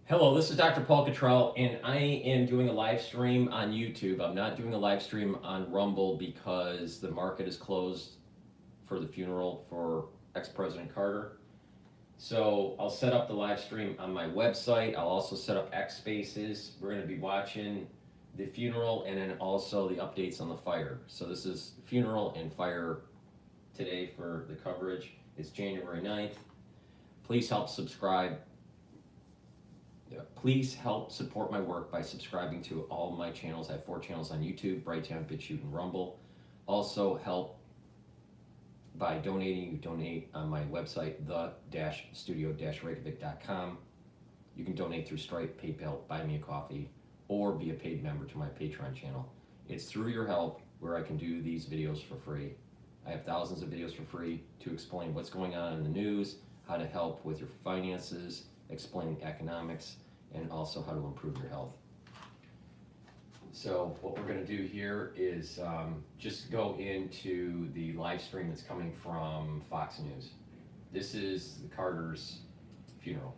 Hello, this is Dr. Paul Cottrell, and I am doing a live stream on YouTube. I'm not doing a live stream on Rumble because the market is closed for the funeral for ex-President Carter. So I'll set up the live stream on my website. I'll also set up X Spaces. We're going to be watching the funeral and then also the updates on the fire. So this is funeral and fire today for the coverage. It's January 9th. Please help subscribe. Please help support my work by subscribing to all my channels. I have 4 channels on YouTube: Brighteon, Bitchute, and Rumble. Also help by donating. You donate on my website, the-studio-reykjavik.com. You can donate through Stripe, PayPal, Buy Me a Coffee, or be a paid member to my Patreon channel. It's through your help where I can do these videos for free. I have thousands of videos for free to explain what's going on in the news, how to help with your finances, explain economics, and also how to improve your health. So what we're going to do here is just go into the live stream that's coming from Fox News. This is the Carter's funeral.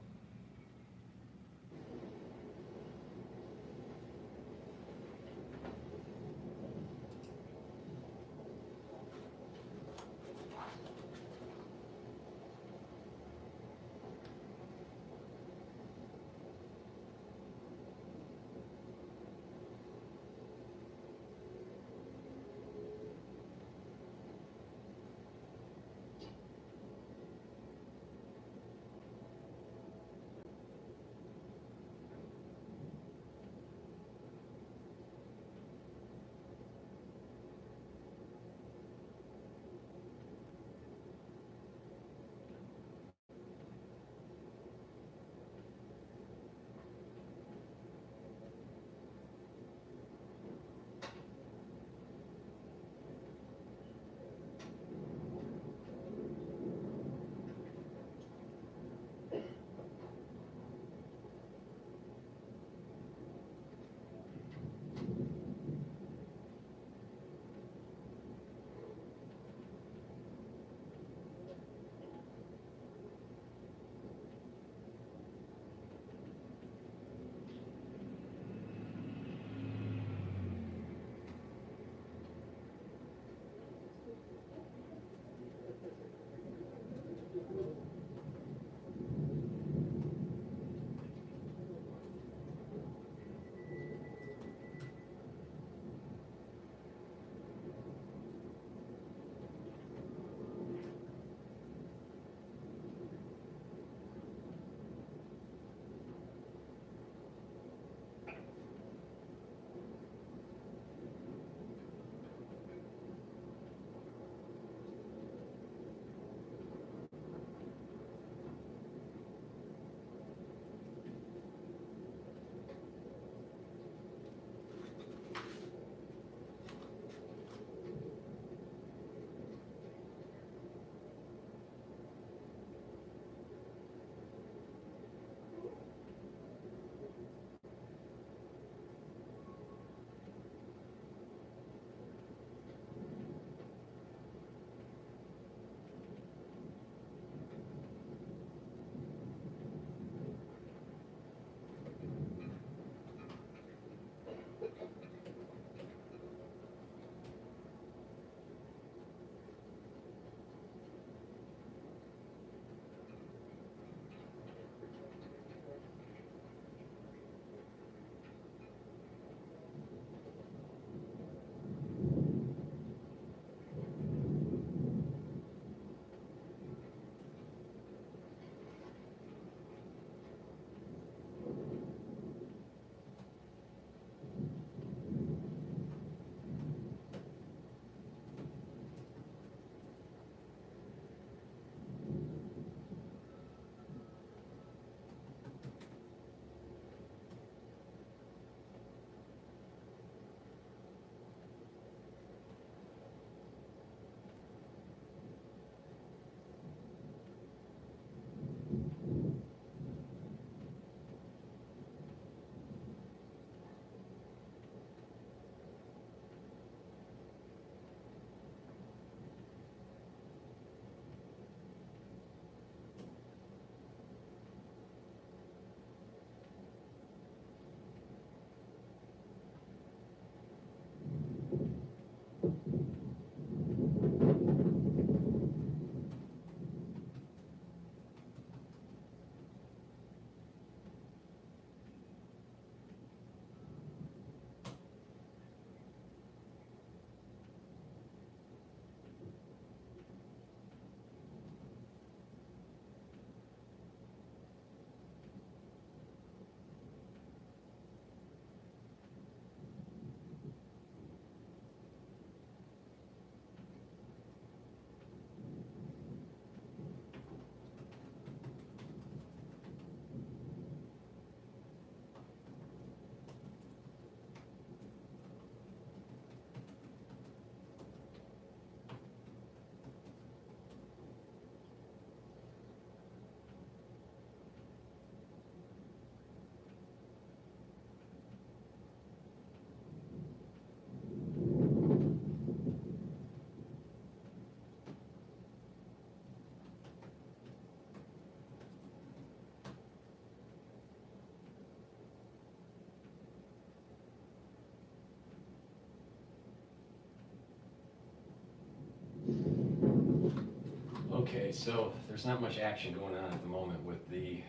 Okay, so there's not much action going on at the moment with the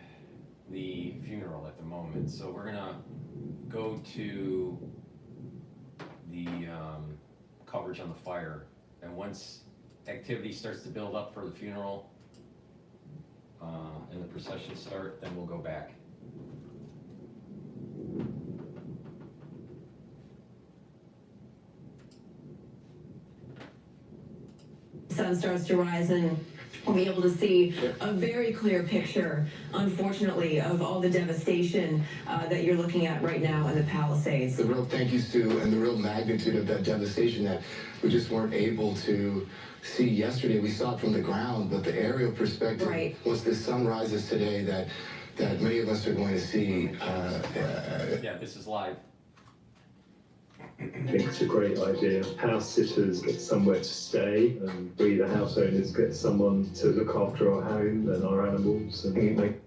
funeral at the moment. So we're gonna go to the coverage on the fire, and once activity starts to build up for the funeral and the procession start, then we'll go back. Sun starts to rise and we'll be able to see a very clear picture, unfortunately, of all the devastation that you're looking at right now in the Palisades. The real thank you, Stu, and the real magnitude of that devastation that we just weren't able to see yesterday. We saw it from the ground, but the aerial perspective, right. Once the sun rises today, that many of us are going to see. Yeah, this is live. I think it's a great idea. House sitters get somewhere to stay, and we, the house owners, get someone to look after our home and our animals. And make...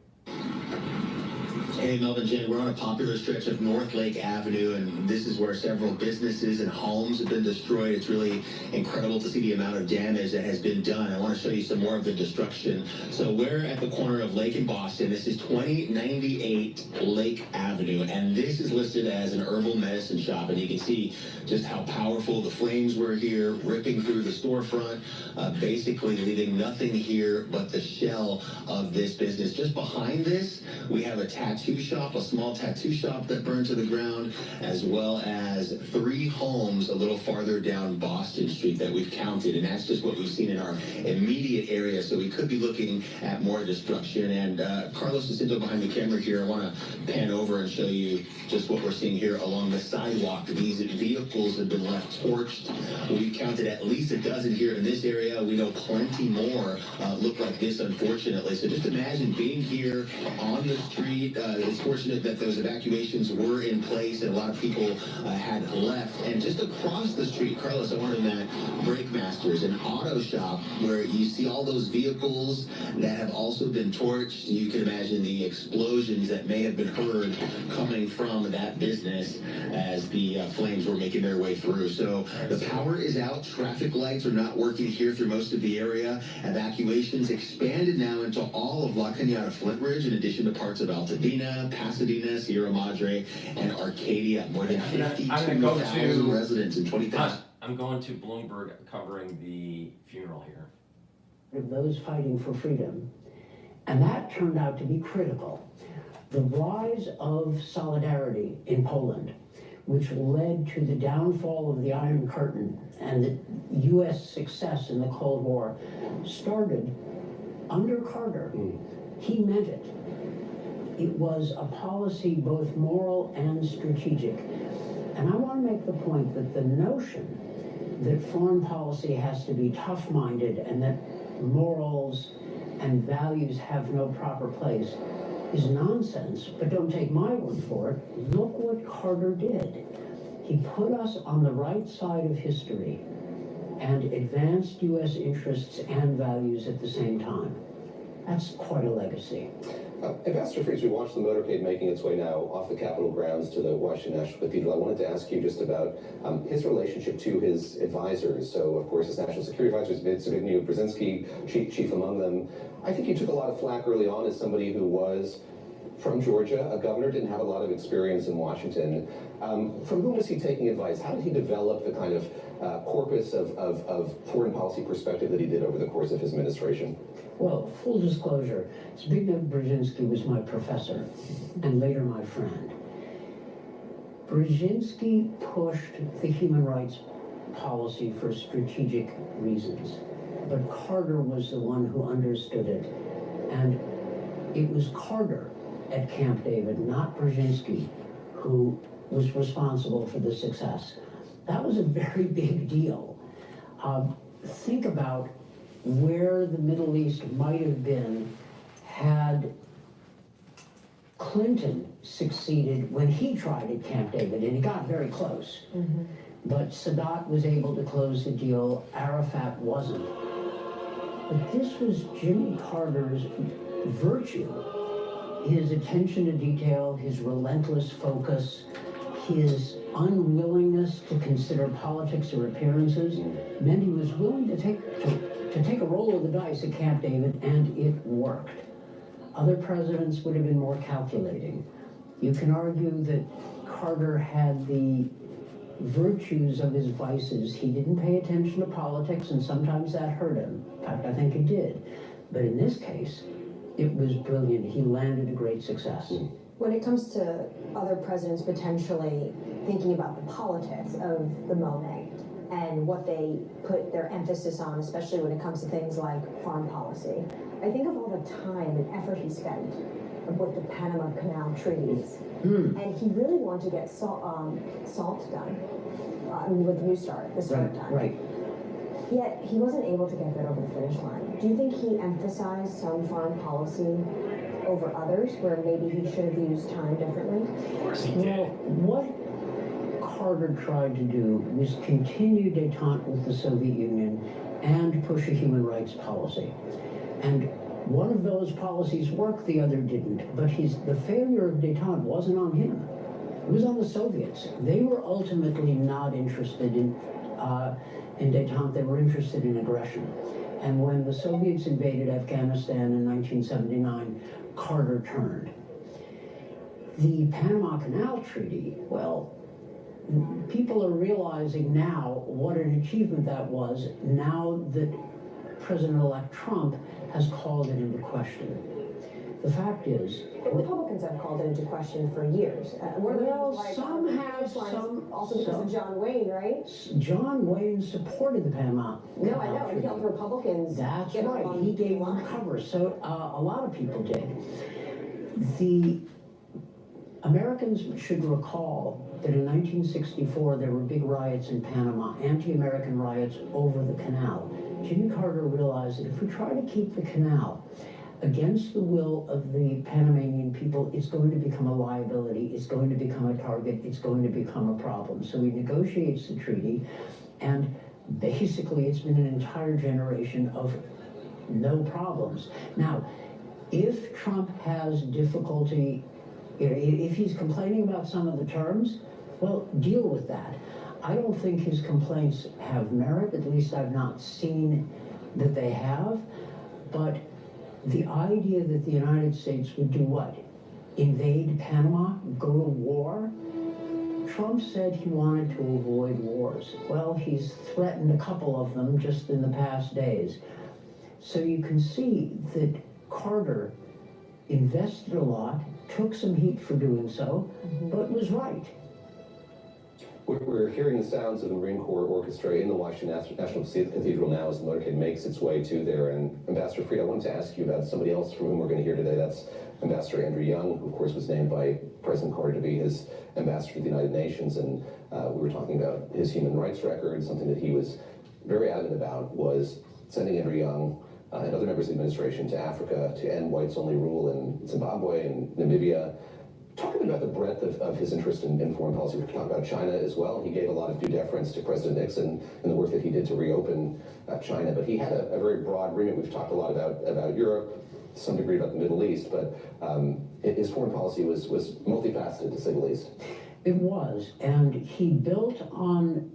Hey, Melvin, Jen, we're on a popular stretch of North Lake Avenue, and this is where several businesses and homes have been destroyed. It's really incredible to see the amount of damage that has been done. I want to show you some more of the destruction. So we're at the corner of Lake and Boston. This is 2098 Lake Avenue, and this is listed as an herbal medicine shop, and you can see just how powerful the flames were here, ripping through the storefront, basically leaving nothing here but the shell of this business. Just behind this, we have a tattoo shop, a small tattoo shop that burned to the ground, as well as 3 homes a little farther down Boston Street that we've counted, and that's just what we've seen in our immediate area. So we could be looking at more destruction. And Carlos Jacinto behind the camera here, I want to pan over and show you just what we're seeing here along the sidewalk. These vehicles have been left torched. We've counted at least a dozen here in this area. We know plenty more look like this, unfortunately. So just imagine being here on the street. It's fortunate that those evacuations were in place and a lot of people had left. And just across the street, Carlos, I wanted that Brake Masters, an auto shop where you see all those vehicles that have also been torched. You can imagine the explosions that may have been heard coming from that business as the flames were making their way through. So the power is out. Traffic lights are not working here through most of the area. Evacuations expanded now into all of La Cañada Flintridge, in addition to parts of Altadena, Pasadena, Sierra Madre, and Arcadia. More than 52,000 residents and 20,000. I'm going to Bloomberg covering the funeral here. Of those fighting for freedom, and that turned out to be critical. The rise of solidarity in Poland, which led to the downfall of the Iron Curtain and the U.S. success in the Cold War, started under Carter. He meant it. It was a policy both moral and strategic. And I want to make the point that the notion that foreign policy has to be tough-minded and that morals and values have no proper place is nonsense, but don't take my word for it. Look what Carter did. He put us on the right side of history and advanced U.S. interests and values at the same time. That's quite a legacy. Ambassador Freeze, we watched the motorcade making its way now off the Capitol grounds to the Washington National Cathedral. I wanted to ask you just about his relationship to his advisors. So, of course, his national security advisors, Zbigniew Brzezinski, chief among them. I think he took a lot of flack early on as somebody who was from Georgia, a governor, didn't have a lot of experience in Washington. From whom was he taking advice? How did he develop the kind of corpus of foreign policy perspective that he did over the course of his administration? Well, full disclosure, Zbigniew Brzezinski was my professor and later my friend. Brzezinski pushed the human rights policy for strategic reasons, but Carter was the one who understood it. And it was Carter at Camp David, not Brzezinski, who was responsible for the success. That was a very big deal. Think about where the Middle East might have been had Clinton succeeded when he tried at Camp David, and he got very close. But Sadat was able to close the deal, Arafat wasn't. But this was Jimmy Carter's virtue, his attention to detail, his relentless focus, his unwillingness to consider politics or appearances, meant he was willing to take to take a roll of the dice at Camp David, and it worked. Other presidents would have been more calculating. You can argue that Carter had the virtues of his vices. He didn't pay attention to politics, and sometimes that hurt him. In fact, I think it did. But in this case, it was brilliant. He landed a great success. When it comes to other presidents potentially thinking about the politics of the moment and what they put their emphasis on, especially when it comes to things like foreign policy, I think of all the time and effort he spent with the Panama Canal treaties. And he really wanted to get SALT done, with the New Start, the START done. Right. Yet he wasn't able to get that over the finish line. Do you think he emphasized some foreign policy over others where maybe he should have used time differently? Of course he Well, did. what Carter tried to do was continue détente with the Soviet Union and push a human rights policy. And one of those policies worked, the other didn't. But the failure of détente wasn't on him. It was on the Soviets. They were ultimately not interested in détente. They were interested in aggression. And when the Soviets invaded Afghanistan in 1979, Carter turned. The Panama Canal Treaty, well, people are realizing now what an achievement that was, now that President-elect Trump has called it into question. The fact is, The Republicans have called it into question for years. Well, some have, Also because of John Wayne, right? John Wayne supported the Panama No, Canal I know, and he Treaty. helped Republicans. That's get right, on he gave line. them cover, so a lot of people did. The Americans should recall that in 1964 there were big riots in Panama, anti-American riots over the canal. Jimmy Carter realized that if we try to keep the canal against the will of the Panamanian people, it's going to become a liability, it's going to become a target, it's going to become a problem. So he negotiates the treaty, and basically it's been an entire generation of no problems. Now, if Trump has difficulty, if he's complaining about some of the terms, well, deal with that. I don't think his complaints have merit, at least I've not seen that they have, but the idea that the United States would do what? Invade Panama? Go to war? Trump said he wanted to avoid wars. Well, he's threatened a couple of them just in the past days. So you can see that Carter invested a lot, took some heat for doing so, but was right. We're hearing the sounds of the Marine Corps Orchestra in the Washington National Cathedral now as the motorcade makes its way to there. And Ambassador Fried, I wanted to ask you about somebody else from whom we're going to hear today. That's Ambassador Andrew Young, who of course was named by President Carter to be his ambassador to the United Nations. And we were talking about his human rights record. Something that he was very adamant about was sending Andrew Young and other members of the administration to Africa to end whites-only rule in Zimbabwe and Namibia. Talk a bit about the breadth of his interest in foreign policy. We could talk about China as well. He gave a lot of due deference to President Nixon and the work that he did to reopen China, but he had a very broad remit. We've talked a lot about Europe, to some degree about the Middle East, but his foreign policy was multifaceted, to say the least. It was, and he built on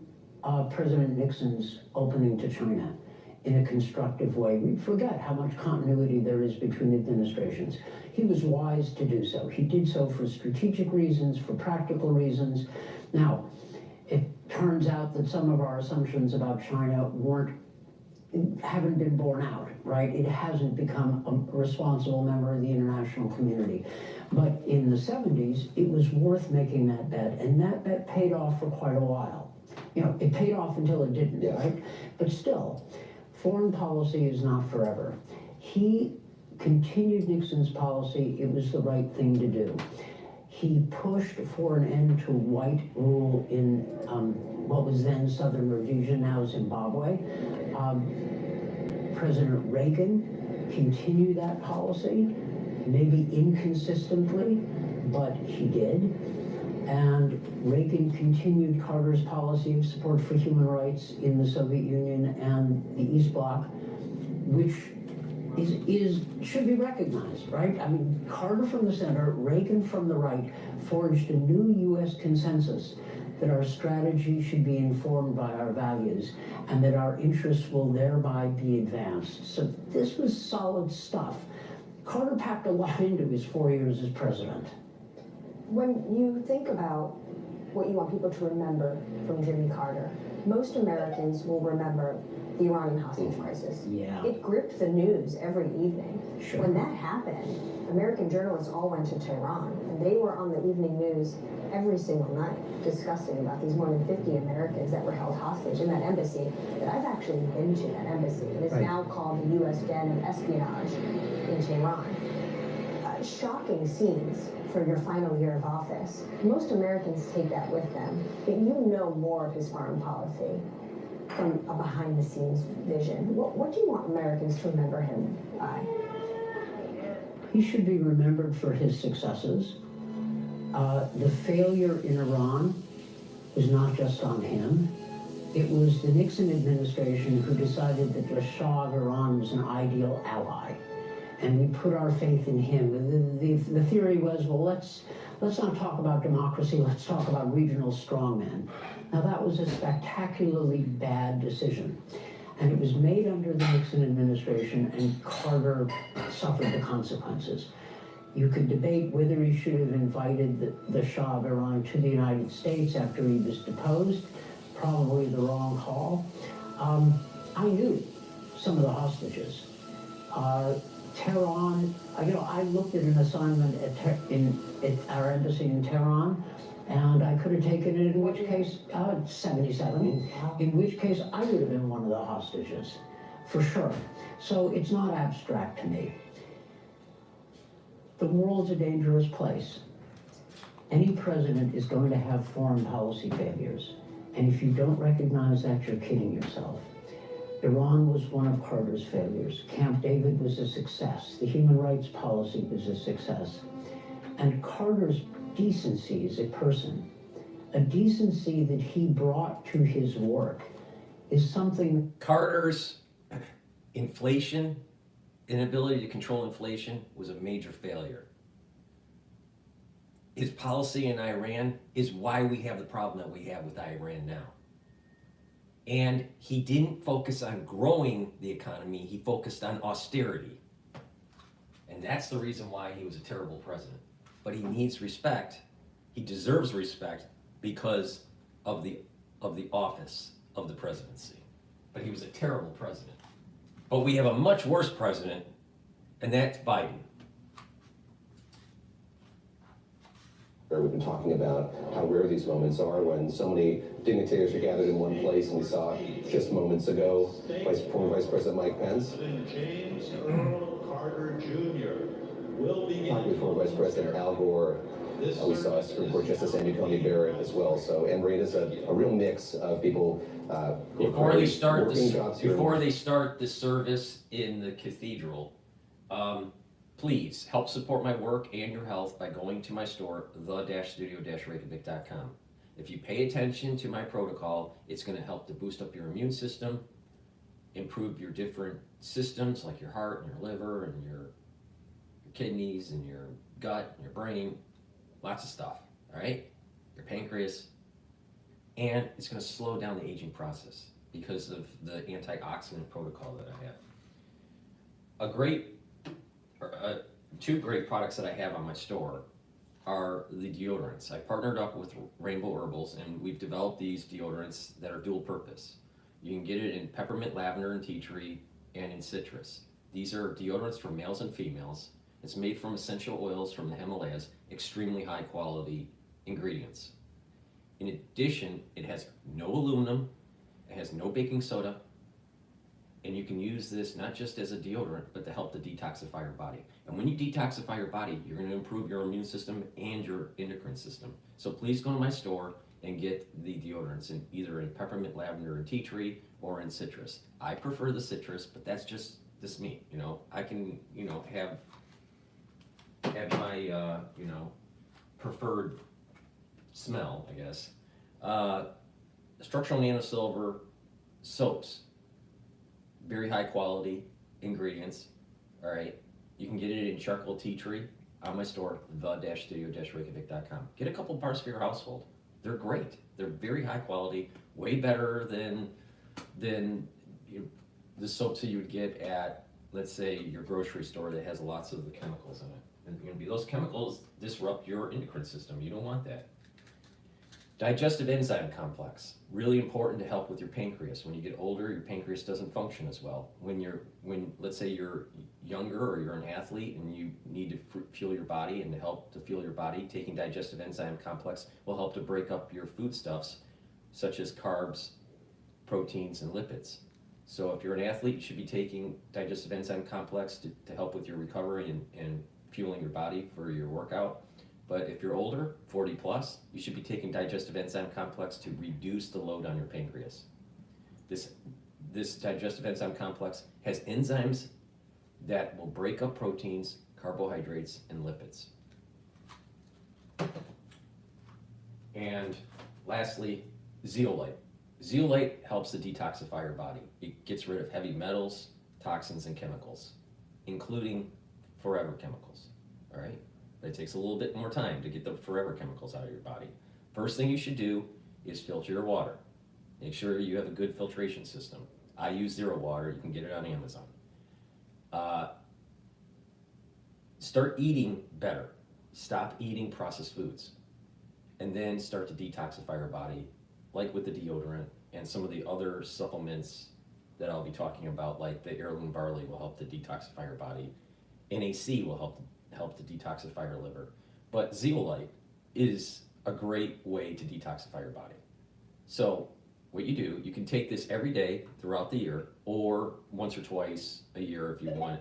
President Nixon's opening to China in a constructive way. We forget how much continuity there is between administrations. He was wise to do so. He did so for strategic reasons, for practical reasons. Now, it turns out that some of our assumptions about China haven't been borne out, right? It hasn't become a responsible member of the international community. But in the 70s, it was worth making that bet, and that bet paid off for quite a while. You know, it paid off until it didn't, Yes. right? But still, foreign policy is not forever. He continued Nixon's policy. It was the right thing to do. He pushed for an end to white rule in what was then Southern Rhodesia, now Zimbabwe. President Reagan continued that policy, maybe inconsistently, but he did. And Reagan continued Carter's policy of support for human rights in the Soviet Union and the East Bloc, which should be recognized, right? I mean, Carter from the center, Reagan from the right, forged a new U.S. consensus that our strategy should be informed by our values, and that our interests will thereby be advanced. So this was solid stuff. Carter packed a lot into his 4 years as president. When you think about what you want people to remember from Jimmy Carter, most Americans will remember the Iranian hostage crisis. Yeah. It gripped the news every evening. Sure. When that happened, American journalists all went to Tehran, and they were on the evening news every single night discussing about these more than 50 Americans that were held hostage in that embassy that I've actually been to, that embassy. It is Right. now called the U.S. Den of Espionage in Tehran. Shocking scenes for your final year of office. Most Americans take that with them, but you know more of his foreign policy from a behind-the-scenes vision. What do you want Americans to remember him by? He should be remembered for his successes. The failure in Iran was not just on him. It was the Nixon administration who decided that the Shah of Iran was an ideal ally. And we put our faith in him. The theory was, well, let's not talk about democracy, let's talk about regional strongmen. Now that was a spectacularly bad decision. And it was made under the Nixon administration, and Carter suffered the consequences. You could debate whether he should have invited the Shah of Iran to the United States after he was deposed. Probably the wrong call. I knew some of the hostages. Tehran, I looked at an assignment at our embassy in Tehran, and I could have taken it, in which case, 77, in which case I would have been one of the hostages, for sure. So it's not abstract to me. The world's a dangerous place. Any president is going to have foreign policy failures, and if you don't recognize that, you're kidding yourself. Iran was one of Carter's failures. Camp David was a success. The human rights policy was a success. And Carter's decency as a person, a decency that he brought to his work, is something. Carter's inflation, inability to control inflation, was a major failure. His policy in Iran is why we have the problem that we have with Iran now. And he didn't focus on growing the economy, he focused on austerity. And that's the reason why he was a terrible president. But he needs respect, he deserves respect because of the office of the presidency. But he was a terrible president. But we have a much worse president, and that's Biden. We've been talking about how rare these moments are when so many dignitaries are gathered in one place, and we saw just moments ago former Vice President Mike Pence. James Earl Carter Jr. will begin. Talking with former Vice President Al Gore. We saw Supreme Court Justice Amy Coney Barrett as well. So Emory is a real mix of people who Before they start working jobs here. before they start the service in the cathedral, please help support my work and your health by going to my store, the-studio-reykjavik.com. If you pay attention to my protocol, it's going to help to boost up your immune system, improve your different systems like your heart and your liver and your kidneys and your gut and your brain, lots of stuff, all right? Your pancreas, and it's going to slow down the aging process because of the antioxidant protocol that I have. Two great products that I have on my store are the deodorants. I partnered up with Rainbow Herbals, and we've developed these deodorants that are dual purpose. You can get it in peppermint, lavender, and tea tree, and in citrus. These are deodorants for males and females. It's made from essential oils from the Himalayas, extremely high quality ingredients. In addition, it has no aluminum, it has no baking soda, and you can use this not just as a deodorant, but to help to detoxify your body. And when you detoxify your body, you're going to improve your immune system and your endocrine system. So please go to my store and get the deodorants either in peppermint, lavender, and tea tree, or in citrus. I prefer the citrus, but that's just me. I can have my preferred smell, I guess. Structural nano silver soaps. Very high quality ingredients, all right? You can get it in charcoal tea tree on my store, the-studio-reykjavik.com. Get a couple bars for your household. They're great. They're very high quality, way better than the soaps that you would get at, let's say, your grocery store that has lots of the chemicals in it. And those chemicals disrupt your endocrine system. You don't want that. Digestive enzyme complex, really important to help with your pancreas. When you get older, your pancreas doesn't function as well. When let's say you're younger or you're an athlete and you need to fuel your body, and to help to fuel your body, taking digestive enzyme complex will help to break up your foodstuffs, such as carbs, proteins, and lipids. So if you're an athlete, you should be taking digestive enzyme complex to help with your recovery and fueling your body for your workout. But if you're older, 40 plus, you should be taking digestive enzyme complex to reduce the load on your pancreas. This digestive enzyme complex has enzymes that will break up proteins, carbohydrates, and lipids. And lastly, zeolite. Zeolite helps to detoxify your body. It gets rid of heavy metals, toxins, and chemicals, including forever chemicals, all right? But it takes a little bit more time to get the forever chemicals out of your body. First thing you should do is filter your water. Make sure you have a good filtration system. I use Zero Water. You can get it on Amazon. Start eating better. Stop eating processed foods. And then start to detoxify your body, like with the deodorant and some of the other supplements that I'll be talking about, like the heirloom barley will help to detoxify your body. NAC will help to detoxify your liver. But zeolite is a great way to detoxify your body. So what you do, you can take this every day throughout the year, or once or twice a year if you want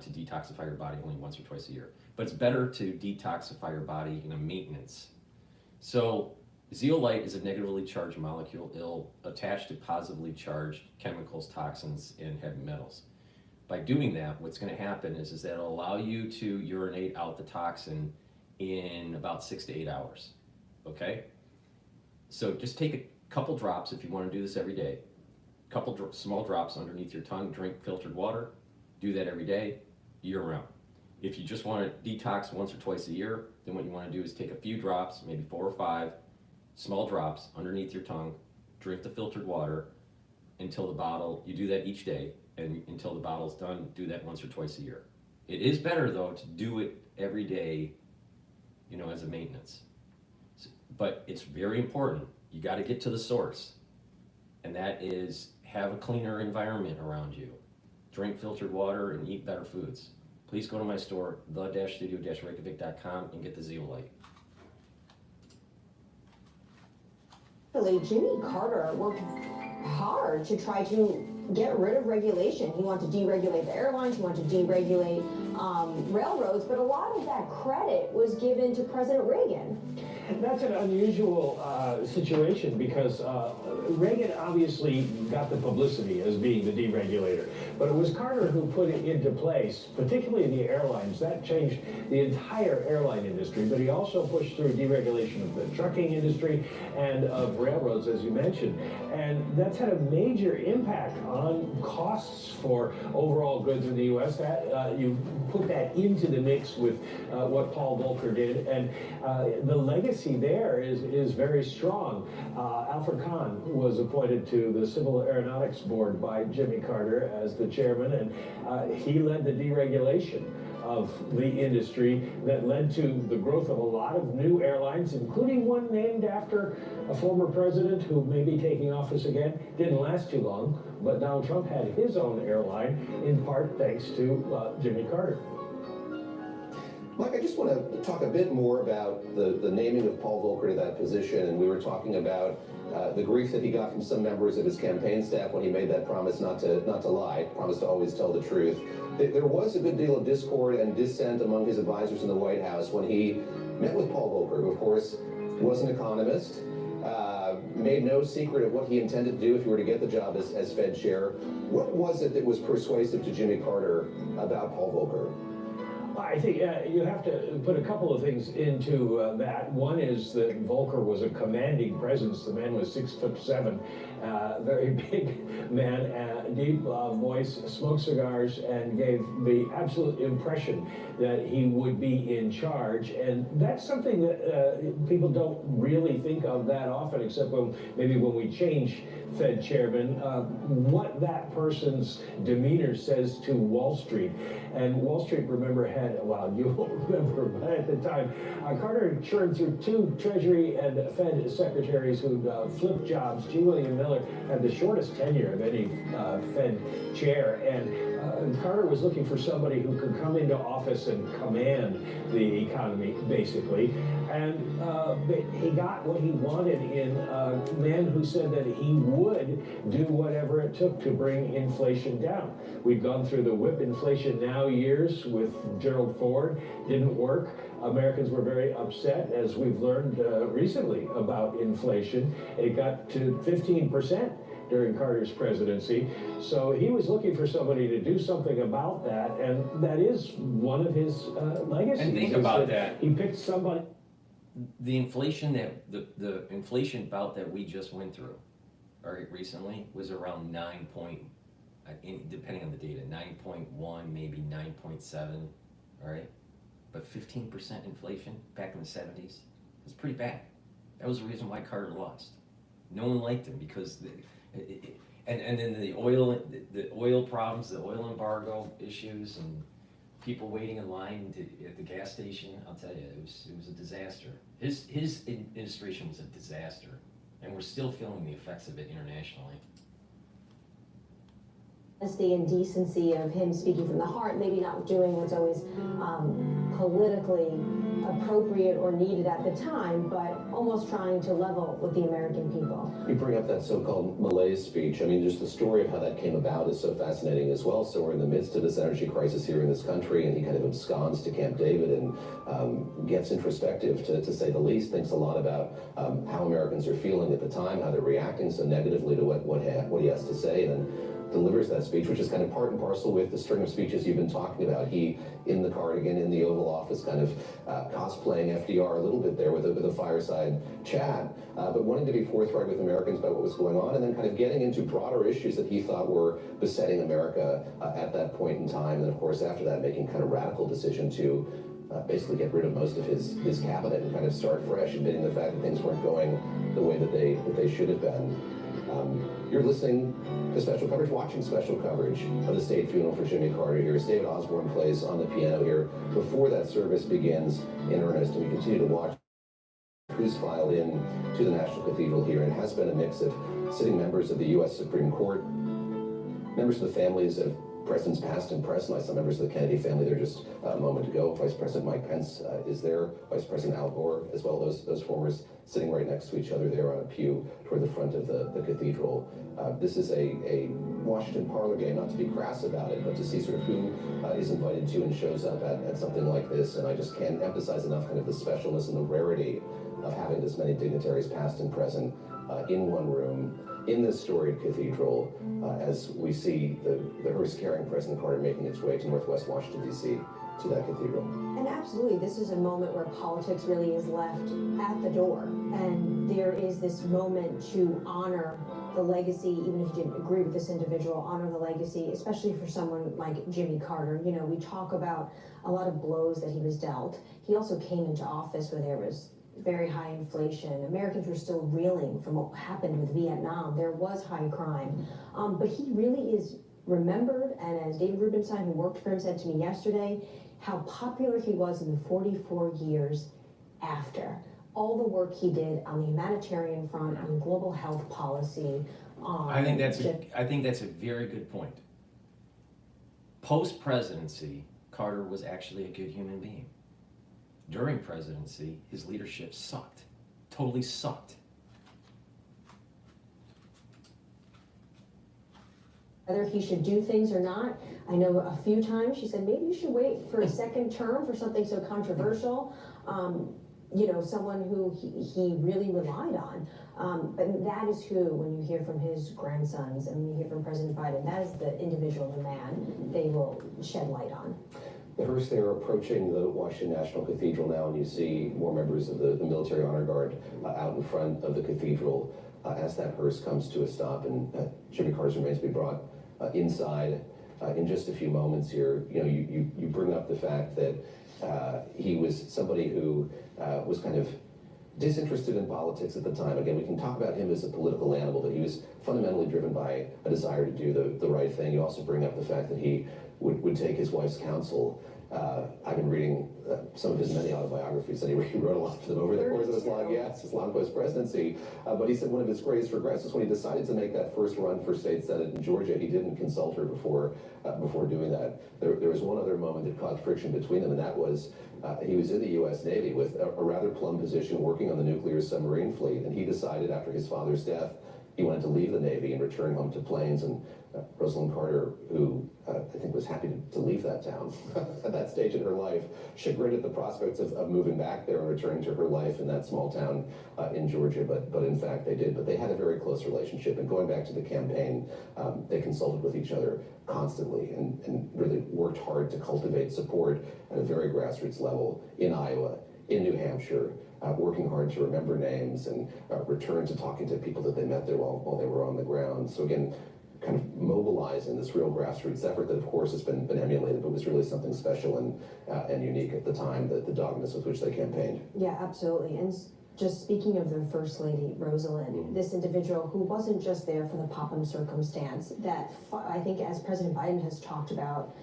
to detoxify your body only once or twice a year. But it's better to detoxify your body in a maintenance. So zeolite is a negatively charged molecule. It'll attach to positively charged chemicals, toxins, and heavy metals. By doing that, what's going to happen is that it'll allow you to urinate out the toxin in about 6 to 8 hours, okay? So just take a couple drops if you want to do this every day. Couple small drops underneath your tongue, drink filtered water, do that every day, year round. If you just want to detox once or twice a year, then what you want to do is take a few drops, maybe 4 or 5 small drops underneath your tongue, drink the filtered water until the bottle, you do that each day, and until the bottle's done, do that once or twice a year. It is better though to do it every day, you know, as a maintenance. But it's very important. You got to get to the source, and that is have a cleaner environment around you. Drink filtered water and eat better foods. Please go to my store, the-studio-reykjavik.com, and get the zeolite. Jimmy Carter worked hard to try to get rid of regulation. He wanted to deregulate the airlines, he wanted to deregulate railroads, but a lot of that credit was given to President Reagan. That's an unusual situation because Reagan obviously got the publicity as being the deregulator, but it was Carter who put it into place, particularly in the airlines. That changed the entire airline industry, but he also pushed through deregulation of the trucking industry and of railroads, as you mentioned, and that's had a major impact on costs for overall goods in the U.S. That you put that into the mix with what Paul Volcker did, and the legacy there is very strong. Alfred Kahn was appointed to the Civil Aeronautics Board by Jimmy Carter as the chairman, and he led the deregulation of the industry that led to the growth of a lot of new airlines, including one named after a former president who may be taking office again. Didn't last too long, but Donald Trump had his own airline, in part thanks to Jimmy Carter. Mike, I just want to talk a bit more about the naming of Paul Volcker to that position, and we were talking about the grief that he got from some members of his campaign staff when he made that promise not to lie, promise to always tell the truth. There was a good deal of discord and dissent among his advisors in the White House when he met with Paul Volcker, who of course was an economist, made no secret of what he intended to do if he were to get the job as Fed chair. What was it that was persuasive to Jimmy Carter about Paul Volcker? I think you have to put a couple of things into that. One is that Volcker was a commanding presence. The man was 6'7", very big man, deep voice, smoked cigars, and gave the absolute impression that he would be in charge. And that's something that people don't really think of that often, except maybe when we change Fed chairman, what that person's demeanor says to Wall Street. And Wall Street, remember, you won't remember, but at the time, Carter churned through 2 Treasury and Fed secretaries who flipped jobs. G. William Miller had the shortest tenure of any Fed chair, and Carter was looking for somebody who could come into office and command the economy, basically. And he got what he wanted in a man who said that he would do whatever it took to bring inflation down. We've gone through the whip inflation now years with Gerald Ford, didn't work. Americans were very upset, as we've learned recently about inflation. It got to 15% during Carter's presidency. So he was looking for somebody to do something about that, and that is one of his legacies. And think about that. He picked somebody. The inflation the inflation bout that we just went through, recently, was around 9 point, depending on the data, 9.1, maybe 9.7, all right? But 15% inflation back in the 70s is pretty bad. That was the reason why Carter lost. No one liked him because, and then the oil problems, the oil embargo issues, and people waiting in line at the gas station. I'll tell you, it was a disaster. His administration was a disaster, and we're still feeling the effects of it internationally. Honesty and decency of him speaking from the heart, maybe not doing what's always politically appropriate or needed at the time, but almost trying to level with the American people. You bring up that so-called malaise speech. I mean, just the story of how that came about is so fascinating as well. So we're in the midst of this energy crisis here in this country, and he kind of absconds to Camp David and gets introspective, to say the least, thinks a lot about how Americans are feeling at the time, how they're reacting so negatively to what he has to say, and then delivers that speech, which is kind of part and parcel with the string of speeches you've been talking about. He, in the cardigan, in the Oval Office, kind of cosplaying FDR a little bit there with a fireside chat, but wanting to be forthright with Americans about what was going on, and then kind of getting into broader issues that he thought were besetting America at that point in time. And of course, after that, making kind of radical decision to basically get rid of most of his cabinet and kind of start fresh, admitting the fact that things weren't going the way that they should have been. You're listening to special coverage, watching special coverage of the state funeral for Jimmy Carter here. As David Osborne plays on the piano here before that service begins in earnest, and we continue to watch who's filed in to the National Cathedral here. And it has been a mix of sitting members of the U.S. Supreme Court, members of the families of presidents past and present. I saw members of the Kennedy family there just a moment ago. Vice President Mike Pence is there. Vice President Al Gore as well. Those formers sitting right next to each other there on a pew toward the front of the cathedral. This is a Washington parlor game, not to be crass about it, but to see sort of who is invited to and shows up at something like this. And I just can't emphasize enough kind of the specialness and the rarity of having this many dignitaries past and present in one room in this storied cathedral, as we see the hearse carrying President Carter making its way to Northwest Washington, D.C., to that cathedral. And absolutely, this is a moment where politics really is left at the door. And there is this moment to honor the legacy, even if you didn't agree with this individual, honor the legacy, especially for someone like Jimmy Carter. You know, we talk about a lot of blows that he was dealt. He also came into office where there was very high inflation. Americans were still reeling from what happened with Vietnam. There was high crime. But he really is remembered, and as David Rubenstein, who worked for him, said to me yesterday, how popular he was in the 44 years after. All the work he did on the humanitarian front, on global health policy. I think that's a very good point. Post-presidency, Carter was actually a good human being. During presidency, his leadership sucked. Totally sucked. Whether he should do things or not, I know a few times she said, maybe you should wait for a second term for something so controversial. You know, someone who he really relied on. But that is who, when you hear from his grandsons and when you hear from President Biden, that is the individual, the man they will shed light on. The hearse there approaching the Washington National Cathedral now, and you see more members of the Military Honor Guard out in front of the cathedral as that hearse comes to a stop, and Jimmy Carter's remains will be brought inside in just a few moments here. You know, you bring up the fact that he was somebody who was kind of disinterested in politics at the time. Again, we can talk about him as a political animal, but he was fundamentally driven by a desire to do the right thing. You also bring up the fact that he would take his wife's counsel. I've been reading some of his many autobiographies, and he wrote a lot of them over the course of his long post-presidency. But he said one of his greatest regrets was when he decided to make that first run for state senate in Georgia. He didn't consult her before doing that. There was one other moment that caused friction between them, and that was he was in the U.S. Navy with a rather plum position working on the nuclear submarine fleet, and he decided after his father's death he wanted to leave the Navy and return home to Plains. And Rosalind Carter, who I think was happy to leave that town at that stage in her life, chagrined at the prospects of moving back there and returning to her life in that small town in Georgia, but in fact they did. But they had a very close relationship, and going back to the campaign, they consulted with each other constantly and really worked hard to cultivate support at a very grassroots level in Iowa, in New Hampshire, working hard to remember names and return to talking to people that they met there while they were on the ground. So again, kind of mobilizing this real grassroots effort that of course has been emulated, but was really something special and unique at the time, the doggedness with which they campaigned. Yeah, absolutely. And just speaking of the First Lady, Rosalind, this individual who wasn't just there for the Popham circumstance, that I think as President Biden has talked about,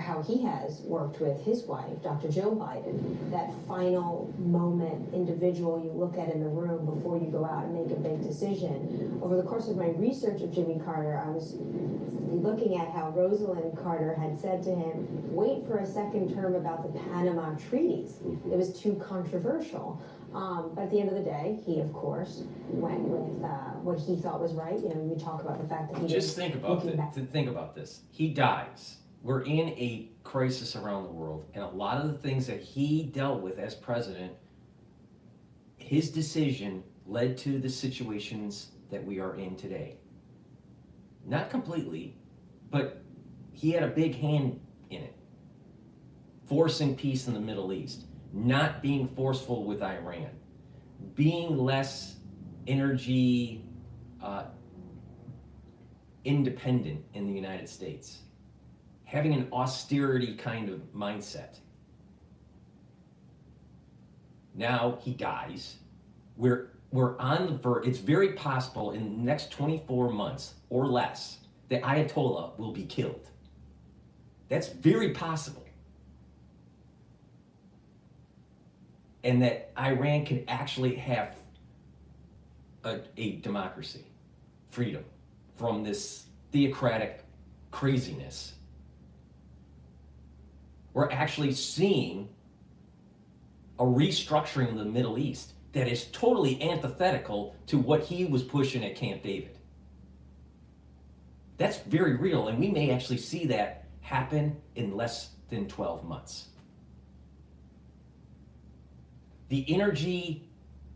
how he has worked with his wife, Dr. Jill Biden, that final moment individual you look at in the room before you go out and make a big decision. Over the course of my research of Jimmy Carter, I was looking at how Rosalind Carter had said to him, wait for a second term about the Panama Treaties. It was too controversial. But at the end of the day, he, of course, went with what he thought was right. You know, we talk about the fact that he just think about this. He dies. We're in a crisis around the world, and a lot of the things that he dealt with as president, his decision led to the situations that we are in today. Not completely, but he had a big hand in it. Forcing peace in the Middle East, not being forceful with Iran, being less energy independent in the United States, having an austerity kind of mindset. Now he dies. We're on the verge. It's very possible in the next 24 months or less that Ayatollah will be killed. That's very possible. And that Iran can actually have a democracy, freedom from this theocratic craziness. We're actually seeing a restructuring of the Middle East that is totally antithetical to what he was pushing at Camp David. That's very real, and we may actually see that happen in less than 12 months. The energy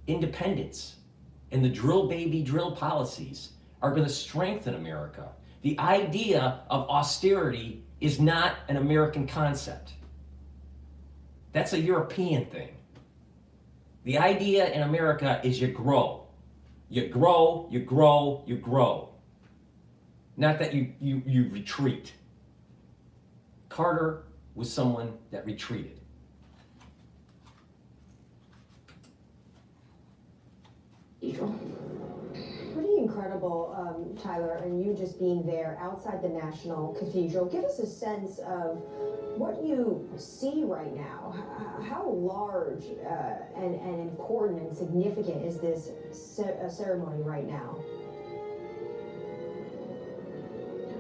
independence and the drill baby drill policies are going to strengthen America. The idea of austerity is not an American concept. That's a European thing. The idea in America is you grow. You grow, you grow, you grow. Not that you retreat. Carter was someone that retreated. Pretty incredible, Tyler, and you just being there outside the National Cathedral. Give us a sense of what you see right now. How large and important and significant is this ceremony right now?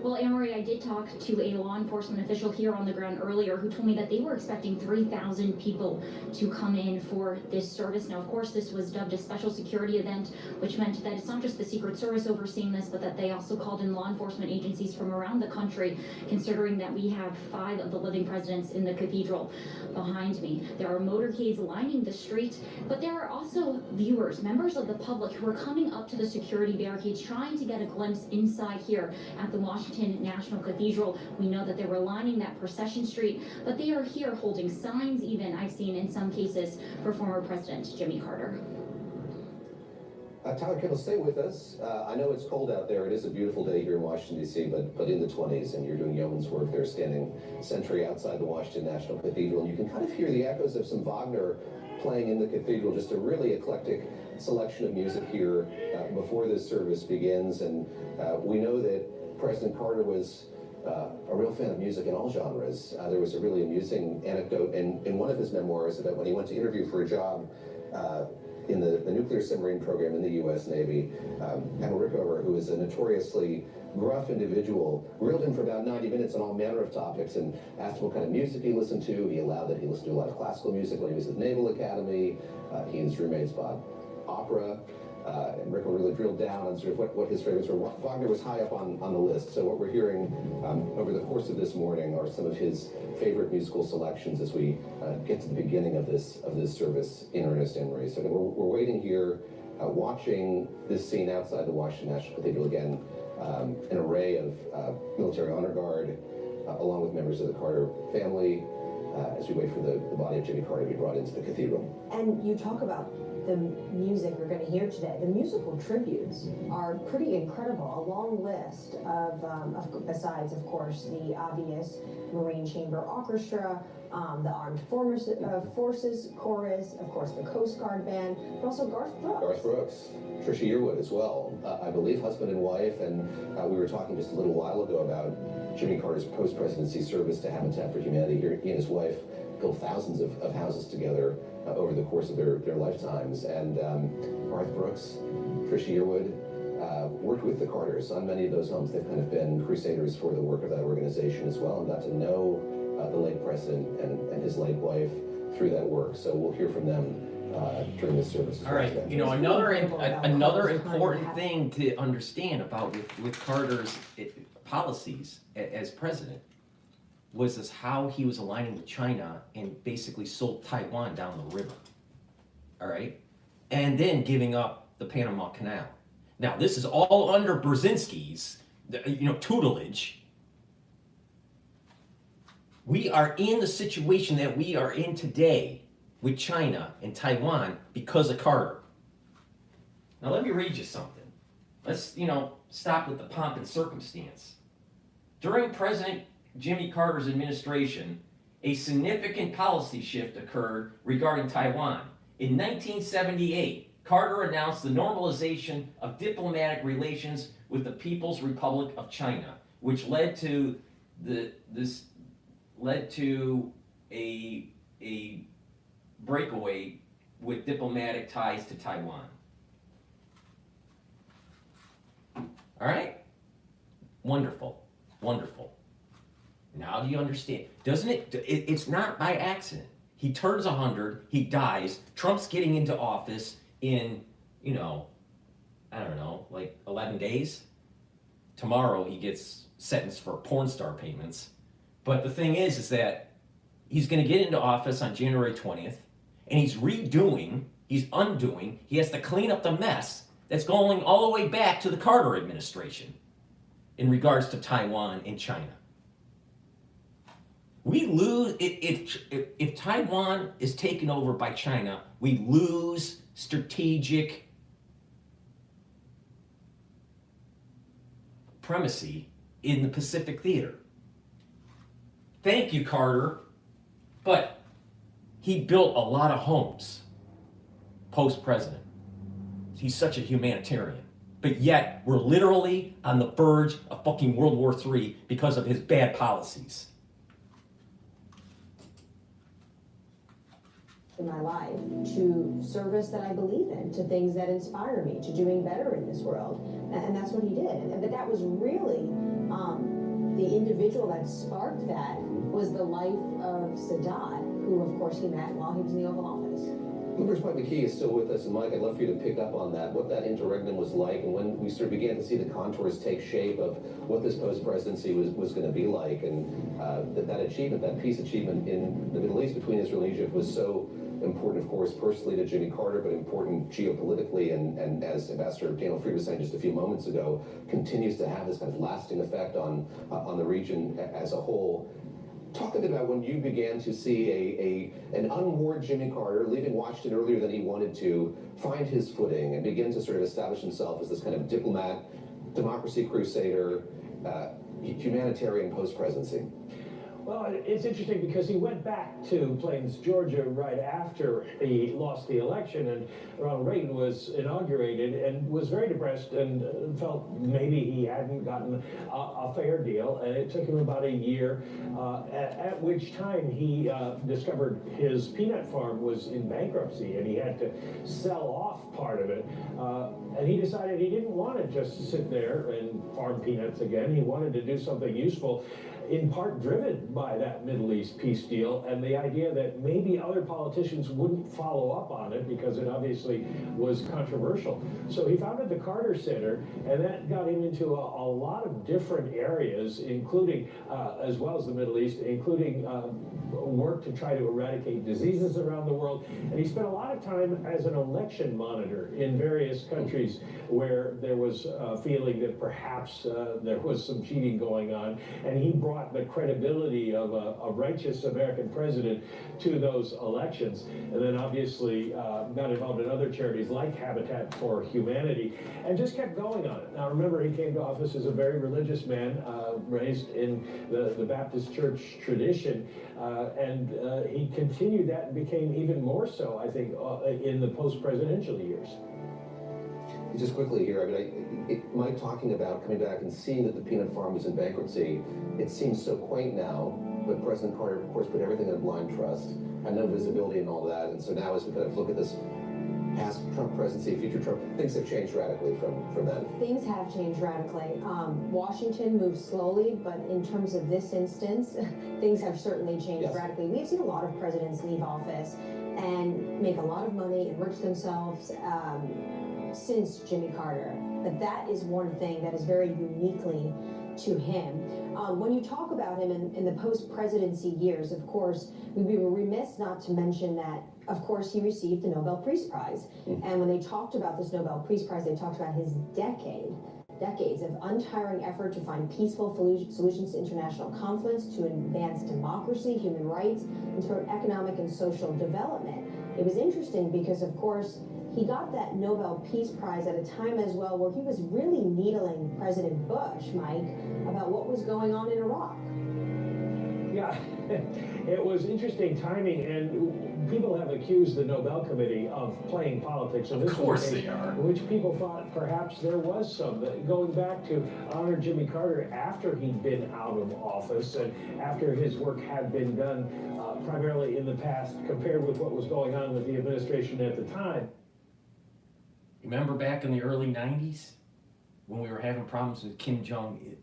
Well, Anne-Marie, I did talk to a law enforcement official here on the ground earlier who told me that they were expecting 3,000 people to come in for this service. Now, of course, this was dubbed a special security event, which meant that it's not just the Secret Service overseeing this, but that they also called in law enforcement agencies from around the country, considering that we have 5 of the living presidents in the cathedral behind me. There are motorcades lining the street, but there are also viewers, members of the public, who are coming up to the security barricades, trying to get a glimpse inside here at the Washington Washington National Cathedral. We know that they were lining that procession street, but they are here holding signs even, I've seen in some cases, for former President Jimmy Carter. Tyler Kittle, stay with us. I know it's cold out there. It is a beautiful day here in Washington, D.C., but in the 20s, and you're doing yeoman's work there, standing sentry outside the Washington National Cathedral, and you can kind of hear the echoes of some Wagner playing in the cathedral, just a really eclectic selection of music here before this service begins. And we know that President Carter was a real fan of music in all genres. There was a really amusing anecdote in one of his memoirs about when he went to interview for a job in the nuclear submarine program in the U.S. Navy. Admiral Rickover, who is a notoriously gruff individual, grilled him for about 90 minutes on all manner of topics and asked him what kind of music he listened to. He allowed that he listened to a lot of classical music when he was at the Naval Academy. He and his roommates bought opera. And Rickover really drilled down on sort of what his favorites were. Wagner was high up on the list. So what we're hearing over the course of this morning are some of his favorite musical selections as we get to the beginning of this service in earnest, Anne-Marie. So we're waiting here, watching this scene outside the Washington National Cathedral. Again, an array of military honor guard, along with members of the Carter family, as we wait for the body of Jimmy Carter to be brought into the cathedral. And you talk about the music we're going to hear today. The musical tributes are pretty incredible. A long list of besides, of course, the obvious Marine Chamber Orchestra, the Armed Forces Chorus, of course, the Coast Guard Band, but also Garth Brooks. Garth Brooks, Trisha Yearwood as well. I believe husband and wife, and we were talking just a little while ago about Jimmy Carter's post-presidency service to Habitat for Humanity. He and his wife built thousands of houses together over the course of their lifetimes. And Garth Brooks, Trisha Yearwood, worked with the Carters on many of those homes. They've kind of been crusaders for the work of that organization as well, and got to know the late president and his late wife through that work. So we'll hear from them during this service. All right, you know, another important thing to understand about with Carter's policies as president was how he was aligning with China and basically sold Taiwan down the river. All right, and then giving up the Panama Canal. Now, this is all under Brzezinski's, tutelage. We are in the situation that we are in today with China and Taiwan because of Carter. Now, let me read you something. Let's, stop with the pomp and circumstance. During President Jimmy Carter's administration, a significant policy shift occurred regarding Taiwan. In 1978, Carter announced the normalization of diplomatic relations with the People's Republic of China, which led to a breakaway with diplomatic ties to Taiwan. All right? Wonderful. Wonderful. Now do you understand? Doesn't it? It's not by accident. He turns 100, he dies, Trump's getting into office in, I don't know, like 11 days. Tomorrow he gets sentenced for porn star payments. But the thing is that he's going to get into office on January 20th, and he's undoing, he has to clean up the mess that's going all the way back to the Carter administration in regards to Taiwan and China. We lose, if Taiwan is taken over by China, we lose strategic primacy in the Pacific theater. Thank you, Carter. But he built a lot of homes post-president. He's such a humanitarian. But yet, we're literally on the verge of fucking World War III because of his bad policies. In my life, to service that I believe in, to things that inspire me, to doing better in this world. And that's what he did. But that was really the individual that sparked that was the life of Sadat, who of course he met while he was in the Oval Office. Bloomberg's Mike McKee is still with us, and Mike, I'd love for you to pick up on that, what that interregnum was like, and when we sort of began to see the contours take shape of what this post-presidency was going to be like, and that achievement, that peace achievement in the Middle East between Israel and Egypt was so important, of course, personally to Jimmy Carter, but important geopolitically, and as Ambassador Daniel Freed was saying just a few moments ago, continues to have this kind of lasting effect on the region as a whole. Talk a bit about when you began to see an unmoored Jimmy Carter leaving Washington earlier than he wanted to, find his footing and begin to sort of establish himself as this kind of diplomat, democracy crusader, humanitarian post-presidency. Well, it's interesting because he went back to Plains, Georgia right after he lost the election, and Ronald Reagan was inaugurated and was very depressed and felt maybe he hadn't gotten a fair deal. And it took him about a year, at which time he discovered his peanut farm was in bankruptcy and he had to sell off part of it. And he decided he didn't want to just sit there and farm peanuts again. He wanted to do something useful, in part driven by that Middle East peace deal and the idea that maybe other politicians wouldn't follow up on it because it obviously was controversial. So he founded the Carter Center, and that got him into a lot of different areas, including, as well as the Middle East, including work to try to eradicate diseases around the world. And he spent a lot of time as an election monitor in various countries where there was a feeling that perhaps there was some cheating going on, and he brought the credibility of a righteous American president to those elections, and then obviously got involved in other charities like Habitat for Humanity, and just kept going on it. Now remember, he came to office as a very religious man, raised in the Baptist church tradition, and he continued that and became even more so, I think, in the post-presidential years. Just quickly here, I mean, Mike talking about coming back and seeing that the peanut farm was in bankruptcy, it seems so quaint now, but President Carter, of course, put everything in blind trust, had no visibility and all that, and so now as we kind of look at this past Trump presidency, future Trump, things have changed radically from then. Things have changed radically. Washington moves slowly, but in terms of this instance, things have certainly changed radically. We've seen a lot of presidents leave office and make a lot of money, enrich themselves, since Jimmy Carter, but that is one thing that is very uniquely to him. When you talk about him in the post-presidency years, of course, we'd be remiss not to mention that, of course, he received the Nobel Peace Prize. And when they talked about this Nobel Peace Prize, they talked about his decades of untiring effort to find peaceful solutions to international conflicts, to advance democracy, human rights, and to promote economic and social development. It was interesting because, of course, he got that Nobel Peace Prize at a time as well where he was really needling President Bush, Mike, about what was going on in Iraq. Yeah, it was interesting timing, and people have accused the Nobel Committee of playing politics. And of course they are. Which people thought perhaps there was some. Going back to honor Jimmy Carter after he'd been out of office and after his work had been done primarily in the past compared with what was going on with the administration at the time. Remember back in the early 90s when we were having problems with Kim Jong-il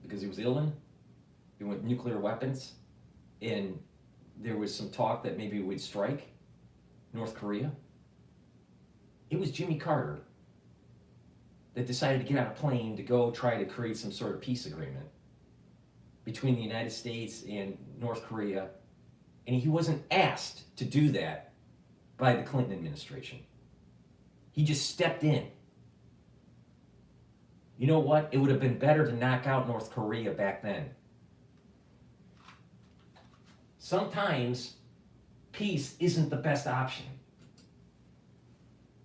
because he was ill with nuclear weapons, and there was some talk that maybe we'd strike North Korea? It was Jimmy Carter that decided to get on a plane to go try to create some sort of peace agreement between the United States and North Korea, and he wasn't asked to do that by the Clinton administration. He just stepped in. You know what? It would have been better to knock out North Korea back then. Sometimes peace isn't the best option.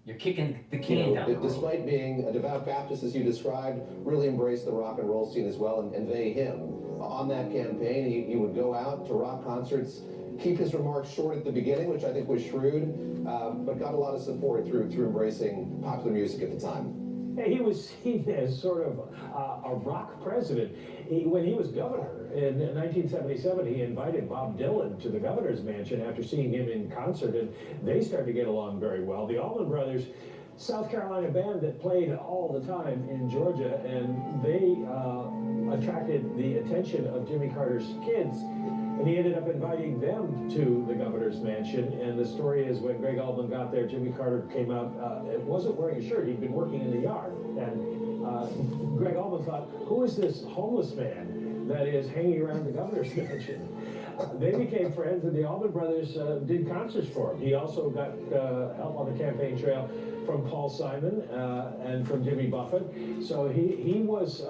You're kicking the can down the road. Despite being a devout Baptist, as you described, really embraced the rock and roll scene as well, and they him. On that campaign, he would go out to rock concerts, keep his remarks short at the beginning, which I think was shrewd, but got a lot of support through embracing popular music at the time. He was seen as sort of a rock president. When he was governor in 1977, he invited Bob Dylan to the governor's mansion after seeing him in concert, and they started to get along very well. The Allman Brothers, South Carolina band that played all the time in Georgia, and they attracted the attention of Jimmy Carter's kids. And he ended up inviting them to the governor's mansion. And the story is when Greg Allman got there, Jimmy Carter came out, wasn't wearing a shirt, he'd been working in the yard. And Greg Allman thought, who is this homeless man that is hanging around the governor's mansion? They became friends, and the Allman Brothers did concerts for him. He also got help on the campaign trail from Paul Simon and from Jimmy Buffett. So he was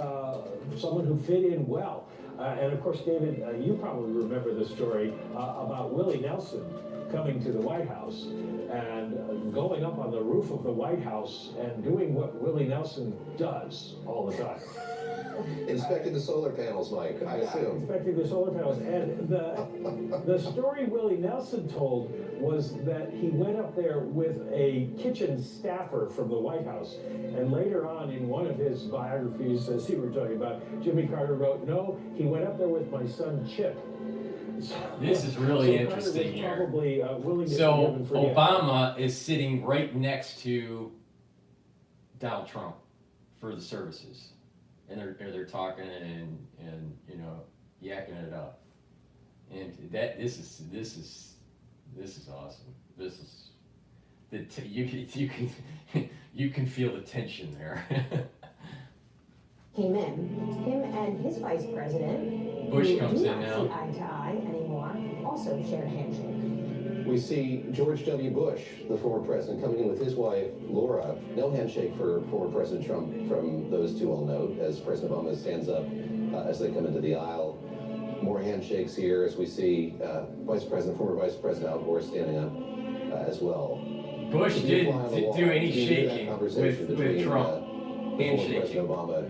someone who fit in well. And of course, David, you probably remember the story about Willie Nelson coming to the White House and going up on the roof of the White House and doing what Willie Nelson does all the time. Inspecting the solar panels, Mike, I assume. Inspecting the solar panels. And the story Willie Nelson told was that he went up there with a kitchen staffer from the White House. And later on in one of his biographies, as you were talking about, Jimmy Carter wrote, no, he went up there with my son Chip. So, This is really interesting here. Probably, so Obama is sitting right next to Donald Trump for the services. And they're talking and you know, yakking it up, and this is awesome. This is you can feel the tension there. Came in, him and his vice president, Bush who comes do in not now. see eye to eye anymore, also shared a handshake. We see George W. Bush, the former president, coming in with his wife, Laura. No handshake for former President Trump from those two, I'll note, as President Obama stands up as they come into the aisle. More handshakes here as we see former Vice President Al Gore standing up as well. Bush didn't do any shaking with Trump. Handshake. President Obama,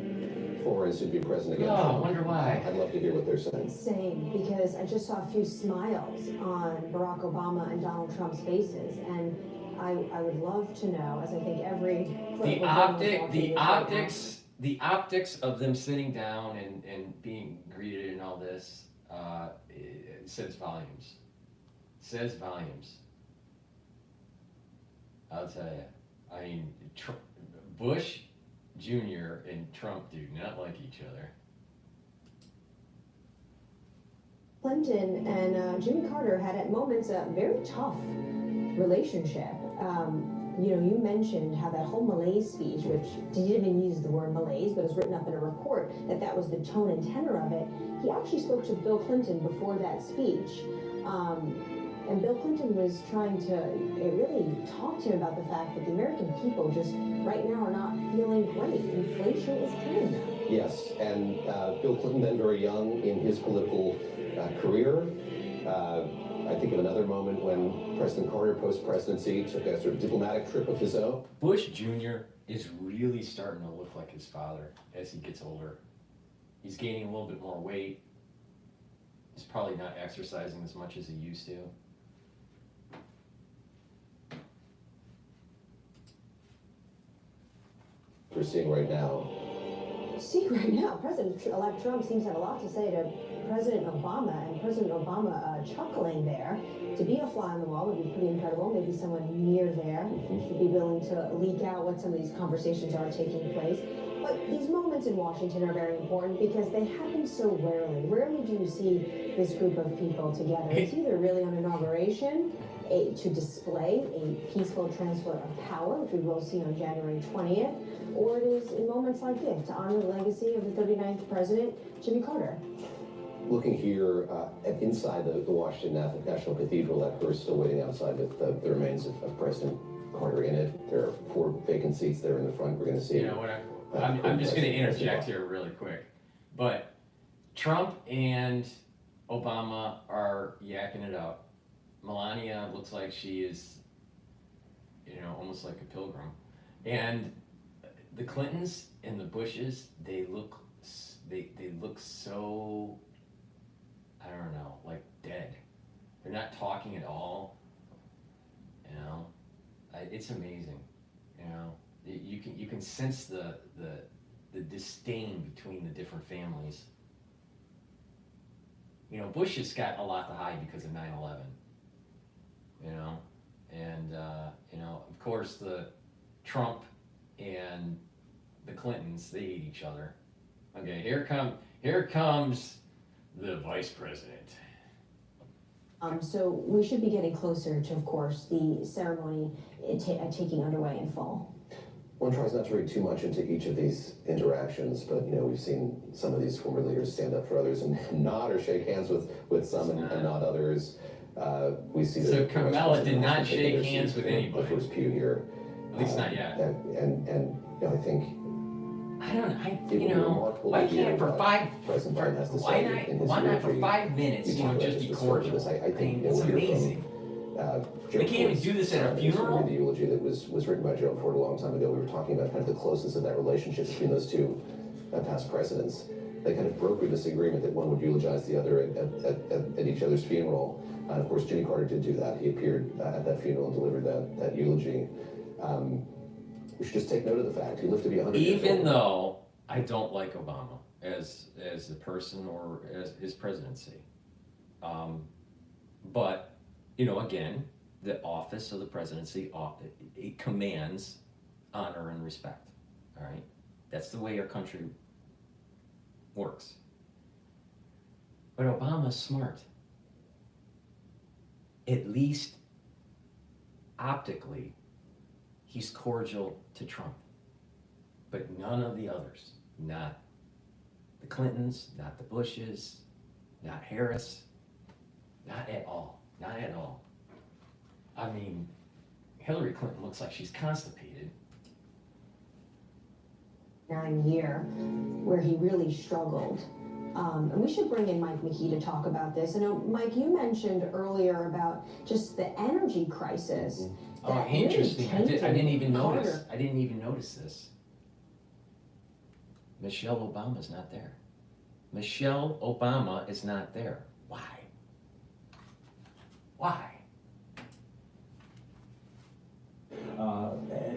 former and soon-to-be president again. Oh, I wonder why. I'd love to hear what they're saying. Same, because I just saw a few smiles on Barack Obama and Donald Trump's faces, and I would love to know, as I think every the optics of them sitting down and being greeted and all this it says volumes. Says volumes. I'll tell you. I mean, Bush Jr. and Trump do not like each other. Clinton and Jimmy Carter had at moments a very tough relationship. You know, you mentioned how that whole malaise speech, which he didn't even use the word malaise, but it was written up in a report that was the tone and tenor of it. He actually spoke to Bill Clinton before that speech. And Bill Clinton was trying to really talk to him about the fact that the American people just right now are not feeling great. Inflation is killing them. Yes, and Bill Clinton, then very young in his political career. I think of another moment when President Carter, post-presidency, took a sort of diplomatic trip of his own. Bush Jr. is really starting to look like his father as he gets older. He's gaining a little bit more weight. He's probably not exercising as much as he used to. We're seeing right now. President-elect Trump seems to have a lot to say to President Obama, and President Obama chuckling there. To be a fly on the wall would be pretty incredible. Maybe someone near there would be willing to leak out what some of these conversations are taking place. But these moments in Washington are very important because they happen so rarely. Rarely do you see this group of people together. It's either really on inauguration, to display a peaceful transfer of power, which we will see on January 20th, or it is in moments like this to honor the legacy of the 39th president, Jimmy Carter. Looking here inside the Washington National Cathedral, that hearse still waiting outside with the remains of President Carter in it. There are 4 vacant seats there in the front. We're going to see. You know what? I'm just going to interject here really quick, but Trump and Obama are yakking it up. Melania looks like she is, you know, almost like a pilgrim, and the Clintons and the Bushes, they look so, I don't know, like dead. They're not talking at all. You know, it's amazing. You know, you can sense the disdain between the different families. You know, Bush has got a lot to hide because of 9/11. You know, and you know, of course, the Trump and the Clintons, they hate each other. Okay, here comes the vice president. So we should be getting closer to, of course, the ceremony taking underway in fall. One tries not to read too much into each of these interactions, but we've seen some of these former leaders stand up for others and nod or shake hands with some and not others. We see So that Kamala did not shake hands with anybody. The first pew here, At least not yet. and I think why can't for five? President Biden has to Why say in his not? Why not for eulogy, 5 minutes? Just be cordial. I think it's we'll hear amazing. Joe We can't even Ford's do this at a funeral? The eulogy that was written by Joe Ford a long time ago. We were talking about kind of the closeness of that relationship between those two past presidents. They kind of brokered this agreement that one would eulogize the other at each other's funeral. And of course, Jimmy Carter did do that. He appeared at that funeral and delivered that eulogy. We should just take note of the fact he lived to be 100 years old. Even though I don't like Obama as a person or as his presidency, but again, the office of the presidency, it commands honor and respect. All right, that's the way our country works. But Obama's smart. At least optically, he's cordial to Trump. But none of the others, not the Clintons, not the Bushes, not Harris, not at all, not at all. I mean, Hillary Clinton looks like she's constipated. 9 year where he really struggled. And we should bring in Mike McKee to talk about this. I know, Mike, you mentioned earlier about just the energy crisis. Oh, interesting. I didn't even notice. I didn't even notice this. Michelle Obama's not there. Michelle Obama is not there. Why? Why?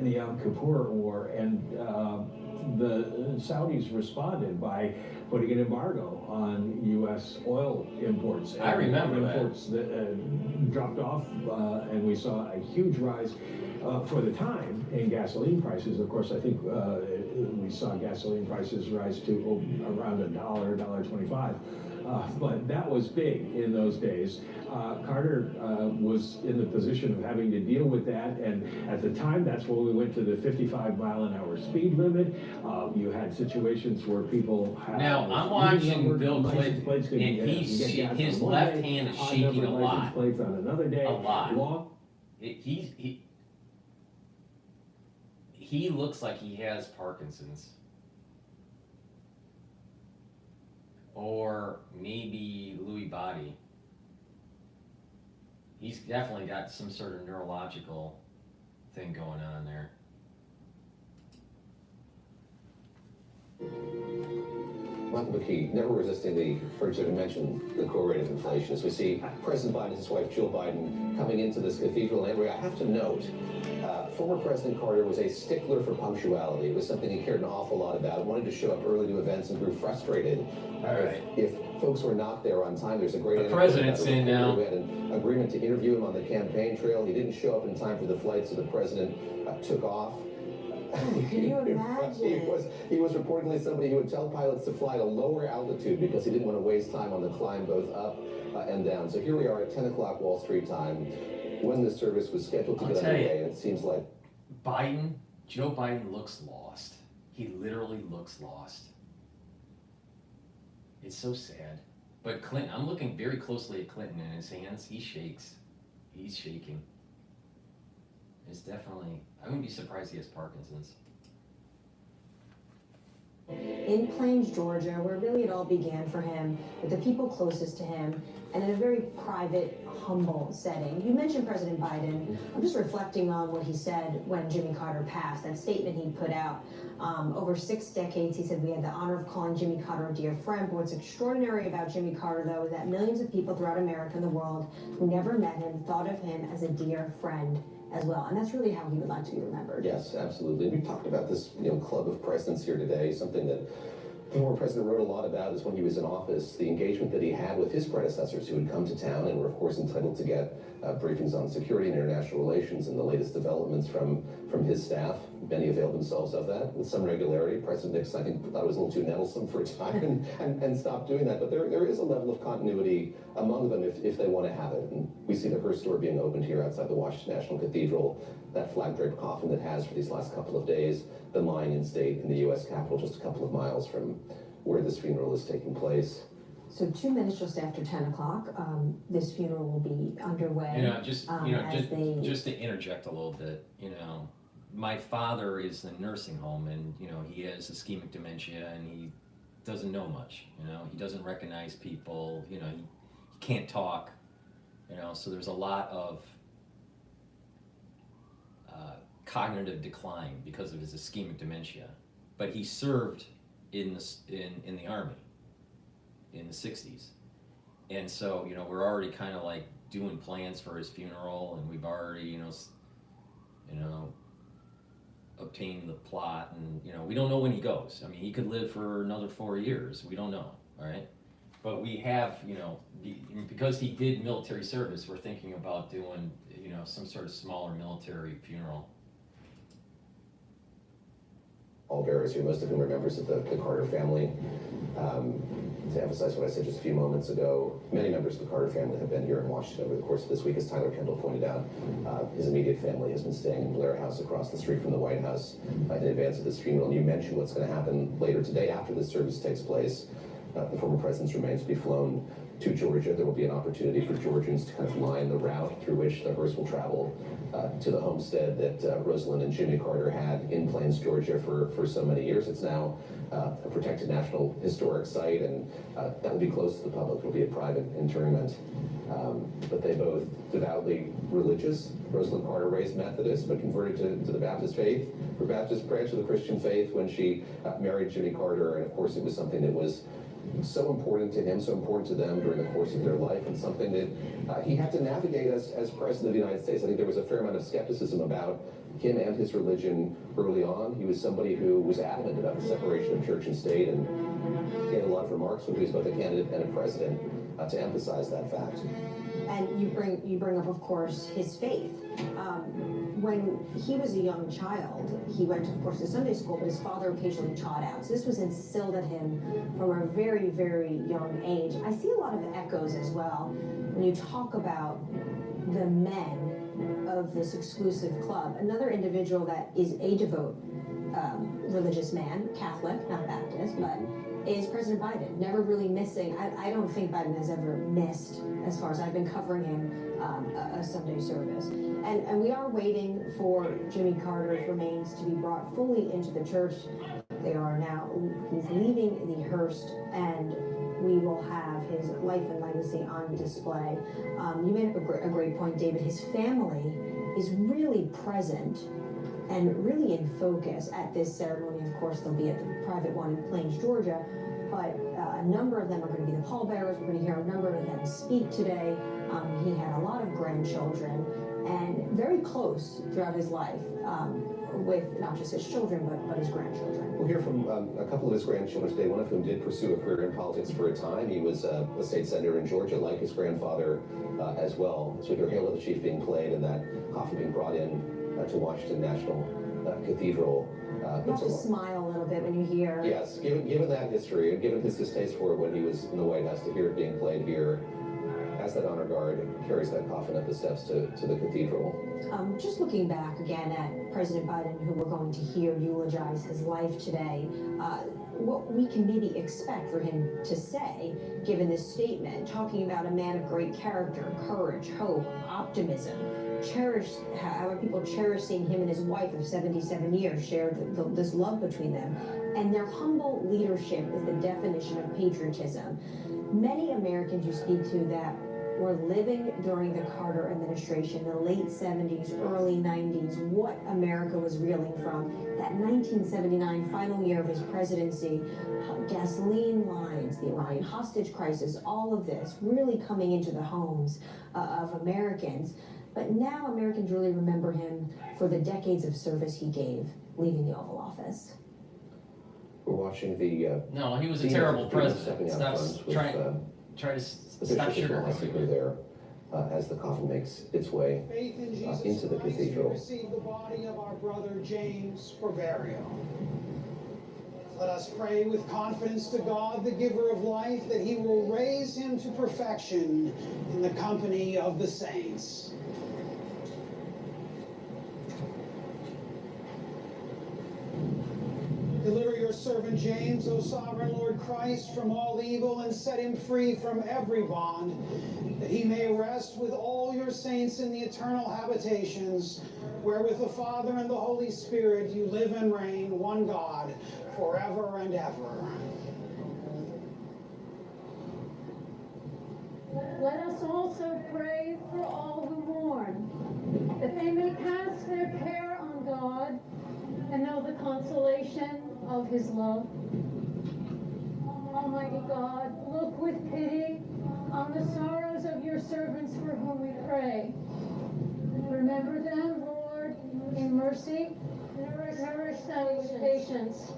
The Yom Kippur War, and the Saudis responded by putting an embargo on U.S. oil imports. I remember that. Imports that dropped off, and we saw a huge rise for the time in gasoline prices. Of course, I think we saw gasoline prices rise to around $1.25. But that was big in those days. Carter was in the position of having to deal with that, and at the time, that's when we went to the 55-mile-an-hour speed limit. You had situations where people had... Now, I'm watching Bill Clinton, and his left hand is shaking a lot. Plates on another day. A lot. He looks like he has Parkinson's. Or maybe Lewy body. He's definitely got some sort of neurological thing going on there. Michael McKee, never resisting the urge to mention the core rate of inflation. As we see President Biden and his wife Jill Biden coming into this cathedral, and I have to note, former President Carter was a stickler for punctuality. It was something he cared an awful lot about. Wanted to show up early to events and grew frustrated if folks were not there on time. There's a great... The president's in now. We had an agreement to interview him on the campaign trail. He didn't show up in time for the flight, so the president took off. Can you imagine? He was reportedly somebody who would tell pilots to fly at a lower altitude because he didn't want to waste time on the climb both up and down. So here we are at 10 o'clock Wall Street time when this service was scheduled to get underway, and it seems like Joe Biden looks lost. He literally looks lost. It's so sad. But Clinton, I'm looking very closely at Clinton and his hands. He shakes. He's shaking. It's definitely, I wouldn't be surprised he has Parkinson's. In Plains, Georgia, where really it all began for him, with the people closest to him, and in a very private, humble setting. You mentioned President Biden. I'm just reflecting on what he said when Jimmy Carter passed, that statement he put out. Over 6 decades, he said, we had the honor of calling Jimmy Carter a dear friend. But what's extraordinary about Jimmy Carter, though, is that millions of people throughout America and the world who never met him thought of him as a dear friend as well. And that's really how he would like to be remembered. Yes, absolutely. We talked about this, club of presidents here today, something that the former president wrote a lot about is when he was in office, the engagement that he had with his predecessors who would come to town and were, of course, entitled to get briefings on security and international relations and the latest developments from his staff. Many availed themselves of that with some regularity. President Nixon, I think, thought it was a little too nettlesome for a time and stopped doing that. But there is a level of continuity among them if they want to have it. And we see the Hearst store being opened here outside the Washington National Cathedral, that flag-draped coffin that has for these last couple of days been lying in state in the U.S. Capitol, just a couple of miles from where this funeral is taking place. So 2 minutes just after 10 o'clock, this funeral will be underway. Just to interject a little bit, my father is in a nursing home, and he has ischemic dementia, and he doesn't know much. He doesn't recognize people. He can't talk. So there's a lot of cognitive decline because of his ischemic dementia. But he served in the Army in the 60s, and so we're already kind of like doing plans for his funeral, and we've already obtained the plot, and we don't know when he goes. I mean, he could live for another 4 years. We don't know, all right? But we have, because he did military service, we're thinking about doing some sort of smaller military funeral. All bearers here, most of whom are members of the Carter family. To emphasize what I said just a few moments ago, many members of the Carter family have been here in Washington over the course of this week, as Tyler Kendall pointed out. His immediate family has been staying in Blair House across the street from the White House in advance of this funeral. And you mentioned what's going to happen later today after this service takes place. The former president's remains will be flown to Georgia. There will be an opportunity for Georgians to kind of line the route through which the hearse will travel to the homestead that Rosalind and Jimmy Carter had in Plains, Georgia for so many years. It's now a protected National Historic Site, and that will be closed to the public. It will be a private interment. But they both devoutly religious. Rosalind Carter raised Methodist, but converted to the Baptist faith, or Baptist branch of the Christian faith when she married Jimmy Carter. And of course, it was something that was so important to him, so important to them during the course of their life, and something that he had to navigate as President of the United States. I think there was a fair amount of skepticism about him and his religion early on. He was somebody who was adamant about the separation of church and state, and he had a lot of remarks when he was both a candidate and a president to emphasize that fact. And you bring up, of course, his faith. When he was a young child, he went, of course, to Sunday school, but his father occasionally taught out. So this was instilled in him from a very, very young age. I see a lot of echoes as well when you talk about the men of this exclusive club. Another individual that is a devout religious man, Catholic, not Baptist, but is President Biden. Never really missing. I don't think Biden has ever missed, as far as I've been covering him, a Sunday service. And we are waiting for Jimmy Carter's remains to be brought fully into the church. They are now, he's leaving the Hearst, and we will have his life and legacy on display. You made a great point, David. His family is really present and really in focus at this ceremony. Of course, they'll be at the private one in Plains, Georgia, but a number of them are going to be the pallbearers. We're going to hear a number of them speak today. He had a lot of grandchildren, and very close throughout his life with not just his children, but his grandchildren. We'll hear from a couple of his grandchildren today, one of whom did pursue a career in politics for a time. He was a state senator in Georgia, like his grandfather as well. So we hear Hail to the Chief being played, and that coffin being brought in to Washington National Cathedral. You have to smile a little bit when you hear. Yes, given that history, and given his distaste for it when he was in the White House, to hear it being played here as that honor guard carries that coffin up the steps to the cathedral. Just looking back again at President Biden, who we're going to hear eulogize his life today, what we can maybe expect for him to say, given this statement, talking about a man of great character, courage, hope, optimism, how people cherish seeing him and his wife of 77 years shared this love between them, and their humble leadership is the definition of patriotism. Many Americans you speak to that were living during the Carter administration, the late 70s, early 90s, what America was reeling from, that 1979 final year of his presidency, gasoline lines, the Iranian hostage crisis, all of this really coming into the homes of Americans. But now Americans really remember him for the decades of service he gave, leaving the Oval Office. We're watching the. No, he was a scenes terrible of people president. stepping out Stop front with, try to the stop bishop as well as sugarcoating people it. there as the coffin makes its way Faith in Jesus into the Christ, cathedral. we receive the body of our brother James for burial. Let us pray with confidence to God, the giver of life, that he will raise him to perfection in the company of the saints. Deliver your servant James, O sovereign Lord Christ, from all evil and set him free from every bond, that he may rest with all your saints in the eternal habitations, where with the Father and the Holy Spirit you live and reign, one God, forever and ever. Let us also pray for all who mourn, that they may cast their care on God and know the consolation of his love. Almighty God, look with pity on the sorrows of your servants for whom we pray. Remember them, Lord, in mercy. Nourish them with patience.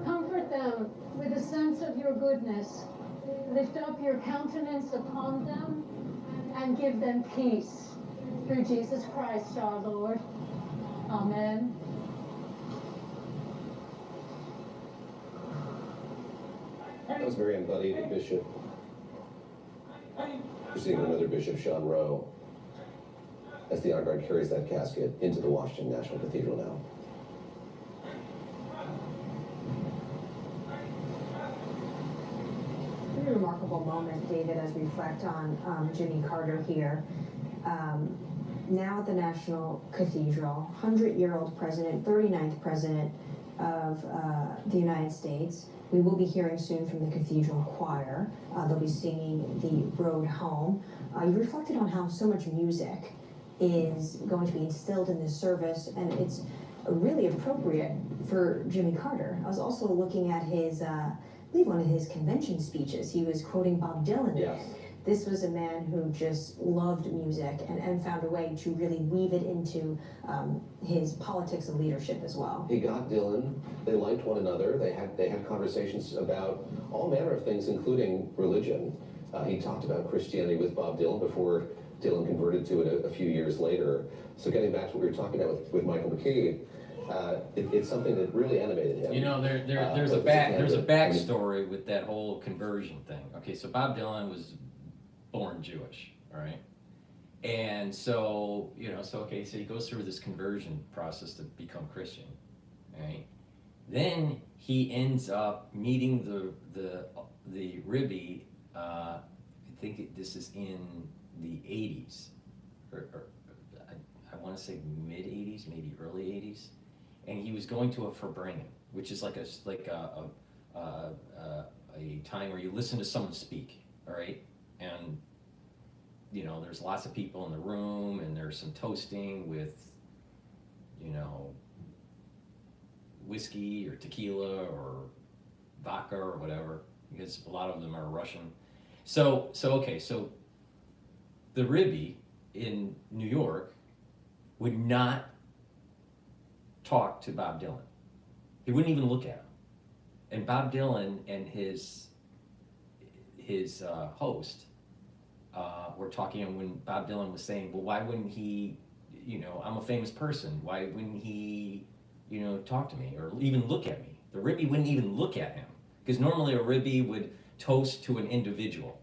Comfort them with a sense of your goodness. Lift up your countenance upon them and give them peace. Through Jesus Christ our Lord. Amen. That was Miriam Buddy, the bishop, receiving another bishop, Sean Rowe, as the honor guard carries that casket into the Washington National Cathedral now. Pretty remarkable moment, David, as we reflect on Jimmy Carter here. Now at the National Cathedral, 100-year-old president, 39th president of the United States. We will be hearing soon from the Cathedral Choir. They'll be singing the Road Home. You reflected on how so much music is going to be instilled in this service, and it's really appropriate for Jimmy Carter. I was also looking at his, I believe one of his convention speeches. He was quoting Bob Dylan. Yes. This was a man who just loved music and found a way to really weave it into his politics and leadership as well. He got Dylan. They liked one another. They had conversations about all manner of things, including religion. He talked about Christianity with Bob Dylan before Dylan converted to it a few years later. So getting back to what we were talking about with Michael McKee, it's something that really animated him. You know, there's a backstory with that whole conversion thing. Okay, so Bob Dylan was born Jewish, all right? And so, so he goes through this conversion process to become Christian, right? Then he ends up meeting the Ribby, I think this is in the 80s, or I want to say mid-80s, maybe early 80s, and he was going to a Verbringen, which is like a time where you listen to someone speak, all right? And there's lots of people in the room, and there's some toasting with whiskey or tequila or vodka or whatever, because a lot of them are Russian. So the Ribby in New York would not talk to Bob Dylan. He wouldn't even look at him. And Bob Dylan and his host were talking, and when Bob Dylan was saying, well, why wouldn't he, I'm a famous person, why wouldn't he, talk to me or even look at me? The Ribby wouldn't even look at him, because normally a Ribby would toast to an individual,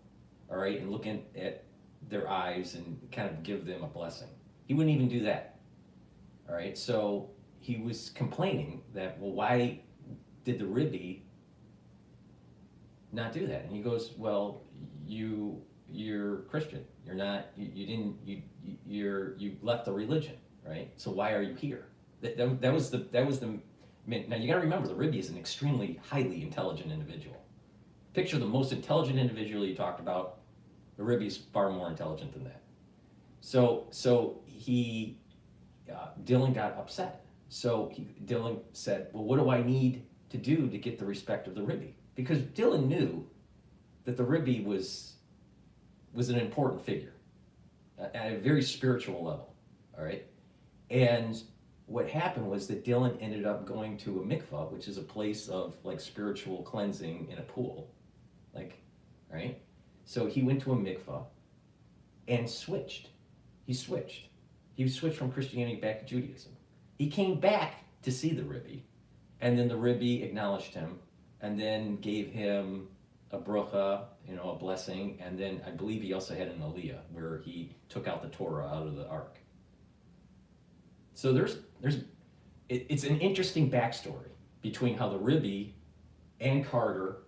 all right, and look at their eyes and kind of give them a blessing. He wouldn't even do that, all right? So he was complaining that, well, why did the Ribby not do that? And he goes, well, you're Christian. You're not. You left the religion, right? So why are you here? That was the. Now you got to remember, the Ribby is an extremely highly intelligent individual. Picture the most intelligent individual you talked about. The Ribby is far more intelligent than that. So Dylan got upset. So Dylan said, well, what do I need to do to get the respect of the Ribby? Because Dylan knew that the Ribby was an important figure at a very spiritual level, all right? And what happened was that Dylan ended up going to a mikvah, which is a place of like spiritual cleansing in a pool, like, right? So he went to a mikvah and switched. He switched from Christianity back to Judaism. He came back to see the Rebbe, and then the Rebbe acknowledged him, and then gave him a bracha, you know, a blessing, and then I believe he also had an aliyah where he took out the Torah out of the ark. So it's an interesting backstory between how the Rebbe and Carter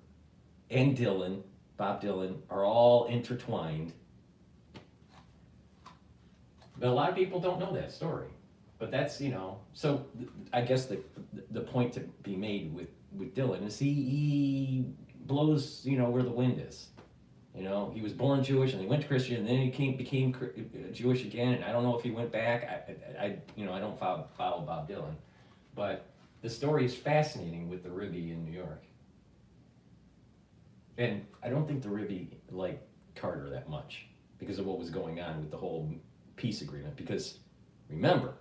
and Dylan, Bob Dylan, are all intertwined. But a lot of people don't know that story. But that's, you know, so I guess the point to be made with Dylan is he blows, you know, where the wind is. You know, he was born Jewish and he went to Christian, and then he became Jewish again, and I don't know if he went back. I don't follow Bob Dylan. But the story is fascinating with the Rebbe in New York. And I don't think the Rebbe liked Carter that much because of what was going on with the whole peace agreement. Because remember,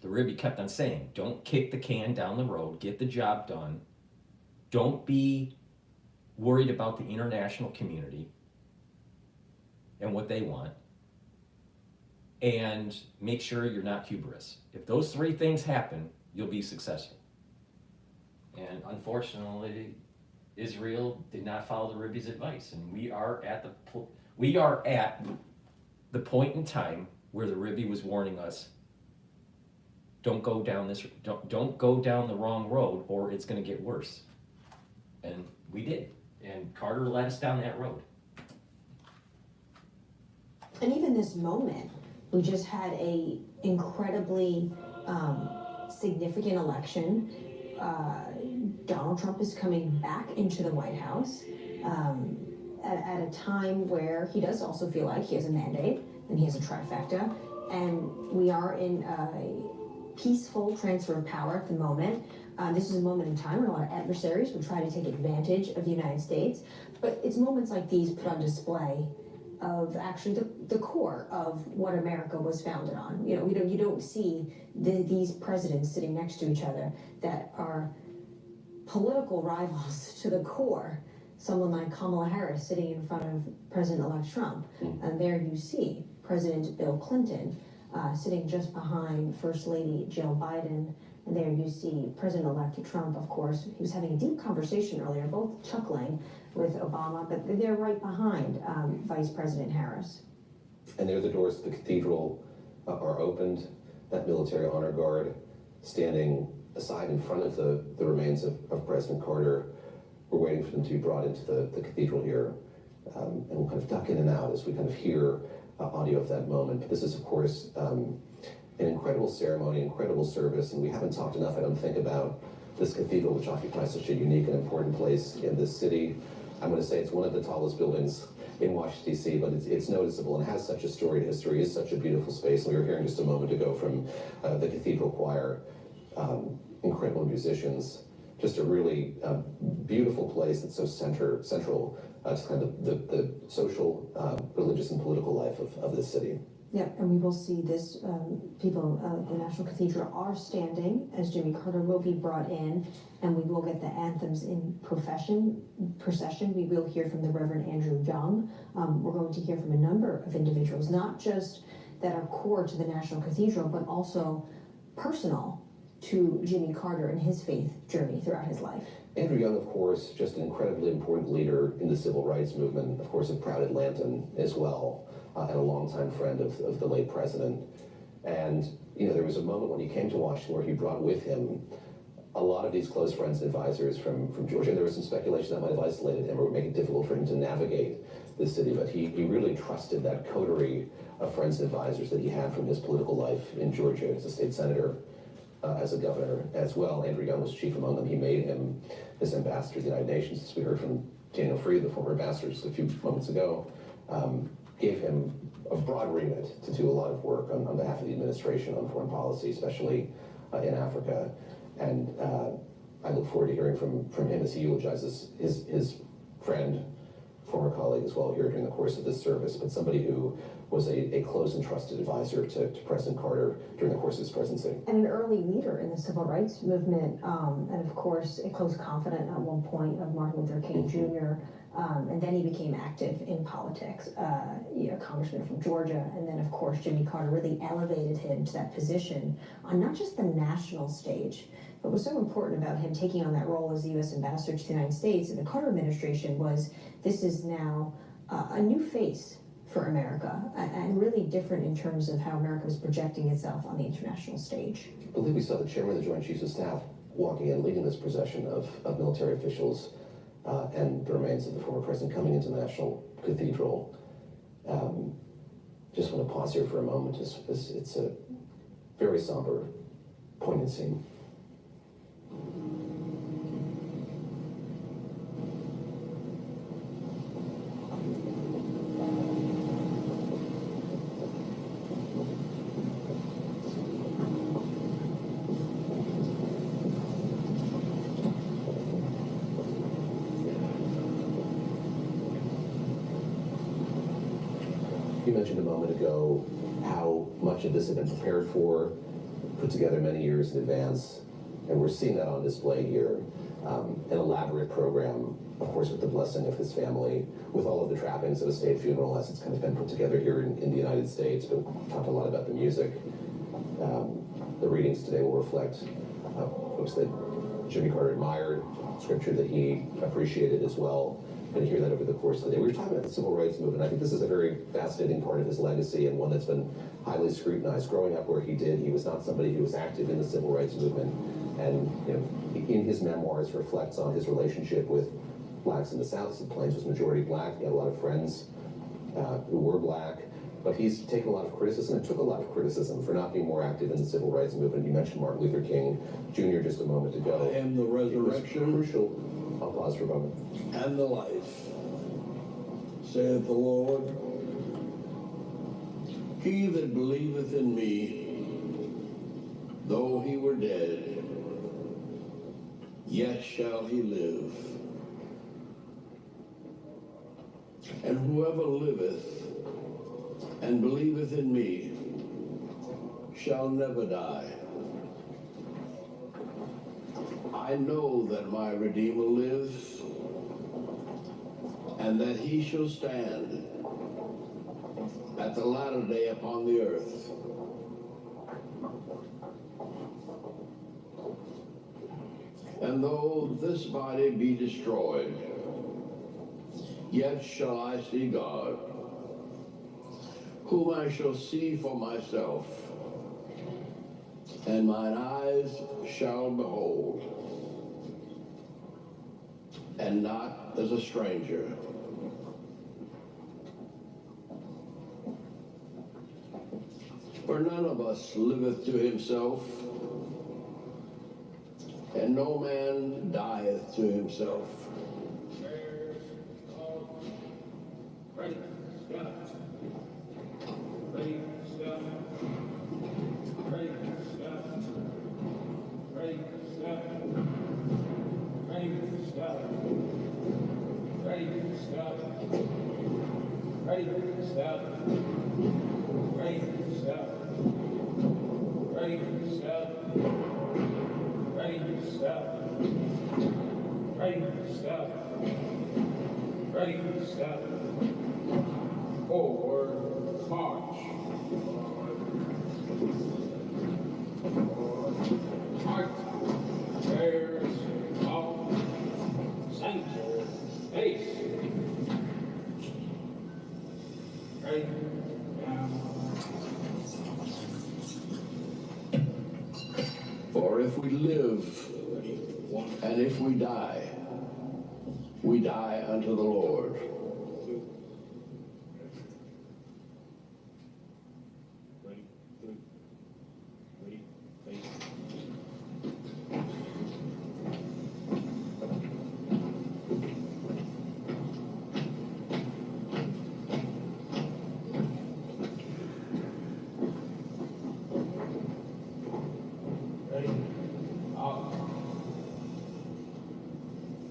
the Rebbe kept on saying, don't kick the can down the road, get the job done. Don't be worried about the international community and what they want. And make sure you're not hubris. If those three things happen, you'll be successful. And unfortunately, Israel did not follow the Rebbe's advice. And we are at the point in time where the Rebbe was warning us, don't go down the wrong road, or it's going to get worse. And we did. And Carter led us down that road. And even this moment, we just had a incredibly significant election. Donald Trump is coming back into the White House at a time where he does also feel like he has a mandate and he has a trifecta. And we are in a peaceful transfer of power at the moment. This is a moment in time when a lot of adversaries would try to take advantage of the United States. But it's moments like these put on display of actually the core of what America was founded on. You know, you don't see these presidents sitting next to each other that are political rivals to the core. Someone like Kamala Harris sitting in front of President-elect Trump. And there you see President Bill Clinton sitting just behind First Lady Jill Biden. And there you see President-elect Trump, of course. He was having a deep conversation earlier, both chuckling with Obama, but they're right behind Vice President Harris. And there the doors to the cathedral are opened. That military honor guard standing aside in front of the remains of President Carter. We're waiting for them to be brought into the cathedral here. And we'll kind of duck in and out as we kind of hear audio of that moment. But this is, of course, an incredible ceremony, incredible service, and we haven't talked enough, I don't think, about this cathedral, which occupies such a unique and important place in this city. I'm going to say it's one of the tallest buildings in Washington, D.C., but it's noticeable and has such a storied history. It's such a beautiful space. And we were hearing just a moment ago from the cathedral choir, incredible musicians, just a really beautiful place that's so central to kind of the social, religious, and political life of this city. Yeah, and we will see this, people of the National Cathedral are standing as Jimmy Carter will be brought in, and we will get the anthems in procession. We will hear from the Reverend Andrew Young. We're going to hear from a number of individuals, not just that are core to the National Cathedral, but also personal to Jimmy Carter and his faith journey throughout his life. Andrew Young, of course, just an incredibly important leader in the civil rights movement, of course, a proud Atlantan as well. And a longtime friend of the late president. And, you know, there was a moment when he came to Washington where he brought with him a lot of these close friends and advisors from Georgia. There was some speculation that might have isolated him or would make it difficult for him to navigate this city, but he really trusted that coterie of friends and advisors that he had from his political life in Georgia as a state senator, as a governor as well. Andrew Young was chief among them. He made him his ambassador to the United Nations, as we heard from Daniel Freed, the former ambassador, just a few moments ago. Gave him a broad remit to do a lot of work on behalf of the administration on foreign policy, especially in Africa. And I look forward to hearing from him as he eulogizes his friend, former colleague as well here during the course of this service, but somebody who was a close and trusted advisor to President Carter during the course of his presidency. And an early leader in the civil rights movement, and of course, a close confidant at one point of Martin Luther King Jr., and then he became active in politics, congressman from Georgia, and then of course Jimmy Carter really elevated him to that position on not just the national stage, but what's so important about him taking on that role as the U.S. ambassador to the United States in the Carter administration was this is now a new face for America, and really different in terms of how America was projecting itself on the international stage. I believe we saw the chairman of the Joint Chiefs of Staff walking in, leading this procession of military officials and the remains of the former president coming into the National Cathedral. Just want to pause here for a moment. It's a very somber, poignant scene. You mentioned a moment ago how much of this had been prepared for, put together many years in advance, and we're seeing that on display here. An elaborate program, of course, with the blessing of his family, with all of the trappings of a state funeral as it's kind of been put together here in the United States, but we talked a lot about the music. The readings today will reflect books that Jimmy Carter admired, scripture that he appreciated as well. And hear that over the course of the day. We were talking about the civil rights movement. I think this is a very fascinating part of his legacy and one that's been highly scrutinized. Growing up where he did, he was not somebody who was active in the civil rights movement. And in his memoirs reflects on his relationship with blacks in the South. The Plains was majority black. He had a lot of friends who were black. But he's taken a lot of criticism and took a lot of criticism for not being more active in the civil rights movement. You mentioned Martin Luther King Jr. just a moment ago. I am the resurrection. Crucial. I'll pause for a moment. And the life, saith the Lord. He that believeth in me, though he were dead, yet shall he live. And whoever liveth and believeth in me shall never die. I know that my Redeemer lives, and that he shall stand at the latter day upon the earth. And though this body be destroyed, yet shall I see God, whom I shall see for myself, and mine eyes shall behold, and not as a stranger. For none of us liveth to himself, and no man dieth to himself. Ready, stop. Ready, stop. Ready, stop. Ready, stop. Ready, stop. Ready, stop. Ready, stop. Ready, stop. Ready, stop. Ready, stop. Ready, stop. Ready, stop. Forward, march. March. Bears, off. Center, base. Ready, down. For if we live, and if we die unto the Lord.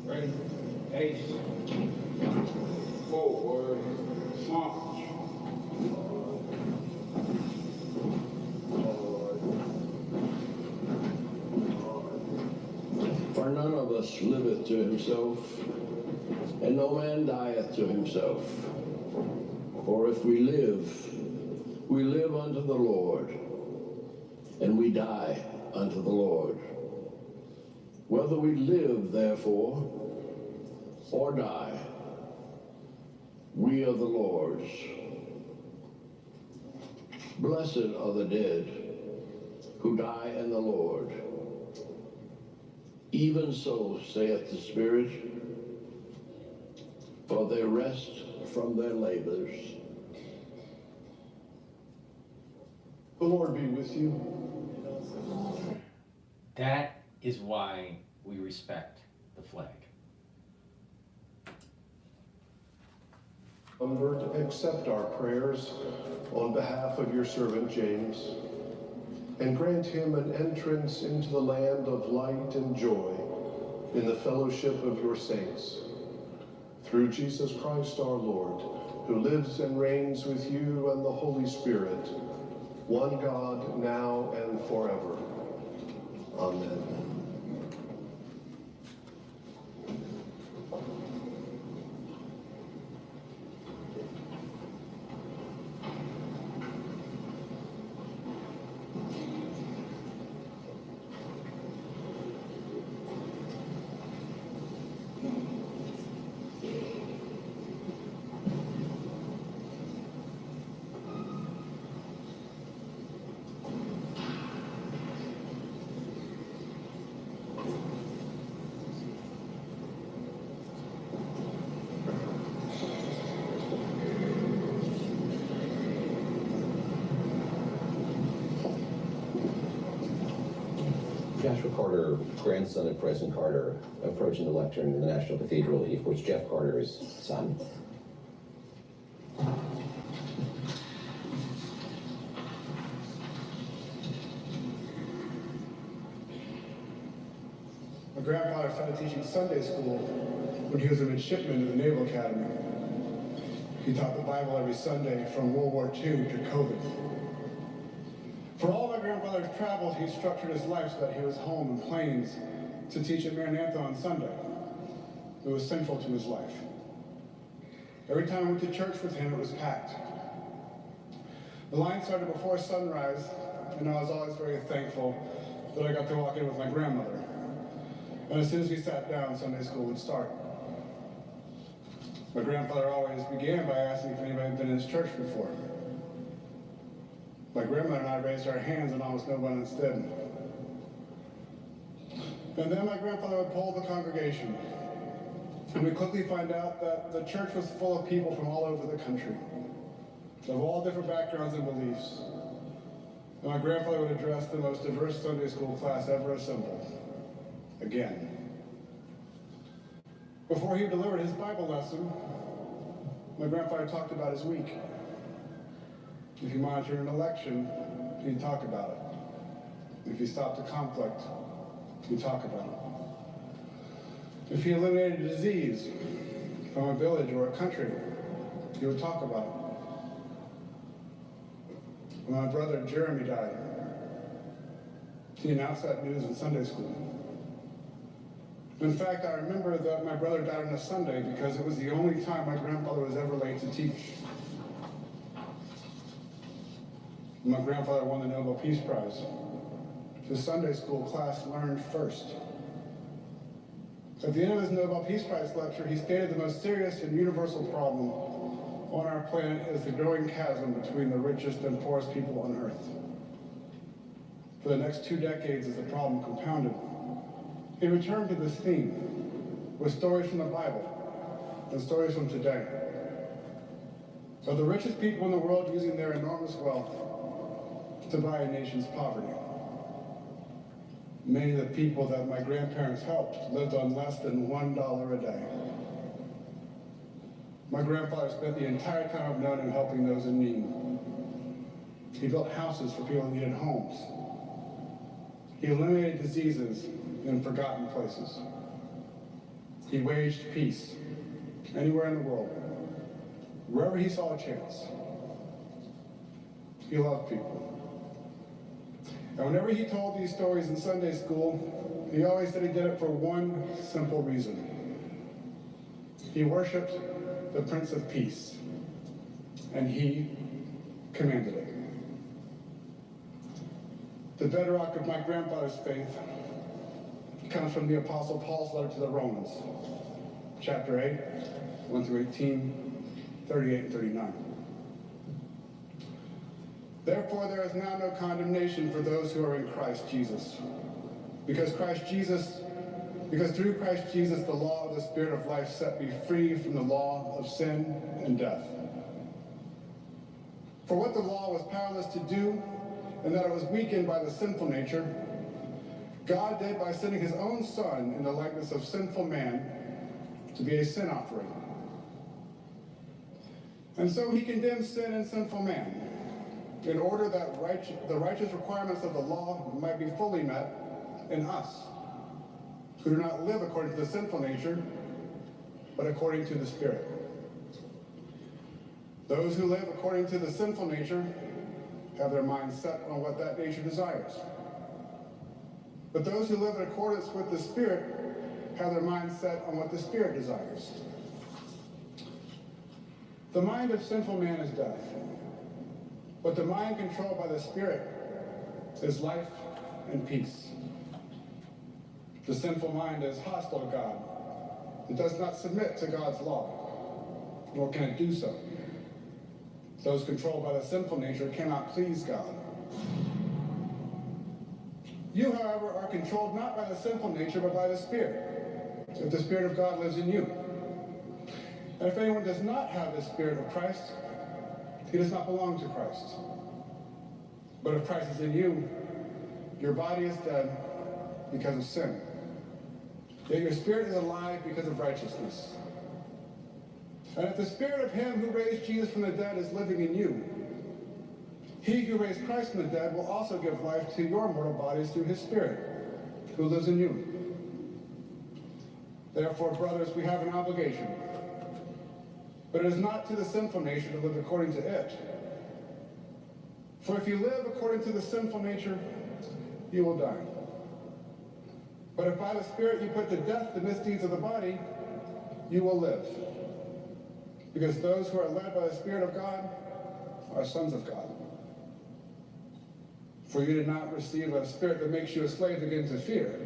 Ready, ace, forward, march. us liveth to himself, and no man dieth to himself. For if we live unto the Lord, and we die unto the Lord. Whether we live, therefore, or die, we are the Lord's. Blessed are the dead who die in the Lord. Even so saith the Spirit, for they rest from their labors. The Lord be with you. That is why we respect the flag. Accept our prayers on behalf of your servant James, and grant him an entrance into the land of light and joy in the fellowship of your saints. Through Jesus Christ our Lord, who lives and reigns with you and the Holy Spirit, one God, now and forever. Amen. Joshua Carter, grandson of President Carter, approaching the lectern in the National Cathedral, of course, Jeff Carter's son. My grandfather started teaching Sunday school when he was a midshipman in the Naval Academy. He taught the Bible every Sunday from World War II to COVID. For all my grandfather's travels, he structured his life so that he was home in Plains to teach at Maranatha on Sunday. It was central to his life. Every time I went to church with him, it was packed. The line started before sunrise, and I was always very thankful that I got to walk in with my grandmother. And as soon as we sat down, Sunday school would start. My grandfather always began by asking if anybody had been in his church before. My grandmother and I raised our hands and almost no one else did. And then my grandfather would poll the congregation. And we quickly find out that the church was full of people from all over the country, of all different backgrounds and beliefs. And my grandfather would address the most diverse Sunday school class ever assembled. Again. Before he delivered his Bible lesson, my grandfather talked about his week. If he monitored an election, he'd talk about it. If he stopped a conflict, he'd talk about it. If he eliminated a disease from a village or a country, he would talk about it. When my brother Jeremy died, he announced that news in Sunday school. In fact, I remember that my brother died on a Sunday because it was the only time my grandfather was ever late to teach. My grandfather won the Nobel Peace Prize. His Sunday school class learned first. At the end of his Nobel Peace Prize lecture, he stated the most serious and universal problem on our planet is the growing chasm between the richest and poorest people on Earth. For the next 2 decades, as the problem compounded, he returned to this theme with stories from the Bible and stories from today of the richest people in the world using their enormous wealth to buy a nation's poverty. Many of the people that my grandparents helped lived on less than $1 a day. My grandfather spent the entire time I've known him helping those in need. He built houses for people who needed homes. He eliminated diseases in forgotten places. He waged peace anywhere in the world, wherever he saw a chance. He loved people. And whenever he told these stories in Sunday school, he always said he did it for one simple reason. He worshiped the Prince of Peace, and he commanded it. The bedrock of my grandfather's faith comes from the Apostle Paul's letter to the Romans, chapter 8, 1 through 18, 38 and 39. Therefore, there is now no condemnation for those who are in Christ Jesus. Because through Christ Jesus, the law of the Spirit of life set me free from the law of sin and death. For what the law was powerless to do, and that it was weakened by the sinful nature, God did by sending his own Son in the likeness of sinful man to be a sin offering. And so he condemned sin and sinful man, in order that the righteous requirements of the law might be fully met in us, who do not live according to the sinful nature, but according to the Spirit. Those who live according to the sinful nature have their minds set on what that nature desires. But those who live in accordance with the Spirit have their minds set on what the Spirit desires. The mind of sinful man is death, but the mind controlled by the Spirit is life and peace. The sinful mind is hostile to God. It does not submit to God's law, nor can it do so. Those controlled by the sinful nature cannot please God. You, however, are controlled not by the sinful nature, but by the Spirit, if the Spirit of God lives in you. And if anyone does not have the Spirit of Christ, he does not belong to Christ. But if Christ is in you, your body is dead because of sin, yet your spirit is alive because of righteousness. And if the Spirit of him who raised Jesus from the dead is living in you, he who raised Christ from the dead will also give life to your mortal bodies through his Spirit, who lives in you. Therefore, brothers, we have an obligation, but it is not to the sinful nature to live according to it. For if you live according to the sinful nature, you will die. But if by the Spirit you put to death the misdeeds of the body, you will live. Because those who are led by the Spirit of God are sons of God. For you did not receive a spirit that makes you a slave again to fear,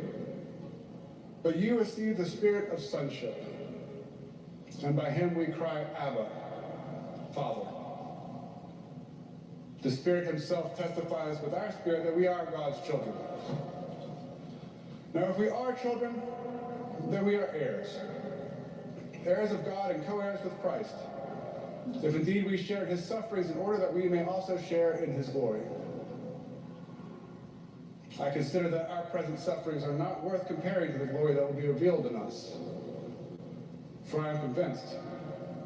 but you received the Spirit of sonship. And by him we cry, Abba, Father. The Spirit himself testifies with our spirit that we are God's children. Now, if we are children, then we are heirs. Heirs of God and co-heirs with Christ, if indeed we share his sufferings in order that we may also share in his glory. I consider that our present sufferings are not worth comparing to the glory that will be revealed in us. For I am convinced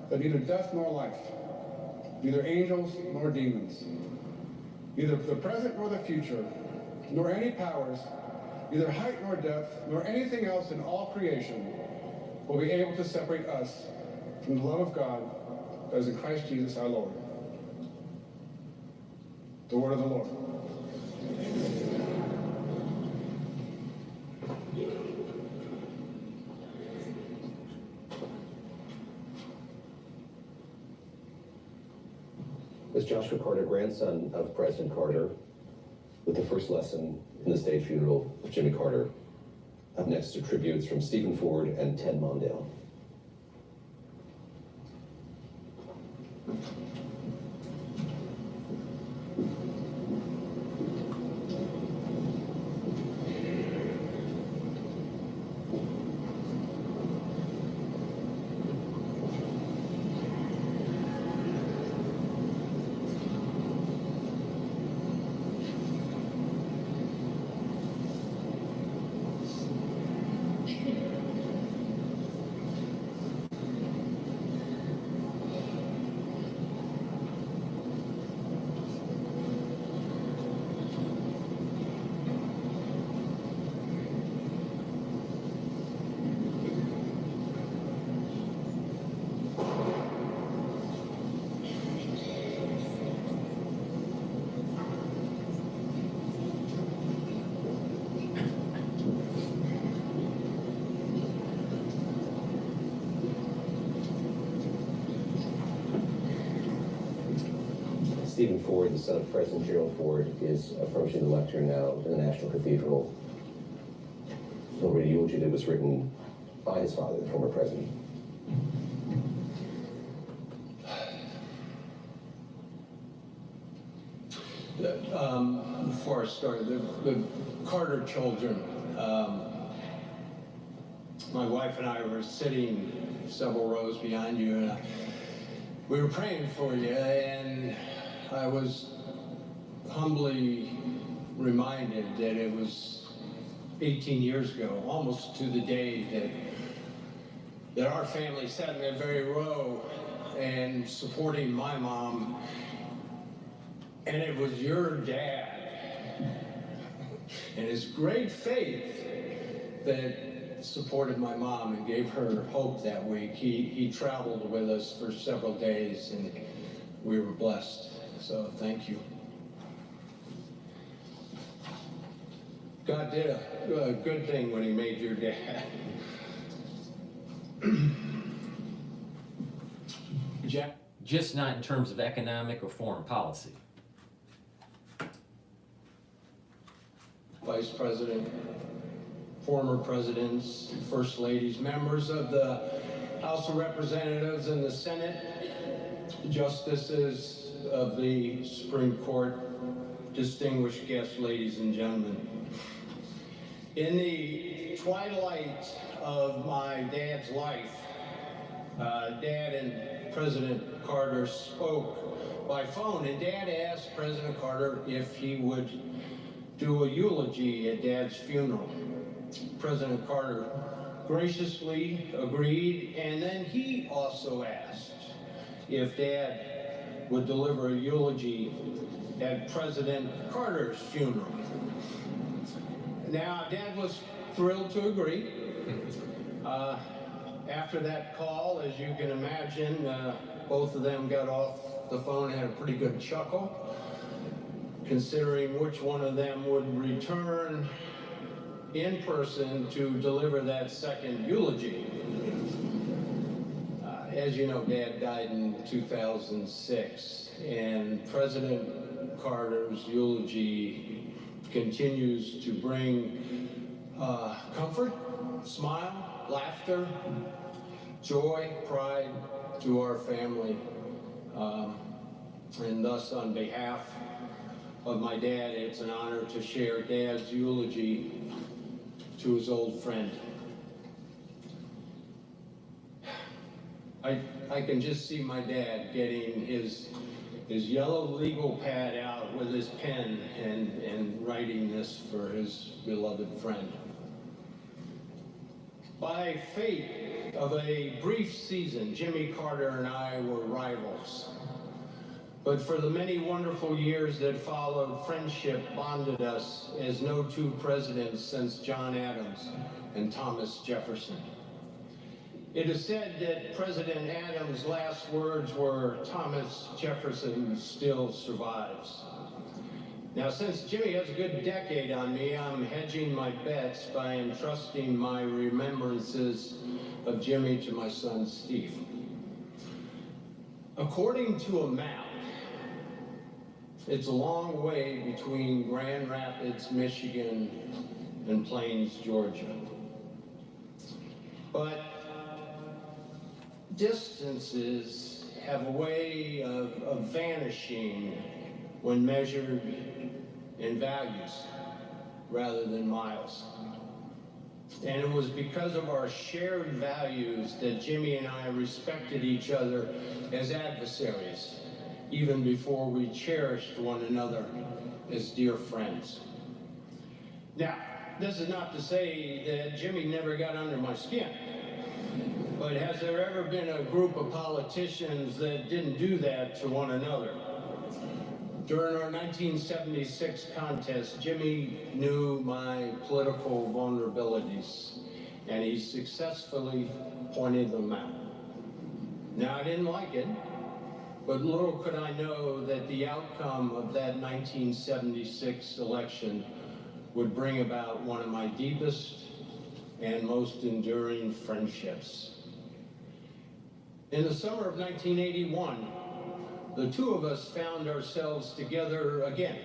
that neither death nor life, neither angels nor demons, neither the present nor the future, nor any powers, neither height nor depth, nor anything else in all creation will be able to separate us from the love of God that is in Christ Jesus our Lord. The word of the Lord. Was Joshua Carter, grandson of President Carter, with the first lesson in the state funeral of Jimmy Carter. Up next are tributes from Stephen Ford and Ted Mondale. Stephen Ford, the son of President Gerald Ford, is approaching the lectern now in the National Cathedral. He'll read a eulogy that was written by his father, the former president. Before I start, the Carter children, my wife and I were sitting several rows behind you, and we were praying for you, and I was humbly reminded that it was 18 years ago, almost to the day that our family sat in that very row and supporting my mom, and it was your dad and his great faith that supported my mom and gave her hope that week. He traveled with us for several days, and we were blessed. So thank you. God did a good thing when he made your dad. Jack? Just not in terms of economic or foreign policy. Vice President, former presidents, first ladies, members of the House of Representatives and the Senate, justices of the Supreme Court, distinguished guests, ladies and gentlemen. In the twilight of my dad's life, Dad and President Carter spoke by phone, and Dad asked President Carter if he would do a eulogy at Dad's funeral. President Carter graciously agreed, and then he also asked if Dad would deliver a eulogy at President Carter's funeral. Now, Dad was thrilled to agree. After that call, as you can imagine, both of them got off the phone and had a pretty good chuckle, considering which one of them would return in person to deliver that second eulogy. As you know, Dad died in 2006, and President Carter's eulogy continues to bring comfort, smile, laughter, joy, pride to our family. And thus, on behalf of my dad, it's an honor to share Dad's eulogy to his old friend. I can just see my dad getting his yellow legal pad out with his pen and writing this for his beloved friend. By fate of a brief season, Jimmy Carter and I were rivals. But for the many wonderful years that followed, friendship bonded us as no two presidents since John Adams and Thomas Jefferson. It is said that President Adams' last words were, "Thomas Jefferson still survives." Now, since Jimmy has a good decade on me, I'm hedging my bets by entrusting my remembrances of Jimmy to my son, Steve. According to a map, it's a long way between Grand Rapids, Michigan, and Plains, Georgia. But distances have a way of vanishing when measured in values rather than miles. And it was because of our shared values that Jimmy and I respected each other as adversaries, even before we cherished one another as dear friends. Now, this is not to say that Jimmy never got under my skin, but has there ever been a group of politicians that didn't do that to one another? During our 1976 contest, Jimmy knew my political vulnerabilities, and he successfully pointed them out. Now, I didn't like it, but little could I know that the outcome of that 1976 election would bring about one of my deepest and most enduring friendships. In the summer of 1981, the two of us found ourselves together again.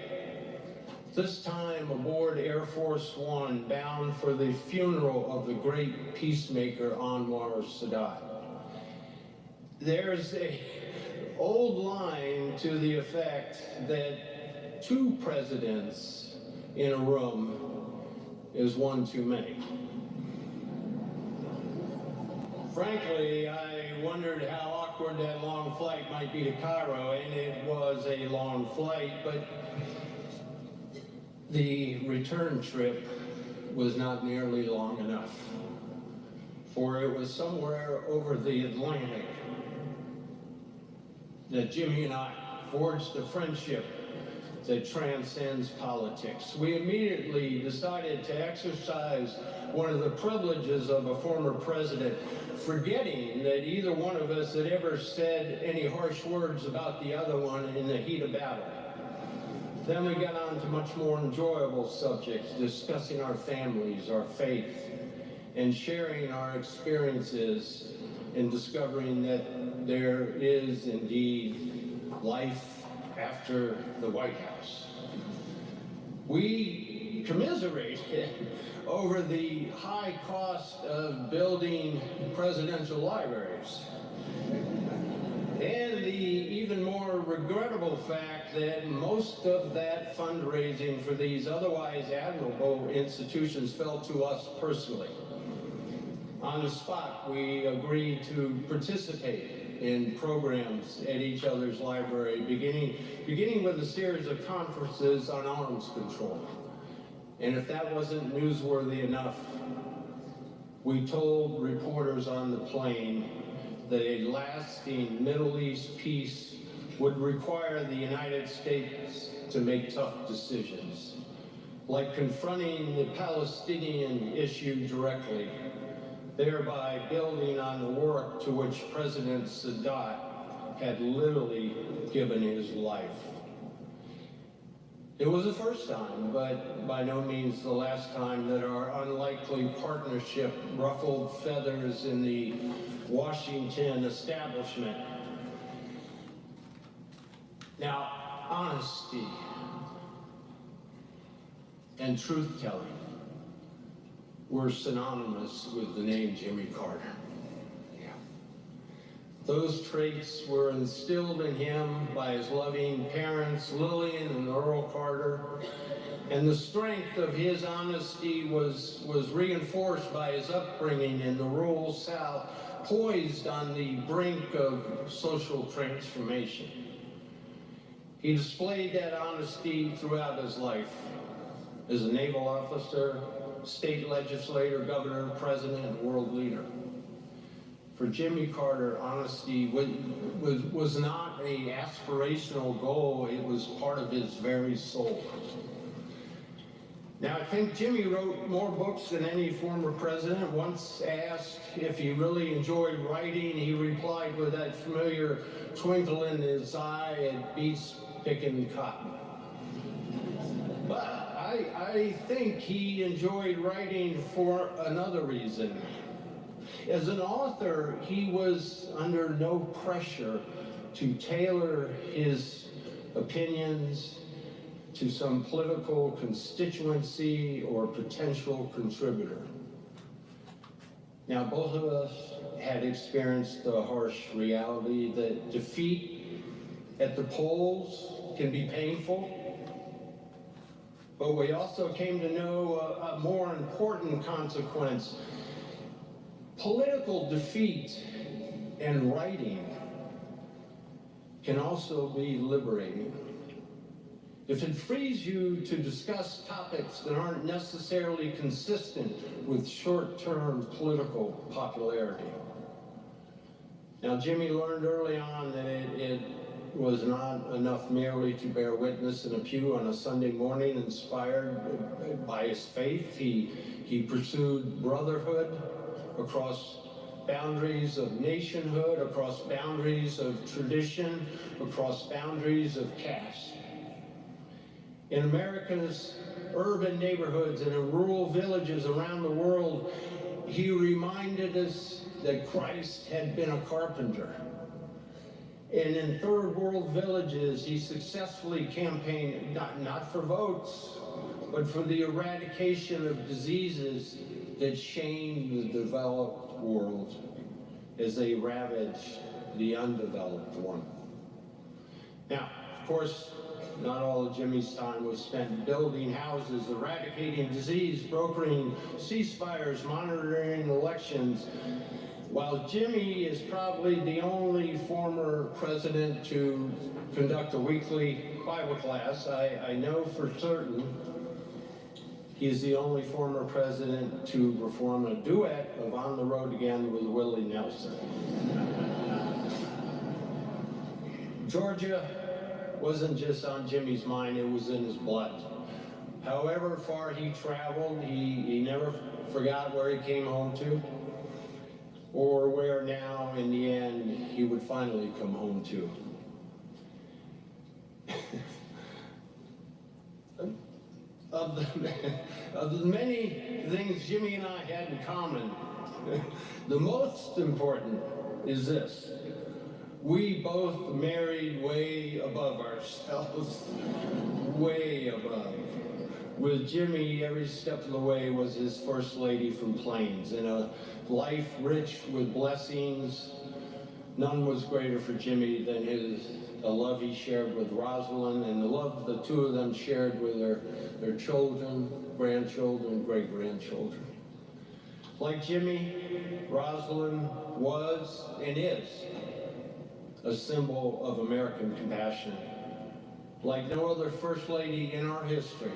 This time aboard Air Force One, bound for the funeral of the great peacemaker Anwar Sadat. There's an old line to the effect that two presidents in a room is one too many. Frankly, I wondered how awkward that long flight might be to Cairo, and it was a long flight, but the return trip was not nearly long enough, for it was somewhere over the Atlantic that Jimmy and I forged a friendship that transcends politics. We immediately decided to exercise one of the privileges of a former president, forgetting that either one of us had ever said any harsh words about the other one in the heat of battle. Then we got on to much more enjoyable subjects, discussing our families, our faith, and sharing our experiences and discovering that there is indeed life after the White House. We commiserated over the high cost of building presidential libraries, and the even more regrettable fact that most of that fundraising for these otherwise admirable institutions fell to us personally. On the spot, we agreed to participate in programs at each other's library, beginning with a series of conferences on arms control. And if that wasn't newsworthy enough, we told reporters on the plane that a lasting Middle East peace would require the United States to make tough decisions, like confronting the Palestinian issue directly, thereby building on the work to which President Sadat had literally given his life. It was the first time, but by no means the last time, that our unlikely partnership ruffled feathers in the Washington establishment. Now, honesty and truth-telling were synonymous with the name Jimmy Carter. Yeah. Those traits were instilled in him by his loving parents, Lillian and Earl Carter, and the strength of his honesty was reinforced by his upbringing in the rural South, poised on the brink of social transformation. He displayed that honesty throughout his life as a naval officer, state legislator, governor, president, and world leader. For Jimmy Carter, honesty was not an aspirational goal, it was part of his very soul. Now, I think Jimmy wrote more books than any former president. Once asked if he really enjoyed writing, he replied with that familiar twinkle in his eye at beats picking cotton. But I think he enjoyed writing for another reason. As an author, he was under no pressure to tailor his opinions to some political constituency or potential contributor. Now, both of us had experienced the harsh reality that defeat at the polls can be painful, but we also came to know a more important consequence. Political defeat and writing can also be liberating. If it frees you to discuss topics that aren't necessarily consistent with short-term political popularity. Now, Jimmy learned early on that it was not enough merely to bear witness in a pew on a Sunday morning. Inspired by his faith, he pursued brotherhood across boundaries of nationhood, across boundaries of tradition, across boundaries of caste. In America's urban neighborhoods and in rural villages around the world, he reminded us that Christ had been a carpenter. And in third world villages, he successfully campaigned not for votes, but for the eradication of diseases that shame the developed world as they ravage the undeveloped one. Now, of course, not all of Jimmy's time was spent building houses, eradicating disease, brokering ceasefires, monitoring elections. While Jimmy is probably the only former president to conduct a weekly Bible class, I know for certain he is the only former president to perform a duet of On the Road Again with Willie Nelson. Georgia wasn't just on Jimmy's mind, it was in his blood. However far he traveled, he never forgot where he came home to, or where now, in the end, he would finally come home to. Of the many things Jimmy and I had in common, the most important is this. We both married way above ourselves, way above. With Jimmy, every step of the way was his first lady from Plains. In a life rich with blessings, none was greater for Jimmy than the love he shared with Rosalind and the love the two of them shared with their children, grandchildren, great-grandchildren. Like Jimmy, Rosalind was and is a symbol of American compassion. Like no other First Lady in our history,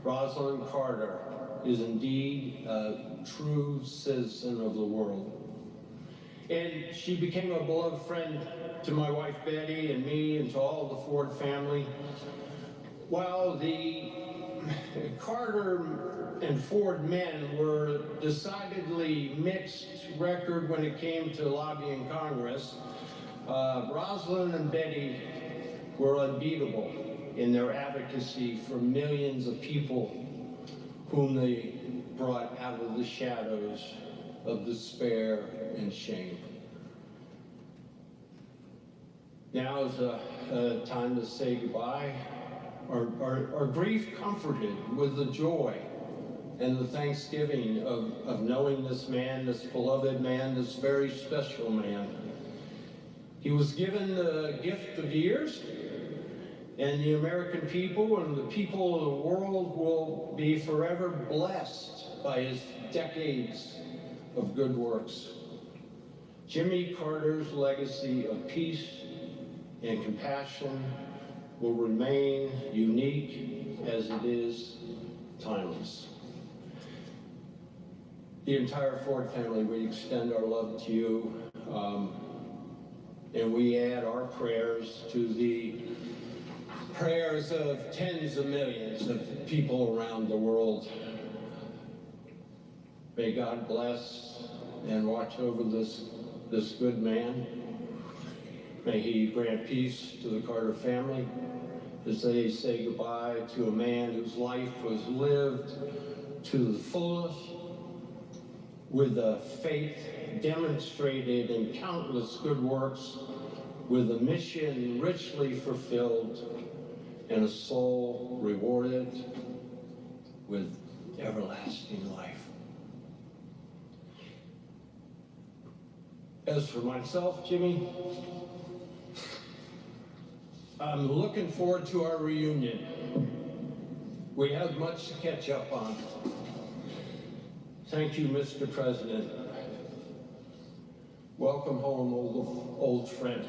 Rosalind Carter is indeed a true citizen of the world. And she became a beloved friend to my wife Betty and me and to all the Ford family. While the Carter and Ford men were decidedly mixed record when it came to lobbying Congress, Rosalind and Betty were unbeatable in their advocacy for millions of people whom they brought out of the shadows of despair and shame. Now is a time to say goodbye. Our grief comforted with the joy and the thanksgiving of knowing this man, this beloved man, this very special man. He was given the gift of years, and the American people and the people of the world will be forever blessed by his decades of good works. Jimmy Carter's legacy of peace and compassion will remain unique as it is timeless. The entire Ford family, we extend our love to you, and we add our prayers to the prayers of tens of millions of people around the world. May God bless and watch over this good man. May he grant peace to the Carter family as they say goodbye to a man whose life was lived to the fullest, with a faith demonstrated in countless good works, with a mission richly fulfilled, and a soul rewarded with everlasting life. As for myself, Jimmy, I'm looking forward to our reunion. We have much to catch up on. Thank you, Mr. President. Welcome home, old friend.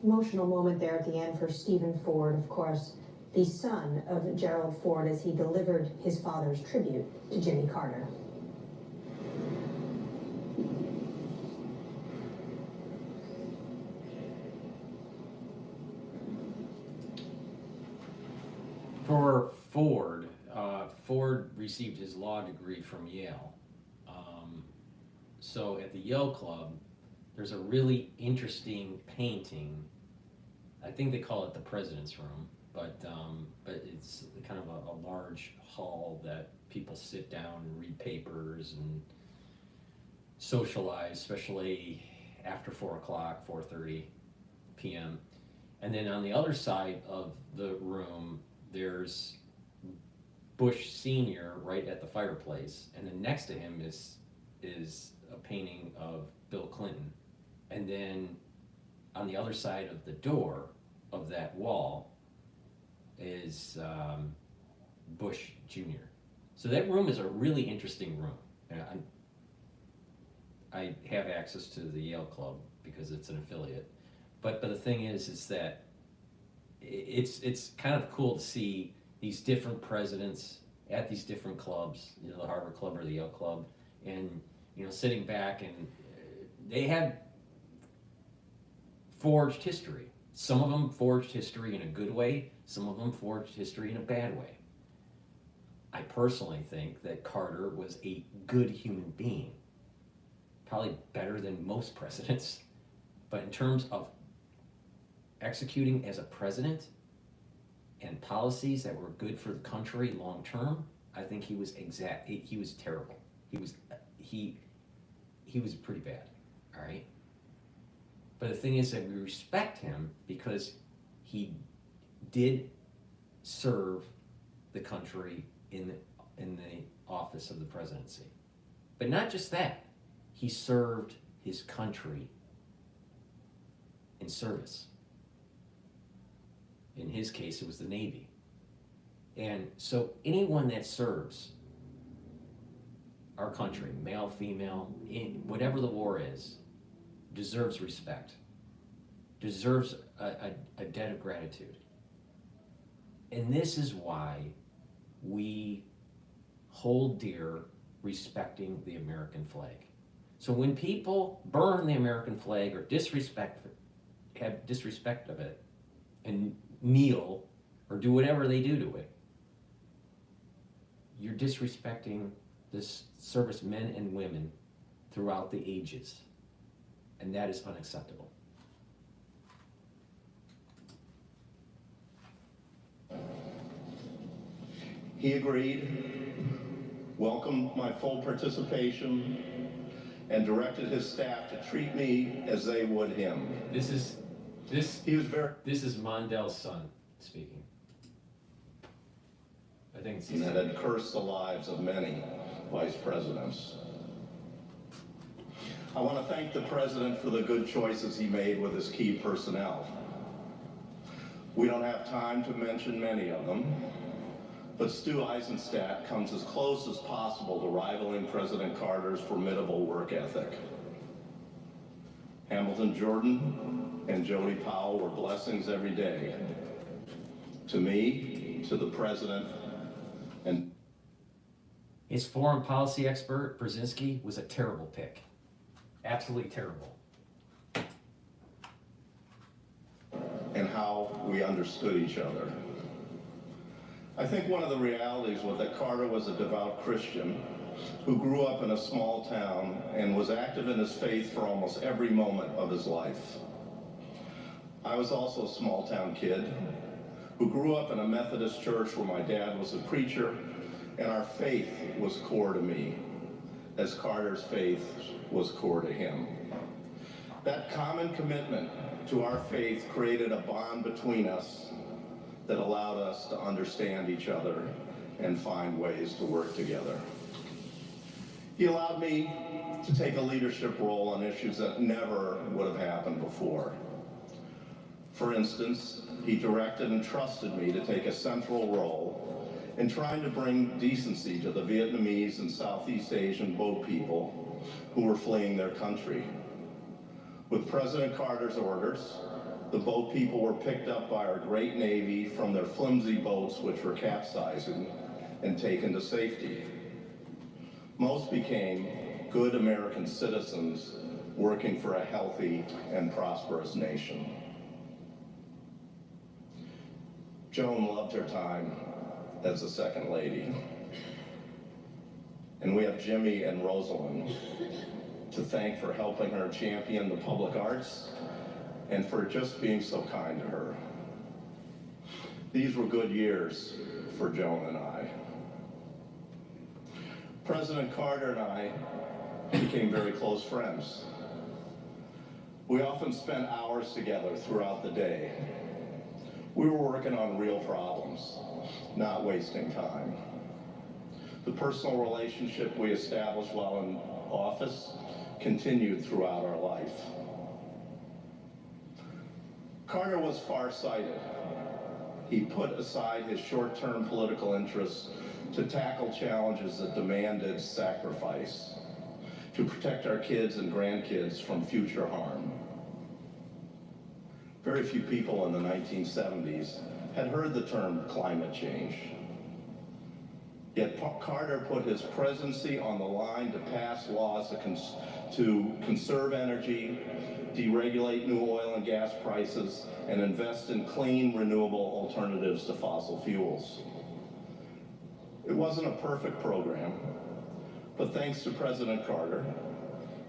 Emotional moment there at the end for Stephen Ford, of course, the son of Gerald Ford, as he delivered his father's tribute to Jimmy Carter. For Ford, Ford received his law degree from Yale. So at the Yale Club, there's a really interesting painting. I think they call it the President's Room. but it's kind of a large hall that people sit down and read papers and socialize, especially after 4 o'clock, 4:30 p.m. And then on the other side of the room, there's Bush Sr. right at the fireplace, and then next to him is a painting of Bill Clinton. And then on the other side of the door of that wall is Bush Jr. So that room is a really interesting room. And I have access to the Yale Club because it's an affiliate. But the thing is that it's kind of cool to see these different presidents at these different clubs, you know, the Harvard Club or the Yale Club, and you know, sitting back, and they have forged history. Some of them forged history in a good way, some of them forged history in a bad way. I personally think that Carter was a good human being, probably better than most presidents, but in terms of executing as a president and policies that were good for the country long term, I think he was terrible. He was pretty bad, all right? But the thing is that we respect him because he did serve the country in the office of the presidency. But not just that, he served his country in service. In his case, it was the Navy. And so anyone that serves our country, male, female, whatever the war is, deserves respect, deserves a debt of gratitude. And this is why we hold dear respecting the American flag. So when people burn the American flag or have disrespect of it and kneel or do whatever they do to it, you're disrespecting this servicemen and women throughout the ages. And that is unacceptable. He agreed, welcomed my full participation, and directed his staff to treat me as they would him. This is Mondale's son speaking. I think it's that had cursed the lives of many vice presidents. I want to thank the president for the good choices he made with his key personnel. We don't have time to mention many of them, but Stu Eisenstadt comes as close as possible to rivaling President Carter's formidable work ethic. Hamilton Jordan and Jody Powell were blessings every day. To me, to the president, and his foreign policy expert, Brzezinski, was a terrible pick. Absolutely terrible. and how we understood each other. I think one of the realities was that Carter was a devout Christian who grew up in a small town and was active in his faith for almost every moment of his life. I was also a small town kid who grew up in a Methodist church where my dad was a preacher, and our faith was core to me, as Carter's faith was core to him. That common commitment to our faith created a bond between us that allowed us to understand each other and find ways to work together. He allowed me to take a leadership role on issues that never would have happened before. For instance, he directed and trusted me to take a central role in trying to bring decency to the Vietnamese and Southeast Asian boat people who were fleeing their country. With President Carter's orders, the boat people were picked up by our great Navy from their flimsy boats which were capsizing and taken to safety. Most became good American citizens working for a healthy and prosperous nation. Joan loved her time as a second lady. And we have Jimmy and Rosalind to thank for helping her champion the public arts and for just being so kind to her. These were good years for Joan and I. President Carter and I became very close friends. We often spent hours together throughout the day. We were working on real problems, not wasting time. The personal relationship we established while in office continued throughout our life. Carter was farsighted. He put aside his short-term political interests to tackle challenges that demanded sacrifice, to protect our kids and grandkids from future harm. Very few people in the 1970s had heard the term climate change. Yet Carter put his presidency on the line to pass laws to conserve energy, deregulate new oil and gas prices, and invest in clean, renewable alternatives to fossil fuels. It wasn't a perfect program, but thanks to President Carter,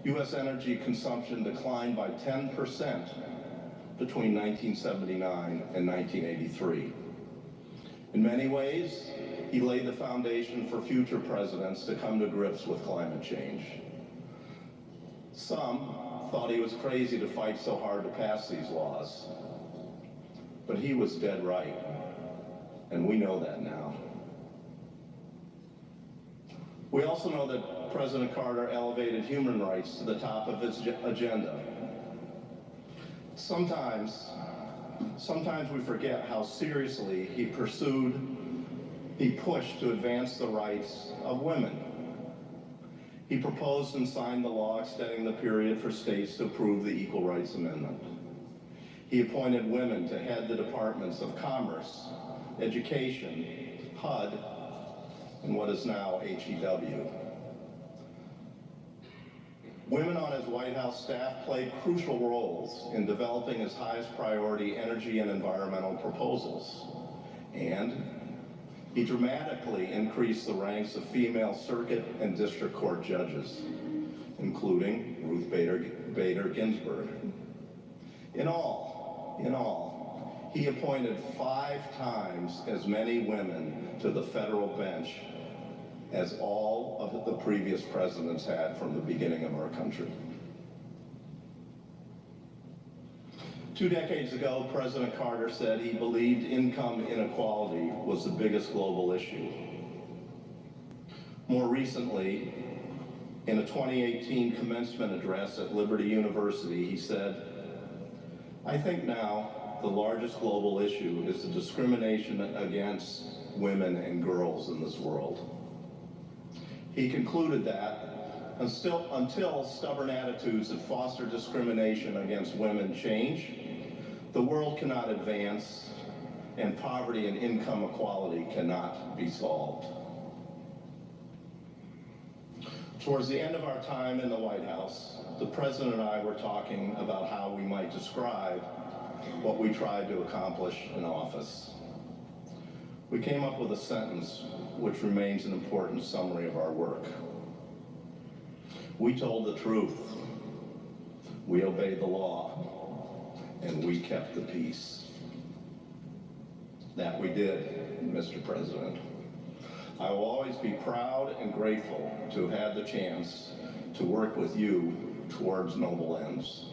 U.S. energy consumption declined by 10% between 1979 and 1983. In many ways, he laid the foundation for future presidents to come to grips with climate change. Some thought he was crazy to fight so hard to pass these laws, but he was dead right, and we know that now. We also know that President Carter elevated human rights to the top of his agenda. Sometimes we forget how seriously he pushed to advance the rights of women. He proposed and signed the law extending the period for states to approve the Equal Rights Amendment. He appointed women to head the departments of Commerce, Education, HUD, and what is now HEW. Women on his White House staff played crucial roles in developing his highest priority energy and environmental proposals. And he dramatically increased the ranks of female circuit and district court judges, including Ruth Bader Ginsburg. In all, he appointed 5 times as many women to the federal bench as all of the previous presidents had from the beginning of our country. 2 decades ago, President Carter said he believed income inequality was the biggest global issue. More recently, in a 2018 commencement address at Liberty University, he said, "I think now the largest global issue is the discrimination against women and girls in this world." He concluded that until stubborn attitudes that foster discrimination against women change, the world cannot advance and poverty and income equality cannot be solved. Towards the end of our time in the White House, the President and I were talking about how we might describe what we tried to accomplish in office. We came up with a sentence which remains an important summary of our work. We told the truth, we obeyed the law, and we kept the peace. That we did, Mr. President. I will always be proud and grateful to have had the chance to work with you towards noble ends.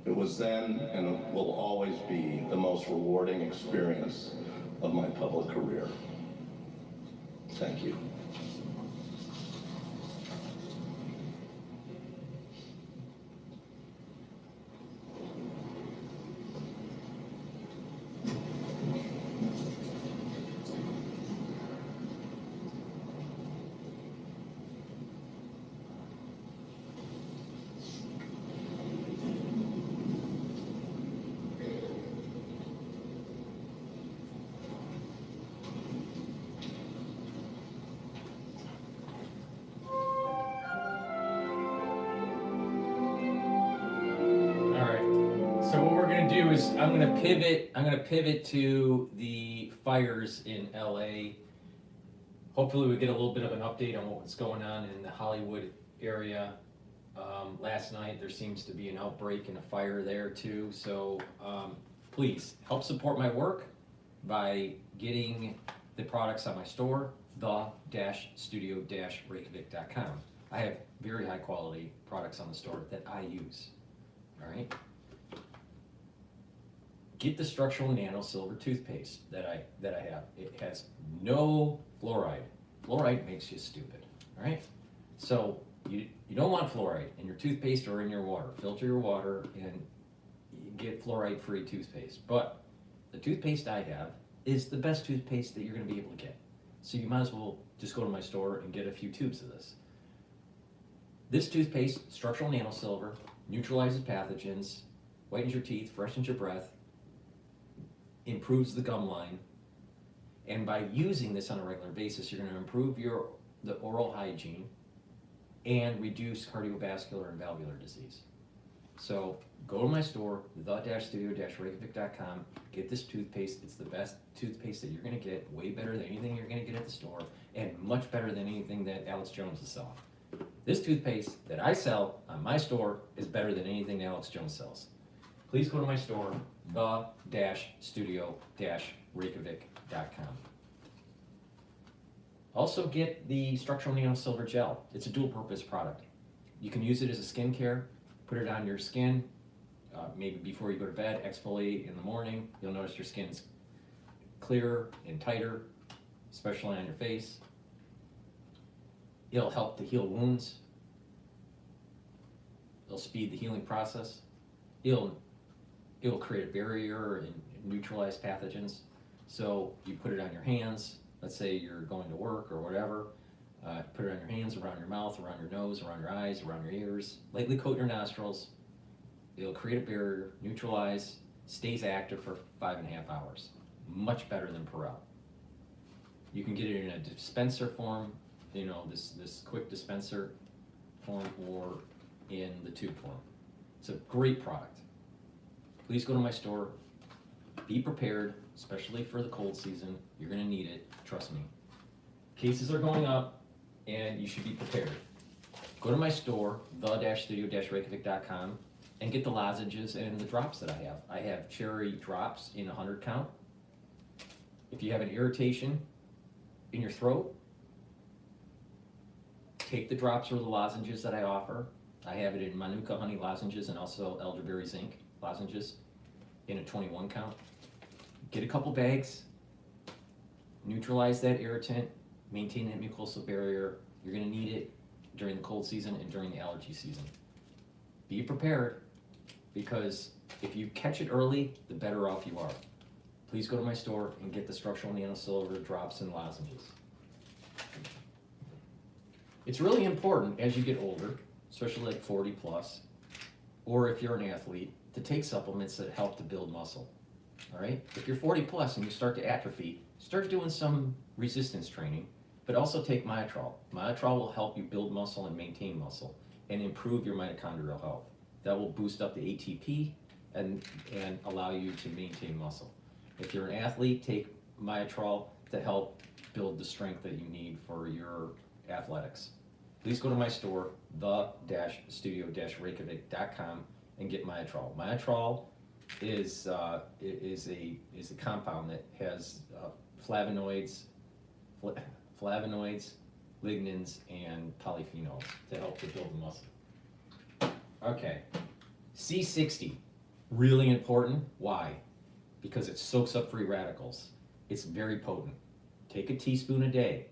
It was then and will always be the most rewarding experience of my public career. Thank you. I'm gonna pivot to the fires in LA. Hopefully we get a little bit of an update on what's going on in the Hollywood area. Last night there seems to be an outbreak and a fire there too, so please help support my work. by getting the products on my store, the-studio-reykjavik.com. I have very high quality products on the store that I use, all right? Get the structural nano silver toothpaste that I have. It has no fluoride. Fluoride makes you stupid, all right? So you don't want fluoride in your toothpaste or in your water. Filter your water and get fluoride-free toothpaste. But the toothpaste I have is the best toothpaste that you're gonna be able to get. So you might as well just go to my store and get a few tubes of this. This toothpaste, structural nano silver, neutralizes pathogens, whitens your teeth, freshens your breath, improves the gum line, and by using this on a regular basis, you're going to improve the oral hygiene and reduce cardiovascular and valvular disease. So go to my store, the-studio-reykjavik.com, get this toothpaste. It's the best toothpaste that you're going to get, way better than anything you're going to get at the store, and much better than anything that Alex Jones is selling. This toothpaste that I sell on my store is better than anything that Alex Jones sells. Please go to my store, the-studio-reykjavik.com. Also get the structural nano silver gel. It's a dual purpose product. You can use it as a skincare, put it on your skin, maybe before you go to bed, exfoliate in the morning. You'll notice your skin's clearer and tighter, especially on your face. It'll help to heal wounds. It'll speed the healing process. It'll create a barrier and neutralize pathogens. So you put it on your hands. Let's say you're going to work or whatever. Put it on your hands, around your mouth, around your nose, around your eyes, around your ears. Lightly coat your nostrils. It'll create a barrier, neutralize, stays active for 5.5 hours. Much better than Perel. You can get it in a dispenser form, this quick dispenser form, or in the tube form. It's a great product. Please go to my store. Be prepared, especially for the cold season. You're gonna need it, trust me. Cases are going up, and you should be prepared. Go to my store, the-studio-reykjavik.com, and get the lozenges and the drops that I have. I have cherry drops in 100 count. If you have an irritation in your throat, take the drops or the lozenges that I offer. I have it in Manuka honey lozenges and also elderberry zinc lozenges in a 21 count. Get a couple bags, neutralize that irritant, maintain that mucosal barrier. You're gonna need it during the cold season and during the allergy season. Be prepared, because if you catch it early, the better off you are. Please go to my store and get the structural nano silver drops and lozenges. It's really important as you get older, especially like 40 plus, or if you're an athlete, to take supplements that help to build muscle. All right? If you're 40 plus and you start to atrophy, start doing some resistance training, but also take Myotrol. Myotrol will help you build muscle and maintain muscle and improve your mitochondrial health. That will boost up the ATP and allow you to maintain muscle. If you're an athlete, take Myotrol to help build the strength that you need for your athletics. Please go to my store, the-studio-reykjavik.com, and get Myotrol. Myotrol is a compound that has flavonoids, lignans, and polyphenols to help to build the muscle. Okay, C60, really important. Why? Because it soaks up free radicals. It's very potent. Take a teaspoon a day.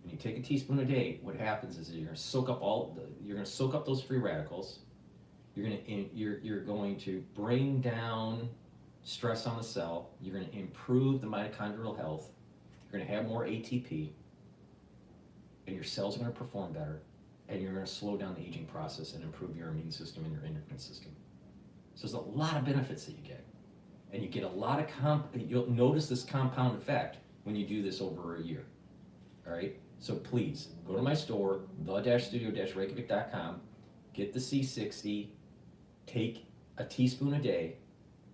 When you take a teaspoon a day, what happens is you're going to soak up those free radicals. You're going to bring down stress on the cell. You're going to improve the mitochondrial health. You're going to have more ATP, and your cells are going to perform better, and you're going to slow down the aging process and improve your immune system and your endocrine system. So there's a lot of benefits that you get, and you get a lot of you'll notice this compound effect when you do this over a year. All right. So please go to my store, the-studio-reykjavik.com, get the C60, take a teaspoon a day,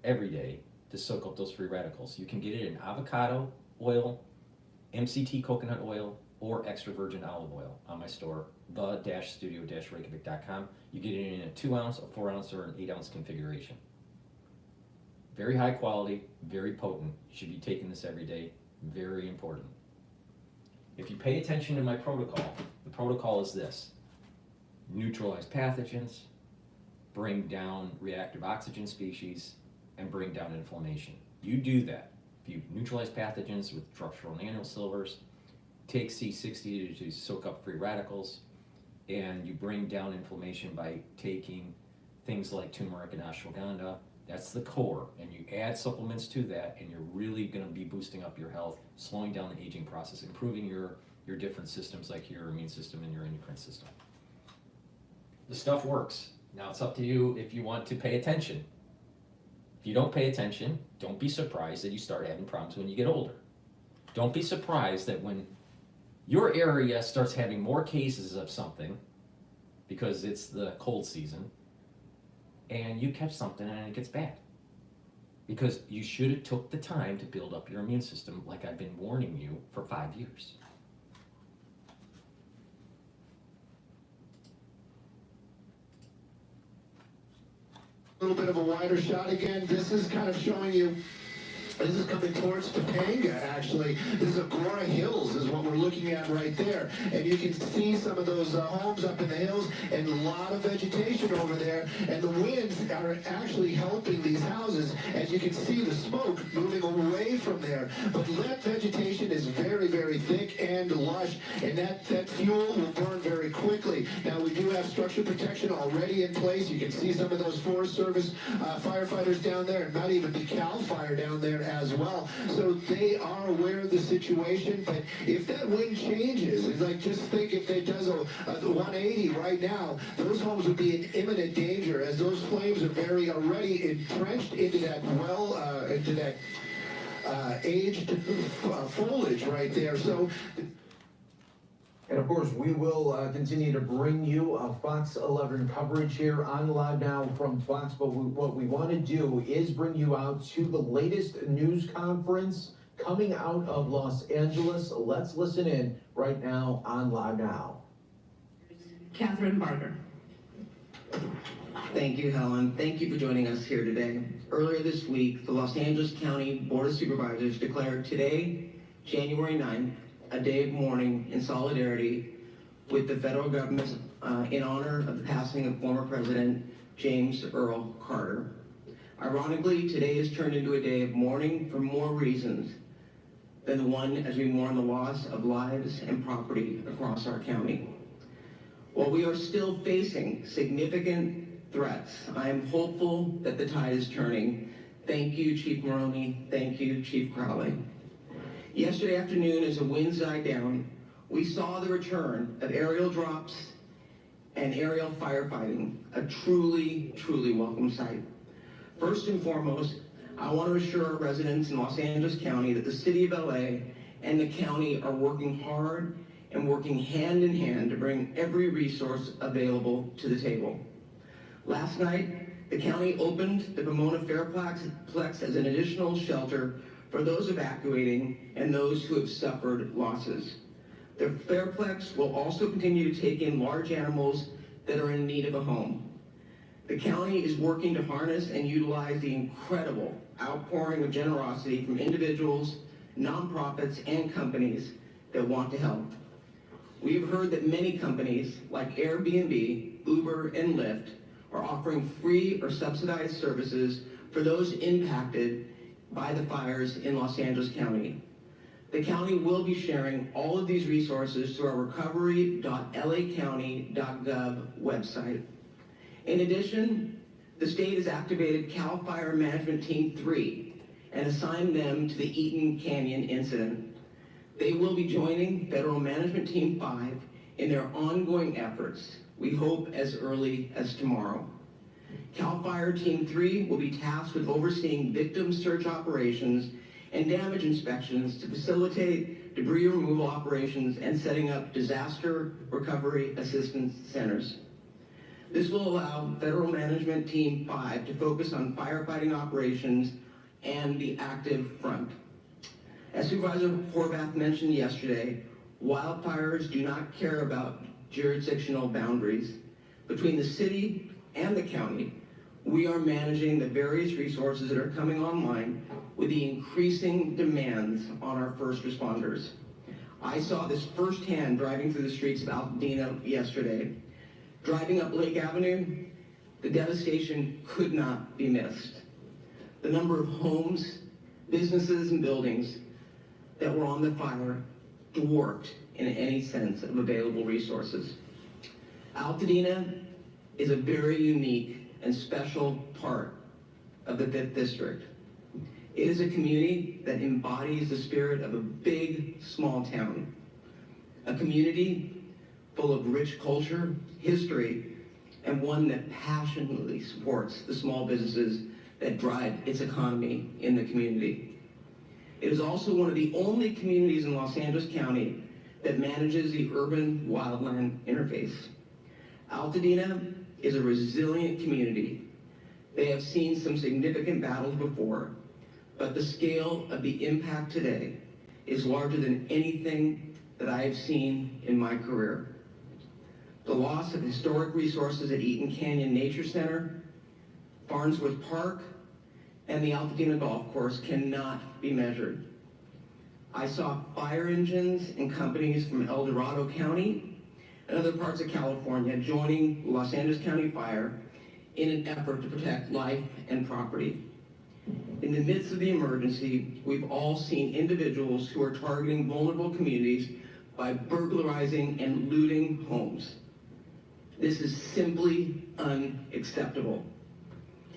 every day, to soak up those free radicals. You can get it in avocado oil, MCT coconut oil, or extra virgin olive oil on my store, the-studio-reykjavik.com. You get it in a 2 ounce, a 4 ounce, or an 8 ounce configuration. Very high quality, very potent. You should be taking this every day. Very important. If you pay attention to my protocol, the protocol is this: neutralize pathogens, bring down reactive oxygen species, and bring down inflammation. You do that. If you neutralize pathogens with structural nanosilvers, take C60 to soak up free radicals, and you bring down inflammation by taking things like turmeric and ashwagandha. That's the core, and you add supplements to that, and you're really going to be boosting up your health, slowing down the aging process, improving your different systems like your immune system and your endocrine system. The stuff works. Now it's up to you if you want to pay attention. If you don't pay attention, don't be surprised that you start having problems when you get older. Don't be surprised that when your area starts having more cases of something, because it's the cold season, and you catch something and it gets bad. Because you should have took the time to build up your immune system like I've been warning you for 5 years. A little bit of a wider shot again. This is kind of showing you, this is coming towards Topanga, actually. This is Agora Hills is what we're looking at right there. And you can see some of those homes up in the hills and a lot of vegetation over there. And the winds are actually helping these houses. As you can see, the smoke moving away from there. But that vegetation is very, very thick and lush. And that fuel will burn very quickly. Now, we do have structure protection already in place. You can see some of those Forest Service firefighters down there, and not even the CAL FIRE down there as well. So they are aware of the situation, but if that wind changes, it's like, just think if it does a 180 right now, those homes would be in imminent danger, as those flames are very already entrenched into that aged foliage right there. So. And of course, we will continue to bring you Fox 11 coverage here on Live Now from Fox. But what we want to do is bring you out to the latest news conference coming out of Los Angeles. Let's listen in right now on Live Now. Catherine Barker. Thank you, Helen. Thank you for joining us here today. Earlier this week, the Los Angeles County Board of Supervisors declared today, January 9th, a day of mourning in solidarity with the federal government in honor of the passing of former President James Earl Carter. Ironically, today has turned into a day of mourning for more reasons than the one as we mourn the loss of lives and property across our county. While we are still facing significant threats, I am hopeful that the tide is turning. Thank you, Chief Maroney. Thank you, Chief Crowley. Yesterday afternoon, as the winds died down, we saw the return of aerial drops and aerial firefighting, a truly, truly welcome sight. First and foremost, I want to assure our residents in Los Angeles County that the City of LA and the county are working hard and working hand in hand to bring every resource available to the table. Last night, the county opened the Pomona Fairplex as an additional shelter for those evacuating and those who have suffered losses. The Fairplex will also continue to take in large animals that are in need of a home. The county is working to harness and utilize the incredible outpouring of generosity from individuals, nonprofits, and companies that want to help. We have heard that many companies like Airbnb, Uber, and Lyft are offering free or subsidized services for those impacted by the fires in Los Angeles County. The county will be sharing all of these resources through our recovery.lacounty.gov website. In addition, the state has activated CAL FIRE Management Team 3 and assigned them to the Eaton Canyon incident. They will be joining Federal Management Team 5 in their ongoing efforts, we hope as early as tomorrow. CAL FIRE Team 3 will be tasked with overseeing victim search operations and damage inspections to facilitate debris removal operations and setting up disaster recovery assistance centers. This will allow Federal Management Team 5 to focus on firefighting operations and the active front. As Supervisor Horvath mentioned yesterday, wildfires do not care about jurisdictional boundaries. Between the city and the county, we are managing the various resources that are coming online with the increasing demands on our first responders. I saw this firsthand driving through the streets of Altadena yesterday. Driving up Lake Avenue, the devastation could not be missed. The number of homes, businesses, and buildings that were on the fire dwarfed in any sense of available resources. Altadena is a very unique and special part of the 5th District. It is a community that embodies the spirit of a big, small town. A community full of rich culture, history, and one that passionately supports the small businesses that drive its economy in the community. It is also one of the only communities in Los Angeles County that manages the urban wildland interface. Altadena is a resilient community. They have seen some significant battles before, but the scale of the impact today is larger than anything that I have seen in my career. The loss of historic resources at Eaton Canyon Nature Center, Farnsworth Park, and the Altadena Golf Course cannot be measured. I saw fire engines and companies from El Dorado County and other parts of California joining Los Angeles County Fire in an effort to protect life and property. In the midst of the emergency, we've all seen individuals who are targeting vulnerable communities by burglarizing and looting homes. This is simply unacceptable.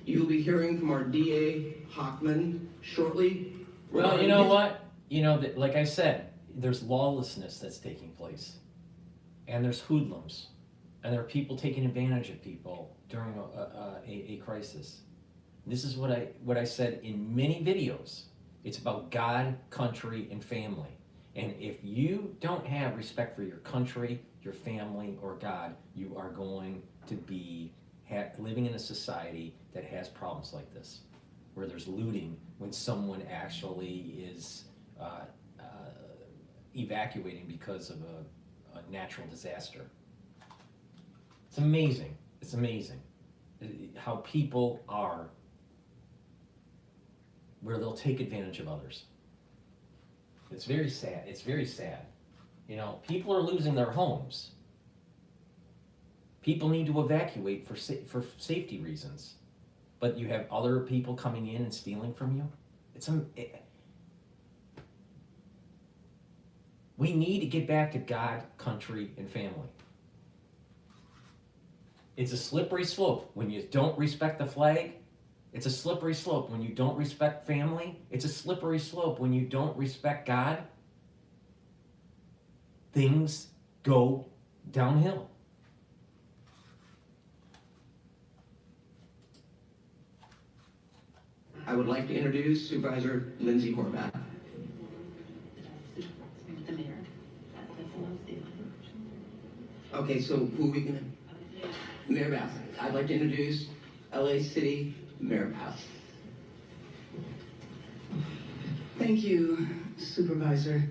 You'll be hearing from our DA Hochman shortly. Well, you know what? You know, like I said, there's lawlessness that's taking place. And there's hoodlums. And there are people taking advantage of people during a crisis. This is what I said in many videos. It's about God, country, and family. And if you don't have respect for your country, your family, or God, you are going to be living in a society that has problems like this, where there's looting when someone actually is evacuating because of a natural disaster. It's amazing. It's amazing how people are, where they'll take advantage of others. It's very sad. It's very sad. You know, people are losing their homes. People need to evacuate for safety reasons, but you have other people coming in and stealing from you. We need to get back to God, country, and family. It's a slippery slope when you don't respect the flag. It's a slippery slope when you don't respect family. It's a slippery slope when you don't respect God. Things go downhill. I would like to introduce Supervisor Lindsay Horvath. Okay, so who are we gonna? Mayor Bass. I'd like to introduce LA City Mayor Bass. Thank you, Supervisor.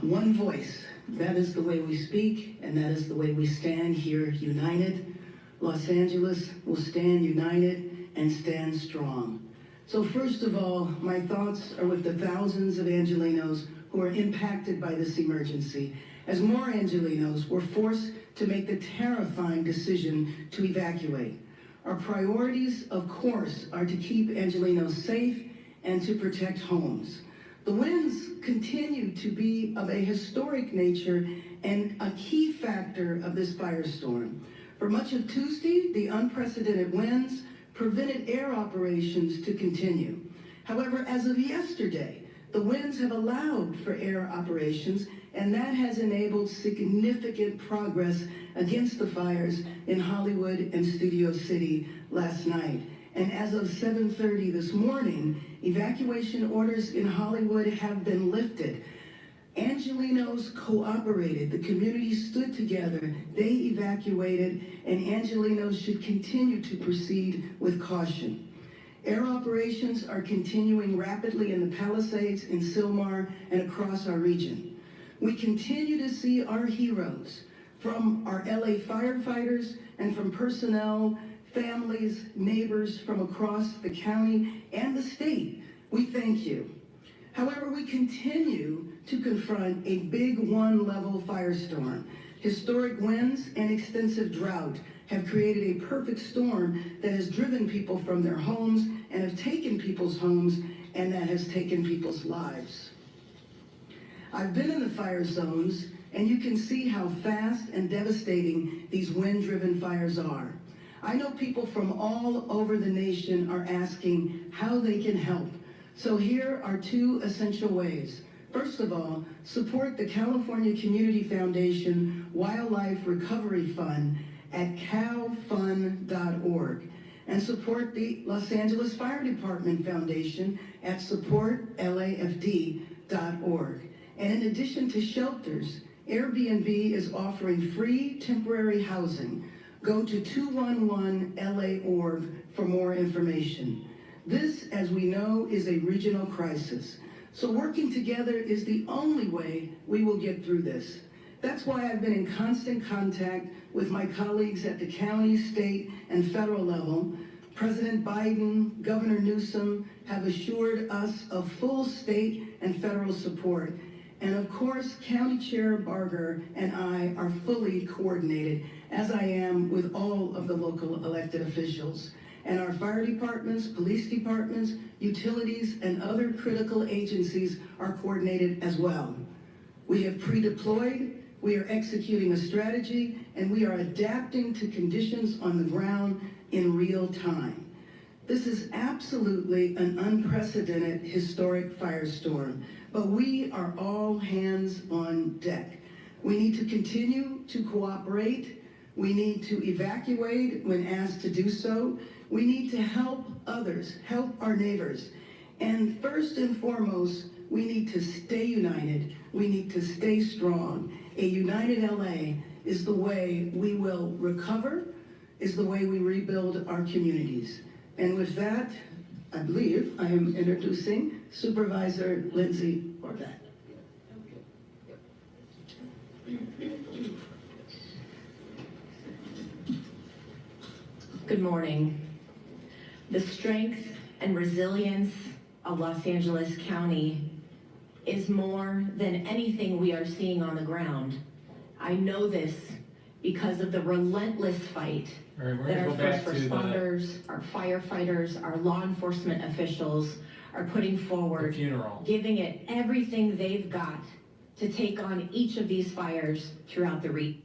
One voice, that is the way we speak, and that is the way we stand here united. Los Angeles will stand united and stand strong. So first of all, my thoughts are with the thousands of Angelenos who are impacted by this emergency, as more Angelenos were forced to make the terrifying decision to evacuate. Our priorities, of course, are to keep Angelenos safe and to protect homes. The winds continue to be of a historic nature and a key factor of this firestorm. For much of Tuesday, the unprecedented winds prevented air operations to continue. However, as of yesterday, the winds have allowed for air operations, and that has enabled significant progress against the fires in Hollywood and Studio City last night. And as of 7:30 this morning, evacuation orders in Hollywood have been lifted. Angelenos cooperated, the community stood together, they evacuated, and Angelenos should continue to proceed with caution. Air operations are continuing rapidly in the Palisades, in Sylmar, and across our region. We continue to see our heroes, from our LA firefighters and from personnel families, neighbors from across the county and the state, we thank you. However, we continue to confront a big one-level firestorm. Historic winds and extensive drought have created a perfect storm that has driven people from their homes and have taken people's homes, and that has taken people's lives. I've been in the fire zones, and you can see how fast and devastating these wind-driven fires are. I know people from all over the nation are asking how they can help. So here are two essential ways. First of all, support the California Community Foundation Wildlife Recovery Fund at calfund.org, and support the Los Angeles Fire Department Foundation at supportlafd.org. And in addition to shelters, Airbnb is offering free temporary housing. Go to 211LA.org for more information. This, as we know, is a regional crisis. So working together is the only way we will get through this. That's why I've been in constant contact with my colleagues at the county, state, and federal level. President Biden, Governor Newsom have assured us of full state and federal support. And of course, County Chair Barger and I are fully coordinated, as I am with all of the local elected officials. And our fire departments, police departments, utilities, and other critical agencies are coordinated as well. We have pre-deployed, we are executing a strategy, and we are adapting to conditions on the ground in real time. This is absolutely an unprecedented historic firestorm, but we are all hands on deck. We need to continue to cooperate. We need to evacuate when asked to do so. We need to help others, help our neighbors. And first and foremost, we need to stay united. We need to stay strong. A united LA is the way we will recover, is the way we rebuild our communities. And with that, I believe I am introducing Supervisor Lindsay Horvath. Good morning. The strength and resilience of Los Angeles County is more than anything we are seeing on the ground. I know this because of the relentless fight that our first responders, our firefighters, our law enforcement officials are putting forward, giving it everything they've got to take on each of these fires throughout the region.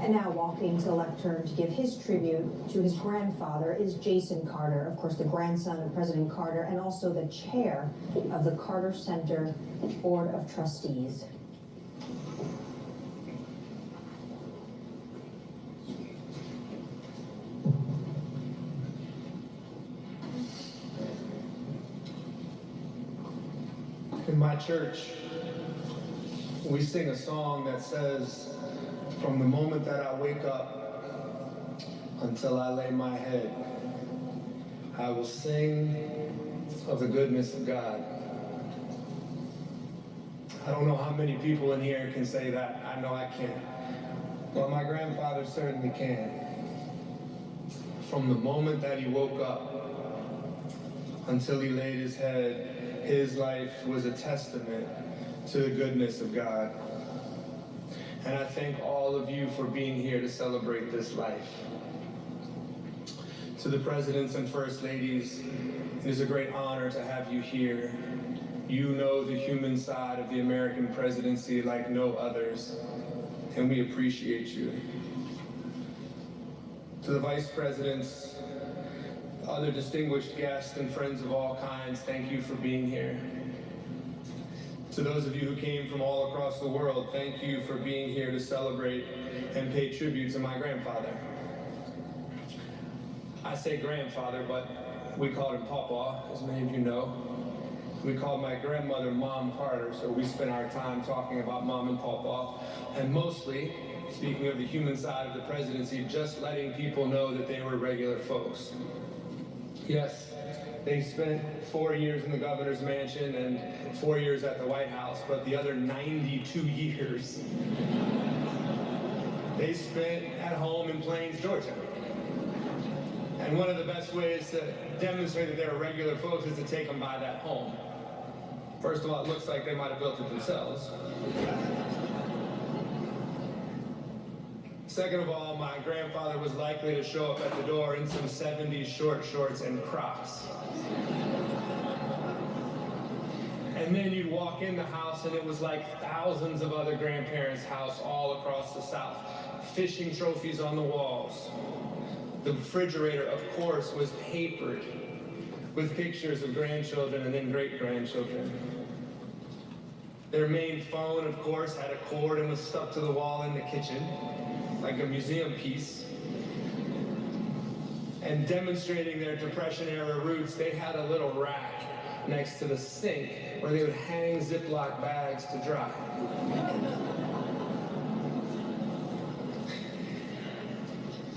And now walking to the lectern to give his tribute to his grandfather is Jason Carter, of course the grandson of President Carter and also the chair of the Carter Center Board of Trustees. In my church, we sing a song that says, "From the moment that I wake up until I lay my head, I will sing of the goodness of God." I don't know how many people in here can say that. I know I can't. But my grandfather certainly can. From the moment that he woke up until he laid his head, his life was a testament to the goodness of God. And I thank all of you for being here to celebrate this life. To the presidents and first ladies, it is a great honor to have you here. You know the human side of the American presidency like no others, and we appreciate you. To the vice presidents, other distinguished guests, and friends of all kinds, thank you for being here. To those of you who came from all across the world, thank you for being here to celebrate and pay tribute to my grandfather. I say grandfather, but we called him Papa, as many of you know. We called my grandmother Mom Carter, so we spent our time talking about Mom and Papa, and mostly, speaking of the human side of the presidency, just letting people know that they were regular folks. Yes, They spent 4 years in the governor's mansion and 4 years at the White House, but the other 92 years they spent at home in Plains, Georgia. And one of the best ways to demonstrate that they're regular folks is to take them by that home. First of all, it looks like they might have built it themselves. Second of all, my grandfather was likely to show up at the door in some 70s short shorts and Crocs. And then you'd walk in the house and it was like thousands of other grandparents' house all across the South. Fishing trophies on the walls. The refrigerator, of course, was papered with pictures of grandchildren and then great-grandchildren. Their main phone, of course, had a cord and was stuck to the wall in the kitchen, like a museum piece. And demonstrating their Depression-era roots, they had a little rack next to the sink where they would hang Ziploc bags to dry.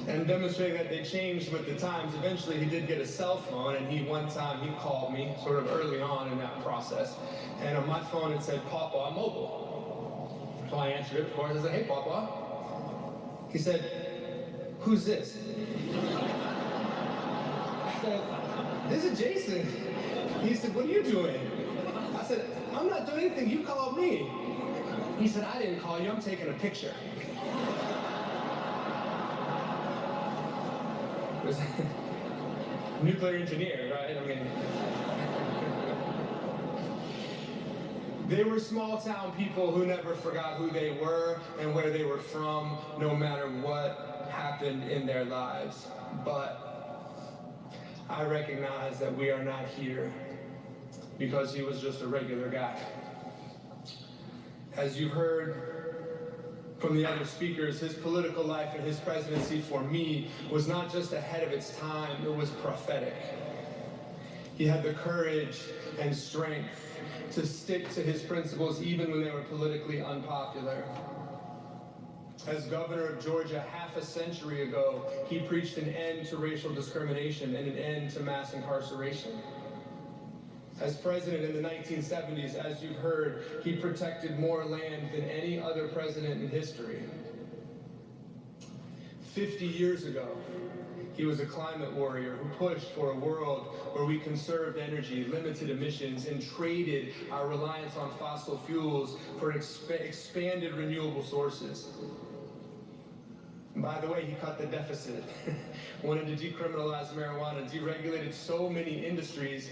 And demonstrating that they changed with the times. Eventually he did get a cell phone, and one time he called me sort of early on in that process, and on my phone it said Papa Mobile. So I answered it, of course. I said, "Hey Papa." He said, "Who's this?" I said, "This is Jason." He said, "What are you doing?" I said, "I'm not doing anything, you called me." He said, "I didn't call you, I'm taking a picture." Was nuclear engineer, right? I mean, they were small town people who never forgot who they were and where they were from, no matter what happened in their lives. But I recognize that we are not here because he was just a regular guy. As you heard from the other speakers, his political life and his presidency for me was not just ahead of its time, it was prophetic. He had the courage and strength to stick to his principles even when they were politically unpopular. As governor of Georgia half a century ago, he preached an end to racial discrimination and an end to mass incarceration. As president in the 1970s, as you've heard, he protected more land than any other president in history. 50 years ago, he was a climate warrior who pushed for a world where we conserved energy, limited emissions, and traded our reliance on fossil fuels for expanded renewable sources. And by the way, he cut the deficit, wanted to decriminalize marijuana, deregulated so many industries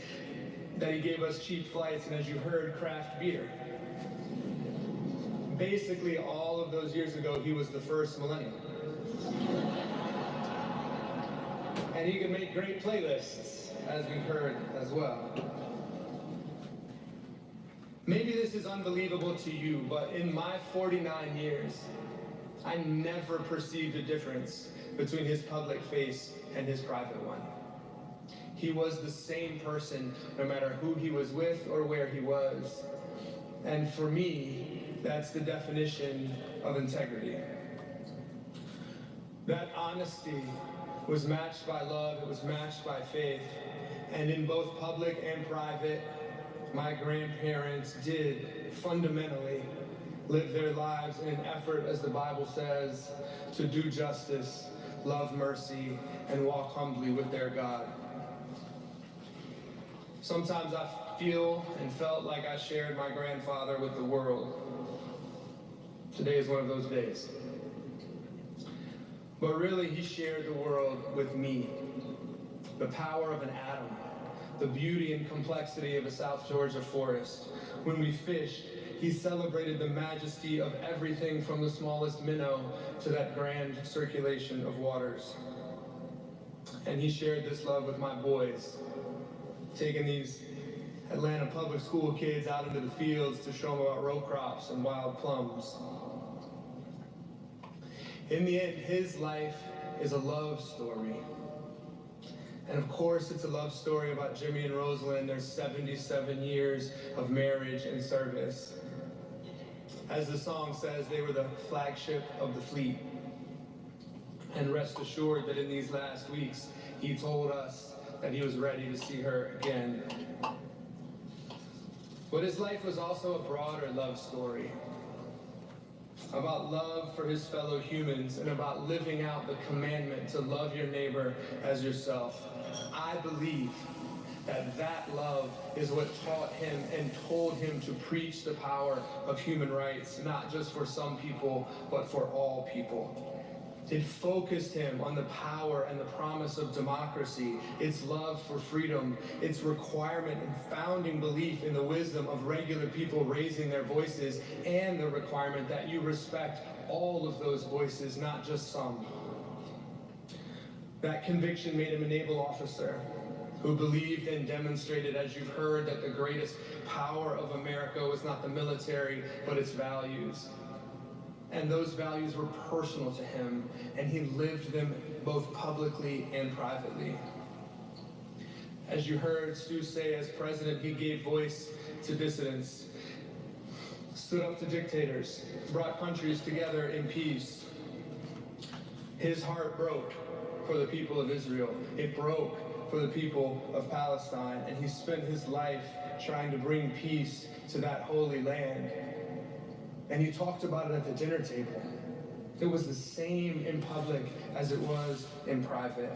that he gave us cheap flights, and as you heard, craft beer. Basically, all of those years ago, he was the first millennial. And he could make great playlists, as we've heard as well. Maybe this is unbelievable to you, but in my 49 years, I never perceived a difference between his public face and his private one. He was the same person, no matter who he was with or where he was. And for me, that's the definition of integrity. That honesty was matched by love, it was matched by faith. And in both public and private, my grandparents did fundamentally live their lives in an effort, as the Bible says, to do justice, love mercy, and walk humbly with their God. Sometimes I feel and felt like I shared my grandfather with the world. Today is one of those days. But really, he shared the world with me. The power of an atom, the beauty and complexity of a South Georgia forest. When we fished, he celebrated the majesty of everything from the smallest minnow to that grand circulation of waters. And he shared this love with my boys, taking these Atlanta public school kids out into the fields to show them about row crops and wild plums. In the end, his life is a love story. And of course, it's a love story about Jimmy and Rosalind, their 77 years of marriage and service. As the song says, they were the flagship of the fleet. And rest assured that in these last weeks, he told us that he was ready to see her again. But his life was also a broader love story, about love for his fellow humans and about living out the commandment to love your neighbor as yourself. I believe that love is what taught him and told him to preach the power of human rights, not just for some people, but for all people. It focused him on the power and the promise of democracy, its love for freedom, its requirement and founding belief in the wisdom of regular people raising their voices, and the requirement that you respect all of those voices, not just some. That conviction made him a naval officer who believed and demonstrated, as you've heard, that the greatest power of America was not the military, but its values. And those values were personal to him, and he lived them both publicly and privately. As you heard Stu say, as president, he gave voice to dissidents, stood up to dictators, brought countries together in peace. His heart broke for the people of Israel. It broke for the people of Palestine, and he spent his life trying to bring peace to that holy land. And he talked about it at the dinner table. It was the same in public as it was in private.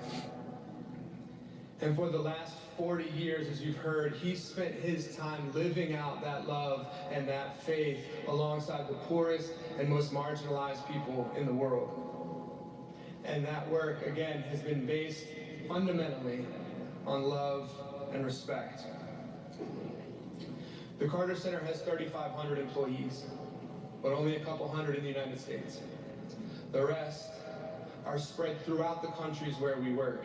And for the last 40 years, as you've heard, he spent his time living out that love and that faith alongside the poorest and most marginalized people in the world. And that work, again, has been based fundamentally on love and respect. The Carter Center has 3,500 employees, but only a couple hundred in the United States. The rest are spread throughout the countries where we work.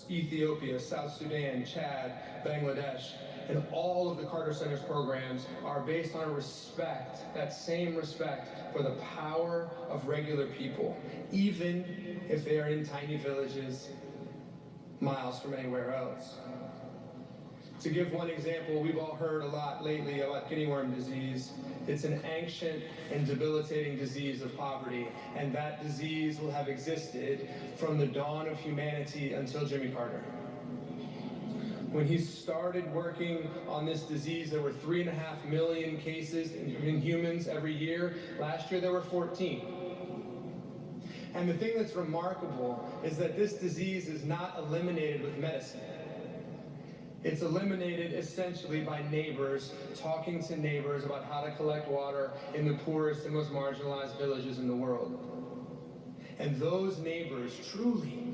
Ethiopia, South Sudan, Chad, Bangladesh, and all of the Carter Center's programs are based on respect, that same respect for the power of regular people, even if they are in tiny villages miles from anywhere else. To give one example, we've all heard a lot lately about guinea worm disease. It's an ancient and debilitating disease of poverty, and that disease will have existed from the dawn of humanity until Jimmy Carter. When he started working on this disease, there were 3.5 million cases in humans every year. Last year, there were 14. And the thing that's remarkable is that this disease is not eliminated with medicine. It's eliminated essentially by neighbors talking to neighbors about how to collect water in the poorest and most marginalized villages in the world. And those neighbors truly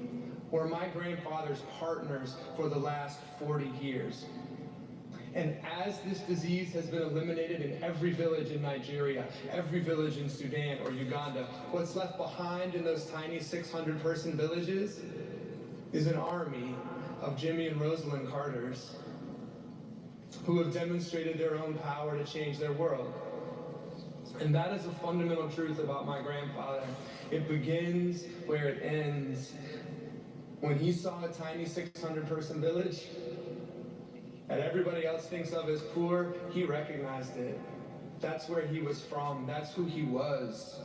were my grandfather's partners for the last 40 years. And as this disease has been eliminated in every village in Nigeria, every village in Sudan or Uganda, what's left behind in those tiny 600-person villages is an army of Jimmy and Rosalind Carters who have demonstrated their own power to change their world. And that is a fundamental truth about my grandfather. It begins where it ends. When he saw a tiny 600-person village that everybody else thinks of as poor, he recognized it. That's where he was from. That's who he was.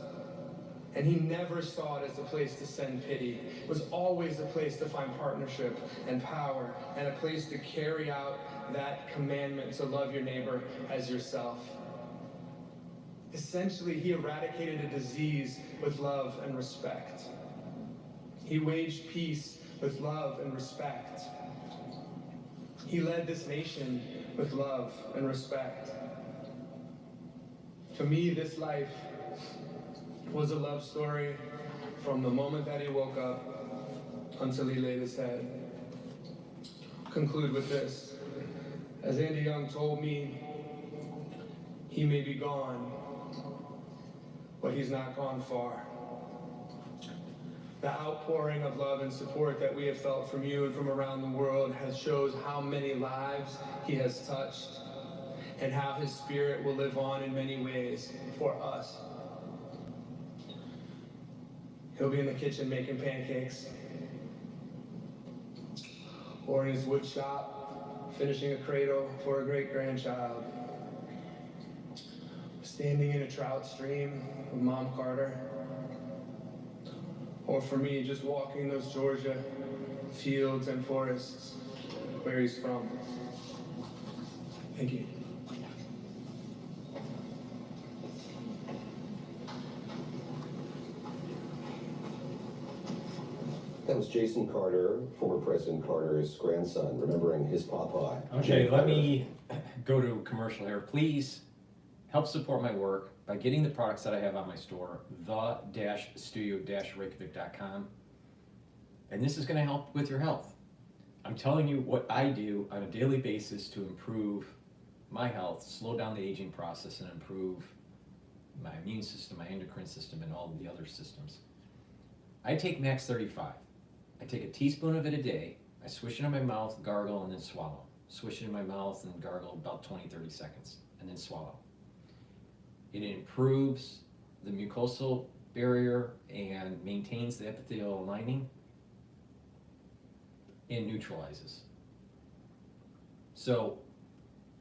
And he never saw it as a place to send pity. It was always a place to find partnership and power, and a place to carry out that commandment to love your neighbor as yourself. Essentially, he eradicated a disease with love and respect. He waged peace with love and respect. He led this nation with love and respect. To me, this life was a love story from the moment that he woke up until he laid his head. Conclude with this. As Andy Young told me, he may be gone, but he's not gone far. The outpouring of love and support that we have felt from you and from around the world shows how many lives he has touched and how his spirit will live on in many ways for us. He'll be in the kitchen making pancakes, or in his wood shop finishing a cradle for a great-grandchild, standing in a trout stream with Mom Carter, or for me, just walking those Georgia fields and forests where he's from. Thank you. That was Jason Carter, former President Carter's grandson, remembering his papa. Okay, let me go to commercial here. Please help support my work by getting the products that I have on my store, the-studio-reykjavik.com. And this is going to help with your health. I'm telling you what I do on a daily basis to improve my health, slow down the aging process, and improve my immune system, my endocrine system, and all of the other systems. I take Max 35. I take a teaspoon of it a day. I swish it in my mouth, gargle, and then swallow. Swish it in my mouth and gargle about 20-30 seconds, and then swallow. It improves the mucosal barrier and maintains the epithelial lining and neutralizes. So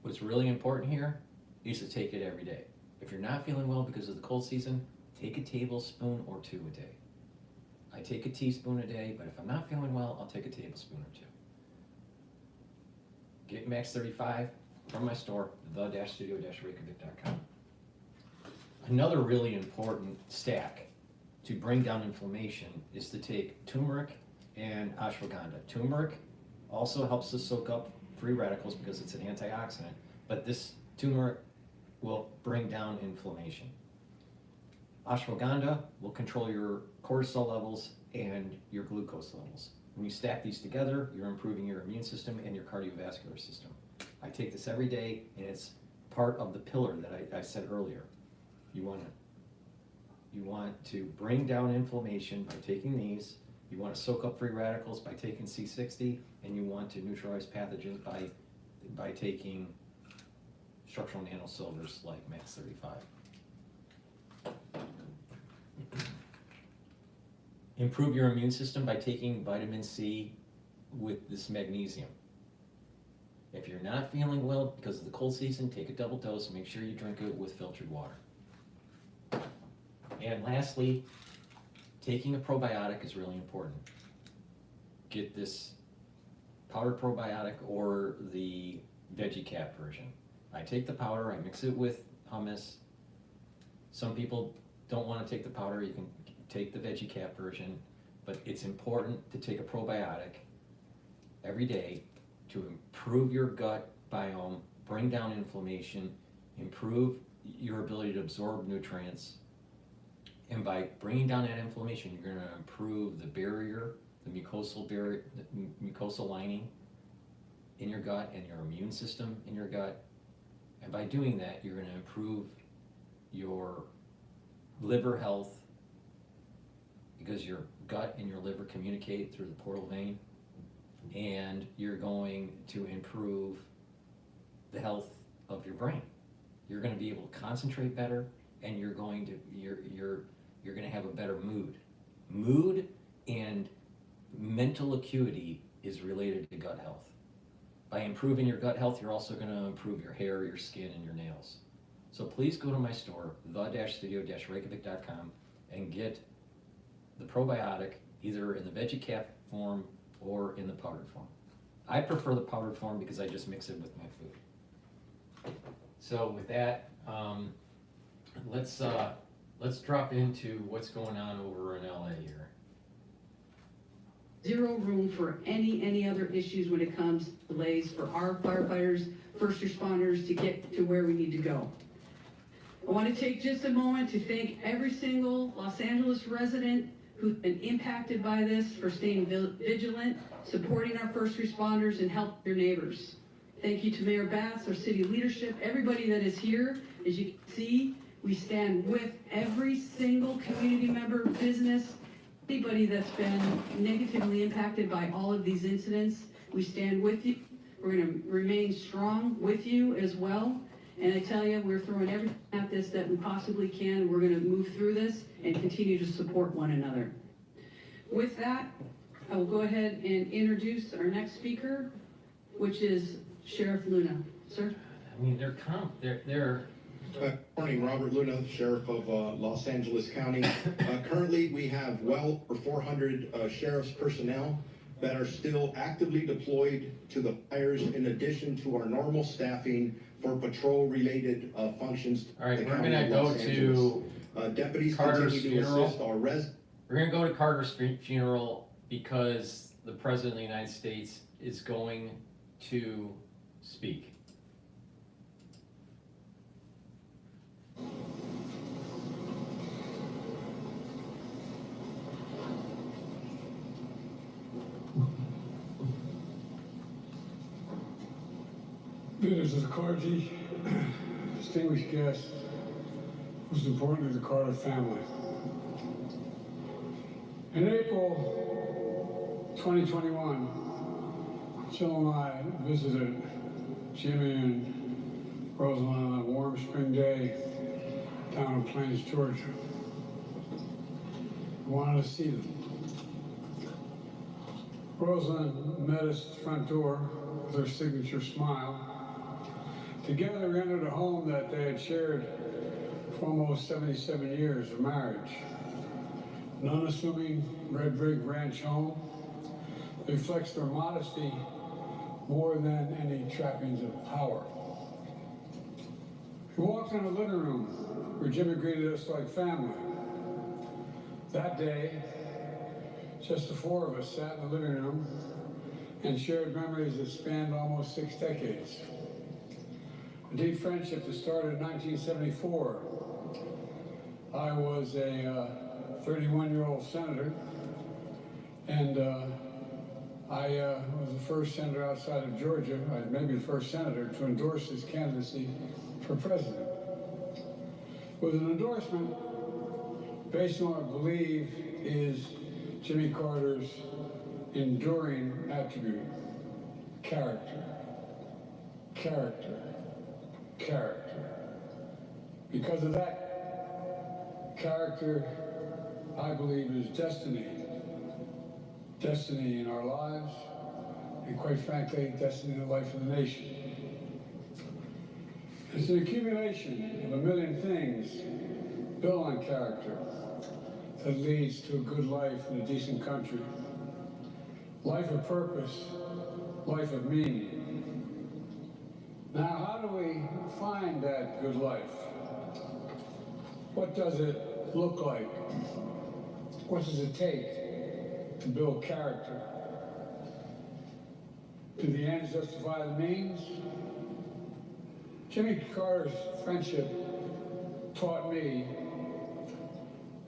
what's really important here is to take it every day. If you're not feeling well because of the cold season, take a tablespoon or 2 a day. I take a teaspoon a day, but if I'm not feeling well, I'll take a tablespoon or 2. Get Max 35 from my store, the-studio-reykjavik.com. Another really important stack to bring down inflammation is to take turmeric and ashwagandha. Turmeric also helps to soak up free radicals because it's an antioxidant, but this turmeric will bring down inflammation. Ashwagandha will control your cortisol levels and your glucose levels. When you stack these together, you're improving your immune system and your cardiovascular system. I take this every day, and it's part of the pillar that I said earlier. You want to bring down inflammation by taking these. You want to soak up free radicals by taking C60, and you want to neutralize pathogens by taking structural nanosilvers like Max 35. Improve your immune system by taking vitamin C with this magnesium. If you're not feeling well because of the cold season, take a double dose. Make sure you drink it with filtered water. And lastly, taking a probiotic is really important. Get this powdered probiotic or the veggie cap version. I take the powder, I mix it with hummus. Some people don't want to take the powder, you can take the veggie cap version, but it's important to take a probiotic every day to improve your gut biome, bring down inflammation, improve your ability to absorb nutrients, and by bringing down that inflammation, you're going to improve the barrier, the mucosal barrier, the mucosal lining in your gut and your immune system in your gut, and by doing that, you're going to improve your liver health, because your gut and your liver communicate through the portal vein, and you're going to improve the health of your brain. You're going to be able to concentrate better, and you're going to have a better mood. Mood and mental acuity is related to gut health. By improving your gut health, you're also going to improve your hair, your skin, and your nails. So please go to my store, the-studio-reykjavik.com, and get the probiotic either in the veggie cap form or in the powdered form. I prefer the powdered form because I just mix it with my food. So with that, let's drop into what's going on over in LA here. Zero room for any other issues when it comes to delays for our firefighters, first responders to get to where we need to go. I want to take just a moment to thank every single Los Angeles resident who's been impacted by this for staying vigilant, supporting our first responders, and helping their neighbors. Thank you to Mayor Bass, our city leadership, everybody that is here. As you can see, we stand with every single community member, business, anybody that's been negatively impacted by all of these incidents. We stand with you. We're going to remain strong with you as well. And I tell you, we're throwing everything at this that we possibly can. We're going to move through this and continue to support one another. With that, I will go ahead and introduce our next speaker, which is Sheriff Luna. Sir? I mean, they're Morning, Robert Luna, Sheriff of Los Angeles County. Currently, we have well over 400 sheriff's personnel that are still actively deployed to the fires in addition to our normal staffing for patrol-related functions. All right, the we're County gonna of go Los Angeles. to Deputies Carter's continue to assist funeral. our residents. We're gonna go to Carter's funeral because the President of the United States is going to speak. Leaders of the clergy, distinguished guests, most importantly, the Carter family. In April 2021, Jill and I visited Jimmy and Rosalind on a warm spring day down in Plains, Georgia. I wanted to see them. Rosalind met us at the front door with her signature smile. Together we entered a home that they had shared for almost 77 years of marriage. An unassuming red brick ranch home that reflects their modesty more than any trappings of power. We walked in the living room where Jimmy greeted us like family. That day, just the four of us sat in the living room and shared memories that spanned almost 6 decades. A deep friendship that started in 1974. I was a 31-year-old senator, and I was the first senator outside of Georgia, maybe the first senator, to endorse his candidacy for president. It was an endorsement based on what I believe is Jimmy Carter's enduring attribute: character, character, character. Because of that character, I believe, is destiny. Destiny in our lives, and quite frankly, destiny in the life of the nation. It's an accumulation of a million things built on character that leads to a good life in a decent country. Life of purpose, life of meaning. Now, how do we find that good life? What does it look like? What does it take to build character? Do the ends justify the means? Jimmy Carter's friendship taught me,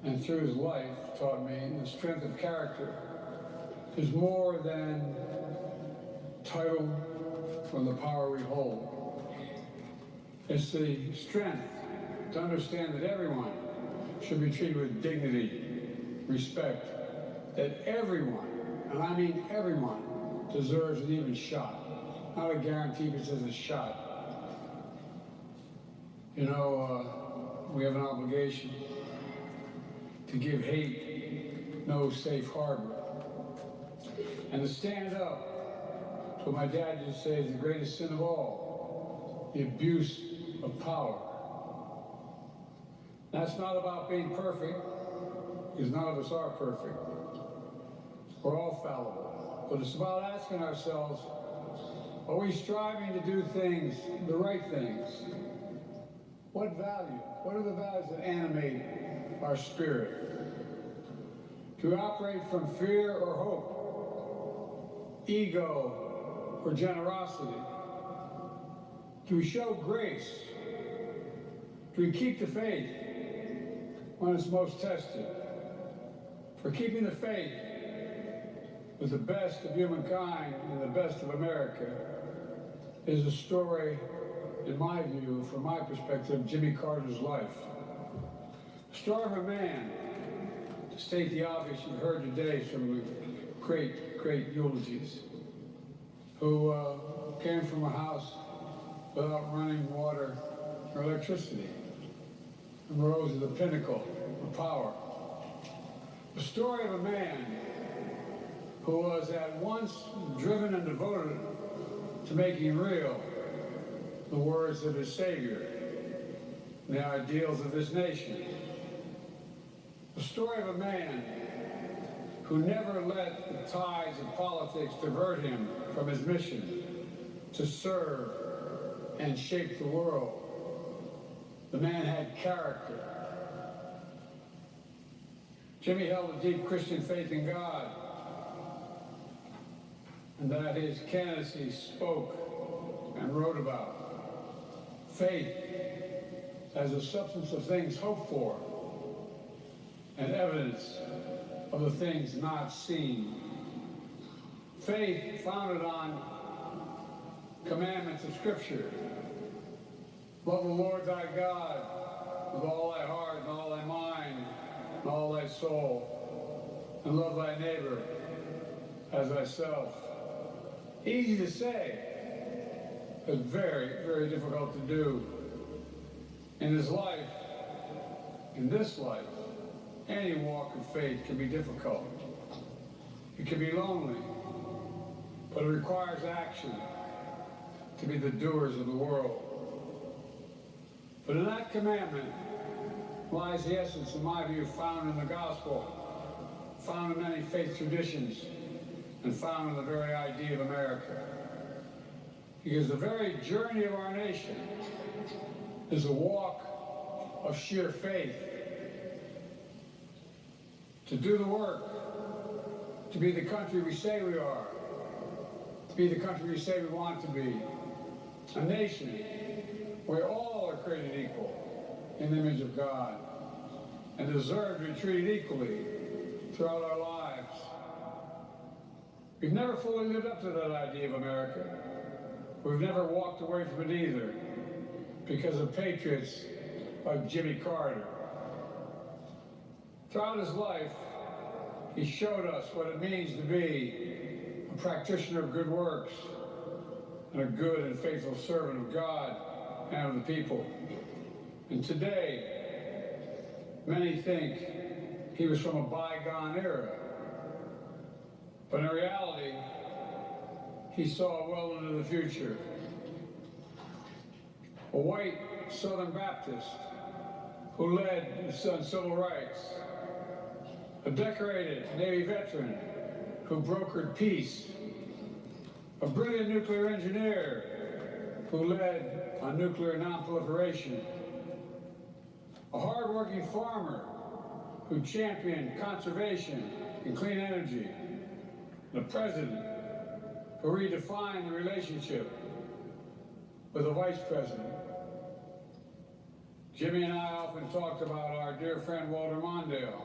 and through his life taught me, the strength of character is more than title or the power we hold. It's the strength to understand that everyone should be treated with dignity, respect, that everyone, and I mean everyone, deserves an even shot. Not a guarantee, but says a shot. You know, we have an obligation to give hate no safe harbor. And to stand up to what my dad used to say is the greatest sin of all, the abuse of power. That's not about being perfect, because none of us are perfect. We're all fallible. But it's about asking ourselves, are we striving to do things, the right things? What value? What are the values that animate our spirit? Do we operate from fear or hope? Ego or generosity? Do we show grace? Do we keep the faith when it's most tested? For keeping the faith with the best of humankind and the best of America is a story, in my view, from my perspective, Jimmy Carter's life. The story of a man, to state the obvious, you've heard today from great, great eulogies, who came from a house without running water or electricity, and rose to the pinnacle of power. The story of a man who was at once driven and devoted to making real the words of his Savior and the ideals of this nation. The story of a man who never let the tides of politics divert him from his mission to serve and shape the world. The man had character. Jimmy held a deep Christian faith in God, and that his candidacy spoke and wrote about. Faith as the substance of things hoped for and evidence of the things not seen. Faith founded on commandments of Scripture. Love the Lord thy God with all thy heart and all thy mind and all thy soul, and love thy neighbor as thyself. Easy to say, but very, very difficult to do. In his life, in this life, any walk of faith can be difficult. It can be lonely, but it requires action to be the doers of the world. But in that commandment lies the essence, in my view, found in the gospel, found in many faith traditions, and found in the very idea of America. Because the very journey of our nation is a walk of sheer faith. To do the work, to be the country we say we are, to be the country we say we want to be, a nation where all are created equal in the image of God and deserve to be treated equally throughout our lives. We've never fully lived up to that idea of America. We've never walked away from it either because of patriots like Jimmy Carter. Throughout his life, he showed us what it means to be a practitioner of good works and a good and faithful servant of God and of the people. And today, many think he was from a bygone era. But in reality, he saw well into the future. A white Southern Baptist who led on civil rights. A decorated Navy veteran who brokered peace. A brilliant nuclear engineer who led on nuclear non-proliferation. A hard-working farmer who championed conservation and clean energy. And a president who redefined the relationship with a vice president. Jimmy and I often talked about our dear friend Walter Mondale,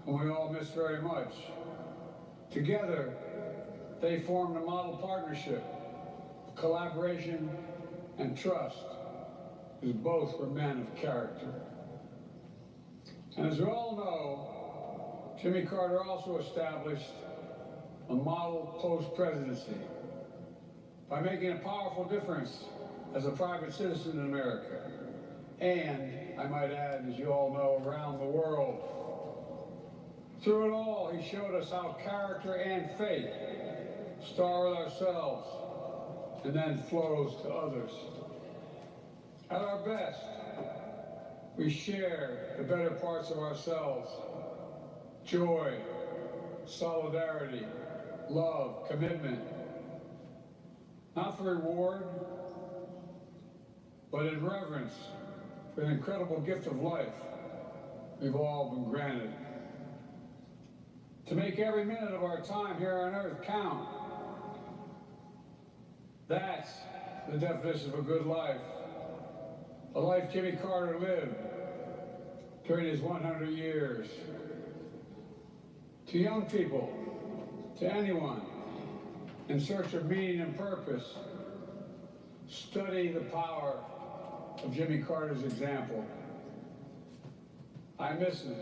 whom we all miss very much. Together, they formed a model partnership, collaboration, and trust, as both were men of character. And as we all know, Jimmy Carter also established a model post-presidency by making a powerful difference as a private citizen in America. And, I might add, as you all know, around the world. Through it all, he showed us how character and faith start with ourselves and then flows to others. At our best, we share the better parts of ourselves: joy, solidarity, love, commitment. Not for reward, but in reverence for the incredible gift of life we've all been granted. To make every minute of our time here on earth count. That's the definition of a good life. A life Jimmy Carter lived during his 100 years. To young people, to anyone in search of meaning and purpose, study the power of Jimmy Carter's example. I miss him,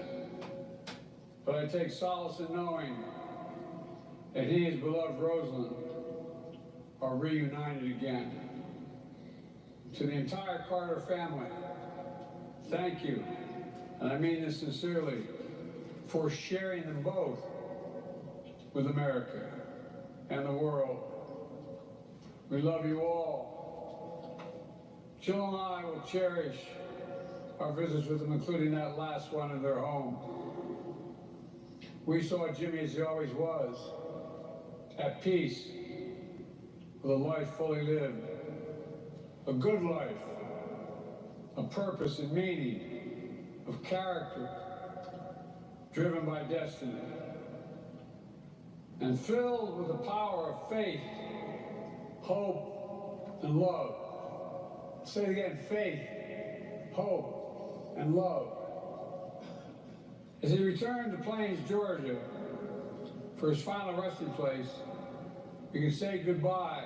but I take solace in knowing that he and his beloved Rosalind are reunited again. To the entire Carter family, thank you, and I mean this sincerely, for sharing them both with America and the world. We love you all. Jill and I will cherish our visits with them, including that last one in their home. We saw Jimmy as he always was, at peace, with a life fully lived, a good life, a purpose and meaning, of character, driven by destiny, and filled with the power of faith, hope, and love. Say it again, faith, hope, and love. As he returned to Plains, Georgia, for his final resting place, we can say goodbye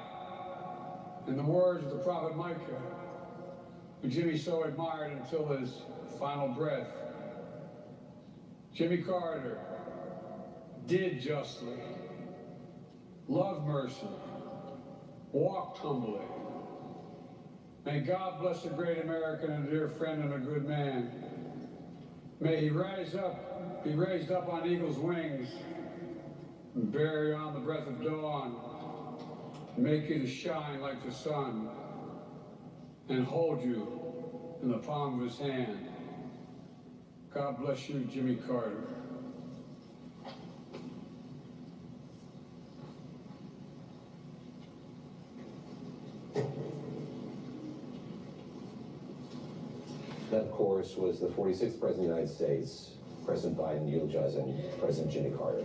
in the words of the prophet Micah, who Jimmy so admired until his final breath. Jimmy Carter did justly, loved mercy, walked humbly. May God bless a great American and a dear friend and a good man. May he be raised up on eagle's wings and bear you on the breath of dawn, and make you to shine like the sun, and hold you in the palm of his hand. God bless you, Jimmy Carter. That, of course, was the 46th President of the United States, President Biden, eulogizing President Jimmy Carter.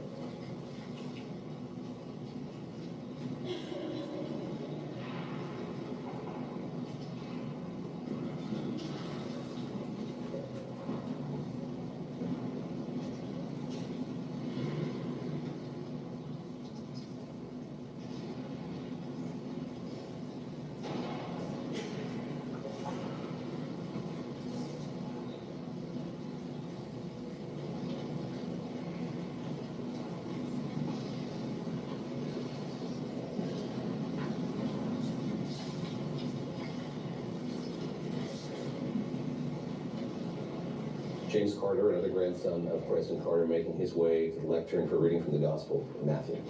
James Carter, another grandson of President Carter, making his way to the lectern for reading from the Gospel of Matthew.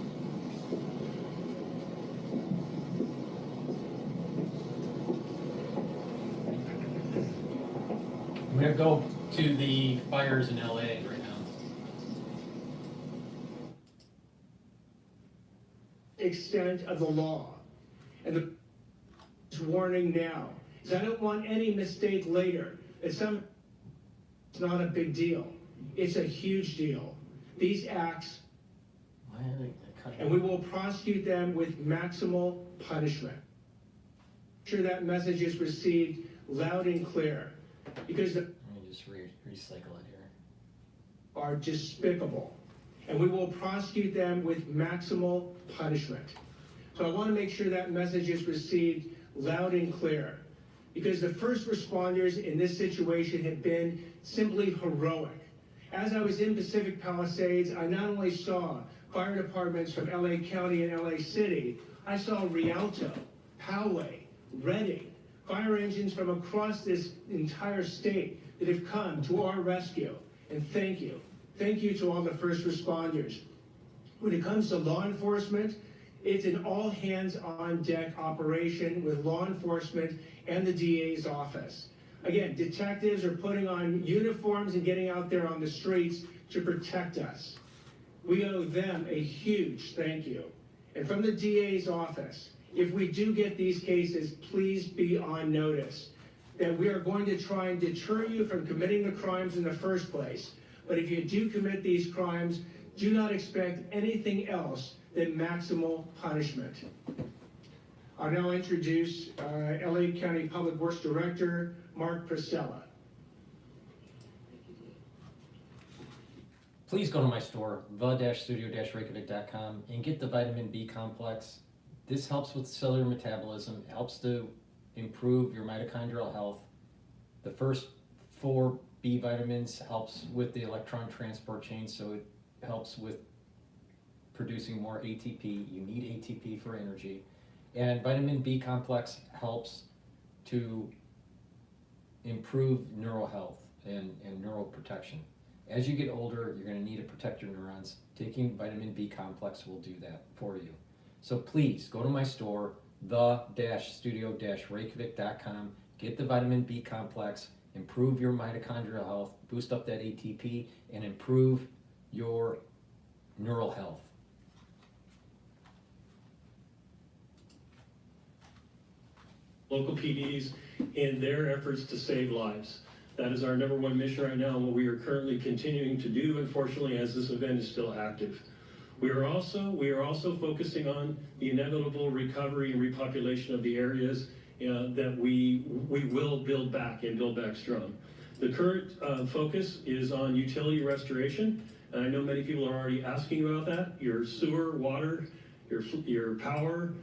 I'm going to go to the fires in LA right now. Extent of the law. And the warning now is I don't want any mistake later that it's not a big deal. It's a huge deal. These acts, and we will prosecute them with maximal punishment. Sure that message is received loud and clear, because Let me just recycle it here. are despicable, and we will prosecute them with maximal punishment. So I want to make sure that message is received loud and clear, because the first responders in this situation have been simply heroic. As I was in Pacific Palisades, I not only saw fire departments from LA County and LA City, I saw Rialto, Poway, Redding, fire engines from across this entire state that have come to our rescue. And thank you. Thank you to all the first responders. When it comes to law enforcement, it's an all-hands-on-deck operation with law enforcement and the DA's office. Again, detectives are putting on uniforms and getting out there on the streets to protect us. We owe them a huge thank you. And from the DA's office, if we do get these cases, please be on notice that we are going to try and deter you from committing the crimes in the first place. But if you do commit these crimes, do not expect anything else than maximal punishment. I'll now introduce LA County Public Works Director, Mark Priscilla. Please go to my store, the-studio-reykjavik.com, and get the vitamin B complex. This helps with cellular metabolism, helps to improve your mitochondrial health. The first 4 B vitamins helps with the electron transport chain, so it helps with producing more ATP. You need ATP for energy. And vitamin B complex helps to improve neural health and neural protection. As you get older, you're going to need to protect your neurons. Taking vitamin B complex will do that for you. So please go to my store, the-studio-reykjavik.com, get the vitamin B complex, improve your mitochondrial health, boost up that ATP, and improve your neural health. Local PDs in their efforts to save lives. That is our number one mission right now, and what we are currently continuing to do, unfortunately, as this event is still active. We are also focusing on the inevitable recovery and repopulation of the areas that we will build back and build back strong. The current focus is on utility restoration, and I know many people are already asking about that. Your sewer, water, your power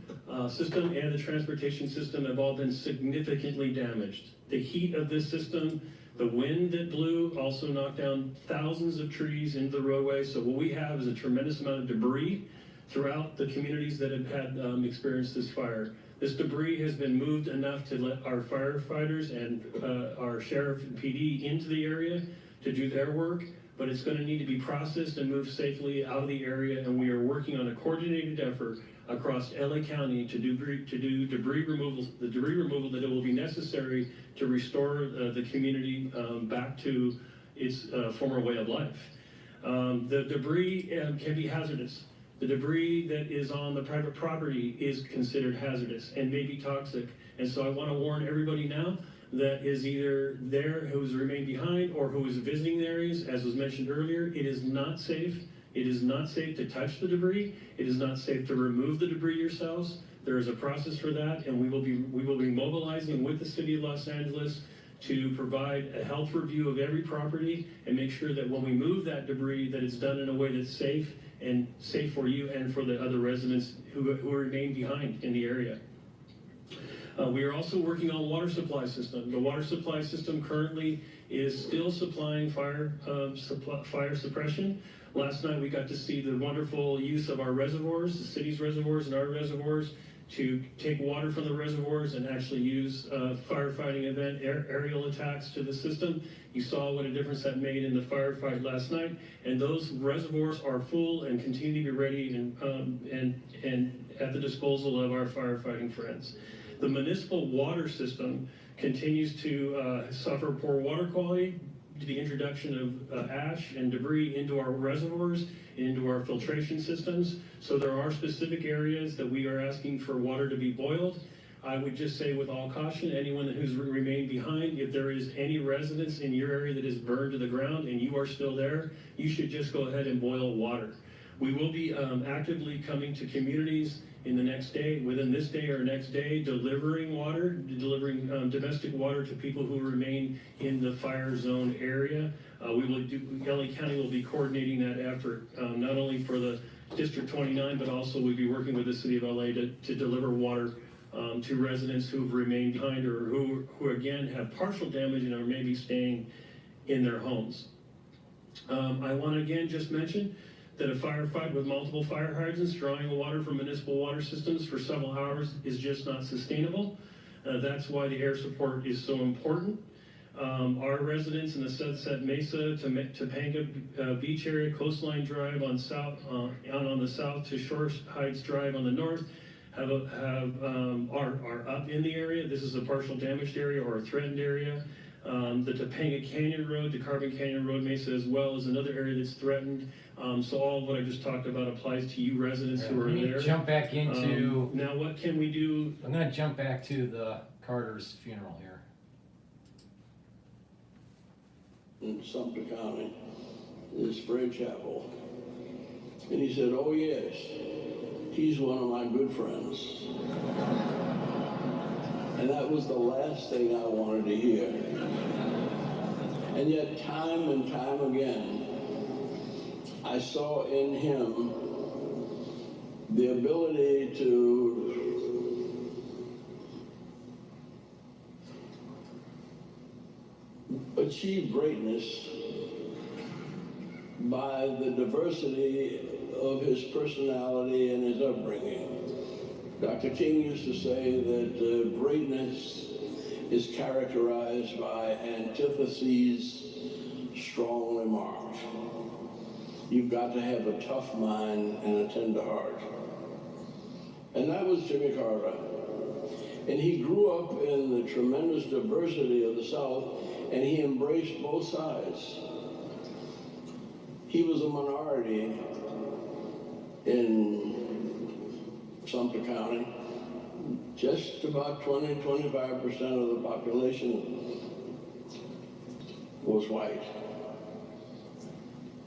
system and the transportation system have all been significantly damaged. The heat of this system, the wind that blew also knocked down thousands of trees into the roadway. So what we have is a tremendous amount of debris throughout the communities that have had experienced this fire. This debris has been moved enough to let our firefighters and our sheriff and PD into the area to do their work, but it's going to need to be processed and moved safely out of the area, and we are working on a coordinated effort across LA County to do debris removal, the debris removal that it will be necessary to restore the community back to its former way of life. The debris can be hazardous. The debris that is on the private property is considered hazardous and may be toxic. And so I want to warn everybody now that is either there who's remained behind or who is visiting the areas, as was mentioned earlier, it is not safe. It is not safe to touch the debris. It is not safe to remove the debris yourselves. There is a process for that, and we will be mobilizing with the City of Los Angeles to provide a health review of every property and make sure that when we move that debris, that it's done in a way that's safe and safe for you and for the other residents who remain behind in the area. We are also working on water supply system. The water supply system currently is still supplying fire suppression. Last night we got to see the wonderful use of our reservoirs, the city's reservoirs and our reservoirs, to take water from the reservoirs and actually use firefighting event aerial attacks to the system. You saw what a difference that made in the firefight last night, and those reservoirs are full and continue to be ready and at the disposal of our firefighting friends. The municipal water system continues to suffer poor water quality due to the introduction of ash and debris into our reservoirs, into our filtration systems. So there are specific areas that we are asking for water to be boiled. I would just say with all caution, anyone who's remained behind, if there is any residence in your area that is burned to the ground and you are still there, you should just go ahead and boil water. We will be actively coming to communities in the next day, within this day or next day, delivering water, delivering domestic water to people who remain in the fire zone area. LA County will be coordinating that effort, not only for the District 29, but also we'll be working with the City of LA to deliver water to residents who've remained behind or who again have partial damage and are maybe staying in their homes. I want to again just mention that a firefight with multiple fire hydrants drawing water from municipal water systems for several hours is just not sustainable. That's why the air support is so important. Our residents in the Sunset Mesa to Topanga Beach area, Coastline Drive on the south to Shore Heights Drive on the north are up in the area. This is a partial damaged area or a threatened area. The Topanga Canyon Road, the Carbon Canyon Road Mesa as well is another area that's threatened. So all of what I just talked about applies to you residents who are there. Jump back into now what can we do? I'm going to jump back to the Carter's funeral here. In Sumter County, this Fred Chapel. And he said, "Oh yes, he's one of my good friends." And that was the last thing I wanted to hear. And yet time and time again, I saw in him the ability to achieve greatness by the diversity of his personality and his upbringing. Dr. King used to say that greatness is characterized by antitheses strongly marked. You've got to have a tough mind and a tender heart. And that was Jimmy Carter. And he grew up in the tremendous diversity of the South, and he embraced both sides. He was a minority in Sumter County, just about 20–25% of the population was white.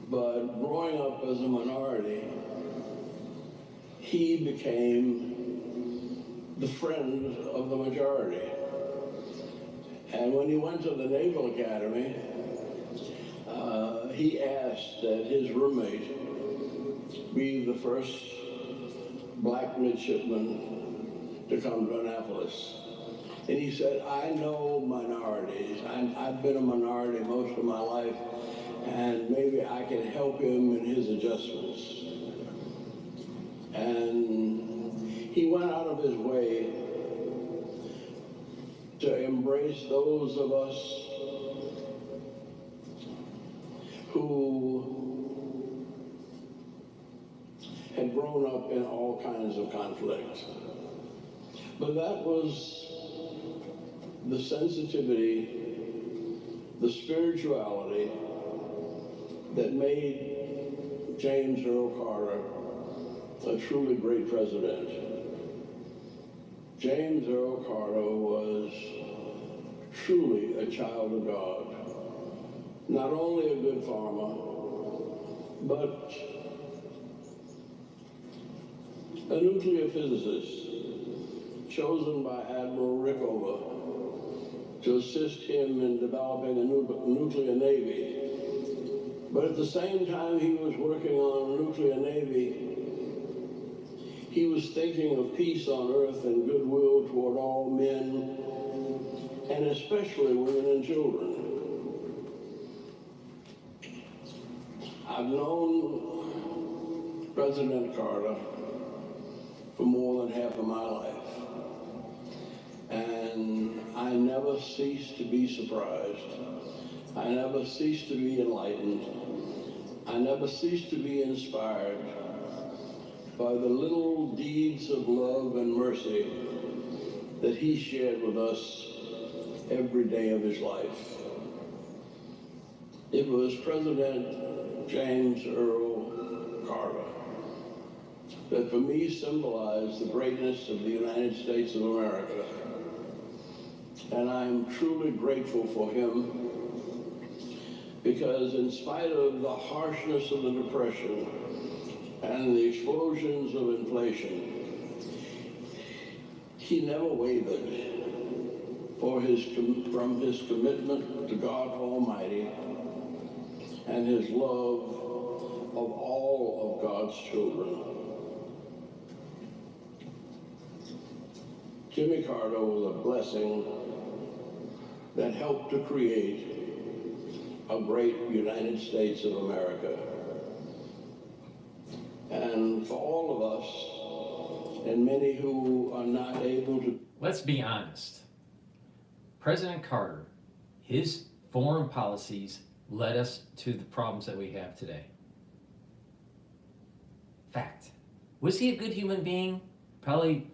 But growing up as a minority, he became the friend of the majority. And when he went to the Naval Academy, he asked that his roommate be the first black midshipman to come to Annapolis. And he said, I know minorities. I've been a minority most of my life, and maybe I can help him in his adjustments. And he went out of his way to embrace those of us who had grown up in all kinds of conflict. But that was the sensitivity, the spirituality that made James Earl Carter a truly great president. James Earl Carter was truly a child of God. Not only a good farmer, but a nuclear physicist chosen by Admiral Rickover to assist him in developing a nuclear navy. But at the same time he was working on a nuclear navy, he was thinking of peace on earth and goodwill toward all men, and especially women and children. I've known President Carter for more than half of my life. And I never cease to be surprised. I never cease to be enlightened. I never cease to be inspired by the little deeds of love and mercy that he shared with us every day of his life. It was President James Earl Carter that for me symbolized the greatness of the United States of America. And I'm truly grateful for him because in spite of the harshness of the Depression and the explosions of inflation, he never wavered from his commitment to God Almighty and his love of all of God's children. Jimmy Carter was a blessing that helped to create a great United States of America. And for all of us, and many who are not able to... Let's be honest. President Carter, his foreign policies led us to the problems that we have today. Fact. Was he a good human being? Probably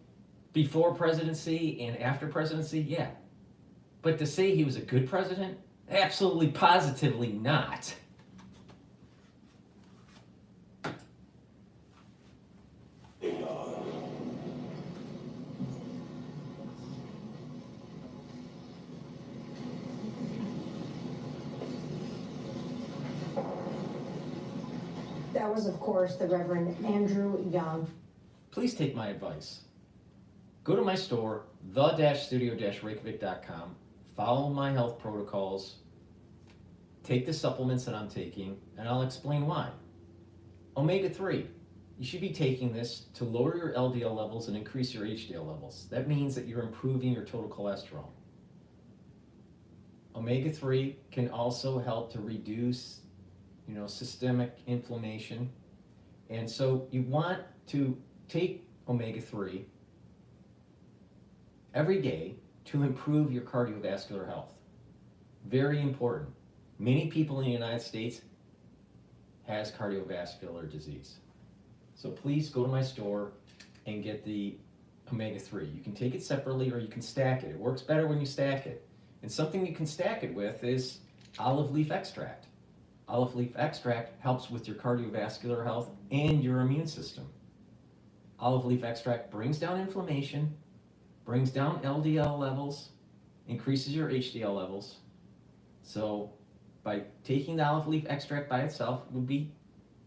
before presidency and after presidency, yeah. But to say he was a good president? Absolutely, positively not. That was, of course, the Reverend Andrew Young. Please take my advice. Go to my store, the-studio-reykjavik.com, follow my health protocols, take the supplements that I'm taking, and I'll explain why. Omega-3. You should be taking this to lower your LDL levels and increase your HDL levels. That means that you're improving your total cholesterol. Omega-3 can also help to reduce, systemic inflammation. And so you want to take omega-3 every day to improve your cardiovascular health. Very important. Many people in the United States has cardiovascular disease. So please go to my store and get the omega-3. You can take it separately or you can stack it. It works better when you stack it. And something you can stack it with is olive leaf extract. olive leaf extract helps with your cardiovascular health and your immune system. Olive leaf extract brings down inflammation, brings down LDL levels, increases your HDL levels. So by taking the olive leaf extract by itself would be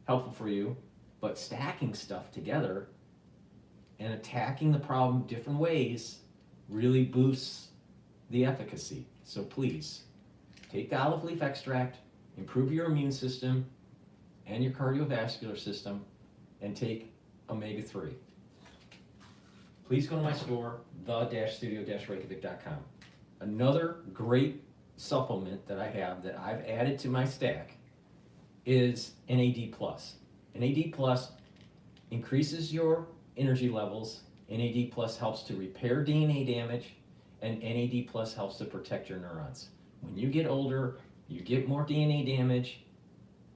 helpful for you, but stacking stuff together and attacking the problem different ways really boosts the efficacy. So please, take the olive leaf extract, improve your immune system and your cardiovascular system, and take omega-3. Please go to my store, the-studio-reykjavik.com. Another great supplement that I have that I've added to my stack is NAD+. NAD+ increases your energy levels. NAD+ helps to repair DNA damage, and NAD+ helps to protect your neurons. When you get older, you get more DNA damage,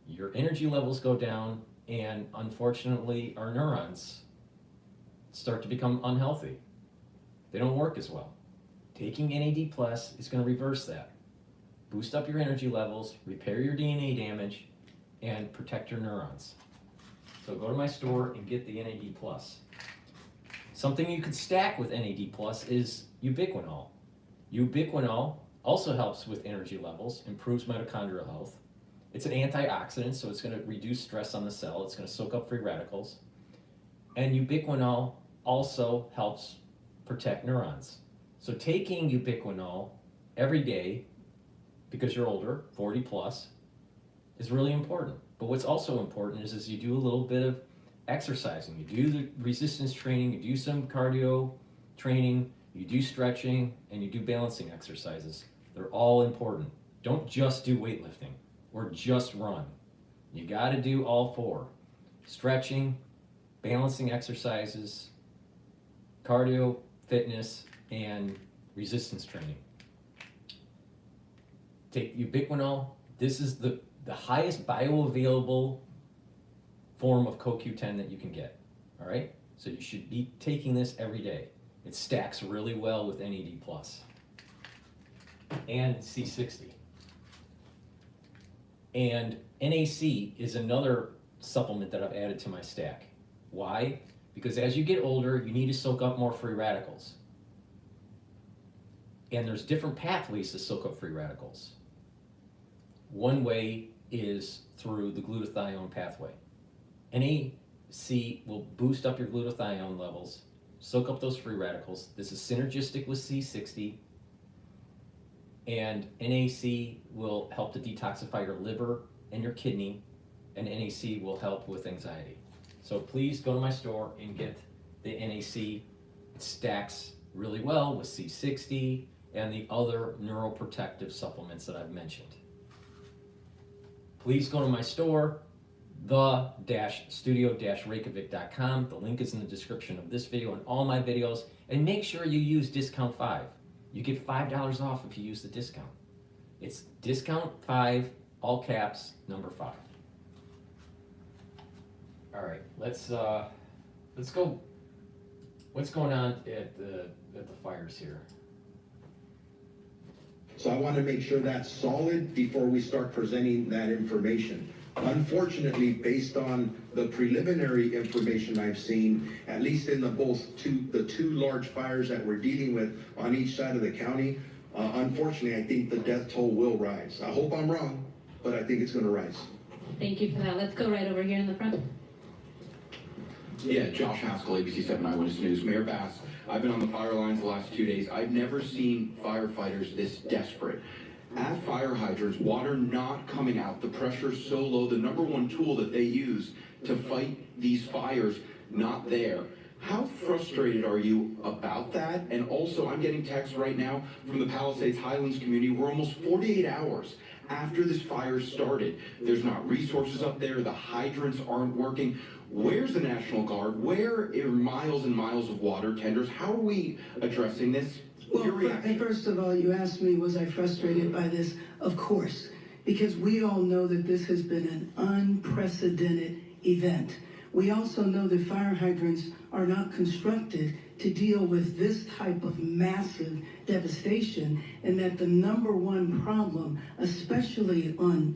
your energy levels go down, and unfortunately our neurons start to become unhealthy. They don't work as well. Taking NAD+ is going to reverse that. Boost up your energy levels, repair your DNA damage, and protect your neurons. So go to my store and get the NAD+. Something you could stack with NAD+ is ubiquinol. Ubiquinol also helps with energy levels, improves mitochondrial health. It's an antioxidant, so it's going to reduce stress on the cell. It's going to soak up free radicals. And ubiquinol also helps protect neurons. So taking ubiquinol every day, because you're older, 40 plus, is really important. But what's also important is you do a little bit of exercising. You do the resistance training, you do some cardio training, you do stretching, and you do balancing exercises. They're all important. Don't just do weightlifting or just run. You got to do all four. Stretching, balancing exercises, cardio, fitness, and resistance training. Take ubiquinol. This is the highest bioavailable form of CoQ10 that you can get. All right? So you should be taking this every day. It stacks really well with NAD+ and C60. And NAC is another supplement that I've added to my stack. Why? Because as you get older, you need to soak up more free radicals. And there's different pathways to soak up free radicals. One way is through the glutathione pathway. NAC will boost up your glutathione levels, soak up those free radicals. This is synergistic with C60. And NAC will help to detoxify your liver and your kidney, and NAC will help with anxiety. So please go to my store and get the NAC. It stacks really well with C60 and the other neuroprotective supplements that I've mentioned. Please go to my store, the-studio-reykjavik.com. The link is in the description of this video and all my videos. And make sure you use discount 5. You get $5 off if you use the discount. It's discount 5, all caps, number 5. All right, let's go. What's going on at the fires here? So I want to make sure that's solid before we start presenting that information. Unfortunately, based on the preliminary information I've seen, at least in the two large fires that we're dealing with on each side of the county, unfortunately, I think the death toll will rise. I hope I'm wrong, but I think it's going to rise. Thank you for that. Let's go right over here in the front. Yeah, Josh Haskell, ABC 7 Eyewitness News. Mayor Bass, I've been on the fire lines the last 2 days. I've never seen firefighters this desperate. At fire hydrants, water not coming out, the pressure so low, the number one tool that they use to fight these fires, not there. How frustrated are you about that? And also, I'm getting texts right now from the Palisades Highlands community. We're almost 48 hours after this fire started. There's not resources up there. The hydrants aren't working. Where's the National Guard? Where are miles and miles of water tenders? How are we addressing this? Well, first of all, you asked me, was I frustrated by this? Of course, because we all know that this has been an unprecedented event. We also know that fire hydrants are not constructed to deal with this type of massive devastation, and that the number one problem, especially on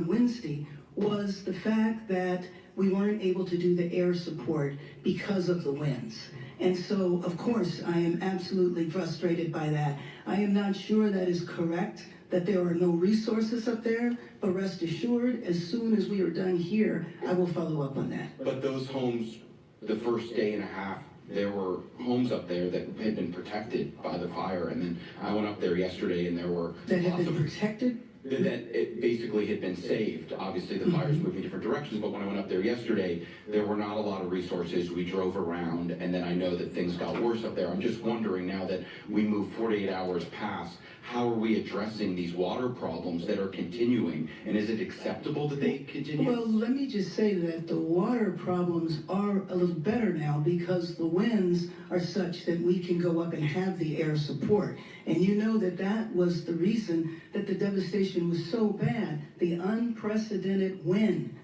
Wednesday, was the fact that we weren't able to do the air support because of the winds. And so, of course, I am absolutely frustrated by that. I am not sure that is correct, that there are no resources up there, but rest assured, as soon as we are done here, I will follow up on that. But those homes, the first day and a half, there were homes up there that had been protected by the fire, and then I went up there yesterday and there were That have been protected? that it basically had been saved. Obviously, the fire's moving different directions, but when I went up there yesterday, there were not a lot of resources. We drove around, and then I know that things got worse up there. I'm just wondering, now that we move 48 hours past, how are we addressing these water problems that are continuing? And is it acceptable that they continue? Well, let me just say that the water problems are a little better now because the winds are such that we can go up and have the air support. And you know that that was the reason that the devastation was so bad, the unprecedented wind.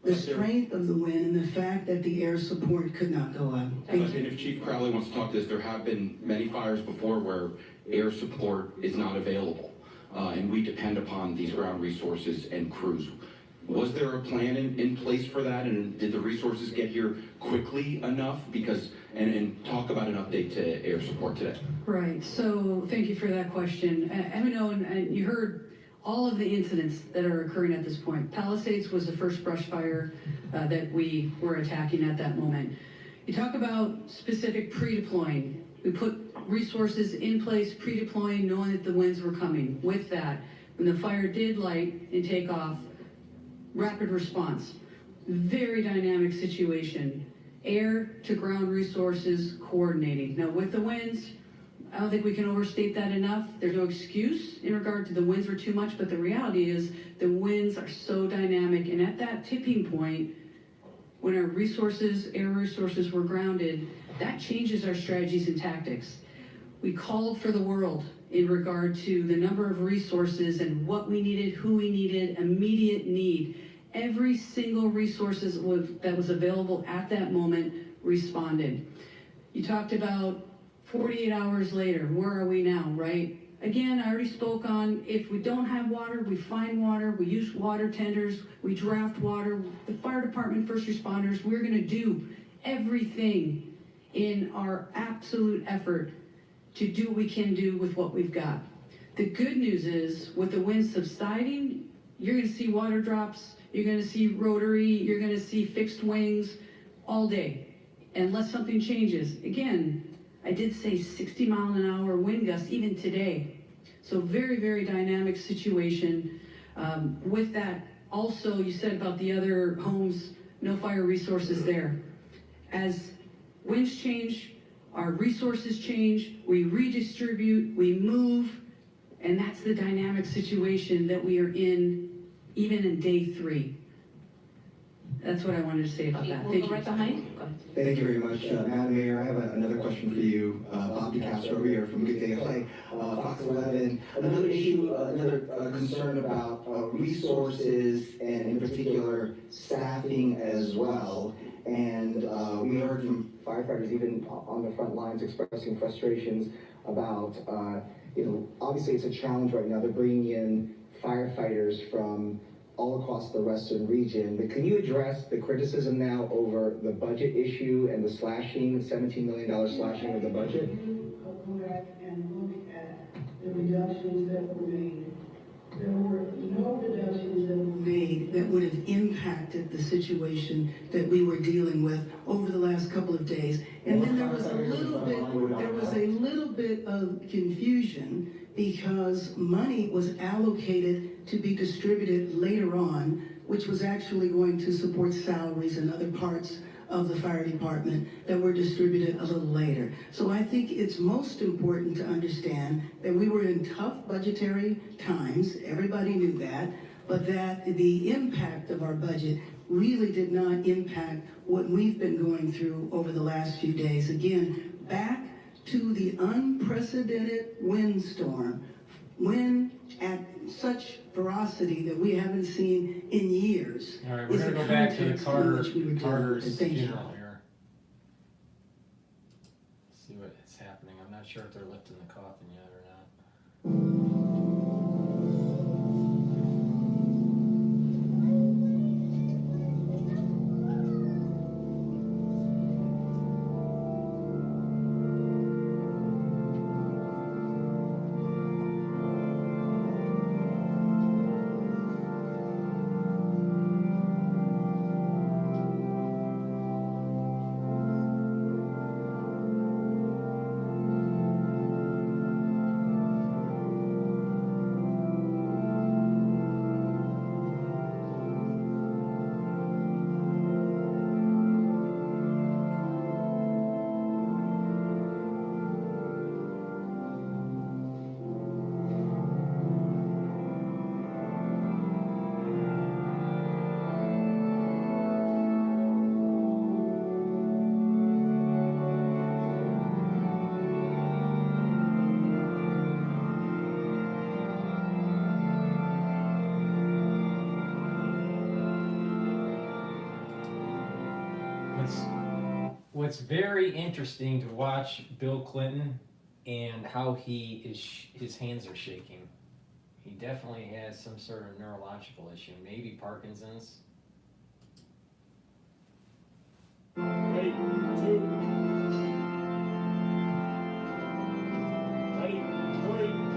The strength of the wind and the fact that the air support could not go up. And if Chief Crowley wants to talk to this, there have been many fires before where air support is not available, and we depend upon these ground resources and crews. Was there a plan in place for that, and did the resources get here quickly enough? Because, and talk about an update to air support today. Right, so thank you for that question. And we know, and you heard all of the incidents that are occurring at this point. Palisades was the first brush fire that we were attacking at that moment. You talk about specific pre-deploying. We put resources in place, pre-deploying, knowing that the winds were coming. With that, when the fire did light and take off, rapid response. Very dynamic situation. Air to ground resources coordinating. Now with the winds, I don't think we can overstate that enough. There's no excuse in regard to the winds were too much, but the reality is the winds are so dynamic, and at that tipping point, when our resources, air resources were grounded, that changes our strategies and tactics. We called for the world in regard to the number of resources and what we needed, who we needed, immediate need. Every single resource that was available at that moment responded. You talked about 48 hours later, where are we now, right? Again, I already spoke on, if we don't have water, we find water, we use water tenders, we draft water. The fire department, first responders, we're gonna do everything in our absolute effort to do what we can do with what we've got. The good news is, with the wind subsiding, you're gonna see water drops, you're gonna see rotary, you're gonna see fixed wings all day, unless something changes. Again, I did say 60 mile an hour wind gusts even today. So very, very dynamic situation. With that, also you said about the other homes, no fire resources there. As winds change, our resources change, we redistribute, we move, and that's the dynamic situation that we are in even in day 3. That's what I wanted to say about that. We'll go right behind. Thank you very much, Madam Mayor. I have another question for you. Bob DeCastro over here from Good Day Play, Fox 11. Another issue, another concern about resources and in particular staffing as well. And we heard from firefighters even on the front lines expressing frustrations about, obviously it's a challenge right now. They're bringing in firefighters from all across the western region, but can you address the criticism now over the budget issue and the slashing, $17 million slashing of the budget? I'll go back and look at the reductions that were made. There were no reductions that were made that would have impacted the situation that we were dealing with over the last couple of days. And then there was a little bit of confusion because money was allocated to be distributed later on, which was actually going to support salaries and other parts of the fire department that were distributed a little later. So I think it's most important to understand that we were in tough budgetary times, everybody knew that, but that the impact of our budget really did not impact what we've been going through over the last few days. Again, back to the unprecedented windstorm, wind at such ferocity that we haven't seen in years. All right, we're is gonna the go back to the context in which we were dealing Carter's with it. Thank you. funeral here. See what is happening. I'm not sure if they're lifting the coffin yet or not. What's very interesting to watch Bill Clinton and how his hands are shaking. He definitely has some sort of neurological issue, maybe Parkinson's. Ready, 2, ready, 3.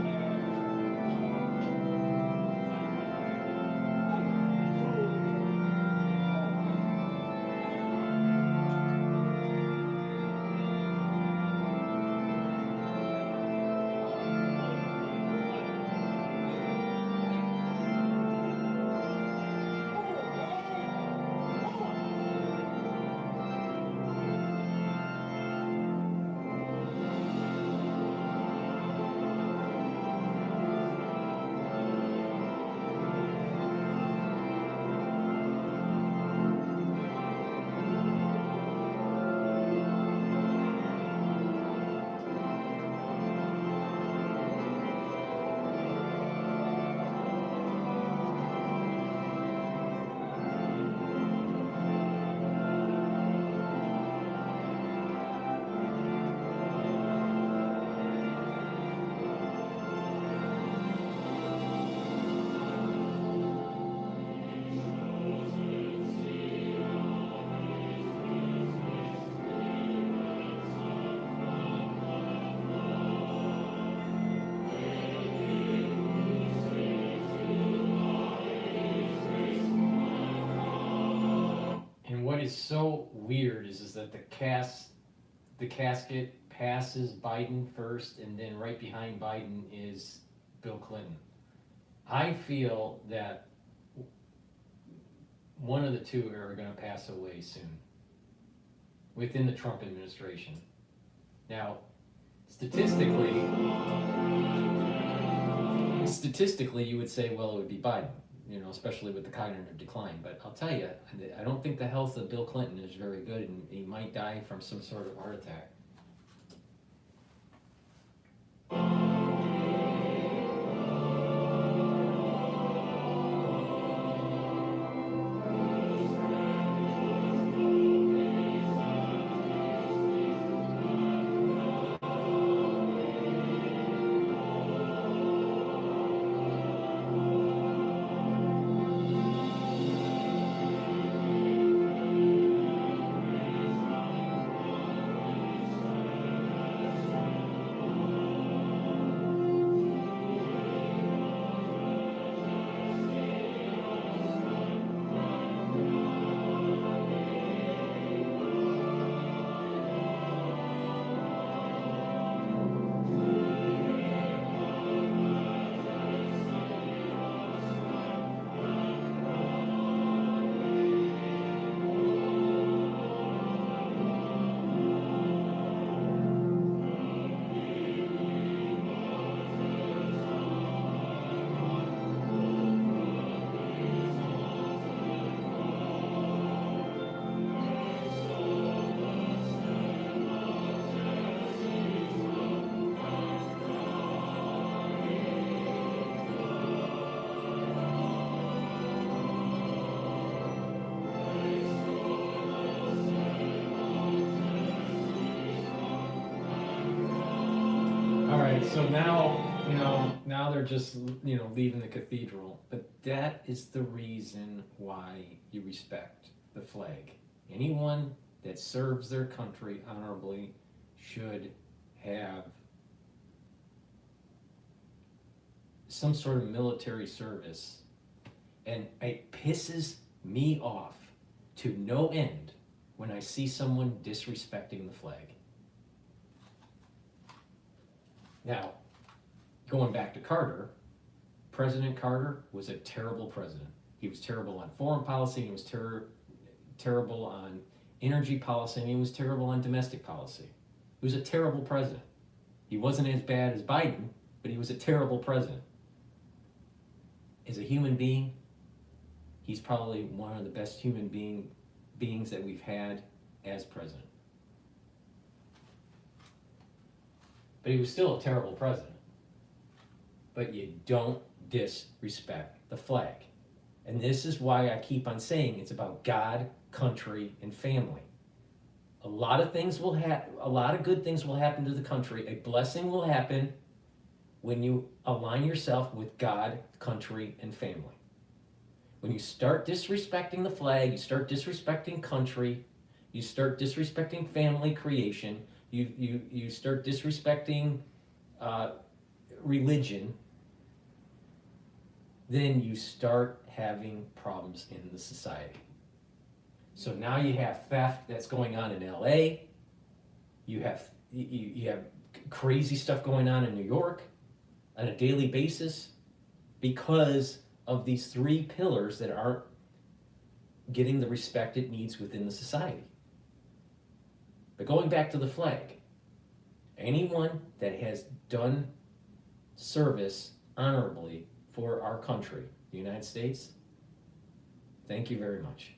What is so weird is that the casket passes Biden first, and then right behind Biden is Bill Clinton. I feel that one of the two are going to pass away soon within the Trump administration. Now, statistically, you would say, well, it would be Biden, you know, especially with the cognitive decline. But I'll tell you, I don't think the health of Bill Clinton is very good, and he might die from some sort of heart attack. All right, so now, now they're just, leaving the cathedral. But that is the reason why you respect the flag. Anyone that serves their country honorably should have some sort of military service. And it pisses me off to no end when I see someone disrespecting the flag. Now, going back to Carter, President Carter was a terrible president. He was terrible on foreign policy, he was terrible on energy policy, and he was terrible on domestic policy. He was a terrible president. He wasn't as bad as Biden, but he was a terrible president. As a human being, he's probably one of the best human beings that we've had as president. But he was still a terrible president. But you don't disrespect the flag. And this is why I keep on saying it's about God, country, and family. A lot of things will happen, a lot of good things will happen to the country. A blessing will happen when you align yourself with God, country, and family. When you start disrespecting the flag, you start disrespecting country, you start disrespecting family creation, you start disrespecting religion, then you start having problems in the society. So now you have theft that's going on in LA, you have crazy stuff going on in New York on a daily basis because of these three pillars that aren't getting the respect it needs within the society. But going back to the flag, anyone that has done service honorably for our country, the United States, thank you very much.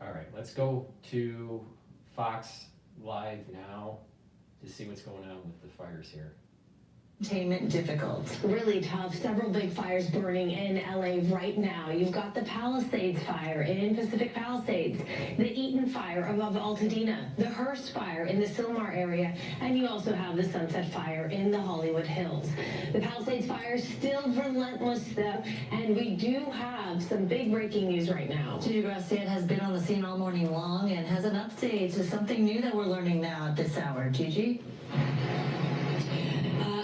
All right, let's go to Fox Live now to see what's going on with the fires here. Containment difficult. Really tough. Several big fires burning in LA right now. You've got the Palisades fire in Pacific Palisades, the Eaton fire above Altadena, the Hearst fire in the Sylmar area, and you also have the Sunset fire in the Hollywood Hills. The Palisades fire is still relentless though, and we do have some big breaking news right now. Gigi Garcia has been on the scene all morning long and has an update to something new that we're learning now at this hour. Gigi?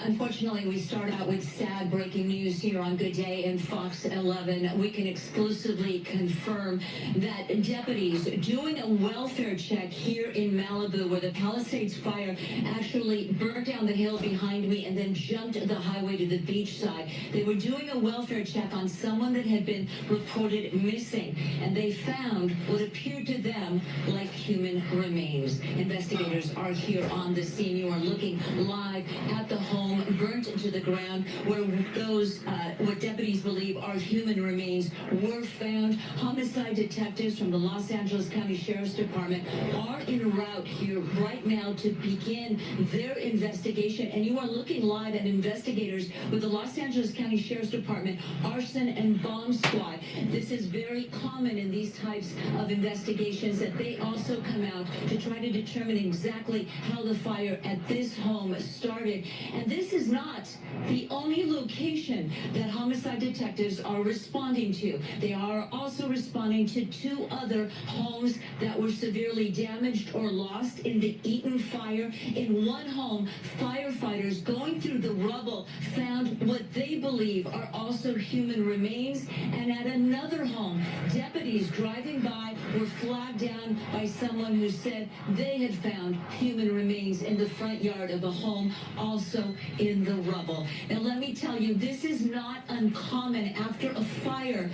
Unfortunately, we start out with sad breaking news here on Good Day and Fox 11. We can exclusively confirm that deputies doing a welfare check here in Malibu, where the Palisades fire actually burnt down the hill behind me and then jumped the highway to the beach side. They were doing a welfare check on someone that had been reported missing, and they found what appeared to them like human remains. Investigators are here on the scene. You are looking live at the home burnt to the ground where those what deputies believe are human remains were found. Homicide detectives from the Los Angeles County Sheriff's Department are en route here right now to begin their investigation, and you are looking live at investigators with the Los Angeles County Sheriff's Department Arson and Bomb Squad. This is very common in these types of investigations, that they also come out to try to determine exactly how the fire at this home started. And this is not the only location that homicide detectives are responding to. They are also responding to two other homes that were severely damaged or lost in the Eaton fire. In one home, firefighters going through the rubble found what they believe are also human remains. And at another home, deputies driving by were flagged down by someone who said they had found human remains in the front yard of a home, also in the rubble. Now let me tell you, this is not uncommon after a fire,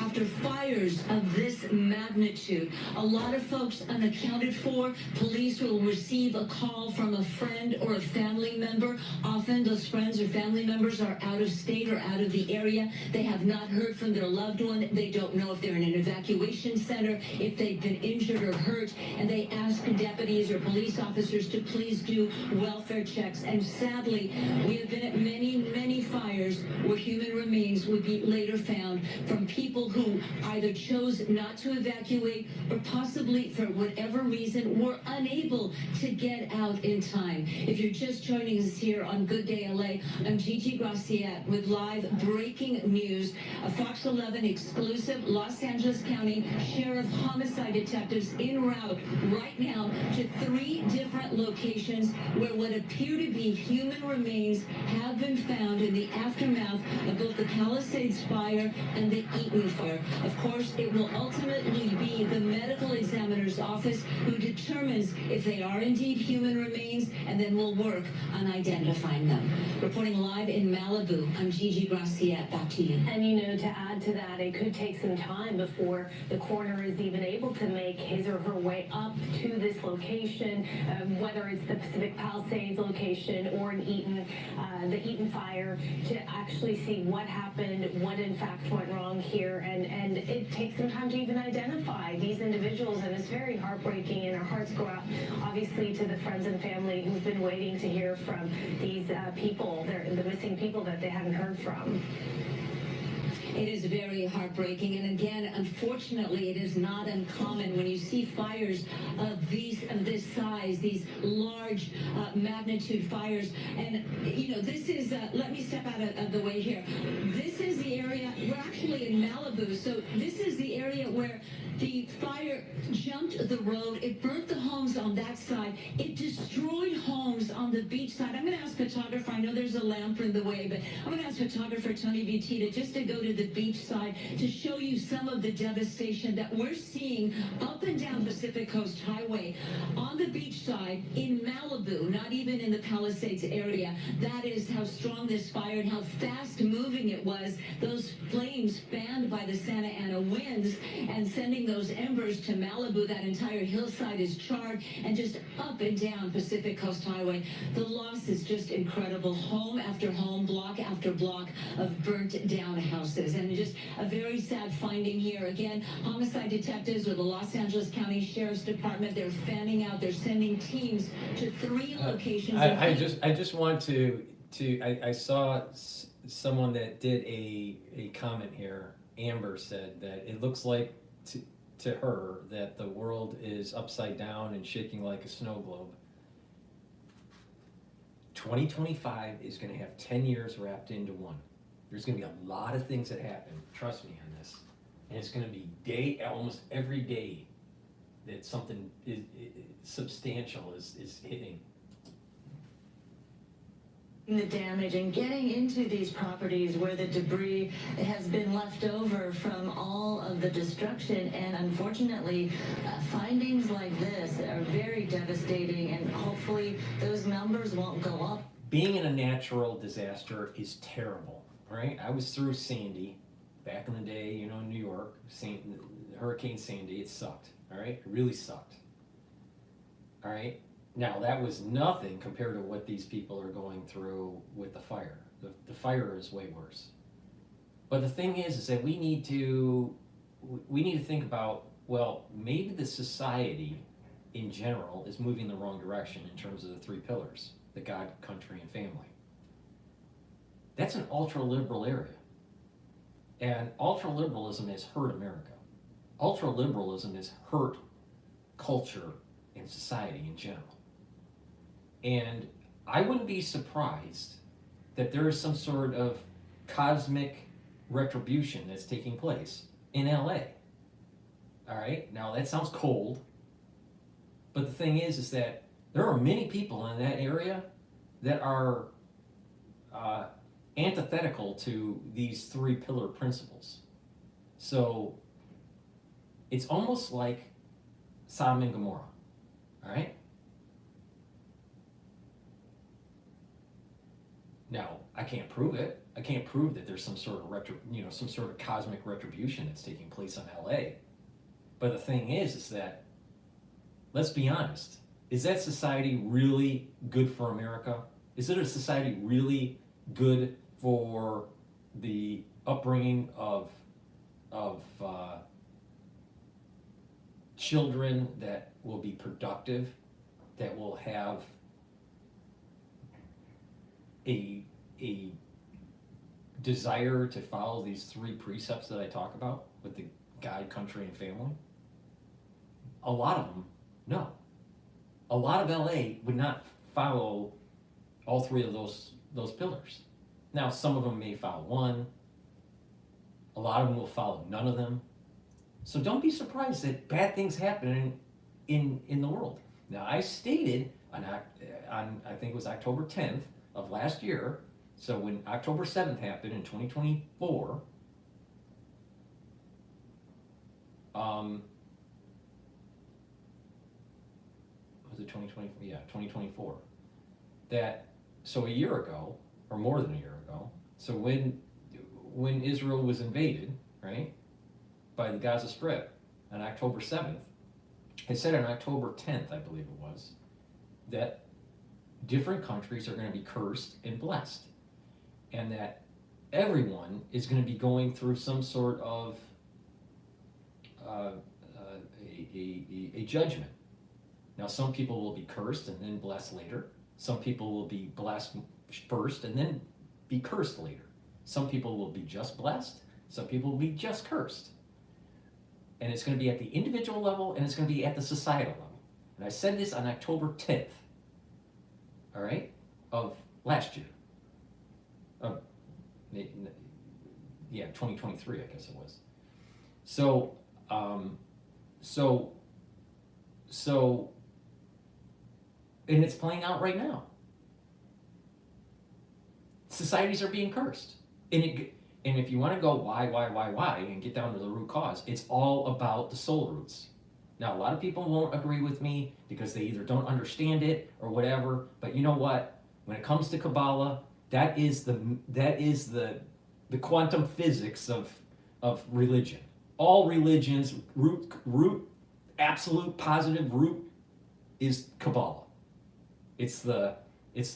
after fires of this magnitude. A lot of folks unaccounted for. Police will receive a call from a friend or a family member. Often those friends or family members are out of state or out of the area. They have not heard from their loved one. They don't know if if they're in an evacuation center, if they've been injured or hurt, and they ask deputies or police officers to please do welfare checks. And sadly, we have been at many fires where human remains would be later found from people who either chose not to evacuate or possibly, for whatever reason, were unable to get out in time. If you're just joining us here on Good Day LA, I'm Gigi Graciette with live breaking news. A Fox 11 exclusive. Los Angeles County Sheriff homicide detectives en route right now to 3 different locations where what appear to be human remains have been found in the aftermath of both the Palisades fire and the Eaton fire. Of course, it will ultimately be the medical examiner's office who determines if they are indeed human remains, and then will work on identifying them. Reporting live in Malibu, I'm Gigi Graciette. Back to you. And you know, to add to that, it could take some time before the coroner is even able to make his or her way up to this location, whether it's the Pacific Palisades location or in Eaton, the Eaton fire, to actually see what happened, what in fact went wrong here. And it takes some time to even identify these individuals, and it's very heartbreaking, and our hearts go out obviously to the friends and family who've been waiting to hear from these people, the missing people that they hadn't heard from. It is very heartbreaking, and again, unfortunately, it is not uncommon when you see fires of this size, these large magnitude fires. And you know, this is let me step out of the way here. This is the area, we're actually in Malibu, so this is the area where the fire jumped the road. It burnt the homes on that side. It destroyed homes on the beach side. I'm going to ask photographer, I know there's a lamp in the way, but I'm going to ask photographer Tony Bitchute just to go to the beach side to show you some of the devastation that we're seeing up and down Pacific Coast Highway. On the beach side in Malibu, not even in the Palisades area, that is how strong this fire and how fast moving it was. Those flames fanned by the Santa Ana winds and sending those embers to Malibu. That entire hillside is charred, and just up and down Pacific Coast Highway. The loss is just incredible. Home after home, block after block of burnt down houses. And just a very sad finding here. Again, homicide detectives with the Los Angeles County Sheriff's Department, they're fanning out. They're sending teams to 3 locations. I just want to I saw someone that did a comment here. Amber said that it looks like to her that the world is upside down and shaking like a snow globe. 2025 is going to have 10 years wrapped into one. There's going to be a lot of things that happen, trust me on this. And it's going to be almost every day that something substantial is hitting. The damage and getting into these properties where the debris has been left over from all of the destruction, and unfortunately findings like this are very devastating, and hopefully those numbers won't go up. Being in a natural disaster is terrible, right? I was through Sandy back in the day, you know, in New York, Hurricane Sandy. It sucked, all right? It really sucked, all right? Now, that was nothing compared to what these people are going through with the fire. The fire is way worse. But the thing is that we need to think about, well, maybe the society in general is moving the wrong direction in terms of the 3 pillars, the God, country, and family. That's an ultra-liberal area. And ultra-liberalism has hurt America. Ultra-liberalism has hurt culture and society in general. And I wouldn't be surprised that there is some sort of cosmic retribution that's taking place in LA. All right, now that sounds cold, but the thing is that there are many people in that area that are antithetical to these 3 pillar principles. So it's almost like Sodom and Gomorrah, all right? Now, I can't prove it. I can't prove that there's some sort of some sort of cosmic retribution that's taking place in LA. But the thing is that, let's be honest, is that society really good for America? Is it a society really good for the upbringing of children that will be productive, that will have a desire to follow these 3 precepts that I talk about with the God, country, and family. A lot of them, no. A lot of LA would not follow all 3 of those pillars. Now, some of them may follow one. A lot of them will follow none of them. So don't be surprised that bad things happen in the world. Now, I stated on I think it was October 10th of last year, so when October 7th happened in 2024, was it 2024? Yeah, 2024. So a year ago, or more than a year ago, so when Israel was invaded, right, by the Gaza Strip on October 7th, it said on October 10th, I believe it was, that different countries are going to be cursed and blessed, and that everyone is going to be going through some sort of a judgment. Now, some people will be cursed and then blessed later. Some people will be blessed first and then be cursed later. Some people will be just blessed. Some people will be just cursed. And it's going to be at the individual level, and it's going to be at the societal level. And I said this on October 10th, all right, of last year. Yeah, 2023, I guess it was. So, and it's playing out right now. Societies are being cursed. And if you want to go why, and get down to the root cause, it's all about the soul roots. Now, a lot of people won't agree with me because they either don't understand it or whatever, but you know what? When it comes to Kabbalah, that is the quantum physics of religion. All religions, root, absolute positive root is Kabbalah. It's the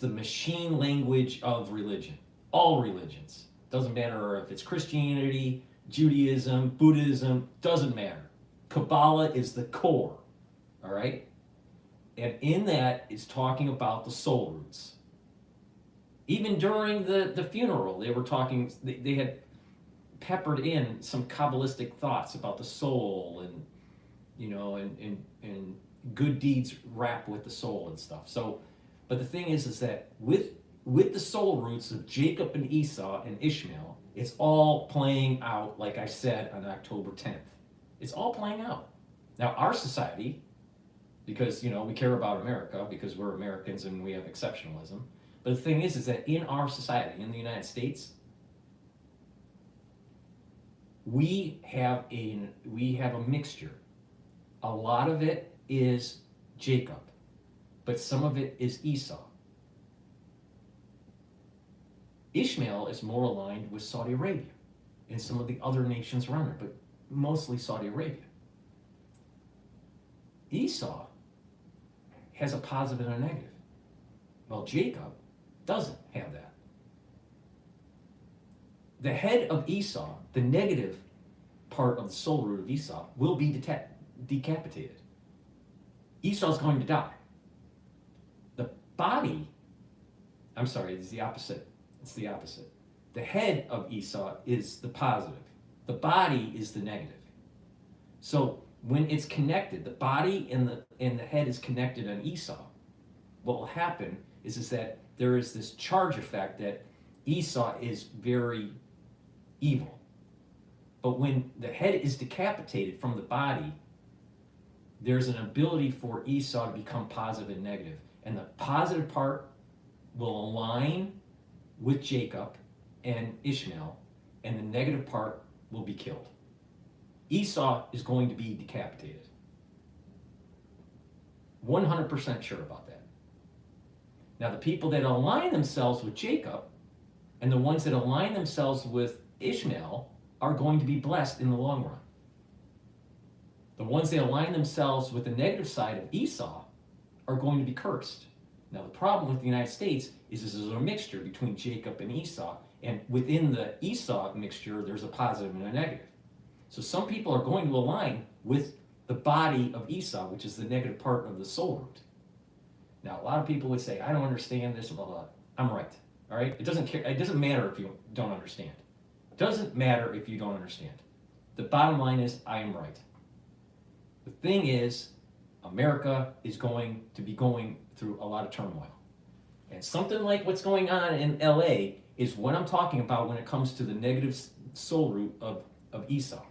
machine language of religion. All religions. Doesn't matter if it's Christianity, Judaism, Buddhism, doesn't matter. Kabbalah is the core, all right? And in that is talking about the soul roots. Even during the funeral, they were talking, they had peppered in some Kabbalistic thoughts about the soul and, you know, and good deeds wrap with the soul and stuff. So, but the thing is that with the soul roots of Jacob and Esau and Ishmael, it's all playing out, like I said, on October 10th. It's all playing out. Now, our society, because, you know, we care about America, because we're Americans and we have exceptionalism, but the thing is that in our society, in the United States, we have a mixture. A lot of it is Jacob, but some of it is Esau. Ishmael is more aligned with Saudi Arabia and some of the other nations around it, but mostly Saudi Arabia. Esau has a positive and a negative. Well, Jacob doesn't have that. The head of Esau, the negative part of the soul root of Esau, will be decapitated. Esau's going to die. The body, I'm sorry, it's the opposite. It's the opposite. The head of Esau is the positive. The body is the negative. So when it's connected, the body and the head is connected on Esau, what will happen is that there is this charge effect that Esau is very evil. But when the head is decapitated from the body, there's an ability for Esau to become positive and negative. And the positive part will align with Jacob and Ishmael, and the negative part will be killed. Esau is going to be decapitated. 100% sure about that. Now, the people that align themselves with Jacob and the ones that align themselves with Ishmael are going to be blessed in the long run. The ones that align themselves with the negative side of Esau are going to be cursed. Now, the problem with the United States is there's a mixture between Jacob and Esau, and within the Esau mixture, there's a positive and a negative. So some people are going to align with the body of Esau, which is the negative part of the soul root. Now, a lot of people would say, I don't understand this, blah, blah. I'm right, all right? It doesn't matter if you don't understand. It doesn't matter if you don't understand. The bottom line is, I am right. The thing is, America is going to be going through a lot of turmoil. And something like what's going on in LA is what I'm talking about when it comes to the negative soul root of Esau.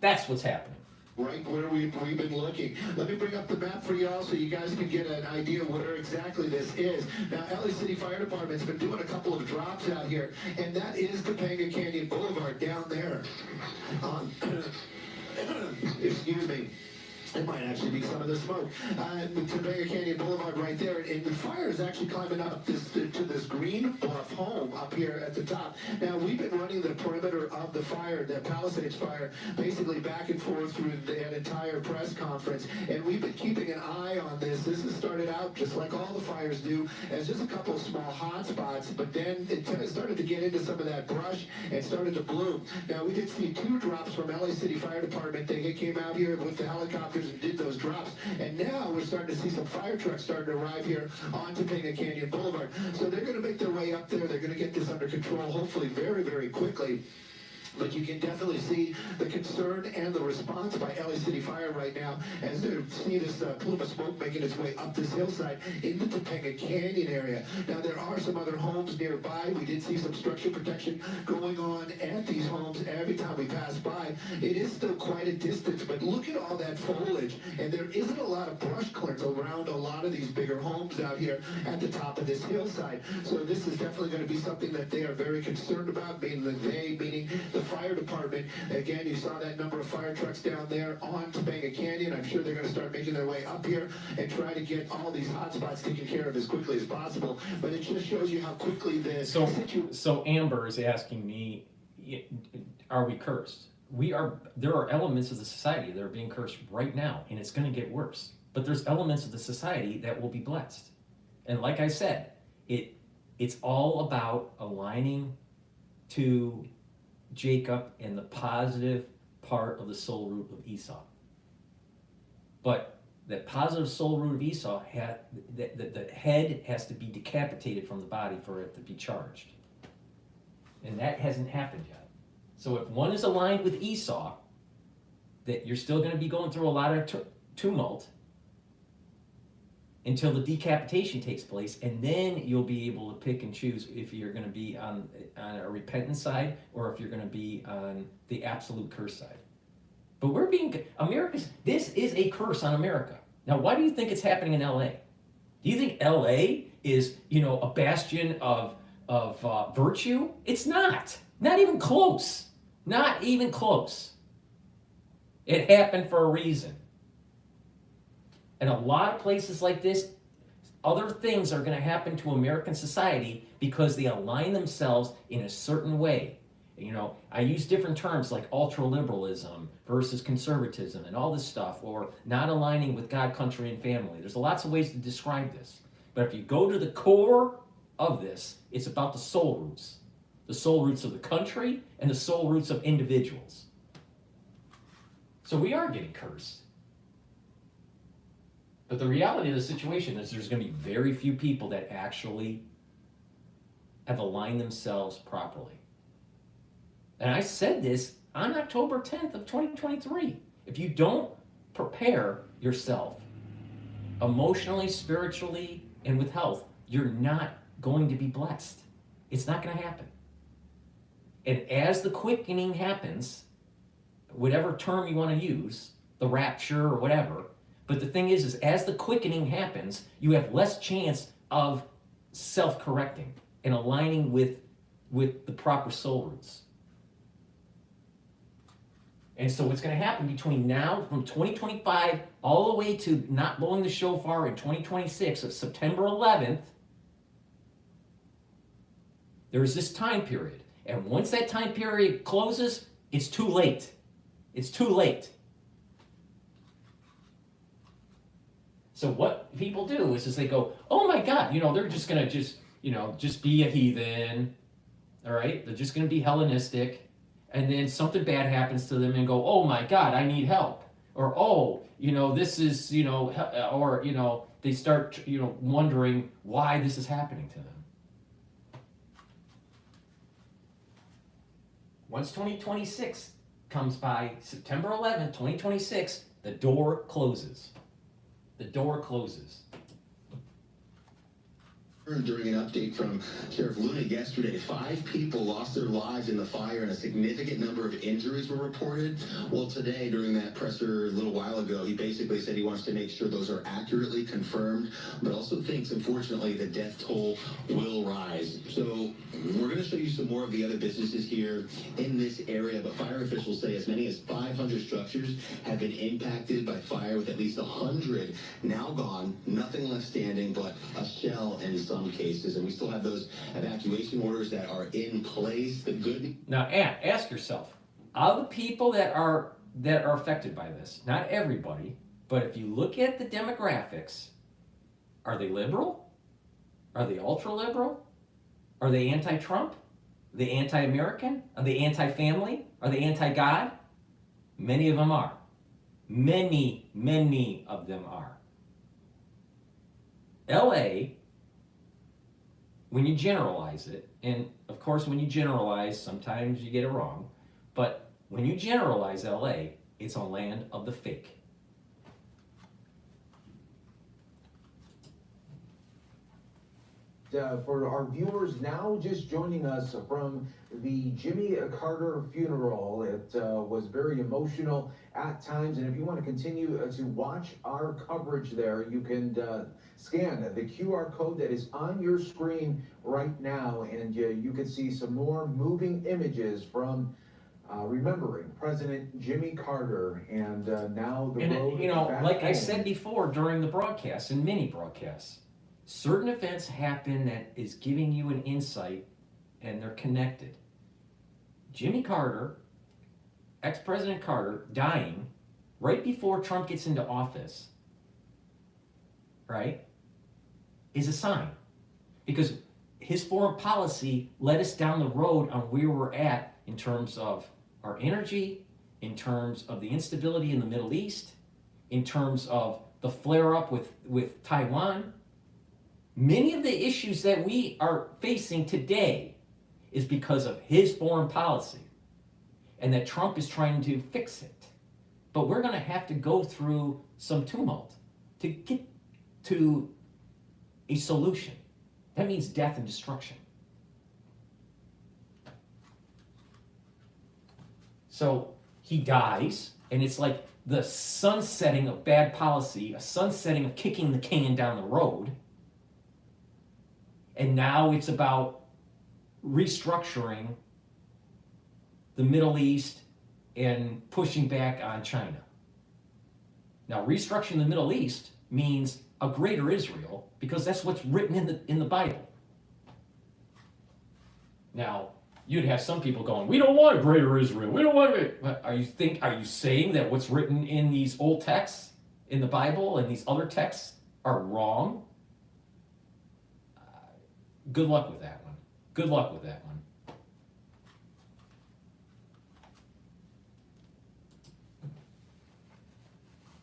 That's what's happening. Right where we've been looking. Let me bring up the map for y'all so you guys can get an idea of where exactly this is. Now, LA City Fire Department's been doing a couple of drops out here, and that is Topanga Canyon Boulevard down there. Excuse me. It might actually be some of the smoke. Topanga Canyon Boulevard right there, and the fire is actually climbing up to this green bluff home up here at the top. Now, we've been running the perimeter of the fire, the Palisades fire, basically back and forth through that entire press conference, and we've been keeping an eye on this. This has started out, just like all the fires do, as just a couple of small hot spots, but then it started to get into some of that brush and started to bloom. Now, we did see 2 drops from LA City Fire Department. They came out here with the helicopters and did those drops, and now we're starting to see some fire trucks starting to arrive here on Topanga Canyon Boulevard. So they're going to make their way up there. They're going to get this under control, hopefully very, very quickly. But you can definitely see the concern and the response by LA City Fire right now as they're seeing this plume of smoke making its way up this hillside in the Topanga Canyon area. Now, there are some other homes nearby. We did see some structure protection going on at these homes every time we pass by. It is still quite a distance, but look at all that foliage. And there isn't a lot of brush clearance around a lot of these bigger homes out here at the top of this hillside. So this is definitely going to be something that they are very concerned about, meaning the fire department. Again, you saw that number of fire trucks down there on Topanga Canyon. I'm sure they're going to start making their way up here and try to get all these hot spots taken care of as quickly as possible. But it just shows you how quickly this So Amber is asking me, are we cursed? There are elements of the society that are being cursed right now, and it's going to get worse. But there's elements of the society that will be blessed. And like I said, it's all about aligning to Jacob and the positive part of the soul root of Esau. But that positive soul root of Esau, the head has to be decapitated from the body for it to be charged. And that hasn't happened yet. So if one is aligned with Esau, that you're still going to be going through a lot of tumult until the decapitation takes place, and then you'll be able to pick and choose if you're going to be on a repentant side or if you're going to be on the absolute curse side. But this is a curse on America. Now, why do you think it's happening in LA? Do you think LA is, a bastion of virtue? It's not. Not even close. Not even close. It happened for a reason. And a lot of places like this, other things are going to happen to American society because they align themselves in a certain way. I use different terms like ultra-liberalism versus conservatism and all this stuff, or not aligning with God, country, and family. There's lots of ways to describe this. But if you go to the core of this, it's about the soul roots. The soul roots of the country and the soul roots of individuals. So we are getting cursed. But the reality of the situation is there's going to be very few people that actually have aligned themselves properly. And I said this on October 10th of 2023. If you don't prepare yourself emotionally, spiritually, and with health, you're not going to be blessed. It's not going to happen. And as the quickening happens, whatever term you want to use, the rapture or whatever, but the thing is as the quickening happens, you have less chance of self-correcting and aligning with the proper soul roots. And so what's going to happen between now, from 2025, all the way to not blowing the shofar in 2026 of September 11th, there's this time period. And once that time period closes, it's too late. It's too late. So what people do is they go, oh my God, they're just going to just be a heathen. All right? They're just going to be Hellenistic. and then something bad happens to them and go, oh my God, I need help. Or, oh, this is, or, they start, wondering why this is happening to them. Once 2026 comes by, September 11th, 2026, the door closes. The door closes. During an update from Sheriff Luna yesterday, 5 people lost their lives in the fire and a significant number of injuries were reported. Well, today, during that presser a little while ago, he basically said he wants to make sure those are accurately confirmed, but also thinks, unfortunately, the death toll will rise. So we're going to show you some more of the other businesses here in this area, but fire officials say as many as 500 structures have been impacted by fire, with at least 100 now gone, nothing left standing but a shell in some cases, and we still have those evacuation orders that are in place. The good Now, ask yourself, of the people that are affected by this, not everybody, but if you look at the demographics, are they liberal? Are they ultra-liberal? Are they anti-Trump? Are they anti-American? Are they anti-family? Are they anti-God? Many of them are. Many, many of them are. LA, when you generalize it, and of course when you generalize, sometimes you get it wrong, but when you generalize LA, it's a land of the fake. For our viewers now just joining us from the Jimmy Carter funeral, it was very emotional at times, and if you want to continue to watch our coverage there, you can scan the QR code that is on your screen right now, and you can see some more moving images from remembering President Jimmy Carter, and now the road back like I home. said before during the broadcast and mini broadcasts, certain events happen that is giving you an insight, and they're connected. Jimmy Carter, ex-President Carter, dying right before Trump gets into office, right, is a sign. Because his foreign policy led us down the road on where we're at in terms of our energy, in terms of the instability in the Middle East, in terms of the flare-up with Taiwan. Many of the issues that we are facing today is because of his foreign policy, and that Trump is trying to fix it. But we're going to have to go through some tumult to get to a solution. That means death and destruction. So he dies, and it's like the sunsetting of bad policy, a sunsetting of kicking the can down the road. And now it's about restructuring the Middle East and pushing back on China. Now, restructuring the Middle East means a greater Israel, because that's what's written in the Bible. Now, you'd have some people going, we don't want a greater Israel. We don't want it. Are you saying that what's written in these old texts in the Bible and these other texts are wrong? Good luck with that one. Good luck with that one.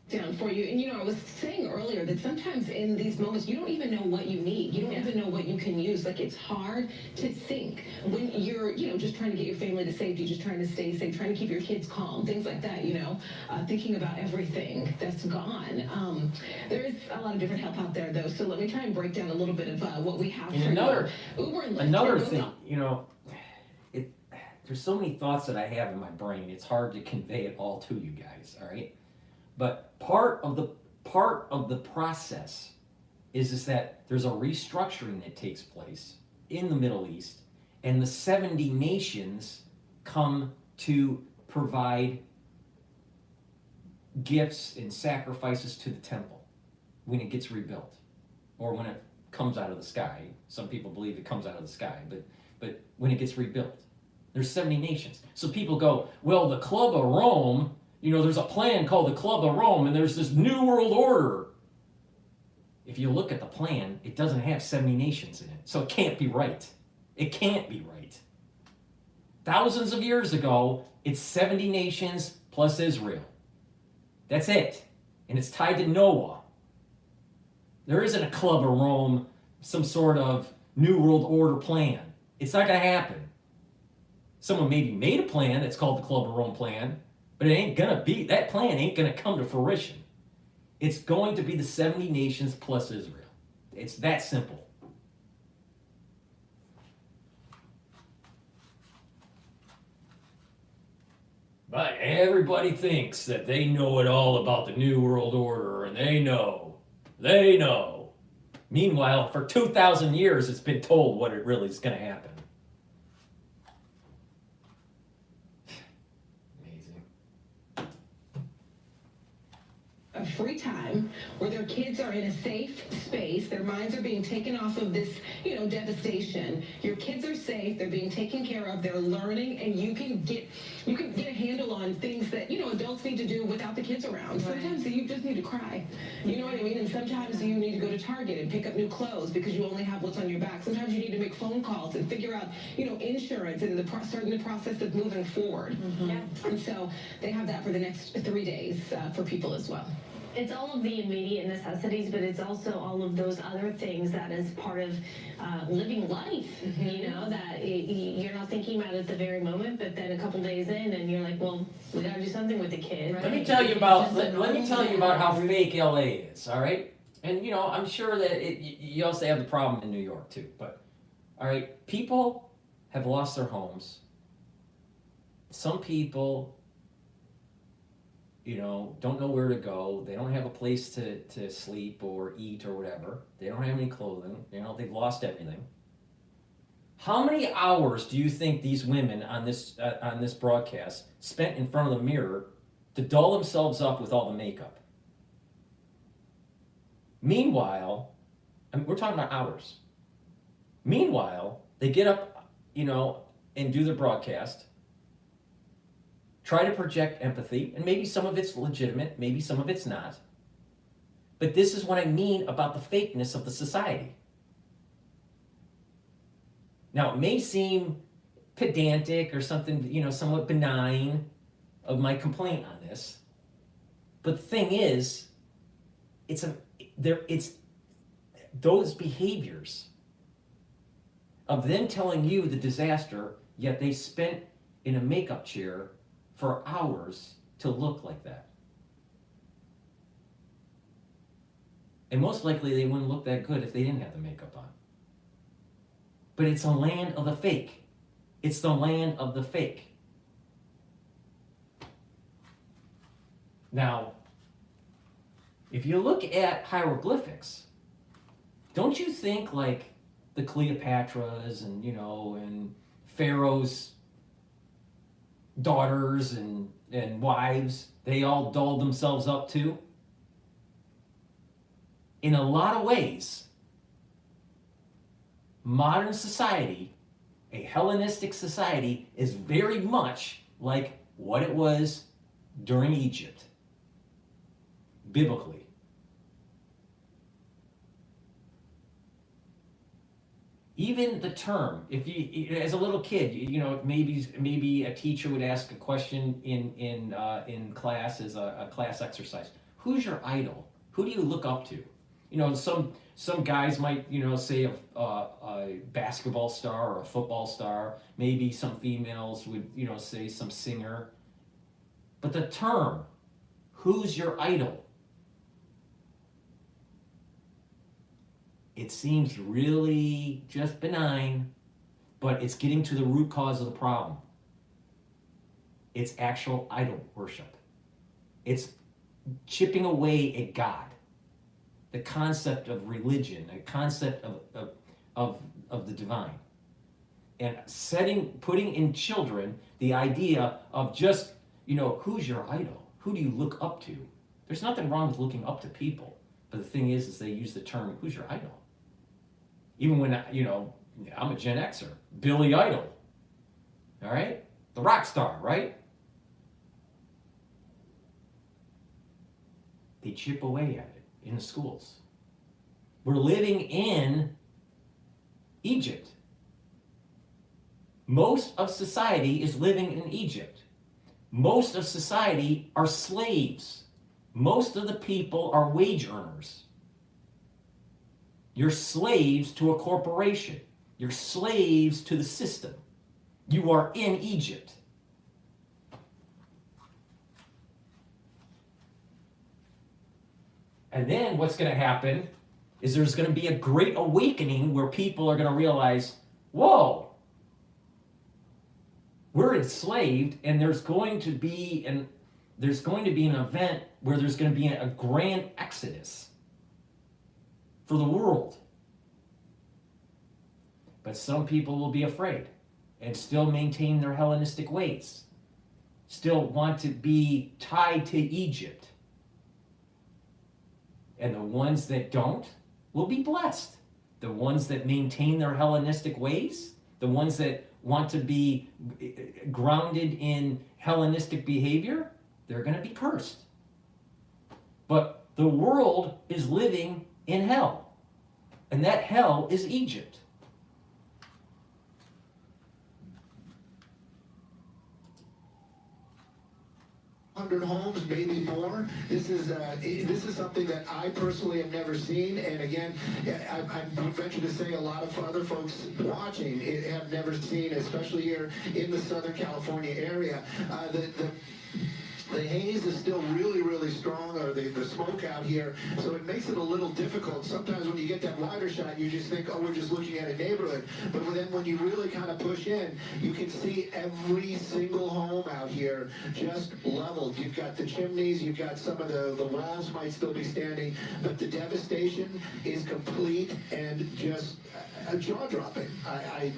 Down for you. And I was saying earlier that sometimes in these moments you don't even know what you need. You don't even know what you can use. Like, it's hard to think when you're just trying to get your family to safety, just trying to stay safe, trying to keep your kids calm, things like that, thinking about everything that's gone. There is a lot of different help out there though, so let me try and break down a little bit of what we have for another, you. Uber and Lyft. Another thing, there's so many thoughts that I have in my brain, it's hard to convey it all to you guys, all right? But part of the process is that there's a restructuring that takes place in the Middle East, and the 70 nations come to provide gifts and sacrifices to the temple when it gets rebuilt, or when it comes out of the sky. Some people believe it comes out of the sky, but when it gets rebuilt, there's 70 nations. So people go, well, the Club of Rome, there's a plan called the Club of Rome, and there's this New World Order. If you look at the plan, it doesn't have 70 nations in it, so it can't be right. It can't be right. Thousands of years ago, it's 70 nations plus Israel. That's it. And it's tied to Noah. There isn't a Club of Rome, some sort of New World Order plan. It's not going to happen. Someone maybe made a plan that's called the Club of Rome plan, but it ain't going to be, that plan ain't going to come to fruition. It's going to be the 70 nations plus Israel. It's that simple. But everybody thinks that they know it all about the New World Order, and they know. Meanwhile, for 2,000 years, it's been told what it really is going to happen. A free time where their kids are in a safe space, their minds are being taken off of this, devastation. Your kids are safe, they're being taken care of, they're learning, and you can get a handle on things that, adults need to do without the kids around. Sometimes you just need to cry. You know what I mean? And sometimes you need to go to Target and pick up new clothes because you only have what's on your back. Sometimes you need to make phone calls and figure out, insurance and starting the process of moving forward. Yeah. And so they have that for the next 3 days for people as well. It's all of the immediate necessities, but it's also all of those other things that is part of living life, that you're not thinking about at the very moment, but then a couple days in and you're like, well, we gotta do something with the kid. Let me tell you about how fake LA is, all right? And I'm sure that you also have the problem in New York too, but all right, people have lost their homes. Some people don't know where to go. They don't have a place to sleep or eat or whatever. They don't have any clothing. They've lost everything. How many hours do you think these women on this broadcast spent in front of the mirror to doll themselves up with all the makeup? Meanwhile, we're talking about hours. Meanwhile, they get up, and do their broadcast, try to project empathy, and maybe some of it's legitimate, maybe some of it's not. But this is what I mean about the fakeness of the society. Now, it may seem pedantic or something, somewhat benign of my complaint on this, but the thing is, it's those behaviors of them telling you the disaster, yet they spent in a makeup chair for hours to look like that. And most likely they wouldn't look that good if they didn't have the makeup on. But it's a land of the fake. It's the land of the fake. Now, if you look at hieroglyphics, don't you think like the Cleopatras and Pharaoh's daughters and wives, they all dolled themselves up too? In a lot of ways, modern society, a Hellenistic society, is very much like what it was during Egypt, biblically. Even the term, if you, as a little kid, maybe a teacher would ask a question in class as a class exercise. Who's your idol? Who do you look up to? Some guys might say a basketball star or a football star. Maybe some females would say some singer. But the term, who's your idol? It seems really just benign, but it's getting to the root cause of the problem. It's actual idol worship. It's chipping away at God. The concept of religion, a concept of the divine. And putting in children the idea of just, who's your idol? Who do you look up to? There's nothing wrong with looking up to people. But the thing is they use the term, who's your idol? Even when, I'm a Gen Xer, Billy Idol, all right? The rock star, right? They chip away at it in the schools. We're living in Egypt. Most of society is living in Egypt. Most of society are slaves. Most of the people are wage earners. You're slaves to a corporation. You're slaves to the system. You are in Egypt. And then what's going to happen is there's going to be a great awakening where people are going to realize, whoa, we're enslaved, and there's going to be an event where there's going to be a grand exodus for the world. But some people will be afraid and still maintain their Hellenistic ways, still want to be tied to Egypt. And the ones that don't will be blessed. The ones that maintain their Hellenistic ways, the ones that want to be grounded in Hellenistic behavior, they're going to be cursed. But the world is living in hell. And that hell is Egypt. Homes, maybe more. This is something that I personally have never seen, and again, I venture to say a lot of other folks watching have never seen, especially here in the Southern California area. The haze is still really, really strong, or the smoke out here, so it makes it a little difficult. Sometimes when you get that wider shot, you just think, oh, we're just looking at a neighborhood. But then when you really kind of push in, you can see every single home out here just leveled. You've got the chimneys, you've got some of the walls might still be standing, but the devastation is complete and just jaw-dropping. I'm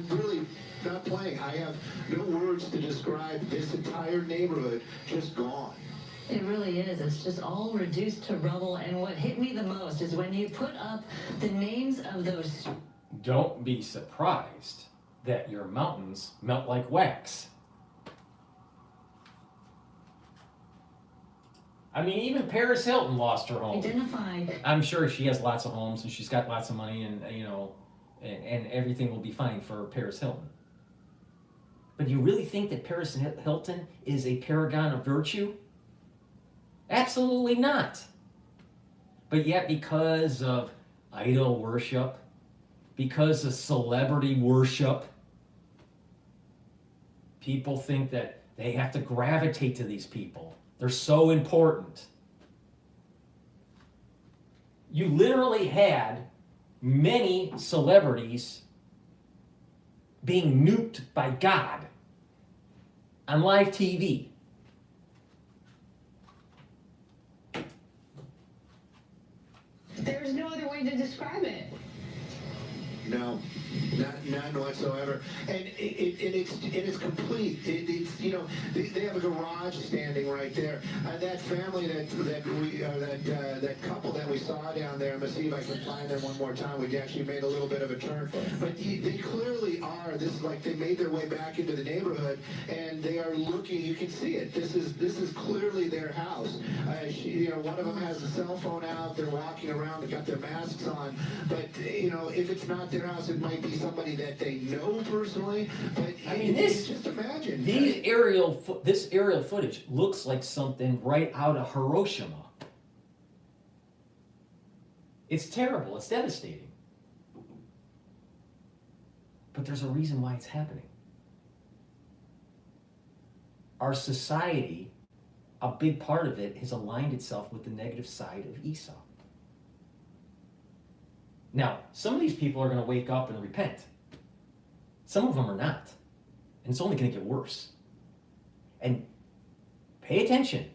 really not playing. I have no words to describe this entire neighborhood just gone. It really is. It's just all reduced to rubble. And what hit me the most is when you put up the names of those... Don't be surprised that your mountains melt like wax. I mean, even Paris Hilton lost her home. Identified. I'm sure she has lots of homes and she's got lots of money, and and everything will be fine for Paris Hilton. But you really think that Paris Hilton is a paragon of virtue? Absolutely not. But yet, because of idol worship, because of celebrity worship, people think that they have to gravitate to these people. They're so important. You literally had many celebrities being nuked by God on live TV. There's no other way to describe it. No, none whatsoever, and it's complete. It's they have a garage standing right there. That family that couple that we saw down there. I'm gonna see if I can find them one more time. We actually made a little bit of a turn, but they clearly are. This is like they made their way back into the neighborhood, and they are looking. You can see it. This is clearly their house. One of them has a cell phone out. They're walking around. They got their masks on, but if it's not their house, it might be somebody that they know personally. But I mean, just imagine this aerial footage looks like something right out of Hiroshima. It's terrible. It's devastating. But there's a reason why it's happening. Our society, a big part of it, has aligned itself with the negative side of Esau. Now, some of these people are going to wake up and repent. Some of them are not. And it's only going to get worse. And pay attention.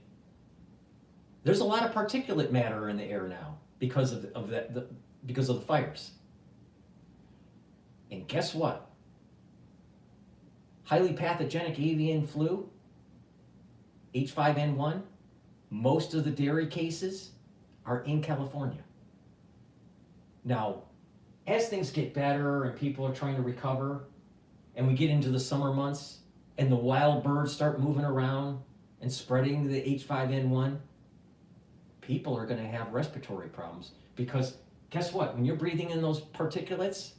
There's a lot of particulate matter in the air now because of the fires. And guess what? Highly pathogenic avian flu, H5N1, most of the dairy cases are in California. Now, as things get better and people are trying to recover, and we get into the summer months, and the wild birds start moving around and spreading the H5N1, people are going to have respiratory problems. Because guess what? When you're breathing in those particulates,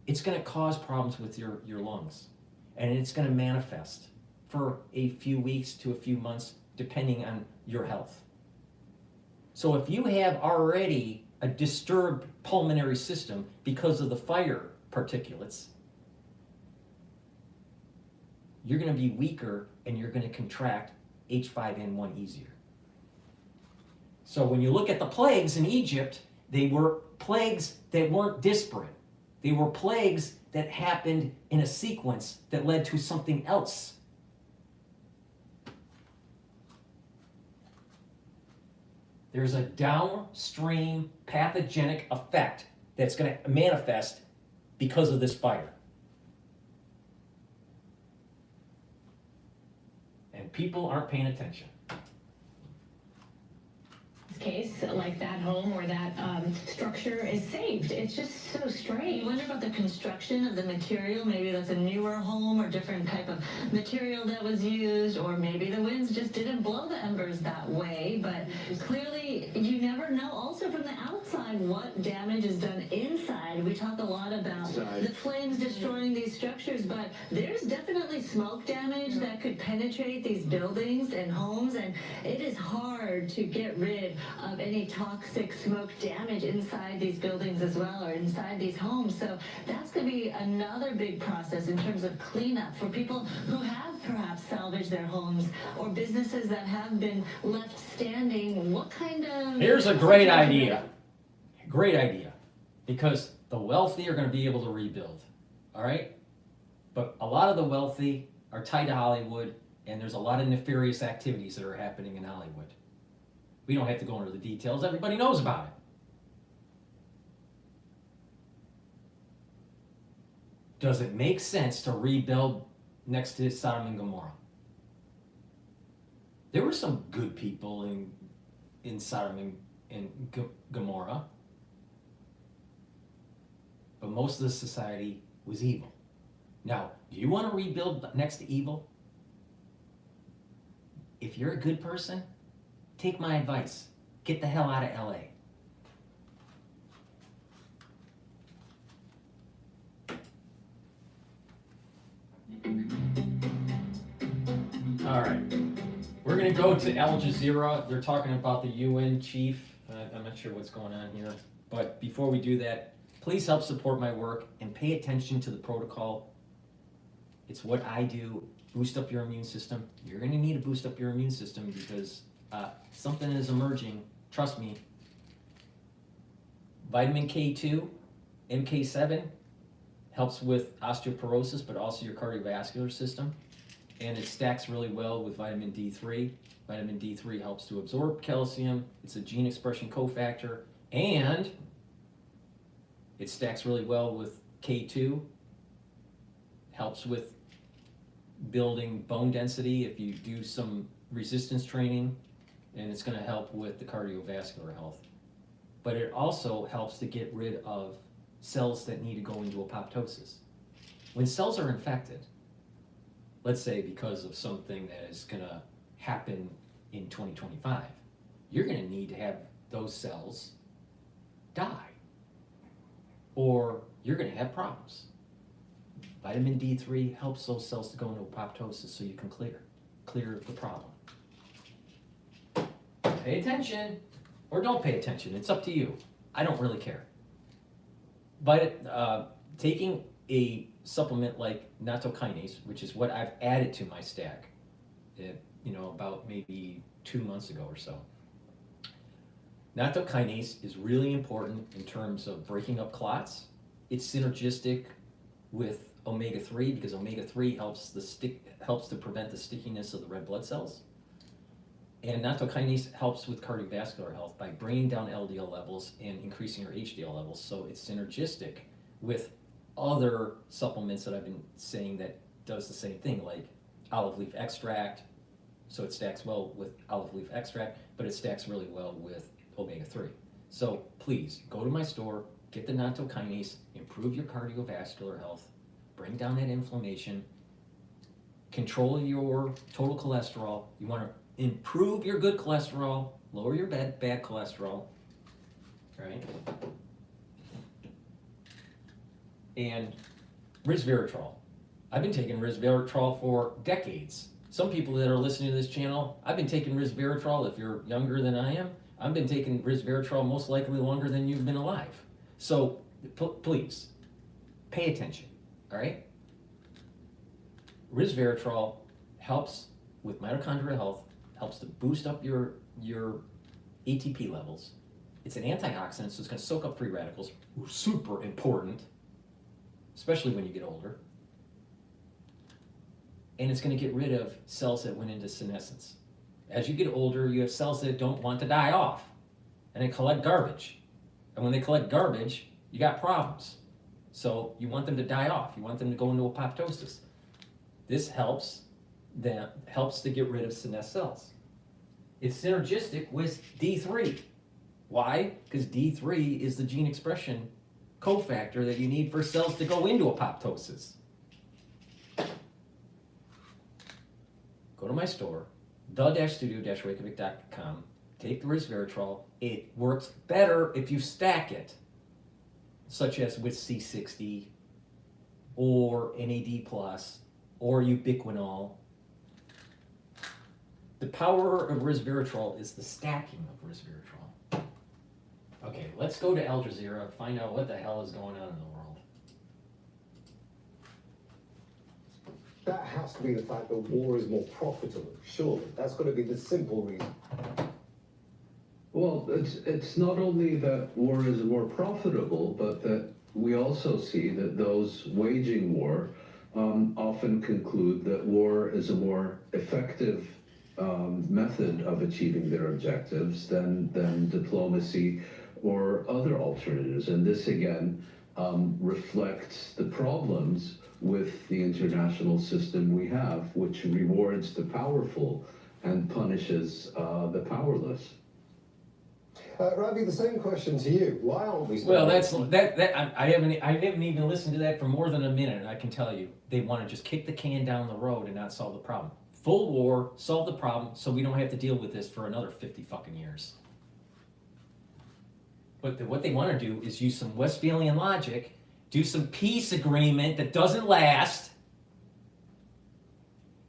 it's going to cause problems with your lungs. And it's going to manifest for a few weeks to a few months, depending on your health. So if you have already a disturbed pulmonary system because of the fire particulates, you're going to be weaker and you're going to contract H5N1 easier. So when you look at the plagues in Egypt, they were plagues that weren't disparate. They were plagues that happened in a sequence that led to something else. There's a downstream pathogenic effect that's going to manifest because of this fire. And people aren't paying attention. Case like that home or that structure is saved. It's just so strange. You wonder about the construction of the material. Maybe that's a newer home or different type of material that was used, or maybe the winds just didn't blow the embers that way. But clearly, you never know. Also from the outside, what damage is done inside. We talk a lot about the flames destroying these structures, but there's definitely smoke damage that could penetrate these buildings and homes, and it is hard to get rid of any toxic smoke damage inside these buildings as well, or inside these homes. So that's going to be another big process in terms of cleanup for people who have perhaps salvaged their homes, or businesses that have been left standing. What kind of... Here's a great idea. Great idea. Because the wealthy are going to be able to rebuild. All right? But a lot of the wealthy are tied to Hollywood, and there's a lot of nefarious activities that are happening in Hollywood. We don't have to go into the details. Everybody knows about it. Does it make sense to rebuild next to Sodom and Gomorrah? There were some good people in Sodom and Gomorrah, but most of the society was evil. Now, do you want to rebuild next to evil? If you're a good person, take my advice. Get the hell out of LA. All right. We're going to go to Al Jazeera. They're talking about the UN chief. I'm not sure what's going on here. But before we do that, please help support my work and pay attention to the protocol. It's what I do. Boost up your immune system. You're going to need to boost up your immune system because something is emerging. Trust me. Vitamin K2, MK7 helps with osteoporosis, but also your cardiovascular system. And it stacks really well with vitamin D3. Vitamin D3 helps to absorb calcium. It's a gene expression cofactor. And it stacks really well with K2. Helps with building bone density if you do some resistance training. And it's going to help with the cardiovascular health. But it also helps to get rid of cells that need to go into apoptosis. When cells are infected, let's say because of something that is going to happen in 2025, you're going to need to have those cells die, or you're going to have problems. Vitamin D3 helps those cells to go into apoptosis so you can clear the problem. Pay attention, or don't pay attention. It's up to you. I don't really care. But taking a supplement like nattokinase, which is what I've added to my stack, about maybe 2 months ago or so. Nattokinase is really important in terms of breaking up clots. It's synergistic with omega-3 because omega-3 helps to prevent the stickiness of the red blood cells. And nattokinase helps with cardiovascular health by bringing down LDL levels and increasing your HDL levels. So it's synergistic with other supplements that I've been saying that does the same thing, like olive leaf extract. So it stacks well with olive leaf extract, but it stacks really well with omega-3. So please go to my store, get the nattokinase, improve your cardiovascular health, bring down that inflammation, control your total cholesterol. You want to improve your good cholesterol, lower your bad cholesterol, right? And resveratrol. I've been taking resveratrol for decades. Some people that are listening to this channel, I've been taking resveratrol, if you're younger than I am, I've been taking resveratrol most likely longer than you've been alive. So please, pay attention, all right? Resveratrol helps with mitochondrial health, helps to boost up your ATP levels. It's an antioxidant, so it's going to soak up free radicals, super important, especially when you get older. And it's going to get rid of cells that went into senescence. As you get older, you have cells that don't want to die off, and they collect garbage. And when they collect garbage, you got problems. So you want them to die off. You want them to go into apoptosis. This helps to get rid of senescent cells. It's synergistic with D3. Why? Because D3 is the gene expression cofactor that you need for cells to go into apoptosis. Go to my store, the-studio-reykjavik.com, take the resveratrol. It works better if you stack it, such as with C60 or NAD+, or ubiquinol. The power of resveratrol is the stacking of resveratrol. Okay, let's go to Al Jazeera, find out what the hell is going on in the world. That has to be the fact that war is more profitable, surely. That's got to be the simple reason. Well, it's not only that war is more profitable, but that we also see that those waging war often conclude that war is a more effective method of achieving their objectives than diplomacy or other alternatives. And this again reflects the problems with the international system we have, which rewards the powerful and punishes the powerless. Ravi, the same question to you. Why aren't we? Well, I haven't even listened to that for more than a minute, and I can tell you, they want to just kick the can down the road and not solve the problem. Full war, solve the problem, so we don't have to deal with this for another 50 fucking years. But what they want to do is use some Westphalian logic, do some peace agreement that doesn't last,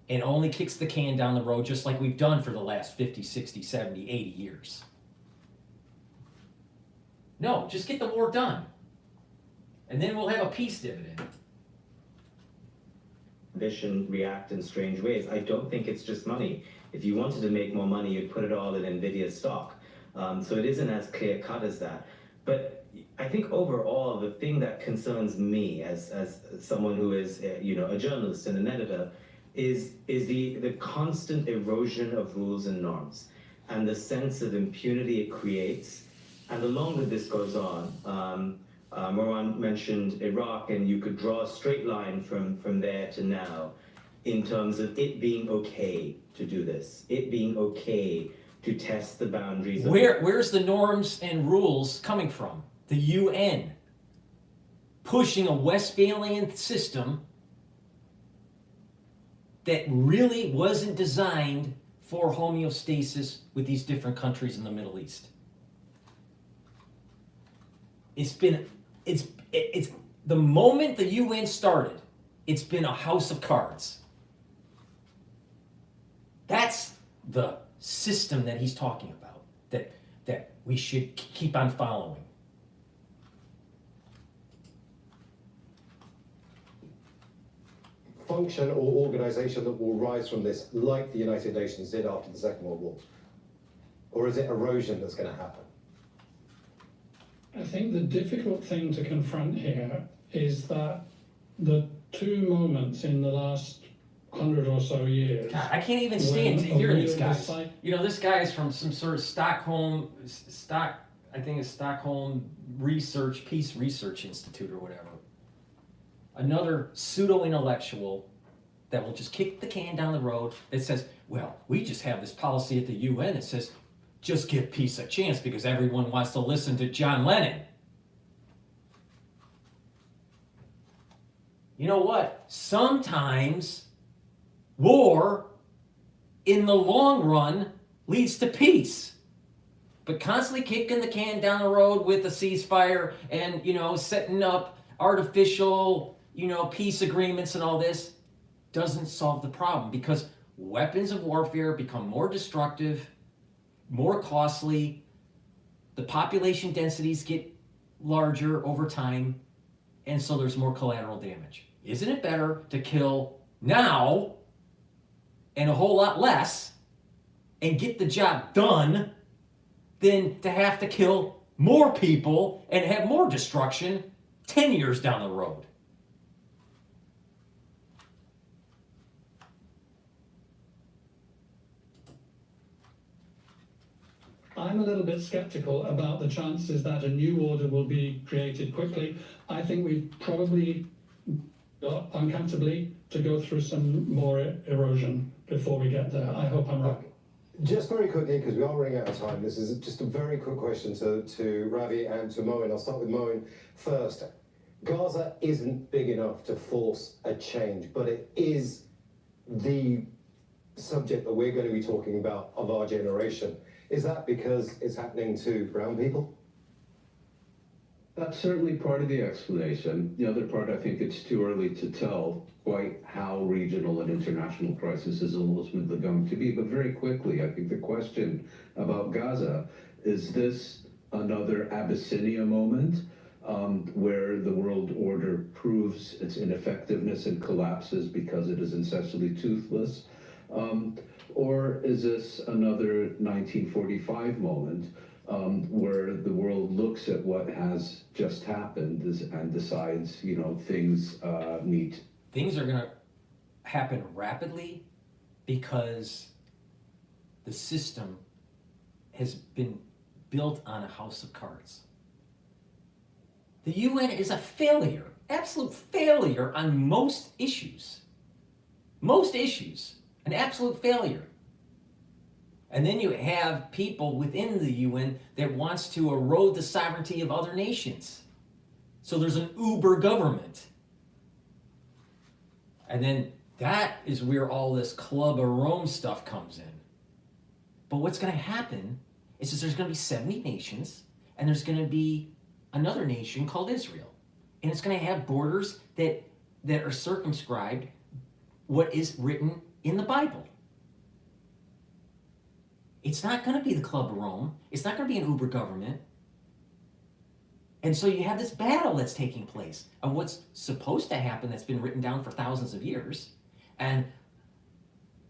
and only kicks the can down the road just like we've done for the last 50, 60, 70, 80 years. No, just get the war done. And then we'll have a peace dividend. Ambition react in strange ways. I don't think it's just money. If you wanted to make more money, you'd put it all in NVIDIA stock. So it isn't as clear cut as that. But I think overall, the thing that concerns me as someone who is a journalist and an editor is the constant erosion of rules and norms and the sense of impunity it creates. And the longer this goes on, Moran mentioned Iraq, and you could draw a straight line from there to now in terms of it being okay to do this, it being okay to test the boundaries. Where's the norms and rules coming from? The UN pushing a Westphalian system that really wasn't designed for homeostasis with these different countries in the Middle East. It's the moment the UN started, it's been a house of cards. That's the system that he's talking about, that we should keep on following. Function or organization that will rise from this, like the United Nations did after the Second World War? Or is it erosion that's going to happen? I think the difficult thing to confront here is that the two moments in the last 100 or so years. God, I can't even stand to hear these guys. This guy is from some sort of Stockholm Peace Research Institute or whatever. Another pseudo-intellectual that will just kick the can down the road that says, well, we just have this policy at the UN that says, just give peace a chance because everyone wants to listen to John Lennon. You know what? Sometimes war, in the long run, leads to peace. But constantly kicking the can down the road with a ceasefire and, setting up artificial, peace agreements and all this doesn't solve the problem, because weapons of warfare become more destructive, more costly, the population densities get larger over time, and so there's more collateral damage. Isn't it better to kill now and a whole lot less and get the job done than to have to kill more people and have more destruction 10 years down the road? I'm a little bit skeptical about the chances that a new order will be created quickly. I think we've probably got uncomfortably to go through some more erosion before we get there. I hope I'm right. Just very quickly, because we are running out of time, this is just a very quick question to Ravi and to Moen. I'll start with Moen first. Gaza isn't big enough to force a change, but it is the subject that we're going to be talking about of our generation. Is that because it's happening to brown people? That's certainly part of the explanation. The other part, I think it's too early to tell quite how regional and international crisis is ultimately going to be. But very quickly, I think the question about Gaza, is this another Abyssinia moment where the world order proves its ineffectiveness and collapses because it is incessantly toothless? Or is this another 1945 moment where the world looks at what has just happened and decides, things need... Things are going to happen rapidly because the system has been built on a house of cards. The UN is a failure, absolute failure on most issues. Most issues, an absolute failure. And then you have people within the UN that wants to erode the sovereignty of other nations. So there's an uber government. And then that is where all this Club of Rome stuff comes in. But what's going to happen is that there's going to be 70 nations, and there's going to be another nation called Israel. And it's going to have borders that are circumscribed what is written in the Bible. It's not going to be the Club of Rome. It's not going to be an uber government. And so you have this battle that's taking place on what's supposed to happen that's been written down for thousands of years. And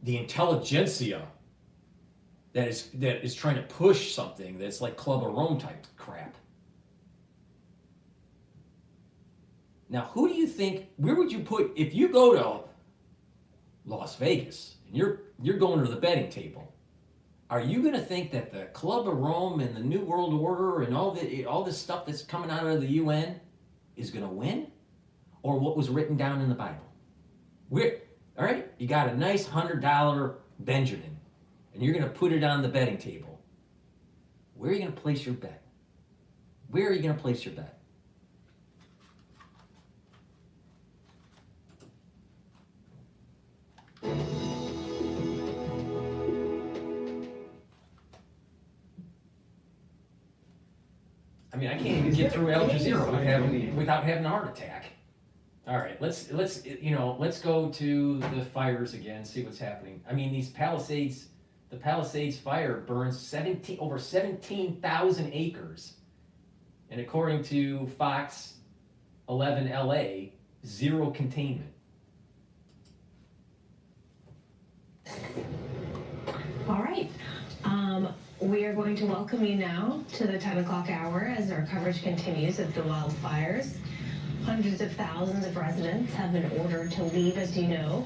the intelligentsia that is trying to push something that's like Club of Rome type crap. Now, who do you think, where would you put, if you go to Las Vegas and you're going to the betting table, are you going to think that the Club of Rome and the New World Order and all this stuff that's coming out of the UN is going to win? Or what was written down in the Bible? All right, you got a nice $100 Benjamin, and you're going to put it on the betting table. Where are you going to place your bet? Where are you going to place your bet? I mean, I can't even get through Al Jazeera without having a heart attack. All right, let's go to the fires again, see what's happening. I mean, these Palisades, the Palisades fire burns over 17,000 acres, and according to Fox 11 LA, zero containment. All right. We are going to welcome you now to the 10 o'clock hour as our coverage continues of the wildfires. Hundreds of thousands of residents have been ordered to leave, as you know,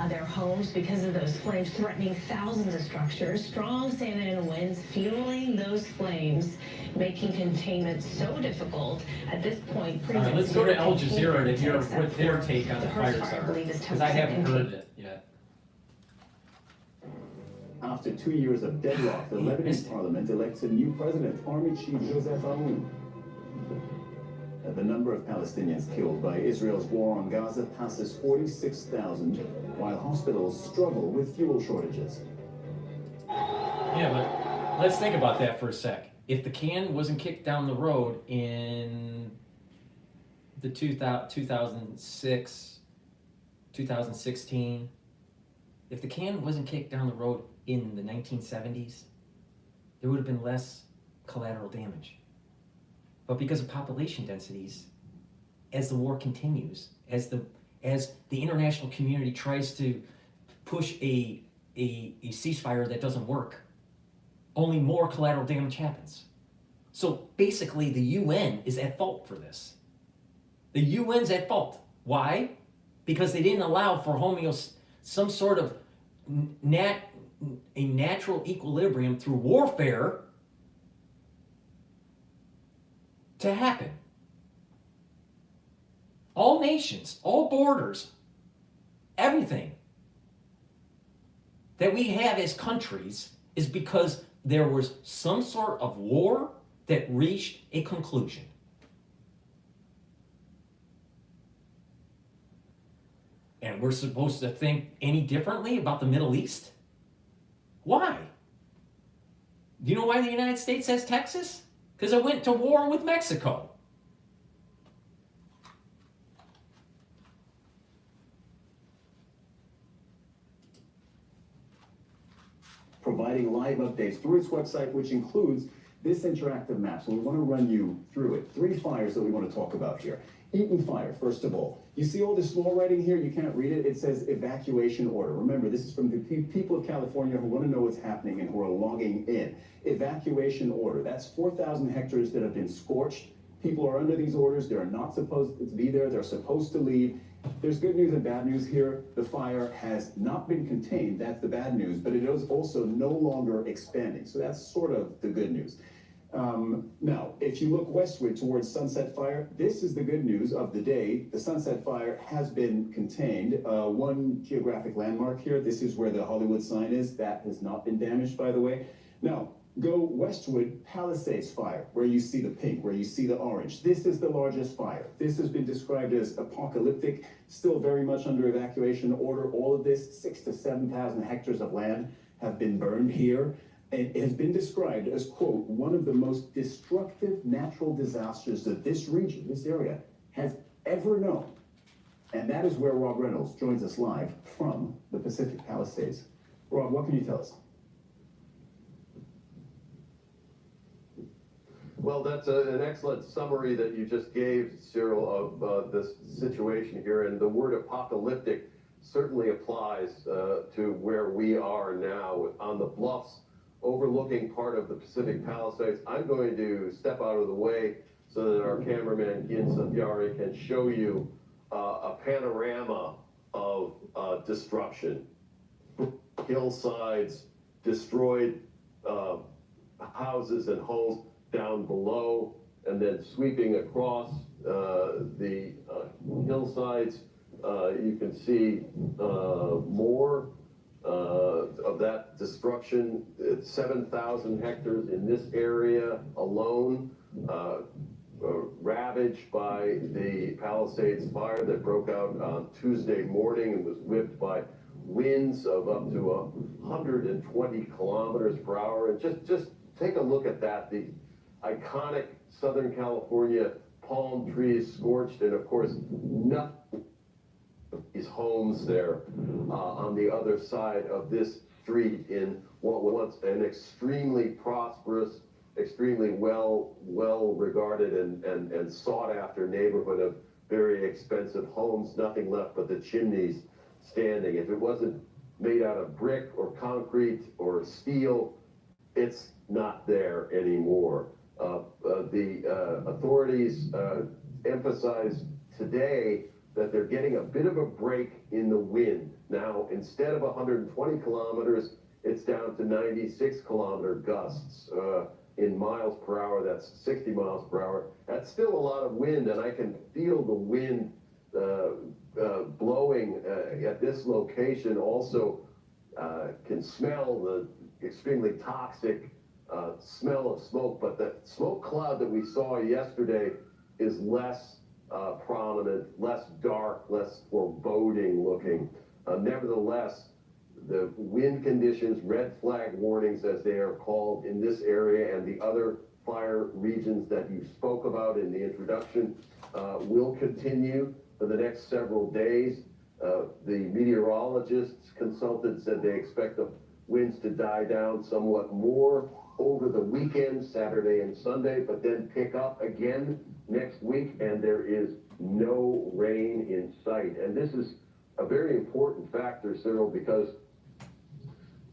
their homes because of those flames threatening thousands of structures. Strong Santa Ana winds fueling those flames, making containment so difficult. At this point, all right, let's go to Al Jazeera to hear what their take on the fires are, because I haven't heard it yet. After 2 years of deadlock, the Lebanese parliament elects a new president, Army Chief Joseph Aoun. The number of Palestinians killed by Israel's war on Gaza passes 46,000, while hospitals struggle with fuel shortages. Yeah, but let's think about that for a sec. If the can wasn't kicked down the road in the 2006, 2016, if the can wasn't kicked down the road in the 1970s, there would have been less collateral damage. But because of population densities, as the war continues, as the international community tries to push a ceasefire that doesn't work, only more collateral damage happens. So basically the UN is at fault for this. The UN's at fault. Why? Because they didn't allow for some sort of a natural equilibrium through warfare to happen. All nations, all borders, everything that we have as countries is because there was some sort of war that reached a conclusion. And we're supposed to think any differently about the Middle East? Why? Do you know why the United States has Texas? Because it went to war with Mexico. Providing live updates through its website, which includes this interactive map. So we want to run you through it. 3 fires that we want to talk about here. Eaton Fire, first of all. You see all this small writing here? You can't read it. It says evacuation order. Remember, this is from the people of California who want to know what's happening and who are logging in. Evacuation order. That's 4,000 hectares that have been scorched. People are under these orders. They're not supposed to be there. They're supposed to leave. There's good news and bad news here. The fire has not been contained. That's the bad news. But it is also no longer expanding. So that's sort of the good news. Now, if you look westward towards Sunset Fire, this is the good news of the day. The Sunset Fire has been contained. One geographic landmark here, this is where the Hollywood sign is. That has not been damaged, by the way. Now, go westward, Palisades Fire, where you see the pink, where you see the orange. This is the largest fire. This has been described as apocalyptic, still very much under evacuation order. All of this, 6,000 to 7,000 hectares of land have been burned here. It has been described as, quote, one of the most destructive natural disasters that this region, this area, has ever known. And that is where Rob Reynolds joins us live from the Pacific Palisades. Rob, what can you tell us? Well, that's an excellent summary that you just gave, Cyril, of this situation here. And the word apocalyptic certainly applies to where we are now on the bluffs overlooking part of the Pacific Palisades. I'm going to step out of the way so that our cameraman, Gin Safiari, can show you a panorama of destruction. Hillsides, destroyed houses and homes down below, and then sweeping across the hillsides. You can see more of that destruction. 7,000 hectares in this area alone, ravaged by the Palisades fire that broke out on Tuesday morning and was whipped by winds of up to 120 kilometers per hour. And just take a look at that. The iconic Southern California palm trees scorched, and of course nothing. These homes there on the other side of this street in what was an extremely prosperous, extremely well regarded and sought after neighborhood of very expensive homes. Nothing left but the chimneys standing. If it wasn't made out of brick or concrete or steel, it's not there anymore. The authorities emphasize today that they're getting a bit of a break in the wind. Now, instead of 120 kilometers, it's down to 96 kilometer gusts in miles per hour. That's 60 miles per hour. That's still a lot of wind, and I can feel the wind blowing at this location. Also can smell the extremely toxic smell of smoke, but the smoke cloud that we saw yesterday is less prominent, less dark, less foreboding looking. Nevertheless, the wind conditions, red flag warnings as they are called in this area and the other fire regions that you spoke about in the introduction will continue for the next several days. The meteorologists consulted said they expect the winds to die down somewhat more over the weekend, Saturday and Sunday, but then pick up again next week, and there is no rain in sight. And this is a very important factor, Cyril, because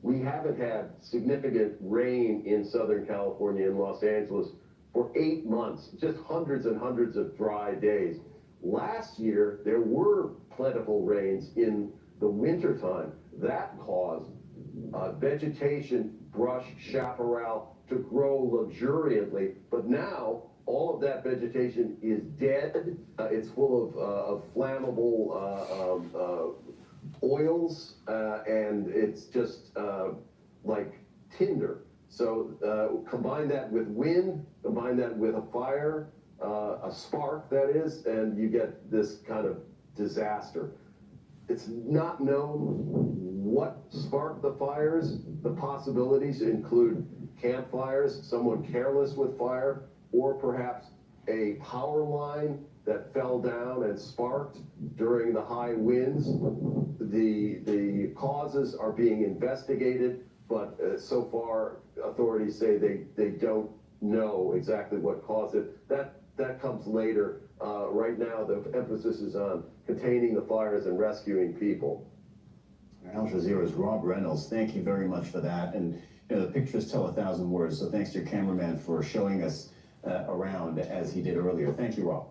we haven't had significant rain in Southern California and Los Angeles for 8 months, just hundreds and hundreds of dry days. Last year, there were plentiful rains in the wintertime. That caused vegetation, brush, chaparral to grow luxuriantly, but now all of that vegetation is dead. It's full of flammable oils, and it's just like tinder. So combine that with wind, combine that with a fire, a spark that is, and you get this kind of disaster. It's not known what sparked the fires. The possibilities include campfires, someone careless with fire, or perhaps a power line that fell down and sparked during the high winds. The causes are being investigated, but so far authorities say they don't know exactly what caused it. That comes later. Right now the emphasis is on containing the fires and rescuing people. Al Jazeera's Rob Reynolds, thank you very much for that. And you know, the pictures tell 1,000 words, so thanks to your cameraman for showing us around as he did earlier. Thank you, Rob.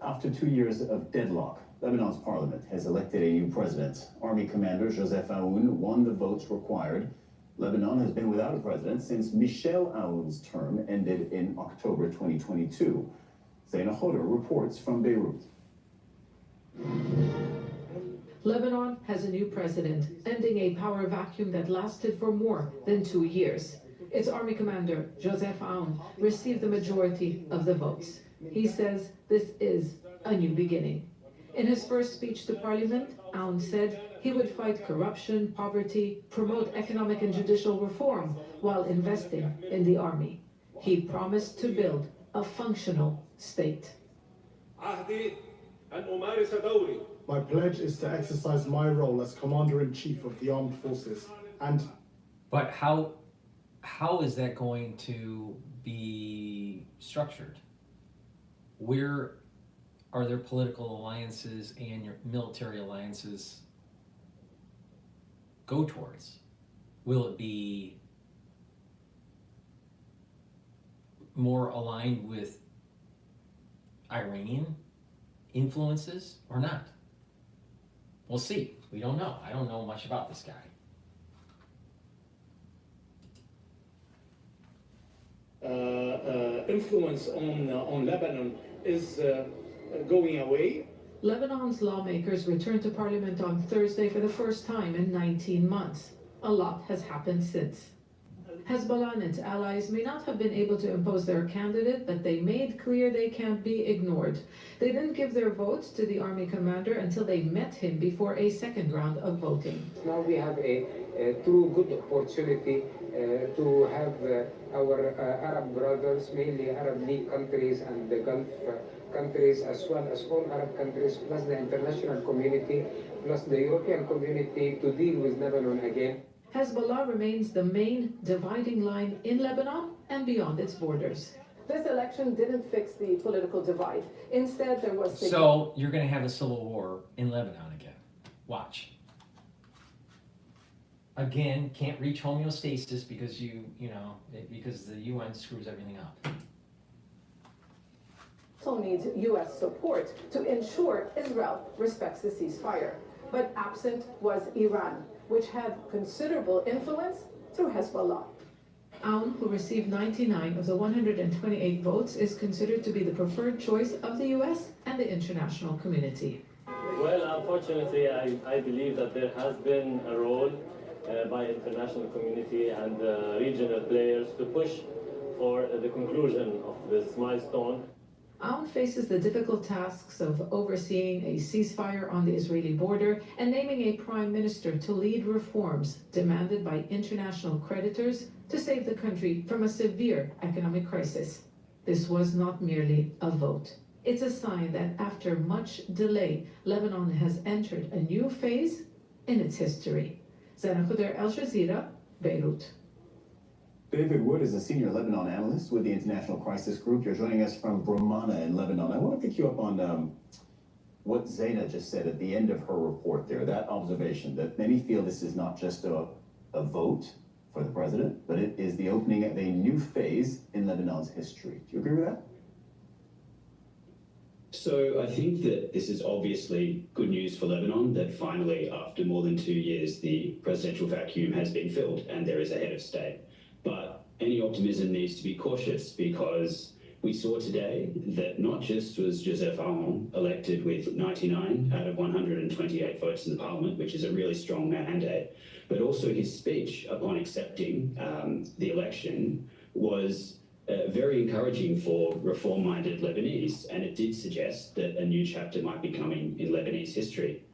After 2 years of deadlock, Lebanon's parliament has elected a new president. Army Commander Joseph Aoun won the votes required. Lebanon has been without a president since Michel Aoun's term ended in October 2022. Zaina Khoder reports from Beirut. Lebanon has a new president, ending a power vacuum that lasted for more than 2 years. Its army commander, Joseph Aoun, received the majority of the votes. He says this is a new beginning. In his first speech to parliament, Aoun said he would fight corruption, poverty, promote economic and judicial reform while investing in the army. He promised to build a functional state. My pledge is to exercise my role as Commander-in-Chief of the Armed Forces and... But how is that going to be structured? Where are there political alliances and your military alliances go towards? Will it be more aligned with Iranian influences or not? We'll see. We don't know. I don't know much about this guy. Influence on Lebanon is going away. Lebanon's lawmakers returned to parliament on Thursday for the first time in 19 months. A lot has happened since. Hezbollah and its allies may not have been able to impose their candidate, but they made clear they can't be ignored. They didn't give their votes to the army commander until they met him before a second round of voting. Now we have a true good opportunity to have our Arab brothers, mainly Arab League countries and the Gulf countries, as well as all Arab countries, plus the international community, plus the European community, to deal with Lebanon again. Hezbollah remains the main dividing line in Lebanon and beyond its borders. This election didn't fix the political divide. Instead, there was... So you're going to have a civil war in Lebanon again. Watch. Again, can't reach homeostasis because because the UN screws everything up. Also needs U.S. support to ensure Israel respects the ceasefire. But absent was Iran, which had considerable influence through Hezbollah. Aoun, who received 99 of the 128 votes, is considered to be the preferred choice of the U.S. and the international community. Well, unfortunately, I believe that there has been a role by international community and regional players to push for the conclusion of this milestone. Aoun faces the difficult tasks of overseeing a ceasefire on the Israeli border and naming a prime minister to lead reforms demanded by international creditors to save the country from a severe economic crisis. This was not merely a vote. It's a sign that after much delay, Lebanon has entered a new phase in its history. Zana Khuder, Al Jazeera, Beirut. David Wood is a senior Lebanon analyst with the International Crisis Group. You're joining us from Bromana in Lebanon. I want to pick you up on what Zaina just said at the end of her report there, that observation that many feel this is not just a vote for the president, but it is the opening of a new phase in Lebanon's history. Do you agree with that? So I think that this is obviously good news for Lebanon, that finally, after more than 2 years, the presidential vacuum has been filled and there is a head of state. But any optimism needs to be cautious, because we saw today that not just was Joseph Aoun elected with 99 out of 128 votes in the parliament, which is a really strong mandate, but also his speech upon accepting the election was very encouraging for reform-minded Lebanese, and it did suggest that a new chapter might be coming in Lebanese history.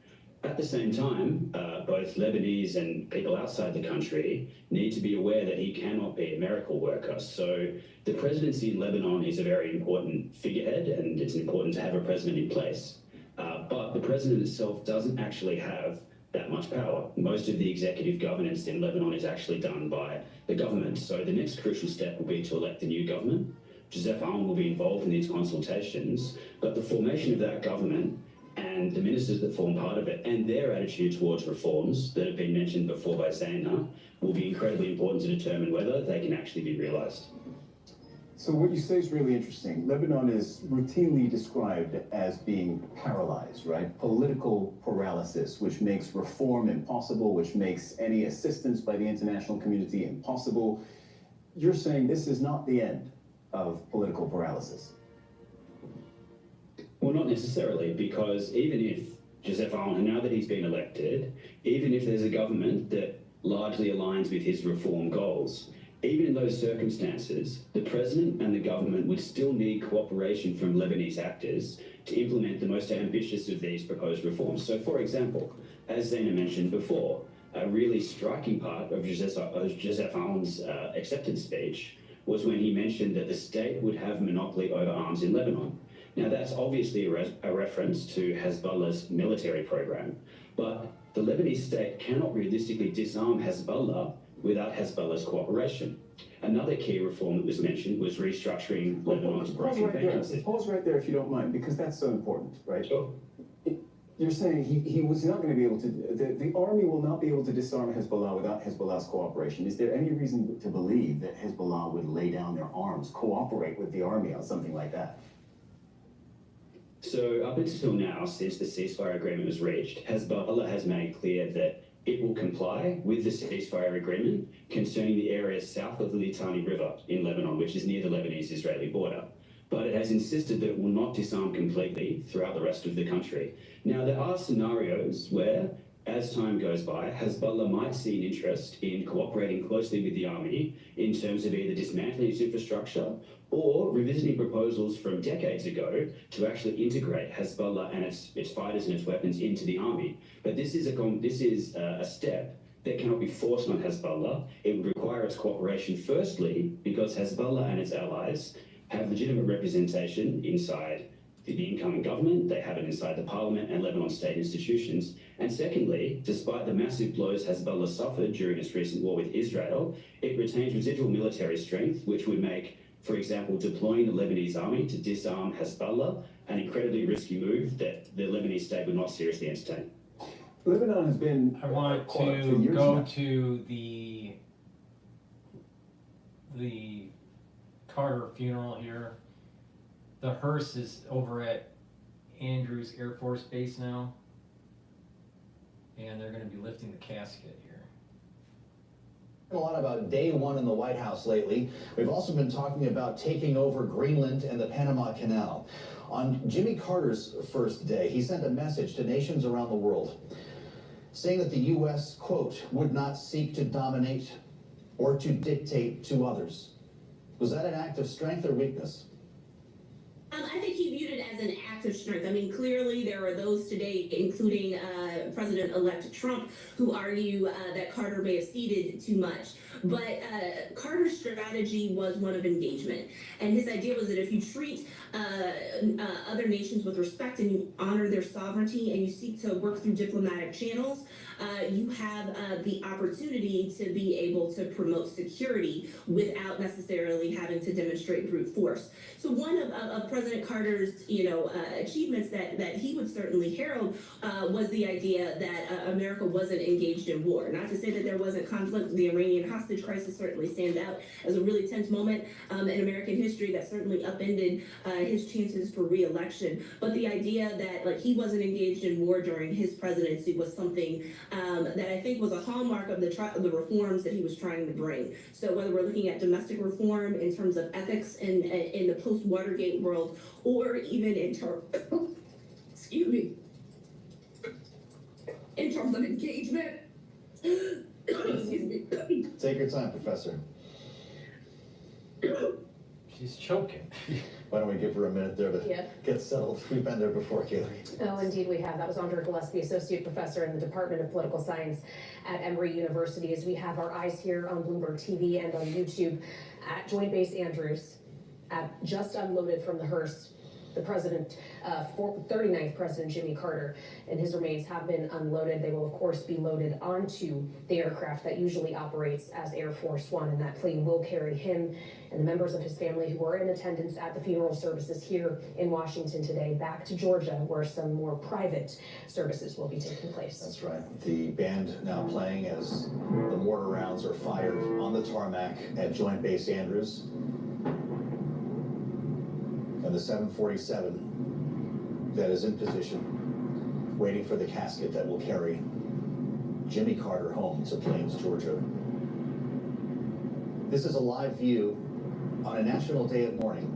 At the same time, both Lebanese and people outside the country need to be aware that he cannot be a miracle worker. So the presidency in Lebanon is a very important figurehead, and it's important to have a president in place. But the president itself doesn't actually have that much power. Most of the executive governance in Lebanon is actually done by the government. So the next crucial step will be to elect the new government. Joseph Aoun will be involved in these consultations, but the formation of that government and the ministers that form part of it and their attitude towards reforms that have been mentioned before by Zaina will be incredibly important to determine whether they can actually be realized. So what you say is really interesting. Lebanon is routinely described as being paralyzed, right? Political paralysis, which makes reform impossible, which makes any assistance by the international community impossible. You're saying this is not the end of political paralysis? Well, not necessarily, because even if Joseph Aoun, now that he's been elected, even if there's a government that largely aligns with his reform goals, even in those circumstances, the president and the government would still need cooperation from Lebanese actors to implement the most ambitious of these proposed reforms. So, for example, as Zaina mentioned before, a really striking part of Joseph Aoun's acceptance speech was when he mentioned that the state would have monopoly over arms in Lebanon. Now, that's obviously a reference to Hezbollah's military program, but the Lebanese state cannot realistically disarm Hezbollah without Hezbollah's cooperation. Another key reform that was mentioned was restructuring Lebanon's broken banking system. Pause right there if you don't mind, because that's so important, right? Sure. You're saying he was not going to be able to, the army will not be able to disarm Hezbollah without Hezbollah's cooperation. Is there any reason to believe that Hezbollah would lay down their arms, cooperate with the army on something like that? So up until now, since the ceasefire agreement was reached, Hezbollah has made clear that it will comply with the ceasefire agreement concerning the areas south of the Litani River in Lebanon, which is near the Lebanese-Israeli border. But it has insisted that it will not disarm completely throughout the rest of the country. Now, there are scenarios where, as time goes by, Hezbollah might see an interest in cooperating closely with the army in terms of either dismantling its infrastructure or revisiting proposals from decades ago to actually integrate Hezbollah and its fighters and its weapons into the army. But this is a step that cannot be forced on Hezbollah. It would require its cooperation, firstly, because Hezbollah and its allies have legitimate representation inside the incoming government, they have it inside the parliament and Lebanon state institutions. And secondly, despite the massive blows Hezbollah suffered during its recent war with Israel, it retains residual military strength, which would make, for example, deploying the Lebanese army to disarm Hezbollah an incredibly risky move that the Lebanese state would not seriously entertain. Lebanon has been... I want to go to the Carter funeral here. The hearse is over at Andrews Air Force Base now, and they're going to be lifting the casket here. A lot about day one in the White House lately. We've also been talking about taking over Greenland and the Panama Canal. On Jimmy Carter's first day, he sent a message to nations around the world saying that the U.S., quote, would not seek to dominate or to dictate to others. Was that an act of strength or weakness? I think he viewed it as an act reactive strength. I mean, clearly there are those today, including President-elect Trump, who argue that Carter may have ceded too much. But Carter's strategy was one of engagement. And his idea was that if you treat other nations with respect and you honor their sovereignty and you seek to work through diplomatic channels, you have the opportunity to be able to promote security without necessarily having to demonstrate brute force. So one of President Carter's, achievements that he would certainly herald was the idea that America wasn't engaged in war. Not to say that there wasn't conflict. The Iranian hostage crisis certainly stands out as a really tense moment in American history that certainly upended his chances for re-election. But the idea that he wasn't engaged in war during his presidency was something that I think was a hallmark of the reforms that he was trying to bring. So whether we're looking at domestic reform in terms of ethics in the post-Watergate world, or even in terms, excuse me, in terms of engagement. Excuse me. Take your time, Professor. She's choking. Why don't we give her a minute there to get settled? We've been there before, Kaylee. Oh, indeed we have. That was Andrea Gillespie, Associate Professor in the Department of Political Science at Emory University, as we have our eyes here on Bloomberg TV and on YouTube at Joint Base Andrews, just unloaded from the hearse. The president, 39th President Jimmy Carter, and his remains have been unloaded. They will, of course, be loaded onto the aircraft that usually operates as Air Force One, and that plane will carry him and the members of his family who were in attendance at the funeral services here in Washington today back to Georgia, where some more private services will be taking place. That's right. The band now playing as the mortar rounds are fired on the tarmac at Joint Base Andrews. And the 747 that is in position, waiting for the casket that will carry Jimmy Carter home to Plains, Georgia. This is a live view on a national day of mourning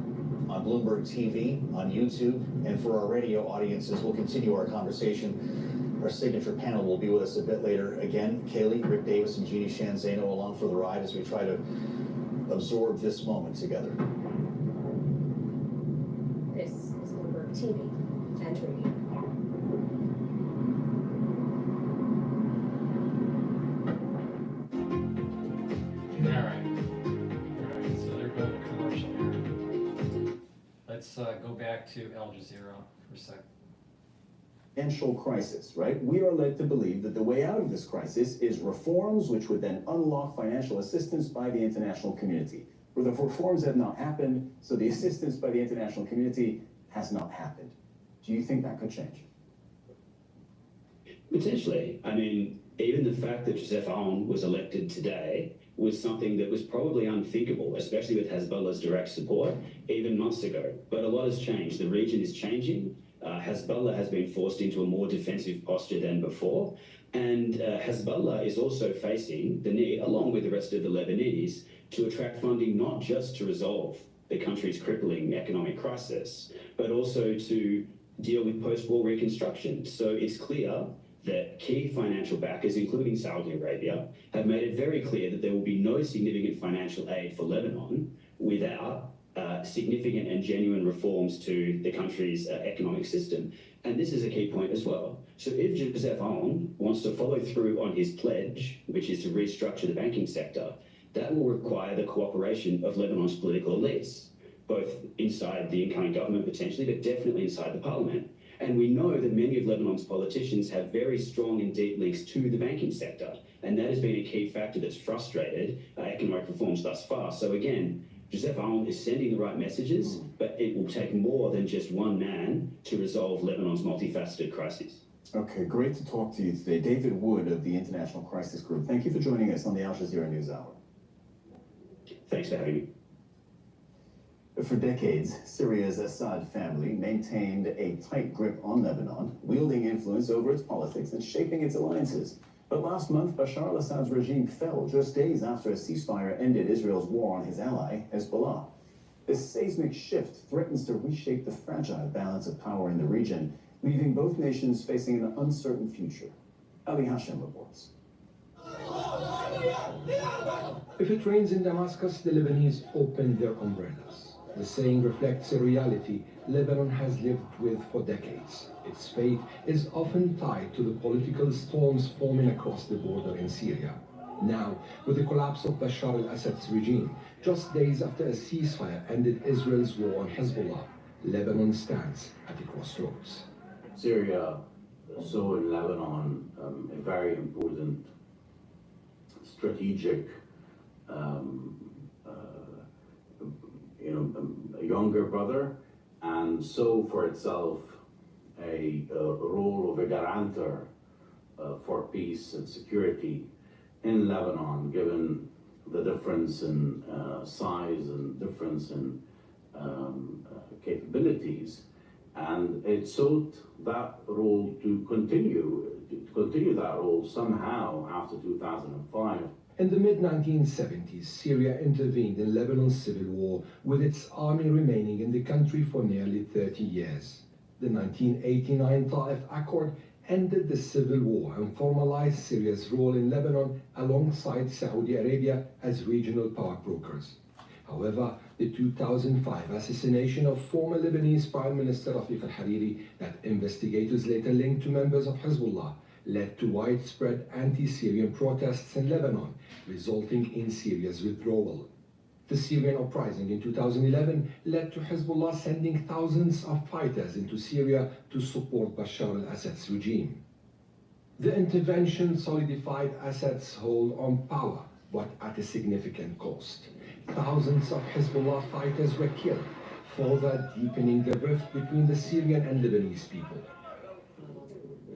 on Bloomberg TV, on YouTube, and for our radio audiences, we'll continue our conversation. Our signature panel will be with us a bit later. Again, Kaylee, Rick Davis, and Jeannie Shanzano along for the ride as we try to absorb this moment together. This is Bloomberg TV and radio. All right, so they're going to commercial here. Let's go back to Al Jazeera for a sec. Financial crisis, right? We are led to believe that the way out of this crisis is reforms, which would then unlock financial assistance by the international community. Where the reforms have not happened, so the assistance by the international community has not happened. Do you think that could change? Potentially. I mean, even the fact that Joseph Aoun was elected today was something that was probably unthinkable, especially with Hezbollah's direct support, even months ago. But a lot has changed. The region is changing. Hezbollah has been forced into a more defensive posture than before. And Hezbollah is also facing the need, along with the rest of the Lebanese, to attract funding not just to resolve the country's crippling economic crisis, but also to deal with post-war reconstruction. So it's clear that key financial backers, including Saudi Arabia, have made it very clear that there will be no significant financial aid for Lebanon without significant and genuine reforms to the country's economic system. And this is a key point as well. So if Joseph Aoun wants to follow through on his pledge, which is to restructure the banking sector, that will require the cooperation of Lebanon's political elites, both inside the incoming government potentially, but definitely inside the parliament. And we know that many of Lebanon's politicians have very strong and deep links to the banking sector. And that has been a key factor that's frustrated economic reforms thus far. So again, Joseph Aoun is sending the right messages, but it will take more than just one man to resolve Lebanon's multifaceted crises. Okay, great to talk to you today. David Wood of the International Crisis Group. Thank you for joining us on the Al Jazeera News Hour. Thanks for having me. For decades, Syria's Assad family maintained a tight grip on Lebanon, wielding influence over its politics and shaping its alliances. But last month, Bashar al-Assad's regime fell just days after a ceasefire ended Israel's war on his ally, Hezbollah. This seismic shift threatens to reshape the fragile balance of power in the region, leaving both nations facing an uncertain future. Ali Hashem reports. If it rains in Damascus, the Lebanese open their umbrellas. The saying reflects a reality Lebanon has lived with for decades. Its fate is often tied to the political storms forming across the border in Syria. Now, with the collapse of Bashar al-Assad's regime, just days after a ceasefire ended Israel's war on Hezbollah, Lebanon stands at a crossroads. Syria saw in Lebanon a very important strategic, a younger brother, and saw for itself a role of a guarantor for peace and security in Lebanon, given the difference in size and difference in capabilities. And it sought that role to continue that role somehow after 2005. In the mid-1970s, Syria intervened in Lebanon's civil war, with its army remaining in the country for nearly 30 years. The 1989 Ta'if Accord ended the civil war and formalized Syria's role in Lebanon alongside Saudi Arabia as regional power brokers. However, the 2005 assassination of former Lebanese Prime Minister Rafiq al-Hariri, that investigators later linked to members of Hezbollah, led to widespread anti-Syrian protests in Lebanon, resulting in Syria's withdrawal. The Syrian uprising in 2011 led to Hezbollah sending thousands of fighters into Syria to support Bashar al-Assad's regime. The intervention solidified Assad's hold on power, but at a significant cost. Thousands of Hezbollah fighters were killed, further deepening the rift between the Syrian and Lebanese people.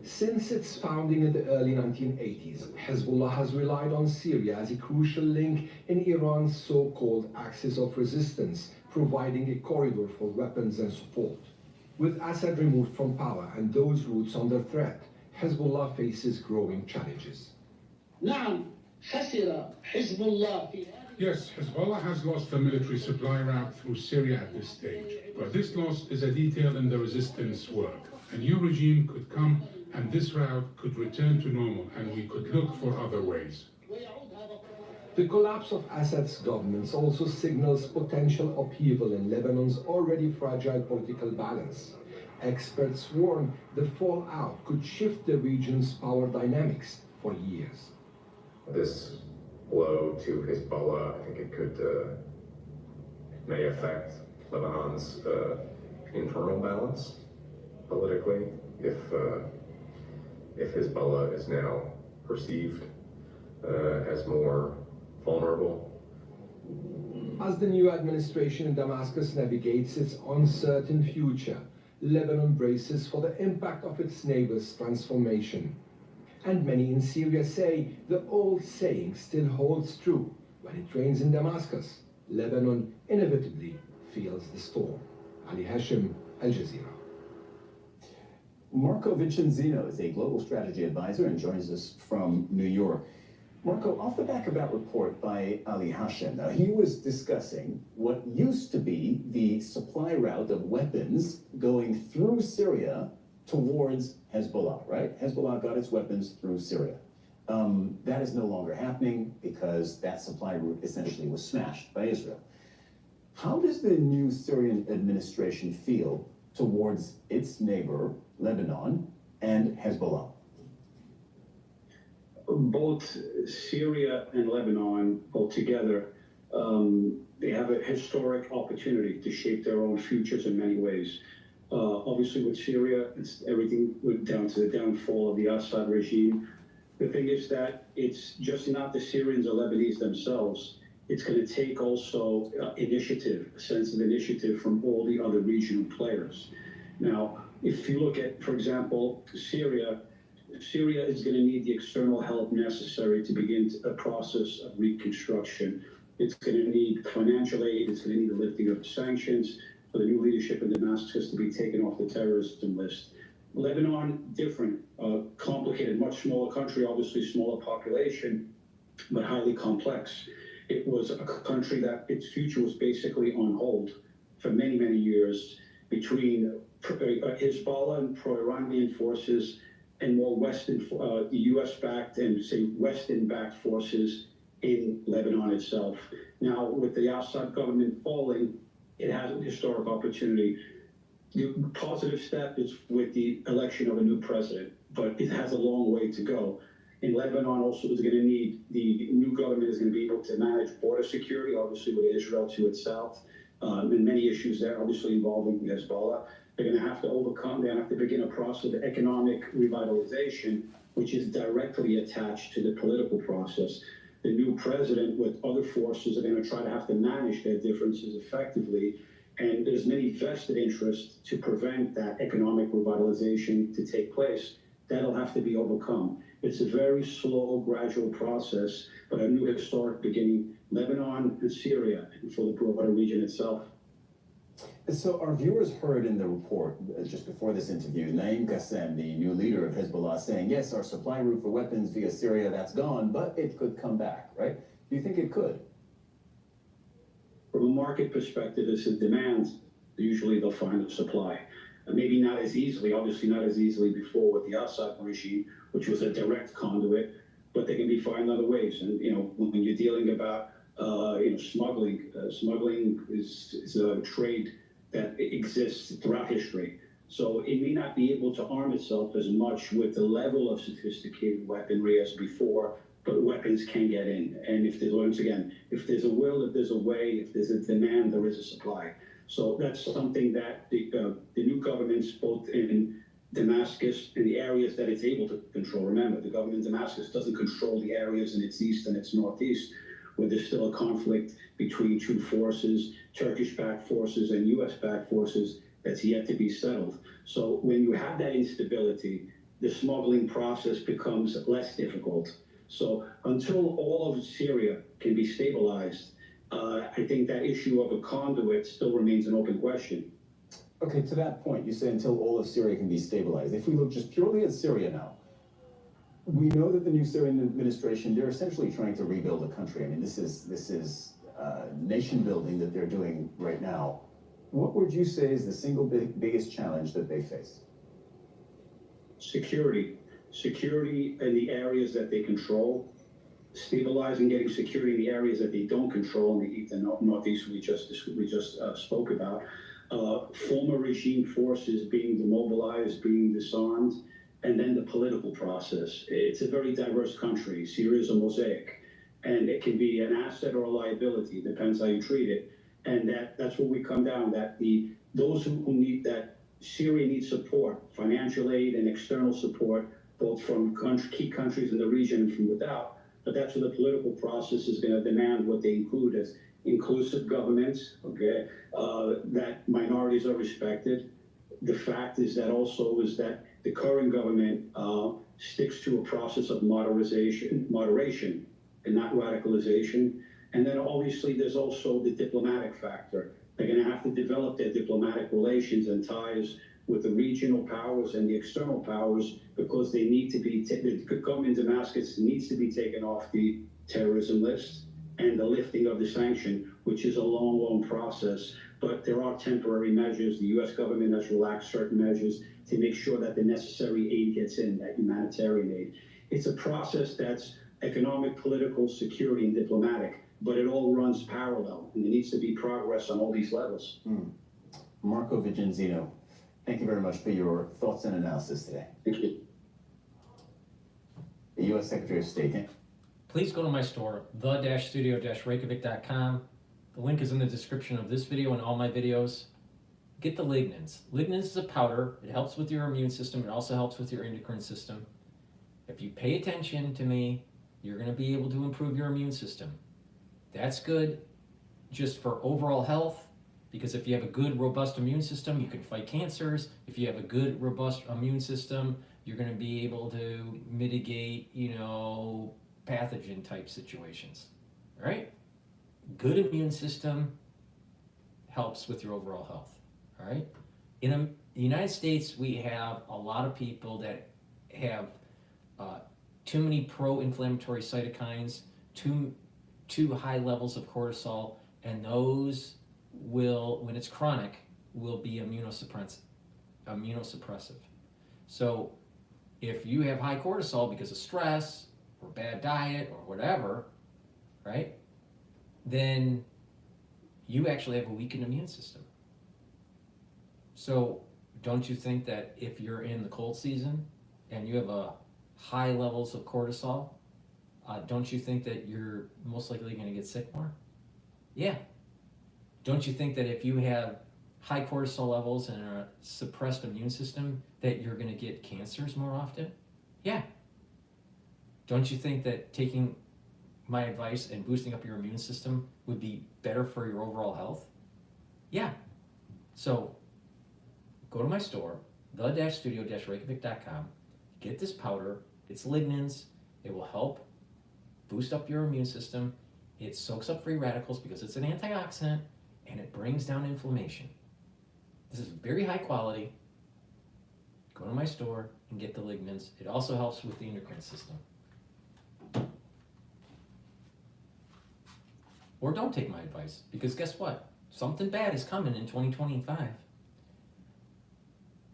Since its founding in the early 1980s, Hezbollah has relied on Syria as a crucial link in Iran's so-called axis of resistance, providing a corridor for weapons and support. With Assad removed from power and those routes under threat, Hezbollah faces growing challenges. Yes, Hezbollah has lost the military supply route through Syria at this stage, but this loss is a detail in the resistance work. A new regime could come and this route could return to normal, and we could look for other ways. The collapse of Assad's government also signals potential upheaval in Lebanon's already fragile political balance. Experts warn the fallout could shift the region's power dynamics for years. This blow to Hezbollah, I think it may affect Lebanon's internal balance politically if Hezbollah is now perceived as more vulnerable. As the new administration in Damascus navigates its uncertain future, Lebanon braces for the impact of its neighbors' transformation. And many in Syria say the old saying still holds true: when it rains in Damascus, Lebanon inevitably feels the storm. Ali Hashim, Al Jazeera. Marco Vincenzino is a global strategy advisor and joins us from New York. Marco, off the back of that report by Ali Hashim, now he was discussing what used to be the supply route of weapons going through Syria towards Hezbollah, right? Hezbollah got its weapons through Syria. That is no longer happening because that supply route essentially was smashed by Israel. How does the new Syrian administration feel towards its neighbor, Lebanon, and Hezbollah? Both Syria and Lebanon, both together, they have a historic opportunity to shape their own futures in many ways. Obviously, with Syria, everything went down to the downfall of the Assad regime. The thing is that it's just not the Syrians or Lebanese themselves. It's going to take also initiative, a sense of initiative from all the other regional players. Now, if you look at, for example, Syria is going to need the external help necessary to begin a process of reconstruction. It's going to need financial aid. It's going to need the lifting of sanctions for the new leadership in Damascus to be taken off the terrorism list. Lebanon, different, complicated, much smaller country, obviously smaller population, but highly complex. It was a country that its future was basically on hold for many, many years between Hezbollah and pro-Iranian forces and more Western, U.S.-backed and, say, Western-backed forces in Lebanon itself. Now, with the Assad government falling, it has a historic opportunity. The positive step is with the election of a new president, but it has a long way to go. And Lebanon also is going to need, the new government is going to be able to manage border security, obviously with Israel to its south, and many issues there, obviously involving Hezbollah. They're going to have to overcome, they're going to have to begin a process of economic revitalization, which is directly attached to the political process. The new president with other forces are going to try to have to manage their differences effectively. And there's many vested interests to prevent that economic revitalization to take place. That'll have to be overcome. It's a very slow, gradual process, but a new historic beginning, Lebanon and Syria, and for the broader region itself. So our viewers heard in the report, just before this interview, Naim Qassem, the new leader of Hezbollah, saying, yes, our supply route for weapons via Syria, that's gone, but it could come back, right? Do you think it could? From a market perspective, it's a demand. Usually they'll find a supply. Maybe not as easily, obviously not as easily before with the Assad regime, which was a direct conduit, but they can be found other ways. And, when you're dealing about, smuggling, smuggling is a trade that exists throughout history. So it may not be able to arm itself as much with the level of sophisticated weaponry as before, but weapons can get in. And if there's, once again, if there's a will, if there's a way, if there's a demand, there is a supply. So that's something that the new governments, both in Damascus and the areas that it's able to control. Remember, the government in Damascus doesn't control the areas in its east and its northeast, where there's still a conflict between two forces, Turkish-backed forces and U.S.-backed forces, that's yet to be settled. So when you have that instability, the smuggling process becomes less difficult. So until all of Syria can be stabilized, I think that issue of a conduit still remains an open question. Okay, to that point, you say until all of Syria can be stabilized. If we look just purely at Syria now, we know that the new Syrian administration, they're essentially trying to rebuild the country. I mean, this is nation building that they're doing right now. What would you say is the single biggest challenge that they face? Security. Security in the areas that they control, stabilizing, getting security in the areas that they don't control in the east and northeast we just spoke about. Former regime forces being demobilized, being disarmed, and then the political process. It's a very diverse country. Syria is a mosaic, and it can be an asset or a liability, depends how you treat it. And that's where we come down, that those who need that, Syria needs support, financial aid and external support, both from key countries in the region and from without. But that's where the political process is going to demand what they include as inclusive governments, okay, that minorities are respected. The fact is that also is that the current government sticks to a process of moderation and not radicalization. And then obviously there's also the diplomatic factor. They're going to have to develop their diplomatic relations and ties with the regional powers and the external powers, because they need to be, the government in Damascus needs to be taken off the terrorism list and the lifting of the sanction, which is a long, long process. But there are temporary measures. The U.S. government has relaxed certain measures to make sure that the necessary aid gets in, that humanitarian aid. It's a process that's economic, political, security, and diplomatic, but it all runs parallel, and there needs to be progress on all these levels. Marco Vigenzino, thank you very much for your thoughts and analysis today. Thank you. The U.S. Secretary of State. Please go to my store, the-studio-reykjavik.com. The link is in the description of this video and all my videos. Get the lignans. Lignans is a powder. It helps with your immune system. It also helps with your endocrine system. If you pay attention to me, you're going to be able to improve your immune system. That's good just for overall health, because if you have a good, robust immune system, you can fight cancers. If you have a good, robust immune system, you're going to be able to mitigate, pathogen type situations, right? Good immune system helps with your overall health, all right? In the United States, we have a lot of people that have too many pro-inflammatory cytokines, too high levels of cortisol, and those will, when it's chronic, will be immunosuppressive. So if you have high cortisol because of stress or bad diet or whatever, right, then you actually have a weakened immune system. So don't you think that if you're in the cold season and you have a high levels of cortisol, don't you think that you're most likely going to get sick more? Yeah. Don't you think that if you have high cortisol levels and a suppressed immune system that you're going to get cancers more often? Yeah. Don't you think that taking my advice and boosting up your immune system would be better for your overall health? Yeah. So go to my store, the-studio-reykjavik.com, get this powder. It's lignans. It will help boost up your immune system. It soaks up free radicals because it's an antioxidant, and it brings down inflammation. This is very high quality. Go to my store and get the lignans. It also helps with the endocrine system. Or don't take my advice, because guess what? Something bad is coming in 2025.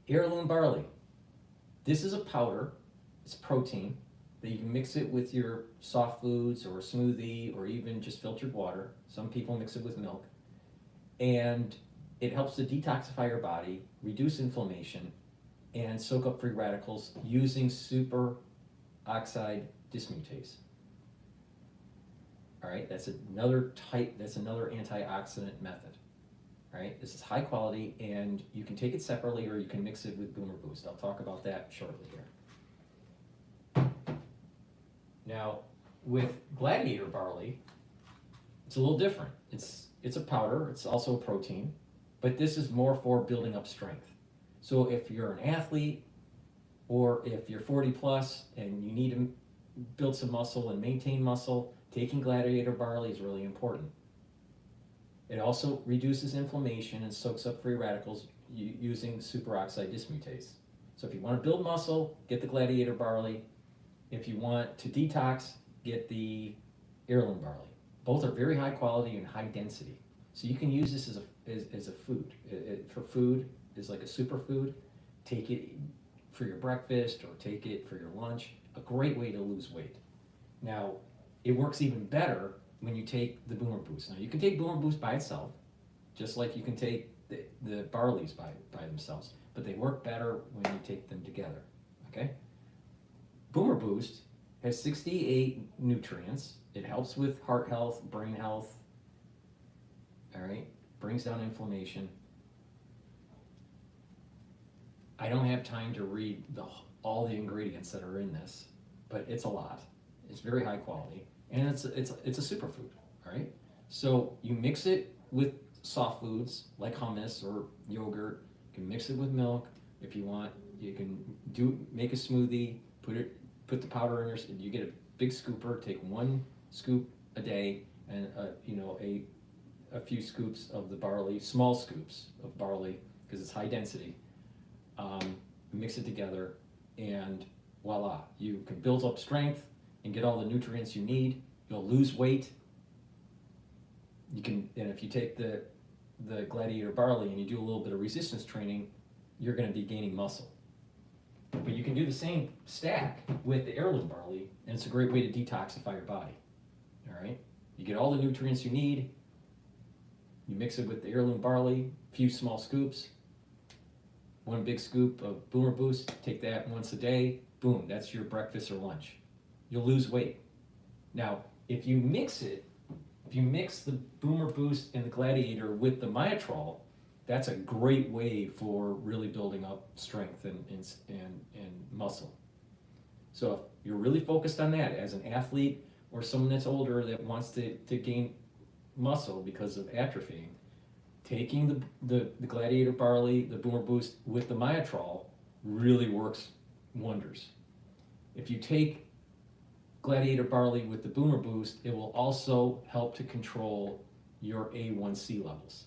Heirloom barley. This is a powder. It's protein that you can mix it with your soft foods or a smoothie or even just filtered water. Some people mix it with milk. And it helps to detoxify your body, reduce inflammation, and soak up free radicals using superoxide dismutase. All right, that's another antioxidant method. All right, this is high quality, and you can take it separately or you can mix it with Boomer Boost. I'll talk about that shortly here. Now, with Gladiator barley, it's a little different. It's a powder, it's also a protein, but this is more for building up strength. So if you're an athlete, or if you're 40 plus and you need to build some muscle and maintain muscle, taking Gladiator barley is really important. It also reduces inflammation and soaks up free radicals using superoxide dismutase. So if you want to build muscle, get the Gladiator barley. If you want to detox, get the heirloom barley. Both are very high quality and high density. So you can use this as a food. For food, is like a superfood. Take it for your breakfast or take it for your lunch. A great way to lose weight. Now, it works even better when you take the Boomer Boost. Now, you can take Boomer Boost by itself, just like you can take the barleys by themselves, but they work better when you take them together, okay? Boomer Boost has 68 nutrients. It helps with heart health, brain health, all right? Brings down inflammation. I don't have time to read all the ingredients that are in this, but it's a lot. It's very high quality, and it's a superfood, all right? So you mix it with soft foods like hummus or yogurt. You can mix it with milk if you want. You can make a smoothie. Put the powder in you get a big scooper. Take 1 scoop a day, and a few scoops of the barley, small scoops of barley, because it's high density. Mix it together, and voila, you can build up strength and get all the nutrients you need. You'll lose weight. And if you take the Gladiator barley and you do a little bit of resistance training, you're going to be gaining muscle. But you can do the same stack with the heirloom barley, and it's a great way to detoxify your body. All right, you get all the nutrients you need. You mix it with the heirloom barley, a few small scoops. 1 big scoop of Boomer Boost, take that once a day, boom, that's your breakfast or lunch. You'll lose weight. Now, if you mix the Boomer Boost and the Gladiator with the Myotrol, that's a great way for really building up strength and muscle. So if you're really focused on that as an athlete or someone that's older that wants to gain muscle because of atrophying, taking the Gladiator barley, the Boomer Boost with the Myotrol really works wonders. If you take Gladiator barley with the Boomer Boost, it will also help to control your A1C levels.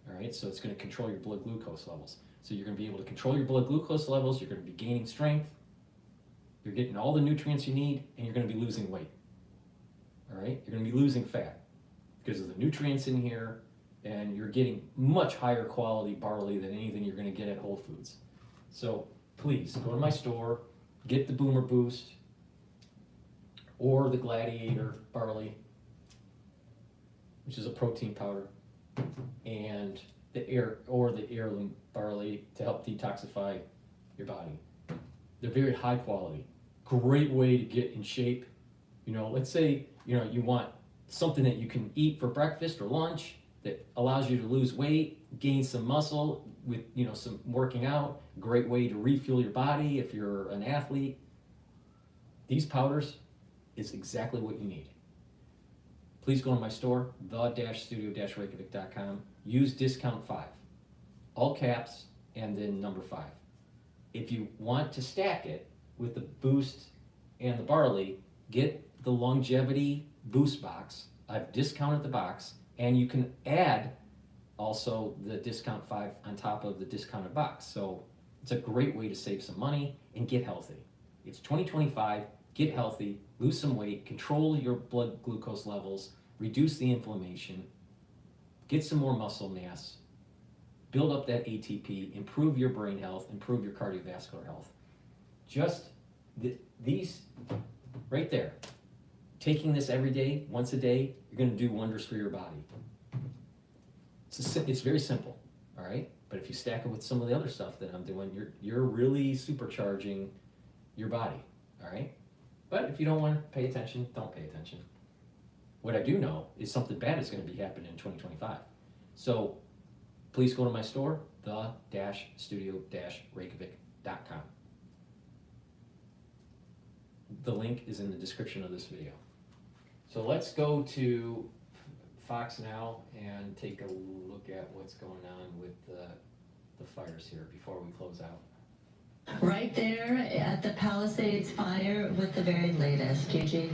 All right, so it's going to control your blood glucose levels. So you're going to be able to control your blood glucose levels, you're going to be gaining strength, you're getting all the nutrients you need, and you're going to be losing weight. All right, you're going to be losing fat because of the nutrients in here, and you're getting much higher quality barley than anything you're going to get at Whole Foods. So please go to my store, get the Boomer Boost or the Gladiator barley, which is a protein powder. and the heirloom barley to help detoxify your body. They're very high quality. Great way to get in shape. You know, let's say, you know, you want something that you can eat for breakfast or lunch that allows you to lose weight, gain some muscle with, you know, some working out. Great way to refuel your body if you're an athlete. These powders is exactly what you need. Please go to my store, the-studio-reykjavik.com. Use discount 5, all caps, and then number 5. If you want to stack it with the Boost and the barley, get the longevity Boost box. I've discounted the box, and you can add also the discount 5 on top of the discounted box. So it's a great way to save some money and get healthy. It's 2025, get healthy, lose some weight, control your blood glucose levels, reduce the inflammation, get some more muscle mass, build up that ATP, improve your brain health, improve your cardiovascular health. Just these right there. Taking this every day, once a day, you're going to do wonders for your body. It's very simple, all right? But if you stack it with some of the other stuff that I'm doing, you're really supercharging your body, all right? But if you don't want to pay attention, don't pay attention. What I do know is something bad is going to be happening in 2025. So please go to my store, the-studio-reykjavik.com. The link is in the description of this video. So let's go to Fox now and take a look at what's going on with the fires here before we close out. Right there at the Palisades fire with the very latest. Gigi.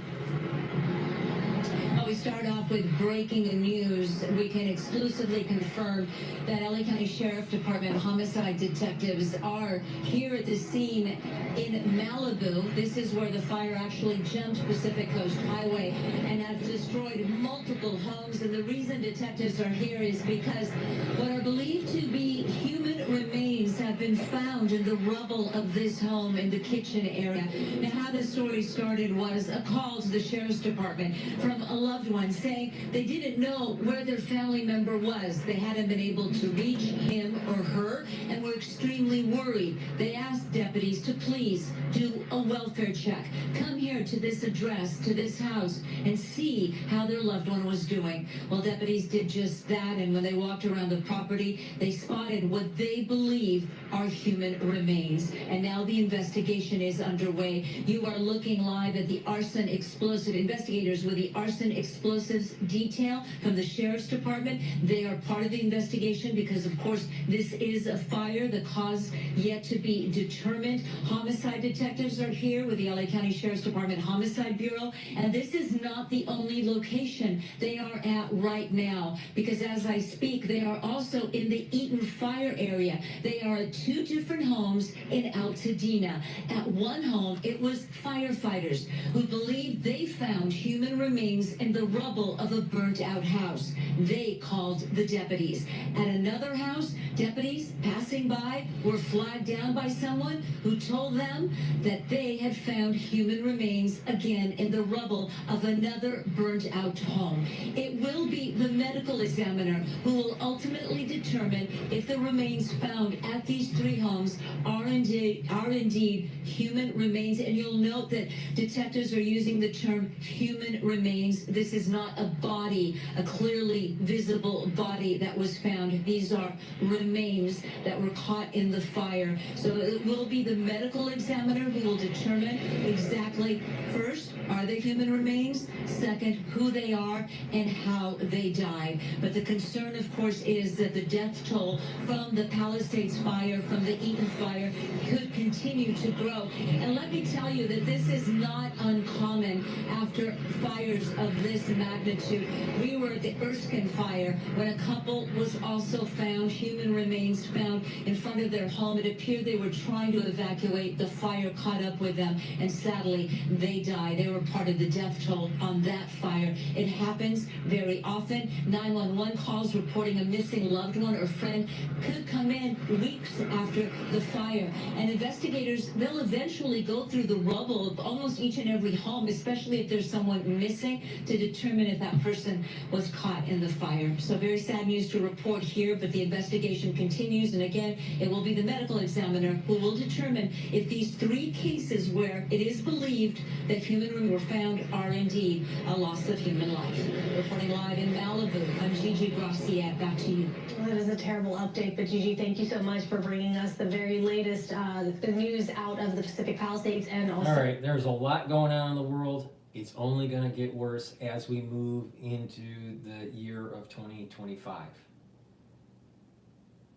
We start off with breaking news. We can exclusively confirm that LA County Sheriff Department homicide detectives are here at the scene in Malibu. This is where the fire actually jumped Pacific Coast Highway and has destroyed multiple homes. And the reason detectives are here is because what are believed to be human remains have been found in the rubble of this home in the kitchen area. Now, how this story started was a call to the Sheriff's Department from a loved one saying they didn't know where their family member was. They hadn't been able to reach him or her and were extremely worried. They asked deputies to please do a welfare check. Come here to this address, to this house, and see how their loved one was doing. Well, deputies did just that, and when they walked around the property, they spotted what they believe are human remains. And now the investigation is underway. You are looking live at the arson explosive. Investigators with the arson explosives detail from the Sheriff's Department. They are part of the investigation because, of course, this is a fire. The cause yet to be determined. Homicide detectives are here with the LA County Sheriff's Department Homicide Bureau. And this is not the only location they are at right now, because as I speak, they are also in the Eaton Fire area. They are at 2 different homes in Altadena. At one home, it was firefighters who believed they found human remains in the rubble of a burnt-out house. They called the deputies. At another house, deputies passing by were flagged down by someone who told them that they had found human remains again in the rubble of another burnt-out home. It will be the medical examiner who will ultimately determine if the remains found at these 3 homes are indeed human remains. And you'll note that detectives are using the term human remains. This is not a body, a clearly visible body that was found. These are remains that were caught in the fire. So it will be the medical examiner who will determine exactly, first, are they human remains? Second, who they are and how they died. But the concern, of course, is that the death toll from the Palisades fire, from the Eaton fire, could continue to grow. And let me tell you that this is not uncommon after fires of this magnitude. We were at the Erskine fire when a couple was also found, human remains found in front of their home. It appeared they were trying to evacuate. The fire caught up with them, and sadly, they died. They were part of the death toll on that fire. It happens very often. 911 calls reporting a missing loved one or friend could come in weeks weeks after the fire. And investigators, they'll eventually go through the rubble of almost each and every home, especially if there's someone missing, to determine if that person was caught in the fire. So very sad news to report here, but the investigation continues. And again, it will be the medical examiner who will determine if these 3 cases where it is believed that human remains were found are indeed a loss of human life. Reporting live in Malibu, I'm Gigi Graciette. Back to you. Well, that is a terrible update, but Gigi, thank you so much for bringing us the very latest the news out of the Pacific Palisades and also. All right, there's a lot going on in the world. It's only going to get worse as we move into the year of 2025.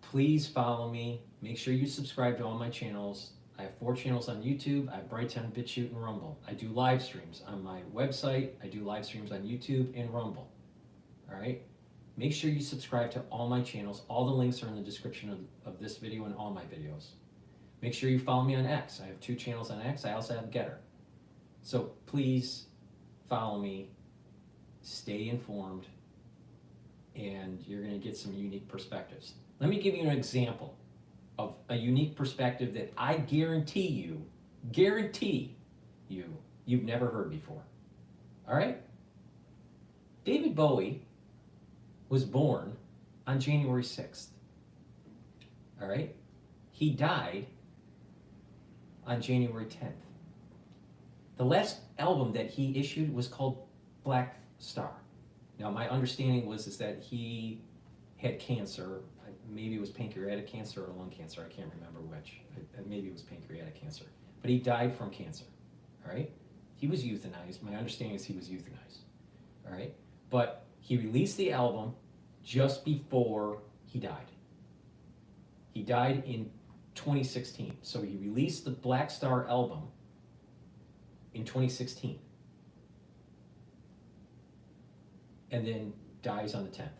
Please follow me. Make sure you subscribe to all my channels. I have 4 channels on YouTube. I have Brighteon, Bitchute, and Rumble. I do live streams on my website. I do live streams on YouTube and Rumble. All right? Make sure you subscribe to all my channels. All the links are in the description of this video and all my videos. Make sure you follow me on X. I have 2 channels on X. I also have GETTR. So please follow me. Stay informed. And you're going to get some unique perspectives. Let me give you an example of a unique perspective that I guarantee you, you've never heard before. All right? David Bowie was born on January 6th. All right? He died on January 10th. The last album that he issued was called Black Star. Now, my understanding was that he had cancer. Maybe it was pancreatic cancer or lung cancer. I can't remember which. Maybe it was pancreatic cancer. But he died from cancer. All right? He was euthanized. My understanding is he was euthanized. All right? But he released the album just before he died. He died in 2016. So he released the Black Star album in 2016. And then dies on the 10th.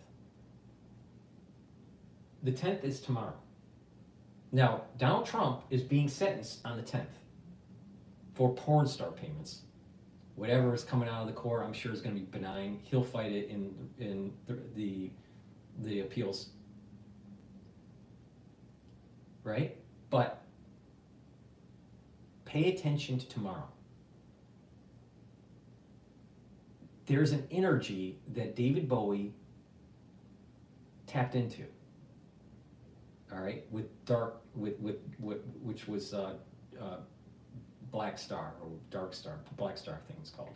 The 10th is tomorrow. Now, Donald Trump is being sentenced on the 10th for porn star payments. Whatever is coming out of the court, I'm sure is going to be benign. He'll fight it in the appeals. Right? But pay attention to tomorrow. There's an energy that David Bowie tapped into. All right, which was Black Star or Dark Star, Black Star, I think it's called.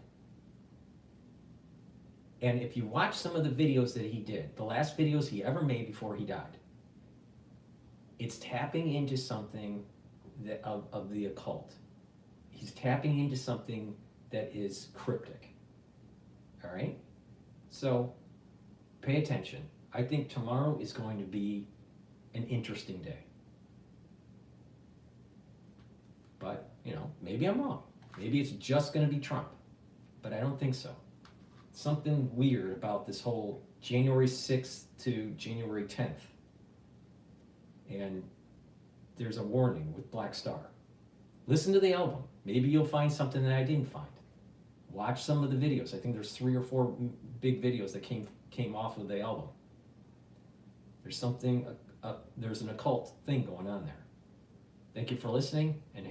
And if you watch some of the videos that he did, the last videos he ever made before he died, it's tapping into something that of the occult. He's tapping into something that is cryptic. All right, so pay attention. I think tomorrow is going to be an interesting day. But, you know, maybe I'm wrong. Maybe it's just going to be Trump. But I don't think so. Something weird about this whole January 6th to January 10th. And there's a warning with Black Star. Listen to the album. Maybe you'll find something that I didn't find. Watch some of the videos. I think there's 3 or 4 big videos that came off of the album. There's something, there's an occult thing going on there. Thank you for listening, and have